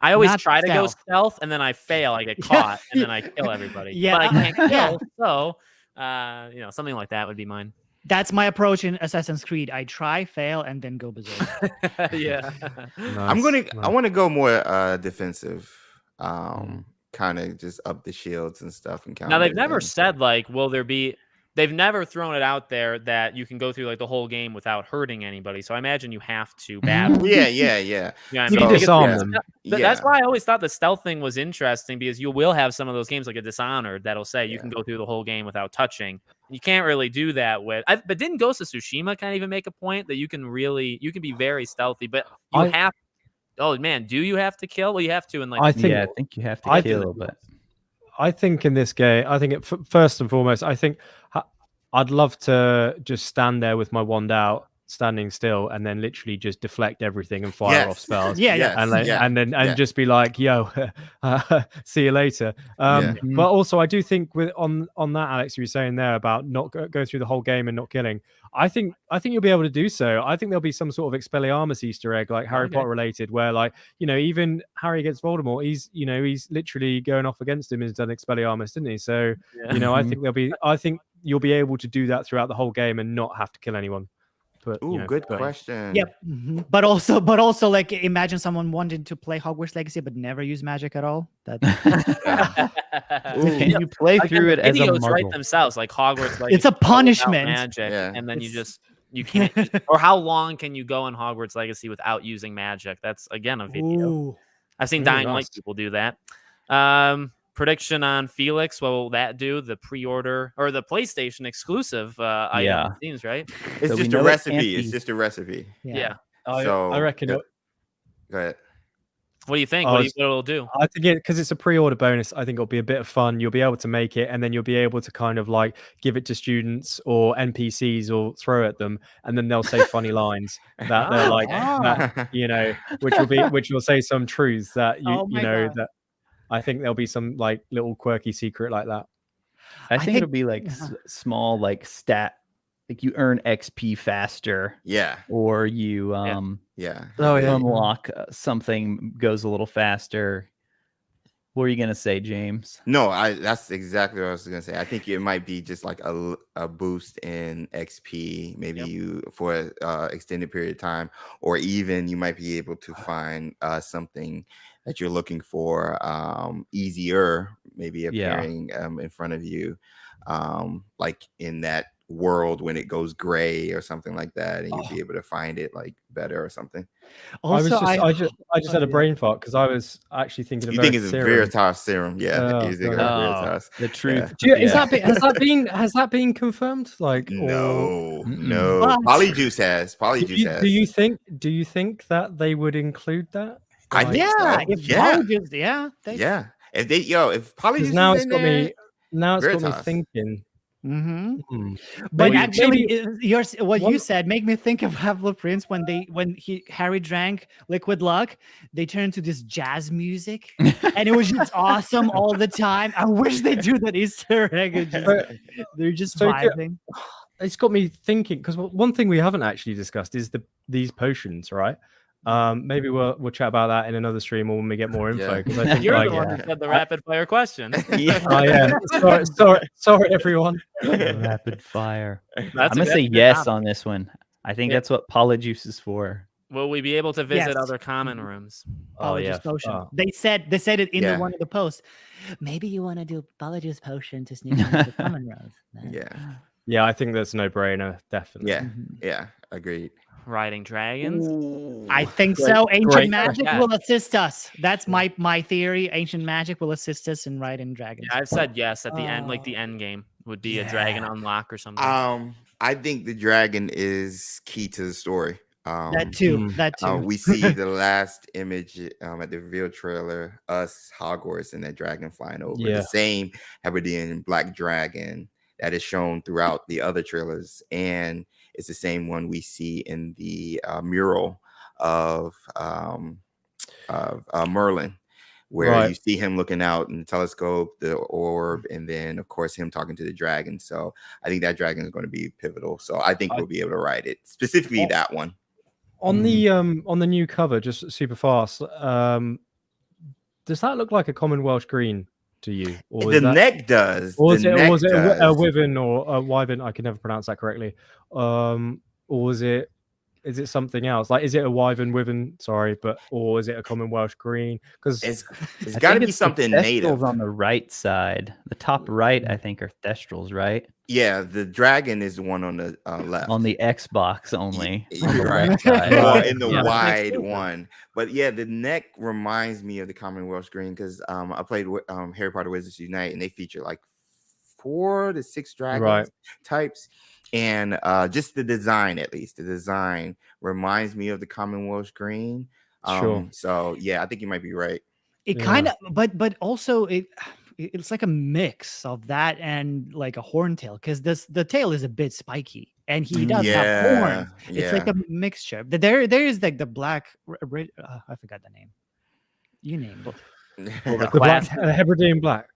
I always Not try to go stealth. stealth, and then I fail. I get caught, and then I kill everybody. Yeah, but I can't kill. yeah. So, something like that would be mine. That's my approach in Assassin's Creed. I try, fail, and then go berserk. Yeah. I want to go more defensive. Kind of just up the shields and stuff. And now they've never said like, will there be? They've never thrown it out there that you can go through like the whole game without hurting anybody. So I imagine you have to battle. Yeah. You know You can disarm them. That's why I always thought the stealth thing was interesting, because you will have some of those games like a Dishonored that'll say you can go through the whole game without touching. You can't really do that with. But didn't Ghost of Tsushima kind of even make a point that you can be very stealthy, but you have. Oh man, do you have to kill? Well, you have to. I think you have to kill, but. I think in this game, first and foremost, I think I'd love to just stand there with my wand out, standing still, and then literally just deflect everything and fire off spells. And then just be like, "Yo, see you later." But also, I do think on that, Alex, you were saying there about not go through the whole game and not killing. I think you'll be able to do so. I think there'll be some sort of Expelliarmus Easter egg, like Harry Potter related, where like, even Harry against Voldemort, he's literally going off against him and has done Expelliarmus, didn't he? So, I think you'll be able to do that throughout the whole game and not have to kill anyone. But, good question. Yep. But also, like, imagine someone wanted to play Hogwarts Legacy but never use magic at all. Can you play through it as a videos muggle? write themselves like Hogwarts Legacy? It's a punishment. Magic, and then you can't. Or how long can you go in Hogwarts Legacy without using magic? That's again a video. Ooh. I've seen Dying Light people do that. Prediction on Felix. What will that do? The pre-order or the PlayStation exclusive item, it seems, right? It's just a recipe. It's just a recipe. Yeah. I reckon. Go ahead. What do you think? What it'll do? I think because it's a pre-order bonus, I think it'll be a bit of fun. You'll be able to make it, and then you'll be able to kind of like give it to students or NPCs or throw at them, and then they'll say funny lines that they're like, which will say some truths that that. I think there'll be some like little quirky secret like that. I think it'll be like small like stat, like you earn XP faster. Yeah. Or you unlock something goes a little faster. What are you gonna say, James? No, that's exactly what I was gonna say. I think it might be just like a boost in XP, maybe you for an extended period of time, or even you might be able to find something that you're looking for easier, maybe appearing in front of you, like in that world when it goes gray or something like that, and you'll be able to find it like better or something. Also, I just had a brain fart because I was actually thinking of it's a Veritas serum. Veritas. The truth. Has that been confirmed? Like no. Polyjuice has. Do you think that they would include that? I think so. If Polyjuice now it's got me thinking. But actually, you said make me think of Half-Blood Prince when Harry drank Liquid Luck. They turned to this jazz music, and it was just awesome all the time. I wish they do that Easter egg. They're just vibing. It's got me thinking because one thing we haven't actually discussed is these potions, right? Maybe we'll chat about that in another stream or when we get more info. Because I think you're the one who said the rapid fire question. Sorry, everyone. Rapid fire. I'm gonna say yes on this one. I think that's what Polyjuice is for. Will we be able to visit other common rooms? Polyjuice potion. They said it in one of the posts. Maybe you want to do Polyjuice potion to sneak into the common rooms. Yeah, I think that's no brainer. Definitely. Yeah, agreed. Riding dragons. I think so. Ancient magic will assist us. That's my theory. Ancient magic will assist us in riding dragons. I've said yes at the end, like the end game would be a dragon unlock or something. I think the dragon is key to the story. That too. We see the last image at the reveal trailer, Hogwarts and that dragon flying over. The same Hebridean black dragon that is shown throughout the other trailers, and it's the same one we see in the mural of Merlin, where you see him looking out in the telescope, the orb, and then of course him talking to the dragon. So I think that dragon is going to be pivotal. So I think we'll be able to ride it, specifically that one. On the new cover, just super fast. does that look like a common Welsh green to you? Or The neck does. Or was The it, neck was it a does. wyvern or a wyvern? I can never pronounce that correctly. Or was it? Is it something else? Like, is it a wyvern? Sorry, or is it a common Welsh green? Because it's got to be something native on the right side. The top right, I think, are thestrals, right? Yeah, the dragon is the one on the left. On the Xbox only. You're right. Side. In the wide one. But yeah, the neck reminds me of the common Welsh green because I played Harry Potter Wizards Unite and they feature like 4 to 6 dragon types. And just the design, at least the design reminds me of the common Welsh green. Sure. So yeah, I think you might be right. It kind of, but also it's like a mix of that and like a horntail because the tail is a bit spiky and he does have horns. It's like a mixture. There is like the black. I forgot the name. You named it. Well, the black Hebridean black.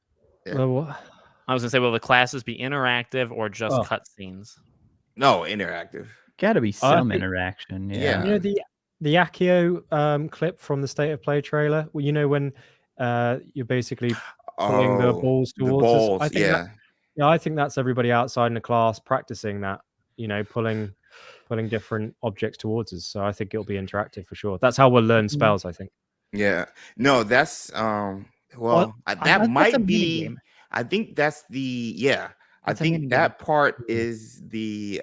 I was gonna say, will the classes be interactive or just cutscenes? No, interactive. Got to be some interaction. Yeah. You know the Accio clip from the State of Play trailer. Well, you know when you're basically pulling the balls towards us. I think that's everybody outside in the class practicing that. You know, pulling different objects towards us. So I think it'll be interactive for sure. That's how we'll learn spells. I think. Yeah. No, that's that might be. I think that's the I think that part is the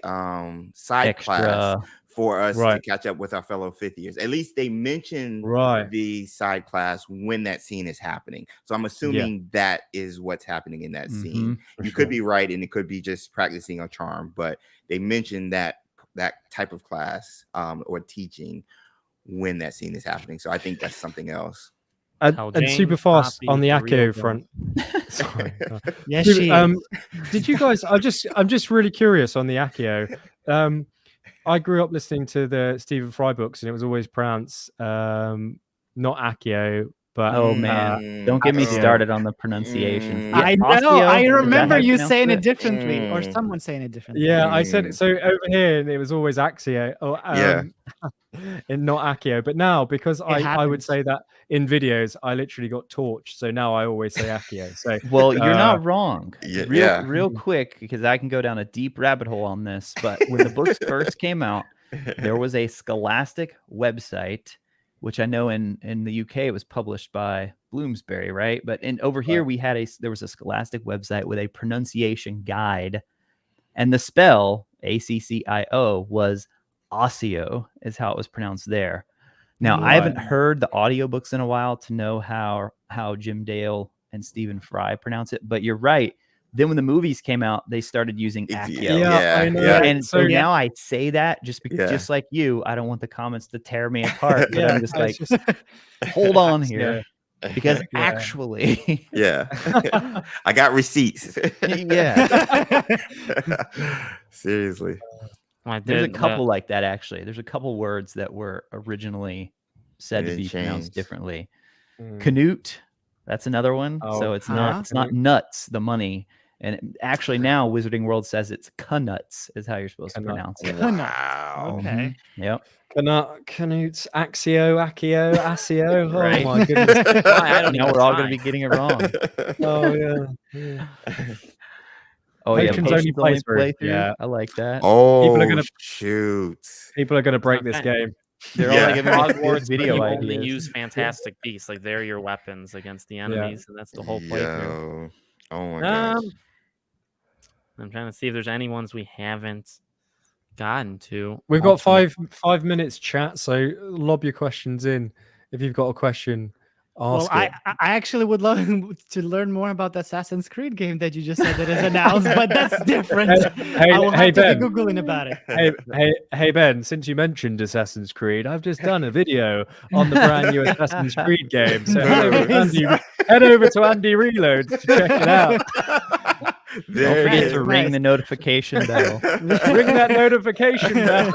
side class for us to catch up with our fellow 5th years. At least they mention the side class when that scene is happening. So I'm assuming that is what's happening in that scene. You could be right, and it could be just practicing a charm, but they mentioned that type of class or teaching when that scene is happening. So I think that's something else. And super fast on the Accio front. Sorry. Yes, she is. Did you guys? I'm just really curious on the Accio. I grew up listening to the Stephen Fry books, and it was always pronounced not Accio, but oh man, don't get me started on the pronunciation. I know. I remember you saying it differently, or someone saying it differently. Yeah, I said it. So over here, it was always Axio. And not Accio. But now, because I would say that in videos, I literally got torched. So now I always say Accio. So well, you're not wrong. Real quick, because I can go down a deep rabbit hole on this. But when the books first came out, there was a Scholastic website, which I know in the UK it was published by Bloomsbury, right? But over here there was a Scholastic website with a pronunciation guide, and the spell ACCIO was Osseo is how it was pronounced there. Now I haven't heard the audiobooks in a while to know how Jim Dale and Stephen Fry pronounce it, but you're right. Then when the movies came out, they started using Accio. I know. And so now I say that just because, just like you, I don't want the comments to tear me apart. But I'm just like, hold on here. Because actually, I got receipts. Seriously. There's a couple like that, actually. There's a couple words that were originally said to be pronounced differently. Canute, that's another one. So it's not nuts, the money. And actually now Wizarding World says it's Canuts is how you're supposed to pronounce it. Wow. Okay. Yep. Canutes, Accio, Asio. Right. Oh my goodness. I don't know. We're all going to be getting it wrong. Oh yeah, Patrons only playthrough. Yeah, I like that. Oh, people are gonna shoot. People are going to break this game. They're all giving Hogwarts video you ideas. only use fantastic beasts, like they're your weapons against the enemies, and that's the whole playthrough. Oh my gosh. I'm trying to see if there's any ones we haven't gotten to. We've got 5 minutes chat, so lob your questions in. If you've got a question, ask it. I actually would love to learn more about the Assassin's Creed game that you just said that is announced, but that's different. I will have to Ben. be Googling about it. Hey Ben, since you mentioned Assassin's Creed, I've just done a video on the brand new Assassin's Creed game. So head over to Andy Reloads to check it out. Don't forget to ring the notification bell. Ring that notification bell.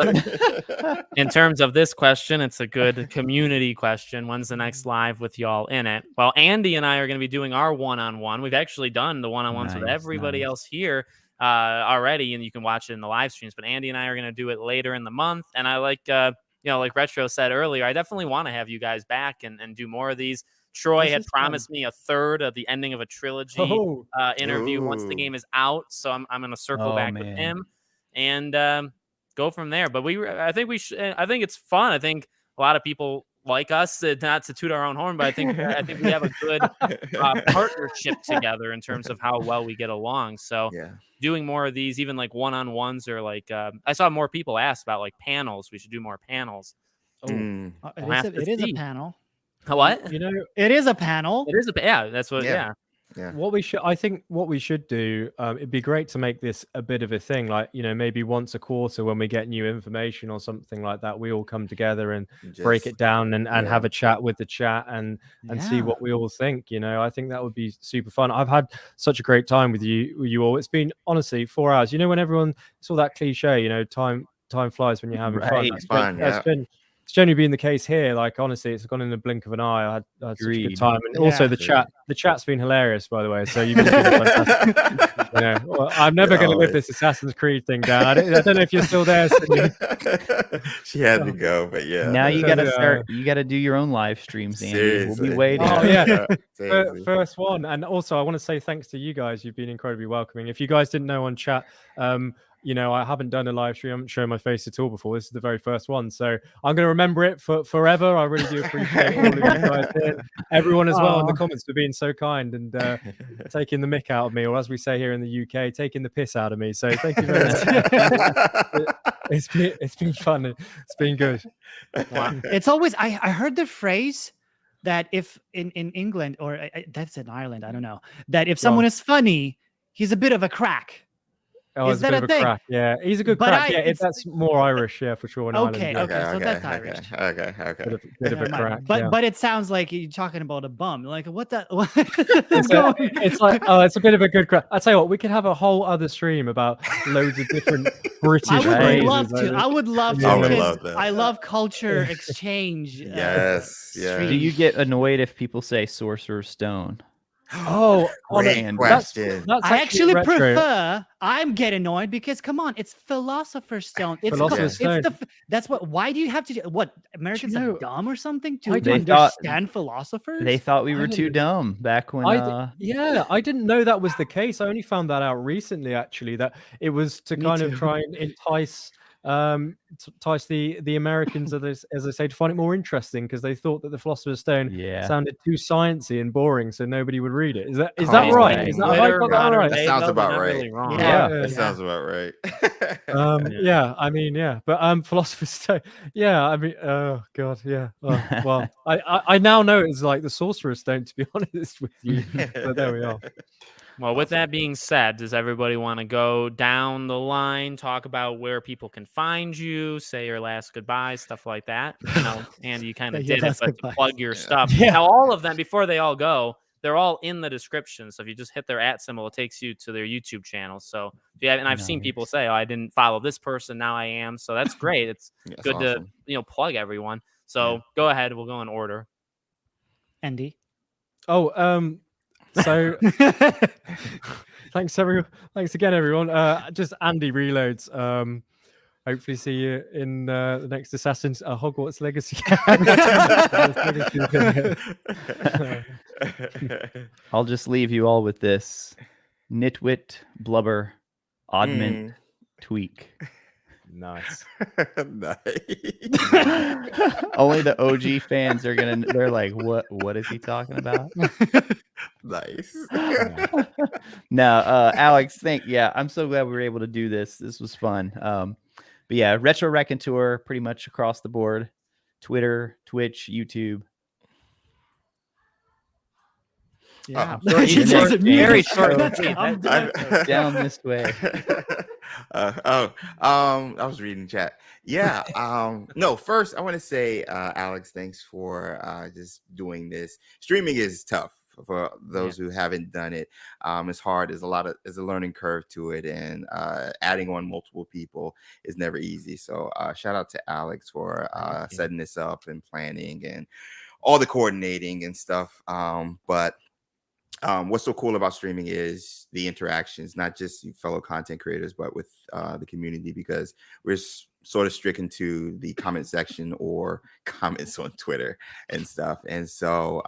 In terms of this question, it's a good community question. When's the next live with y'all in it? Well, Andy and I are going to be doing our one-on-one. We've actually done the one-on-ones with everybody else here already, and you can watch it in the live streams. But Andy and I are going to do it later in the month. And I like, like Retro said earlier, I definitely want to have you guys back and do more of these. Troy had promised me a third of the ending of a trilogy interview once the game is out, so I'm going to circle back with him and go from there. But I think it's fun. I think a lot of people like us, not to toot our own horn, but I think we have a good partnership together in terms of how well we get along. So doing more of these, even like one-on-ones, or like I saw more people ask about like panels. We should do more panels. It is a panel. What? You know, it is a panel. It is that's what. Yeah. What we should do, it'd be great to make this a bit of a thing, like, you know, maybe once a quarter when we get new information or something like that, we all come together and break it down and have a chat with the chat and see what we all think. You know, I think that would be super fun. I've had such a great time with you all. It's been honestly 4 hours. You know, when everyone saw that cliche, you know, time flies when you're having fun. It's fun. It's generally been the case here. Like, honestly, it's gone in the blink of an eye. I had such a good time, and also the chat's been hilarious, by the way. So you've been fantastic. You know, well, I'm never going to live this Assassin's Creed thing down. I don't know if you're still there. She had to go, but now you got to start. You got to do your own live streams, Andy. We'll be waiting. Oh yeah, first one. And also, I want to say thanks to you guys. You've been incredibly welcoming. If you guys didn't know on chat, you know, I haven't done a live stream. I haven't shown my face at all before. This is the very first one. So I'm going to remember it for forever. I really do appreciate all of you guys here. Everyone as well in the comments for being so kind and taking the mick out of me, or as we say here in the UK, taking the piss out of me. So thank you very much. It's been fun. It's been good. Wow. It's always, I heard the phrase that if in England, or that's in Ireland, I don't know, that if someone is funny, he's a bit of a crack. Oh, is that a thing? Crack. Yeah, he's a good crack. That's more Irish, for sure. Okay, so that's Irish. Okay. Bit of a crack. But it sounds like you're talking about a bum. Like what the? It's like it's a bit of a good crack. I tell you what, we could have a whole other stream about loads of different British. I would love to. I love culture exchange. Yes. Do you get annoyed if people say Sorcerer's Stone? Oh, great question. That's I actually prefer. I'm getting annoyed because come on, it's Philosopher's Stone. That's what. Why do you have to do what? Americans are dumb or something to understand philosophers? They thought we were too dumb back when. I didn't know that was the case. I only found that out recently, actually. That it was to kind of try and entice the Americans, as I say, to find it more interesting because they thought that the Philosopher's Stone sounded too sciencey and boring, so nobody would read it. Is that right? That sounds about right. Really wrong. That sounds about right. But Philosopher's Stone. Yeah, I mean, oh god, yeah. Oh, well, I now know it's like the Sorcerer's Stone, to be honest with you. But there we are. Well, with that being said, does everybody want to go down the line, talk about where people can find you, say your last goodbyes, stuff like that? You know, Andy, you kind of did it, but to plug your stuff. Yeah. Now, all of them, before they all go, they're all in the description. So if you just hit their @ symbol, it takes you to their YouTube channel. So and I've seen people say, "Oh, I didn't follow this person, now I am." So that's great. It's good to plug everyone. So go ahead. We'll go in order. Andy. So thanks again, everyone. Just Andy Reloads. Hopefully see you in the next Assassin's Hogwarts Legacy. I'll just leave you all with this: nitwit, blubber, oddment, tweak. Nice. Only the OG fans are they're like, what is he talking about? Nice. No, Alex, I'm so glad we were able to do this. This was fun. But yeah, Retro Raconteur pretty much across the board. Twitter, Twitch, YouTube. Yeah, very short. Down this way. I was reading chat. Yeah. No, first I want to say, Alex, thanks for just doing this. Streaming is tough for those who haven't done it. It's hard. There's a learning curve to it, and adding on multiple people is never easy. So shout out to Alex for setting this up and planning and all the coordinating and stuff. But what's so cool about streaming is the interactions, not just fellow content creators, but with the community, because we're sort of stricken to the comment section or comments on Twitter and stuff. And so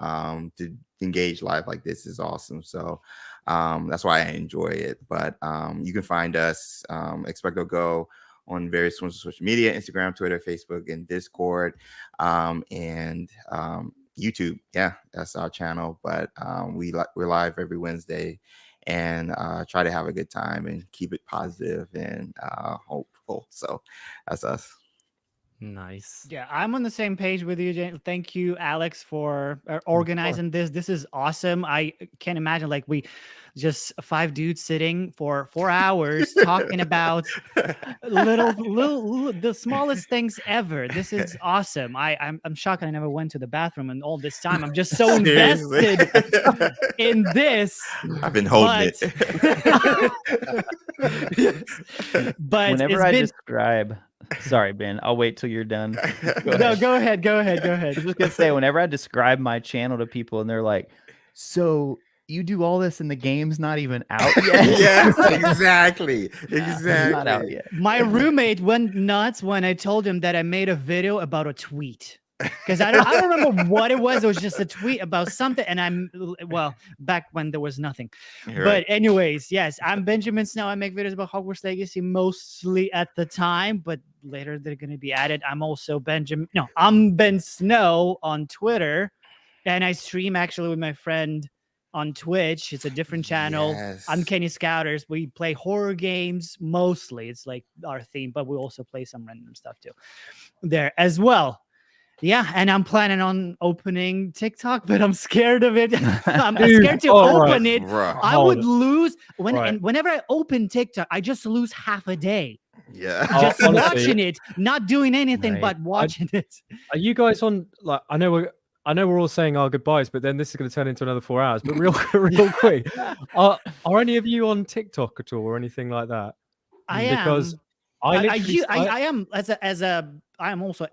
to engage live like this is awesome. So that's why I enjoy it. But you can find us, Expecto Go, on various forms of social media, Instagram, Twitter, Facebook, and Discord, and YouTube. Yeah, that's our channel. But we're live every Wednesday, and try to have a good time and keep it positive and hopeful. So that's us. Nice. Yeah, I'm on the same page with you, Jane. Thank you, Alex, for organizing this. This is awesome. I can't imagine like we just 5 dudes sitting for 4 hours talking about little the smallest things ever. This is awesome. I'm shocked I never went to the bathroom in all this time. I'm just so invested in this. I've been holding it. But whenever I describe, sorry, Ben, I'll wait till you're done. Go ahead. I was just gonna say, whenever I describe my channel to people and they're like, so you do all this and the game's not even out yet? Yes, exactly. Exactly. Not out yet. My roommate went nuts when I told him that I made a video about a tweet. Because I don't remember what it was. It was just a tweet about something. And back when there was nothing. You're but right. anyways, yes, I'm Benjamin Snow. I make videos about Hogwarts Legacy mostly at the time, but later they're going to be added. I'm also I'm Ben Snow on Twitter. And I stream actually with my friend on Twitch. It's a different channel. Yes. Uncanny Scouters. We play horror games mostly. It's like our theme, but we also play some random stuff too there as well. Yeah, and I'm planning on opening TikTok, but I'm scared of it. I'm scared to open it. Right. I would lose and whenever I open TikTok, I just lose half a day. Yeah. Just watching it, not doing anything but watching it. Are you guys on? Like, I know we're all saying our goodbyes, but then this is going to turn into another 4 hours. But real quick, are any of you on TikTok at all or anything like that? I am. Because I am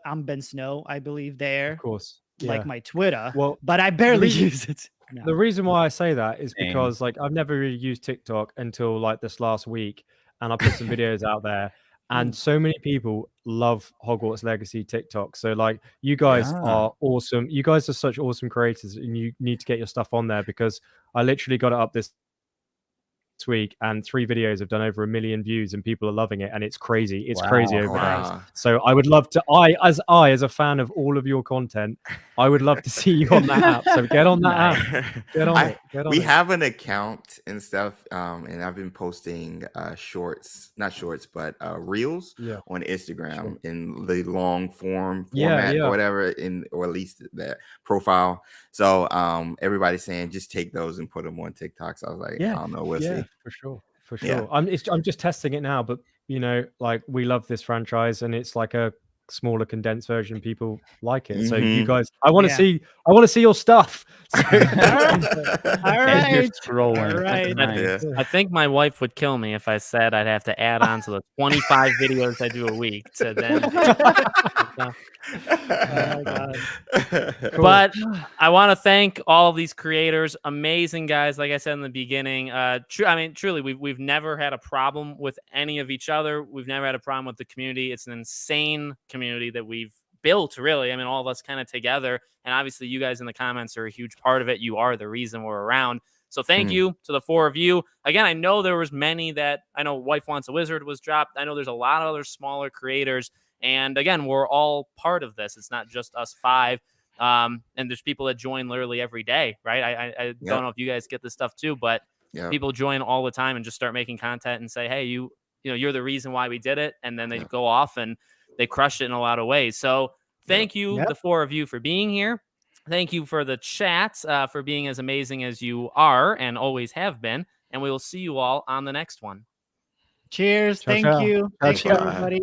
I'm Ben Snow, I believe there. Of course. Like my Twitter. Well, but I barely use it. No. The reason why I say that is because like I've never really used TikTok until like this last week, and I put some videos out there, and so many people love Hogwarts Legacy TikTok. So like you guys are awesome. You guys are such awesome creators, and you need to get your stuff on there, because I literally got it up this week and 3 videos have done over 1 million views and people are loving it, and it's crazy. It's crazy over there. So I would love to, as a fan of all of your content, I would love to see you on that app. So get on that app. Get on it. We have an account and stuff, and I've been posting not shorts, but reels on Instagram in the long form format or whatever, or at least that profile. So everybody's saying just take those and put them on TikTok. So I was like, I don't know, we'll see. For sure. Yeah. I'm just testing it now, but like we love this franchise, and it's like a smaller condensed version. People like it. So you guys, I want to see your stuff. So, all right. All right. Nice. I think my wife would kill me if I said I'd have to add on to the 25 videos I do a week to then. Oh my God. Cool. But I want to thank all of these creators, amazing guys. Like I said in the beginning, truly, we've never had a problem with any of each other. We've never had a problem with the community. It's an insane community that we've built, really. I mean, all of us kind of together, and obviously you guys in the comments are a huge part of it. You are the reason we're around. So thank you to the 4 of you. Again, I know there was many that I know Wife Wants a Wizard was dropped. I know there's a lot of other smaller creators. And again, we're all part of this. It's not just us 5. And there's people that join literally every day, right? I don't know if you guys get this stuff too, but people join all the time and just start making content and say, hey, you're the reason why we did it. And then they go off and they crush it in a lot of ways. So thank you, the 4 of you, for being here. Thank you for the chats, for being as amazing as you are and always have been. And we will see you all on the next one. Cheers. Thank you. Thank you, everybody.